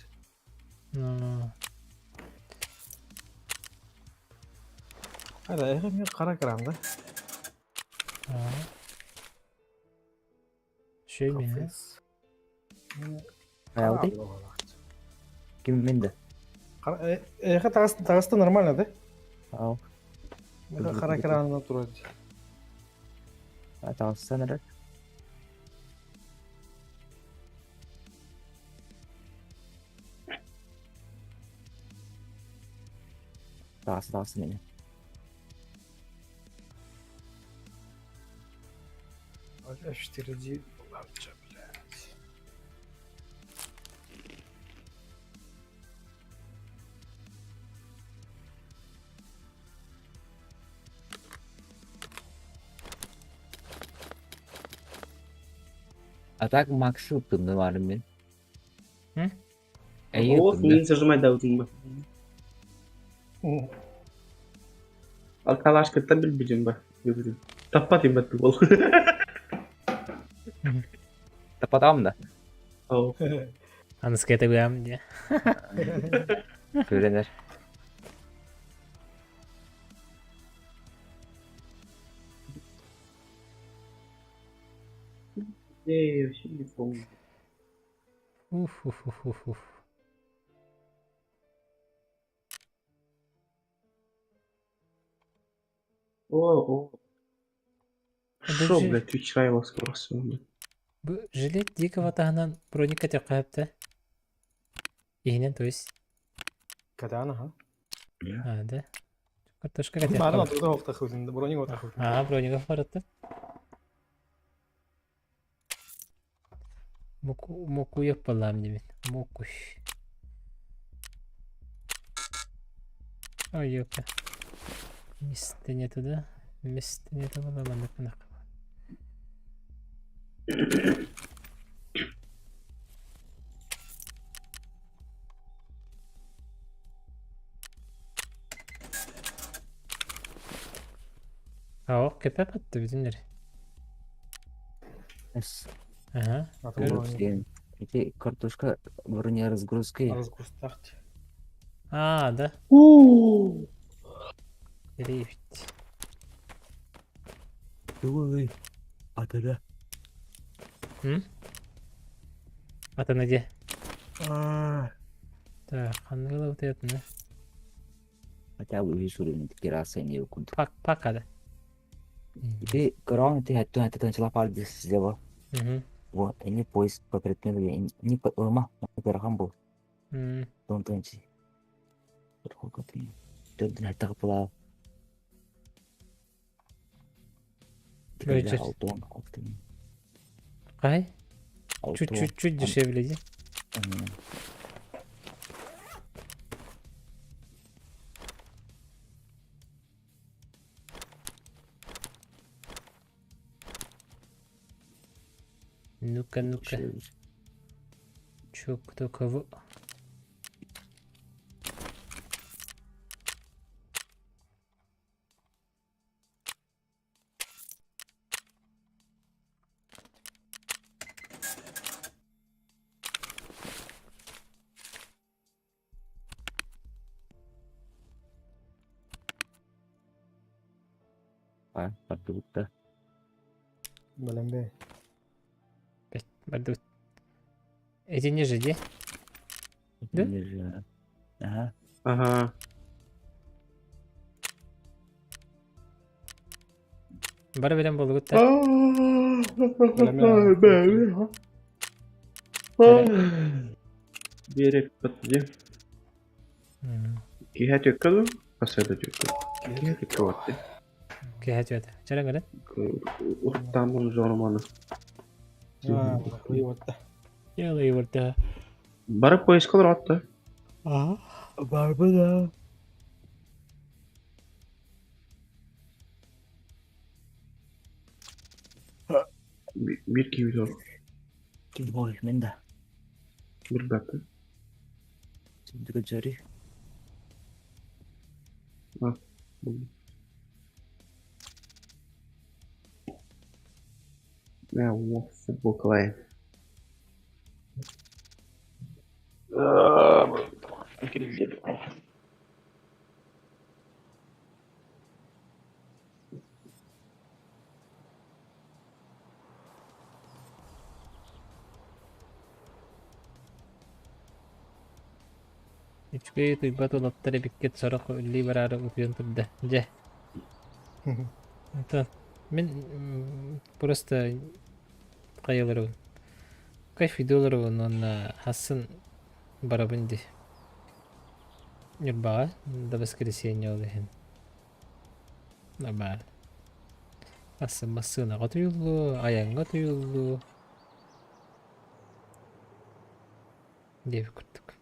هذا ايه غير قرا كرام ده شيء منها خفيس عاودي كم من ده ايه خا تاغست نورمال هذا أو قرا كرام نطرد أتعرف السنة ده تعرف منه اشتري دي Attack Max yuttum da varım ben. Hı? Of, Yuttum da. min sözüme davudum ben. Alkalaş kıtta bilbicim ben. Tapatayım ben bu. Tepat am da. Oh. أنا سكيت أقول عم دي Öğrenir. Eee, şimdi fon. أوف أوف أوف أوف أوف Oh. Ödül Що, же- блядь, Twitch Rivals кросс. Bu жилет дикого тагнан броника тяқапты. Ихнен то есть كتانا ها هذا كرتوشка ما انا كتاقап. نطرد وقت اخذ بروني وقت اخذ Броника фарытты. Моку yapalım demin. Mokuş. Ой, ёпта. Места нету, да? Места нету, ладно, ладно. köpek attı bizimleri. Yes. Ага. Блин. Эти картошка вроде разгрузки. разгустахте Да. Дрифт. Ой. Атада. Ата где? Так, хангала вот это, да? Хотя бы вижу, что кераса не укунт. Пак, да. И корона ты это начала пальцы сделал. Вот, они поиск по предмету, не по ума, на первом был. Don't touch. Сколько ты? Ты на так плав. Вечер. Алтон, ты. Кай? Чуть-чуть дешевле, да? Ну-ка. Чё, кто кого? Продукта. بلنبه Барду. Эти не жди. Да? Ага. Ага. Бара берем болгут. Берег подожди. Киһэ төккөлү? Касада төккөл. Киһэ төккөлү. Кехет это. Чара говорят? Уртамын жорманы. وقت Яла и ворта. Барып поискалар атты. Барба да. Bir kilo. Kim boy men de. Bir batı. Şimdi götürü. Ha. Ne o futbol kolay. Üçküyü tuybat olaptara bikket sorak ölli barara utuyon turda. Je. Антон, мен просто кайылырым. Кайф идоларым, но хасын барабынды. Юрбага, до воскресенья олehen. Нормально. Хасын массыынага туюлду, аянга туюлду. Деп күрдүк.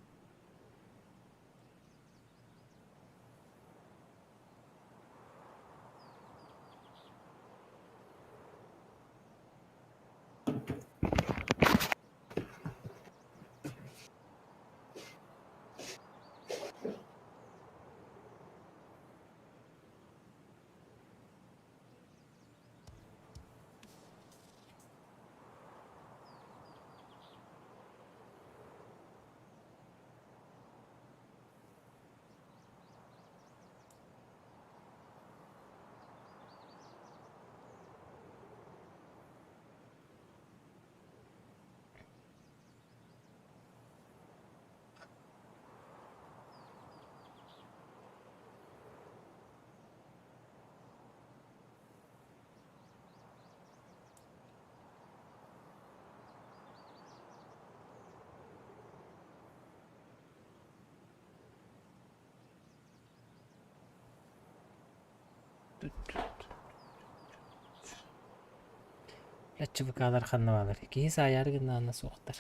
Лачыбыкалар ханнабалар. Кийис аяры гынна соқтар.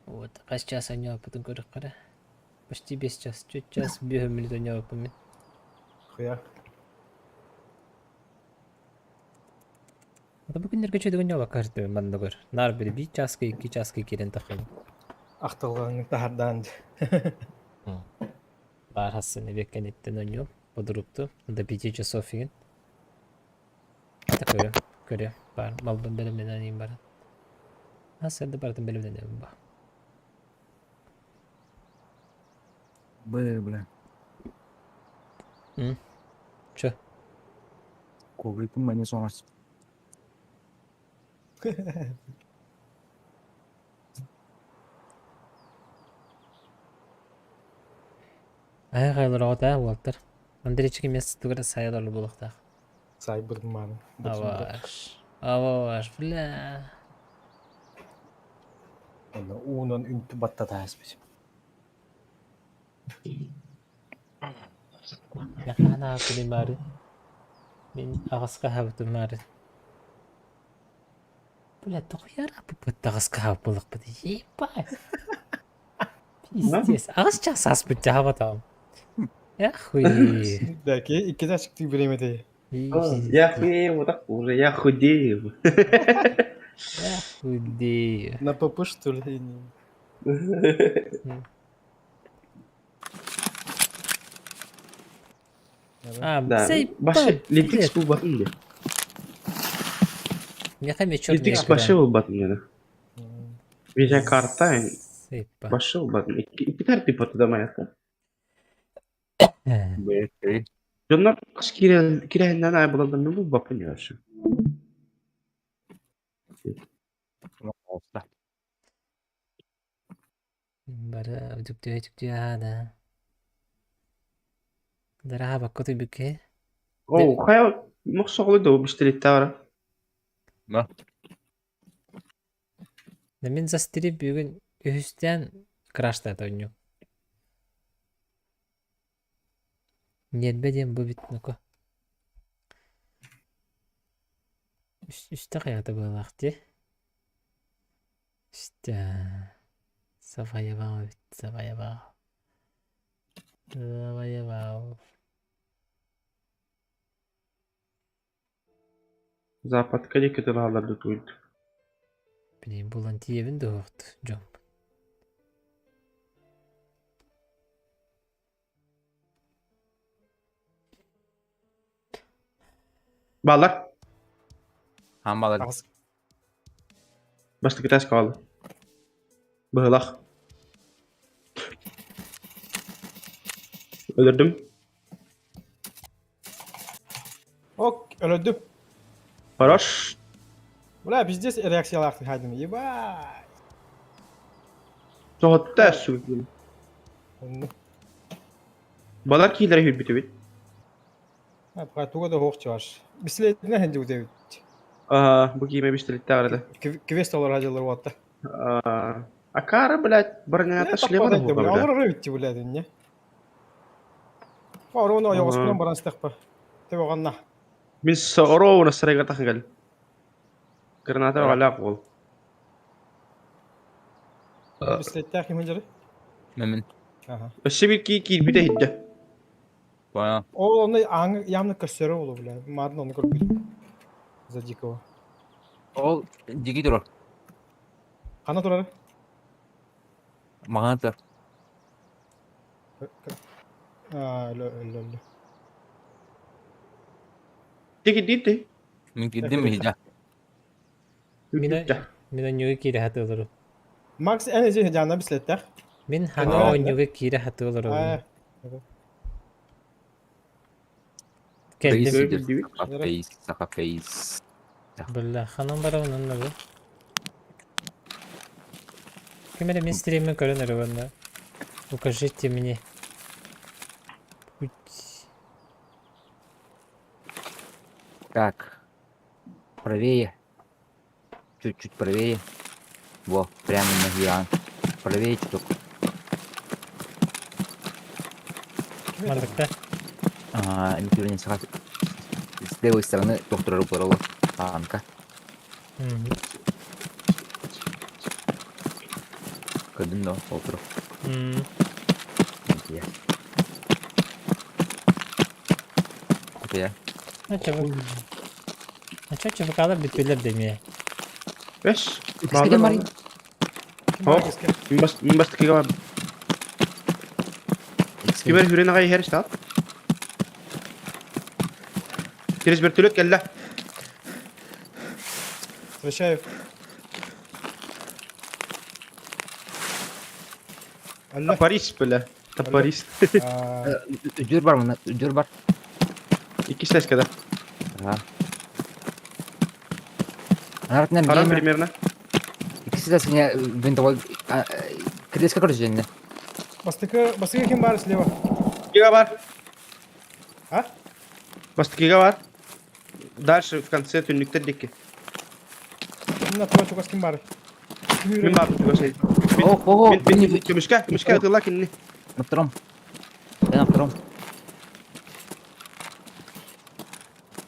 Вот, кайсы час ойноппутун көрүк кара. Почти 5 час, 4 час, 5 минут ойноппун мен. Хуя. Ата бу күндер көчөдө ойноп карты мандыгыр. Нар бир 1 часка, 2 часка керен такын. Ақталғанын тахардан. Бар хасын беккенеттен ойноп, подрупту. До 5 часов еген. Так көрө. Бар, малбын белемден анин бар. Асырды бардын белемден бар. Бля. Чё? Коврикім мәне соңас. Ай кайлар ата болтыр. Андрейчик эмес тугара сайдарлы болуктак. Сай бірдің маны. Аваш, бля. Уынан үнті баттата әспесім. Яхана акыны мары. Мен ағысқа хабытым мары. Бля, тоқяр апыпыт ағысқа хабылық бұды. Ебай. Пиздец. Ағыс жасас бұдды хабатам. Я хуй. Дәке, икі де шықты біремеді. Я хуею, вот так уже, я худею. Я худею. На ПП, что ли? Да, сей, başı, привет. Litix bu batın diye. Я хаме чёрный. Litix başı bu batın yani. Vision kartta yani. Сейпа. Başı bu batın. İki tertip atı da mayakta. Onlar kız kirenden ay bulalım bu bakın ya şu. Бара, үтүктү ада. Дара баккоты бүкке. Oo, kaya moksoğlu da o bistelit tavra. Мен застирип бүгүн үстен крашта тойню. Нетбеден бу бит нуко. Үстө каякта болакты. Үстө. Саваяба. Давай, вау. Западка дике тылаларды туйду. Bileyim bulan tiyevin de yoktu. Jom. Ballar. Hambalar. Ağız. Baştaki taş kaldı. Bıhlak. Öldürdüm. Ok, öldüm. Хорош. Ulan biz de reaksiyalar yaptık haydi mi? Vay. Soğutta sürdüm. Ballar kiylere hür bitiyor. Ha, Pratuga da hoş çağır. Bisikletine hindi bu David. Bu giyme bir stilit arada. Kvest olur hacılar o hatta. Akara, блядь, бронята шлема да bu. блядь. Alır bitti bu ledin ya. Var onu ayağı üstünden baran stakpa. Tabi oğanna. Min soro una srega tahangal. Granata wala qol. Bisikletler kim hıncırı? Memin. Aha. Ösebir ki bir de hidde. Bana. O onu yamlı kasörü olur bile. Madın onu korkuyor. Zadikova. O digi durur. Kanat orarı. Mağanatlar. Öyle. Teki ditti. Min gittim mi hiç? Mina nyuga kiri hati olur. Max en azı canına bisikletler. Min Aa. hanga o nyuga kiri hati olur. Ha. Geldim. Saka face. Billah hanım bara onun ne bu? Kimere min stream'e görünür bunda. Укажите мне путь. Так. Правее. Чуть-чуть правее. Во, прямо на Гиан. Правее чуток. Mandıkta. Ага, не сага. С левой стороны доктора Рупорова. Танка. Hı hı. Kadın da oturup. Hmm. Ya. Ya. Ne çabuk. Ne çok çabuk alır bitbilir demeye. Beş. İstediğim var. Oh. Min bastaki gawa. Kiber hürene gay her işte. Kiriz bir tülük gelle. Встречаю. Allah. Paris böyle. Paris. Ücür var mı? Ücür var. İki ses kadar. Ага. Наверное, Param геймер. примерно. İkisi de seni винтовой. Кредитка короче. Bastıkı kim var sleva? Giga var. Ha? Bastaki giga var. Дальше в конце tünlükte dikki. Bunun atma çok az kim var? Min var bu şey. Ого, Min kömüşke atılak inni. на втором. Я на втором.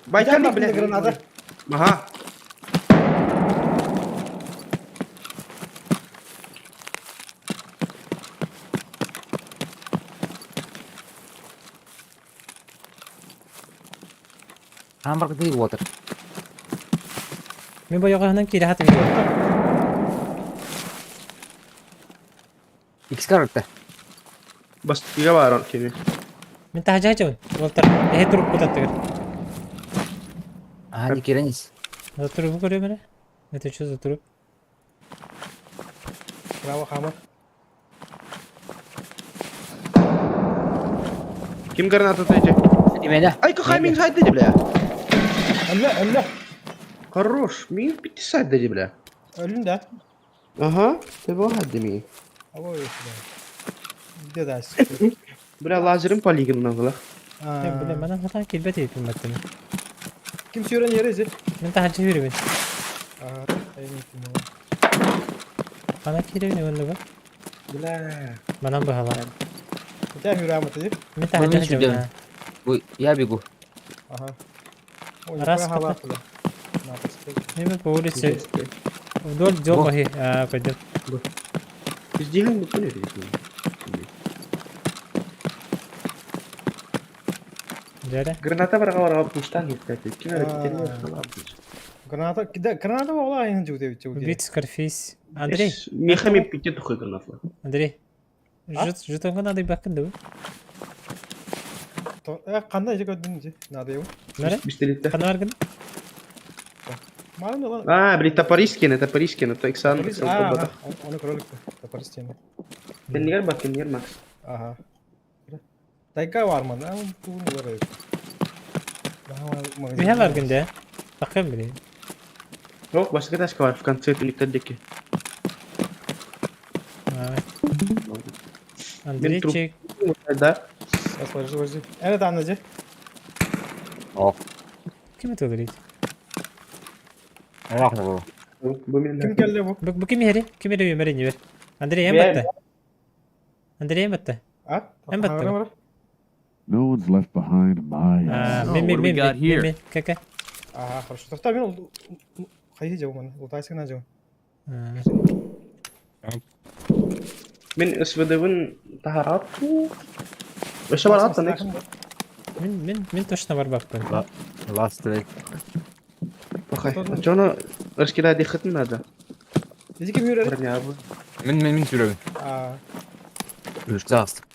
Baykan Gel bile. bile granada. Aha. Hamburg değil water. Min bu yoğundan kiri hati video. X kartı. Bastaki giga var kimi. Min tahaca hacun. Walter. Ehe durup kutatır. Hadi gireniz. Oturup bu görüyor beni. Ne teçiz oturup. Bravo Hamar. Kim granat atacak? Dimene. Ay kakay min saydı dedi bile. Allah. Хорош. Min bitti saydı dedi bile. Ölün de. Aha. Tabi o haddi mi? Hava öyle. Bir de ders. Bile lazerin poligonundan kula. Ne bileyim bana hata kilbet yapayım baktım. Kim süren yere izin? Min tahaca yürü bin. Aha. Ayın ettim. Bana kiri ne bunda bu? Bile. Bana bu hava. Bir tane hürmet edip. Min tahaca Bunu hacun hiç ha. Bu ya begu. Aha. O Раз yukarı hava kapı. atılır. Ne yapacak? Ne mi bu ulisi? Вдоль дома пойдет. Biz cihan mutlu ne diyorsun? Жаре. Granata var puştan gitti. Kim öyle Aa. gitti? Граната ола айнын жугде бит жугде. Убить Скарфейс. Андрей. Меха mi bitti tuhay granatla. Андрей. А? Жутоңго надый бакынды. Кандай же көдүн же? Надо его. Мере? Пистолетте. Кана баргын? Малым lan. Блин, топорискины, то Иксан. Ага, onu кролик. Топористен. Kendiler bak, kendiler Max. Ага. Тайка var mı? Ama bu var ya. Bir hal bargında. Bakayım bir. Yok, başka taşka var. В конце туникадeki. Андрей труп. чек. Да. Сейчас подожди. Evet anlayacak. Oh. Kim öldürüyor? Ne bakın bu? Bu benim. Kim geldi bu? Bu kim yeri? Kim yeri Ömer'in yeri? Андрей hem Ben- battı. Андрей hem battı. Ha? Hem battı. Var. No one's left behind in my А, house. мен what do we got here? Кака. Ага, хорошо. Так мен қайда жауым ана? Лутайсың на жауым. Ben SVD'nin taharat. Başa var hatta ne? Мен точно var baktım. Last Week. Bakay. Çoğunu ırskila dikkatin nada. Bizi kim yürüyor? Bırnya abi. Min sürüyorum. Aa, Görüşte astım.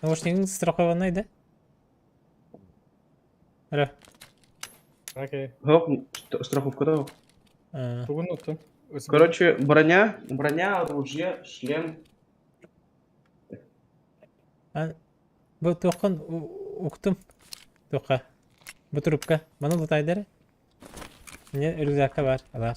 Наушнигin страхованныйdı. Alo. окей. Hop, страховка да. Бүгін ұттым. Короче, броня, оружие, шлем. Bu toqun uktum. Toqa. Bu trubka. Bana lutayları. Ne rüzgarka var. Alar.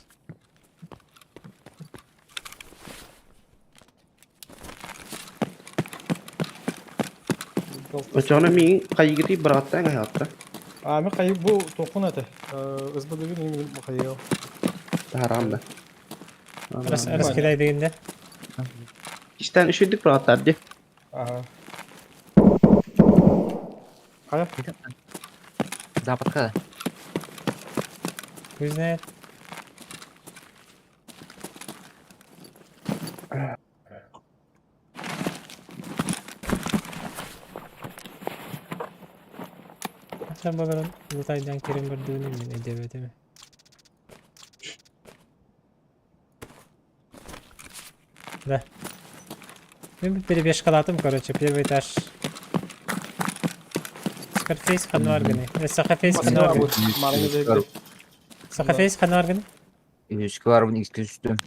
Çoğunu min kayıgıtı bıraktı en hayatta. Мен қайы бұл тоқын әті. СБД мен қайы. Taharam da. Arası kiray değinde. İşten üşüdük bıraktılar diye. Ага. Қая? Западка. Güzel. Sen bakalım Lutay'dan Kerim bir döneyim mi? Edebiyatı mi? Да. Мы перебежкалатым, короче, первый этаж. Скарфейс ханварганы. Сахафейс ханварганы. Малыны жегде. Сахафейс ханварганы. Üçlü var bunun ikisi düştüm.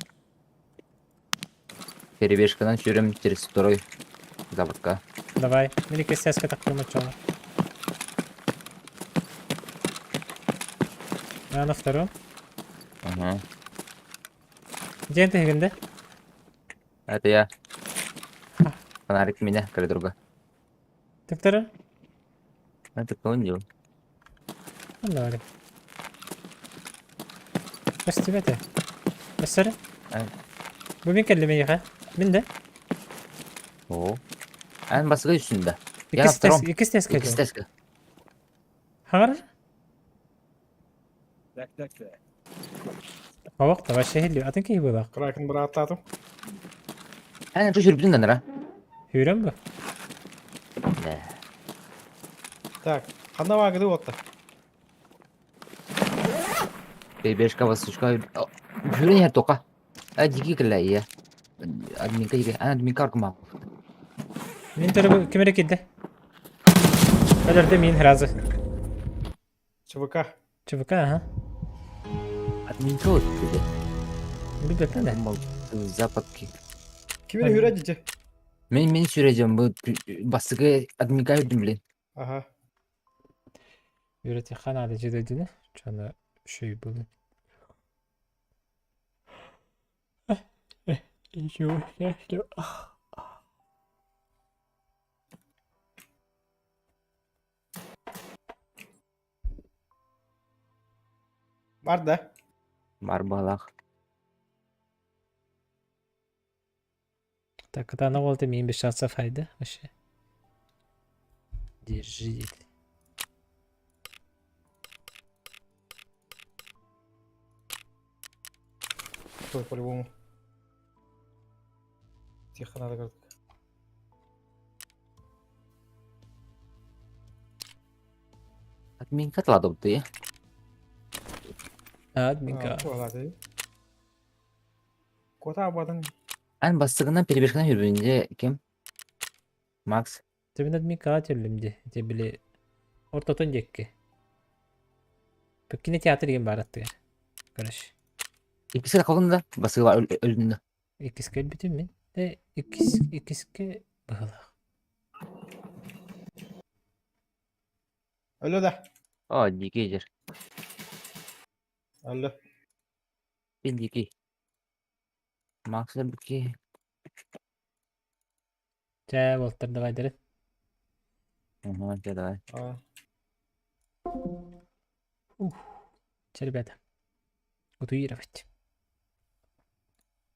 Перебежкадан сürüyorum через второй. Западка. Давай. Милики сяска так промочала. Я на втором. Ага. Где ты, Генде? Это я. Фонарик меня, коридорга. Ты второй? Это кого не делал? Ну, давай. Бas тебя ты. Басары? Bu bin kellemeyi ha? Bin de. Oo. En basığı üstünde. İkisi Tamam. test, ikisi test İkisi kedi. teske. Hangar? Bak da başa heliyor. Atın ki bu bak. Kraken bir atladım. En çok sürüp dünden ha. Hürüm bu. Ne? Так, қандай вагыды отты? Перебежка басышка. Жүрін her тоқа. Дики кілі iya. Adminka juga. Adminka arkama. Min tarafı kime rekildi? Kadar da min hrazı. ЧВК. Çabuk ha. Adminka o dedi. Bir bekle de. Западки. Kimin yürü diyecek? Men süreceğim bu basığı adminka ödüm bilin. Aha. Yürütü kan alıcı dediğini. Çana şey bulun. Şu yaşlı. Var da. Barbalak. Так, когда на волте min bir şansa fayda. Aşı. Держи. Ой, по-любому. Тихо, надо как-то. Админ катлады болду э. Админка. Болады. Кота абадың. Ан бастыгынан перебежкана жүргөнде ким? Макс. Тебин админка атерлимди. Те биле ортотон жекке. Пеккине театр ген бараттыгар. Көрөш. İkisi de kolunda basığı var ölümünde. Икиске бүтүн мен. Икиске быгыла. Öyle de. Aa dikeydir. Öyle. Bir dikey. Max'lar bir ki. Жа болтурду кайдырып. Aha da. Aa. Че, ребята. Готовировать.